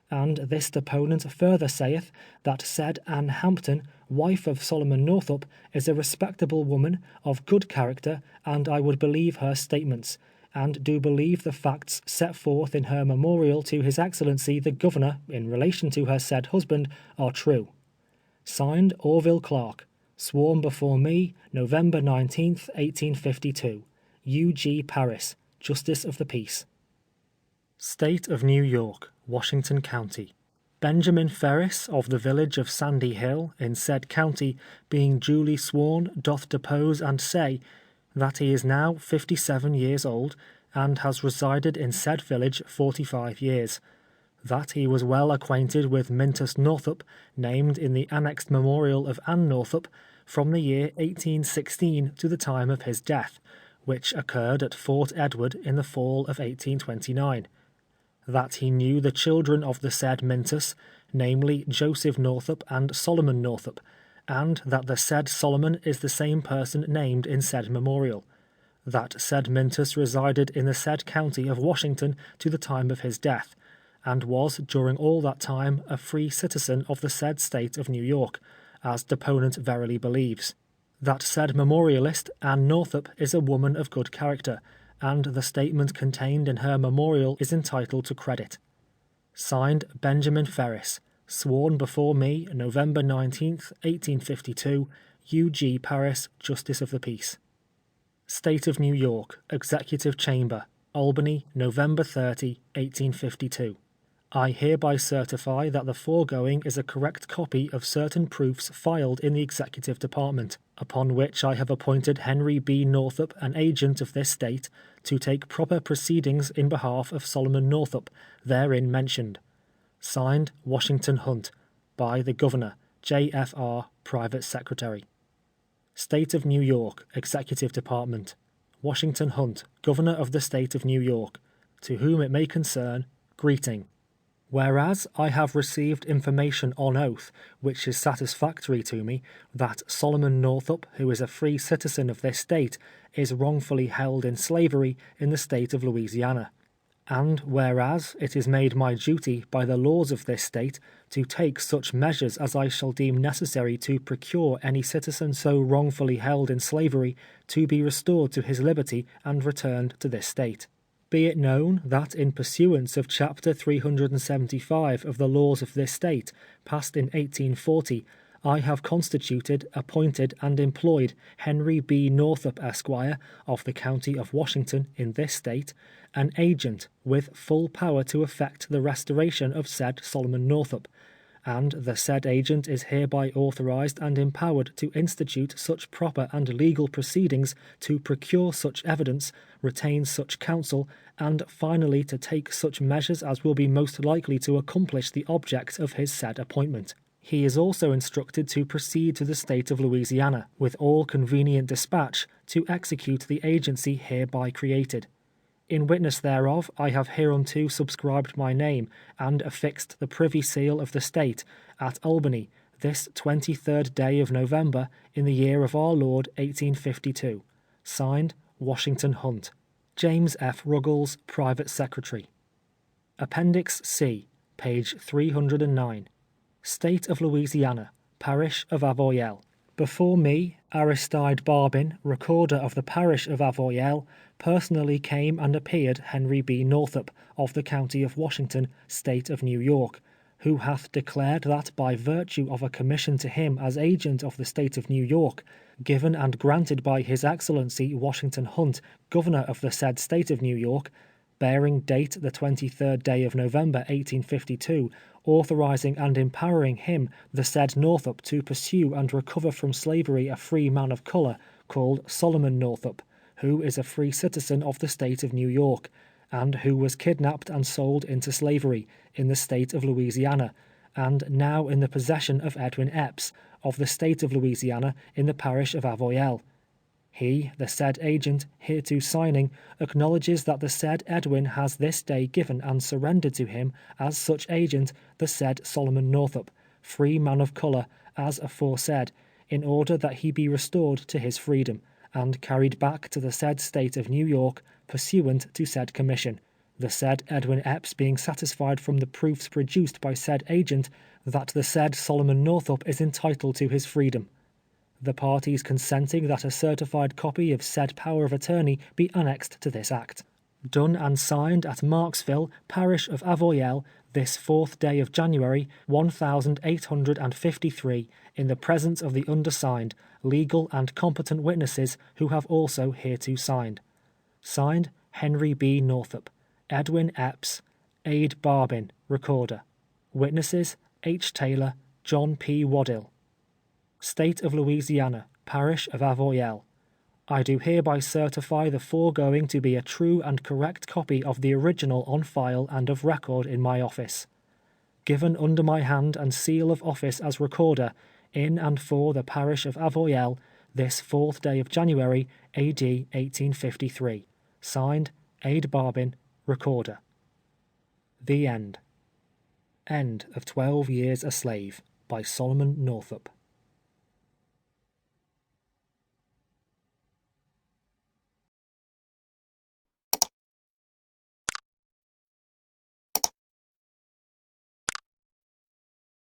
And this deponent further saith that said Anne Hampton, wife of Solomon Northup, is a respectable woman, of good character, and I would believe her statements, and do believe the facts set forth in her memorial to His Excellency the Governor in relation to her said husband are true. Signed, Orville Clark. Sworn before me, November 19th, 1852. U.G. Paris, Justice of the Peace. State of New York, Washington County. Benjamin Ferris, of the village of Sandy Hill, in said county, being duly sworn, doth depose and say, that he is now 57 years old, and has resided in said village 45 years. That he was well acquainted with Mintus Northup, named in the annexed memorial of Anne Northup, from the year 1816 to the time of his death, which occurred at Fort Edward in the fall of 1829. That he knew the children of the said Mintus, namely Joseph Northup and Solomon Northup, and that the said Solomon is the same person named in said memorial. That said Mintus resided in the said county of Washington to the time of his death, and was during all that time a free citizen of the said state of New York, as deponent verily believes. That said memorialist, Anne Northup, is a woman of good character, and the statement contained in her memorial is entitled to credit. Signed, Benjamin Ferris. Sworn before me, November 19th, 1852, U.G. Paris, Justice of the Peace. State of New York, Executive Chamber, Albany, November 30, 1852. I hereby certify that the foregoing is a correct copy of certain proofs filed in the Executive Department, upon which I have appointed Henry B. Northup, an agent of this state, to take proper proceedings in behalf of Solomon Northup, therein mentioned. Signed, Washington Hunt, by the Governor, J.F.R., Private Secretary. State of New York, Executive Department. Washington Hunt, Governor of the State of New York, to whom it may concern, greeting. Whereas I have received information on oath, which is satisfactory to me, that Solomon Northup, who is a free citizen of this state, is wrongfully held in slavery in the state of Louisiana. And whereas it is made my duty by the laws of this state to take such measures as I shall deem necessary to procure any citizen so wrongfully held in slavery to be restored to his liberty and returned to this state. Be it known that in pursuance of Chapter 375 of the laws of this state, passed in 1840, I have constituted, appointed, and employed Henry B. Northup, Esquire, of the county of Washington, in this state, an agent with full power to effect the restoration of said Solomon Northup, and the said agent is hereby authorized and empowered to institute such proper and legal proceedings to procure such evidence, retain such counsel, and finally to take such measures as will be most likely to accomplish the object of his said appointment. He is also instructed to proceed to the state of Louisiana, with all convenient dispatch, to execute the agency hereby created. In witness thereof, I have hereunto subscribed my name, and affixed the privy seal of the state, at Albany, this 23rd day of November, in the year of our Lord 1852. Signed, Washington Hunt. James F. Ruggles, Private Secretary. Appendix C, page 309. State of Louisiana, Parish of Avoyelles. Before me, Aristide Barbin, Recorder of the Parish of Avoyelles, personally came and appeared Henry B. Northup, of the County of Washington, State of New York, who hath declared that by virtue of a commission to him as agent of the State of New York, given and granted by His Excellency Washington Hunt, Governor of the said State of New York, bearing date the 23rd day of November 1852, authorizing and empowering him, the said Northup, to pursue and recover from slavery a free man of color, called Solomon Northup, who is a free citizen of the State of New York, and who was kidnapped and sold into slavery, in the State of Louisiana, and now in the possession of Edwin Epps, of the State of Louisiana, in the parish of Avoyelles. He, the said agent, hereto signing, acknowledges that the said Edwin has this day given and surrendered to him, as such agent, the said Solomon Northup, free man of color, as aforesaid, in order that he be restored to his freedom, and carried back to the said State of New York, pursuant to said commission, the said Edwin Epps being satisfied from the proofs produced by said agent that the said Solomon Northup is entitled to his freedom. The parties consenting that a certified copy of said power of attorney be annexed to this act. Done and signed at Marksville, parish of Avoyelles, this 4th day of January, 1853, in the presence of the undersigned, legal and competent witnesses who have also hereto signed. Signed, Henry B. Northup, Edwin Epps, Aid Barbin, Recorder. Witnesses, H. Taylor, John P. Waddill. State of Louisiana, parish of Avoyelles. I do hereby certify the foregoing to be a true and correct copy of the original on file and of record in my office. Given under my hand and seal of office as Recorder, in and for the parish of Avoyelles, this 4th day of January, A.D. 1853. Signed, Aid Barbin, Recorder. The End. End of 12 Years a Slave, by Solomon Northup.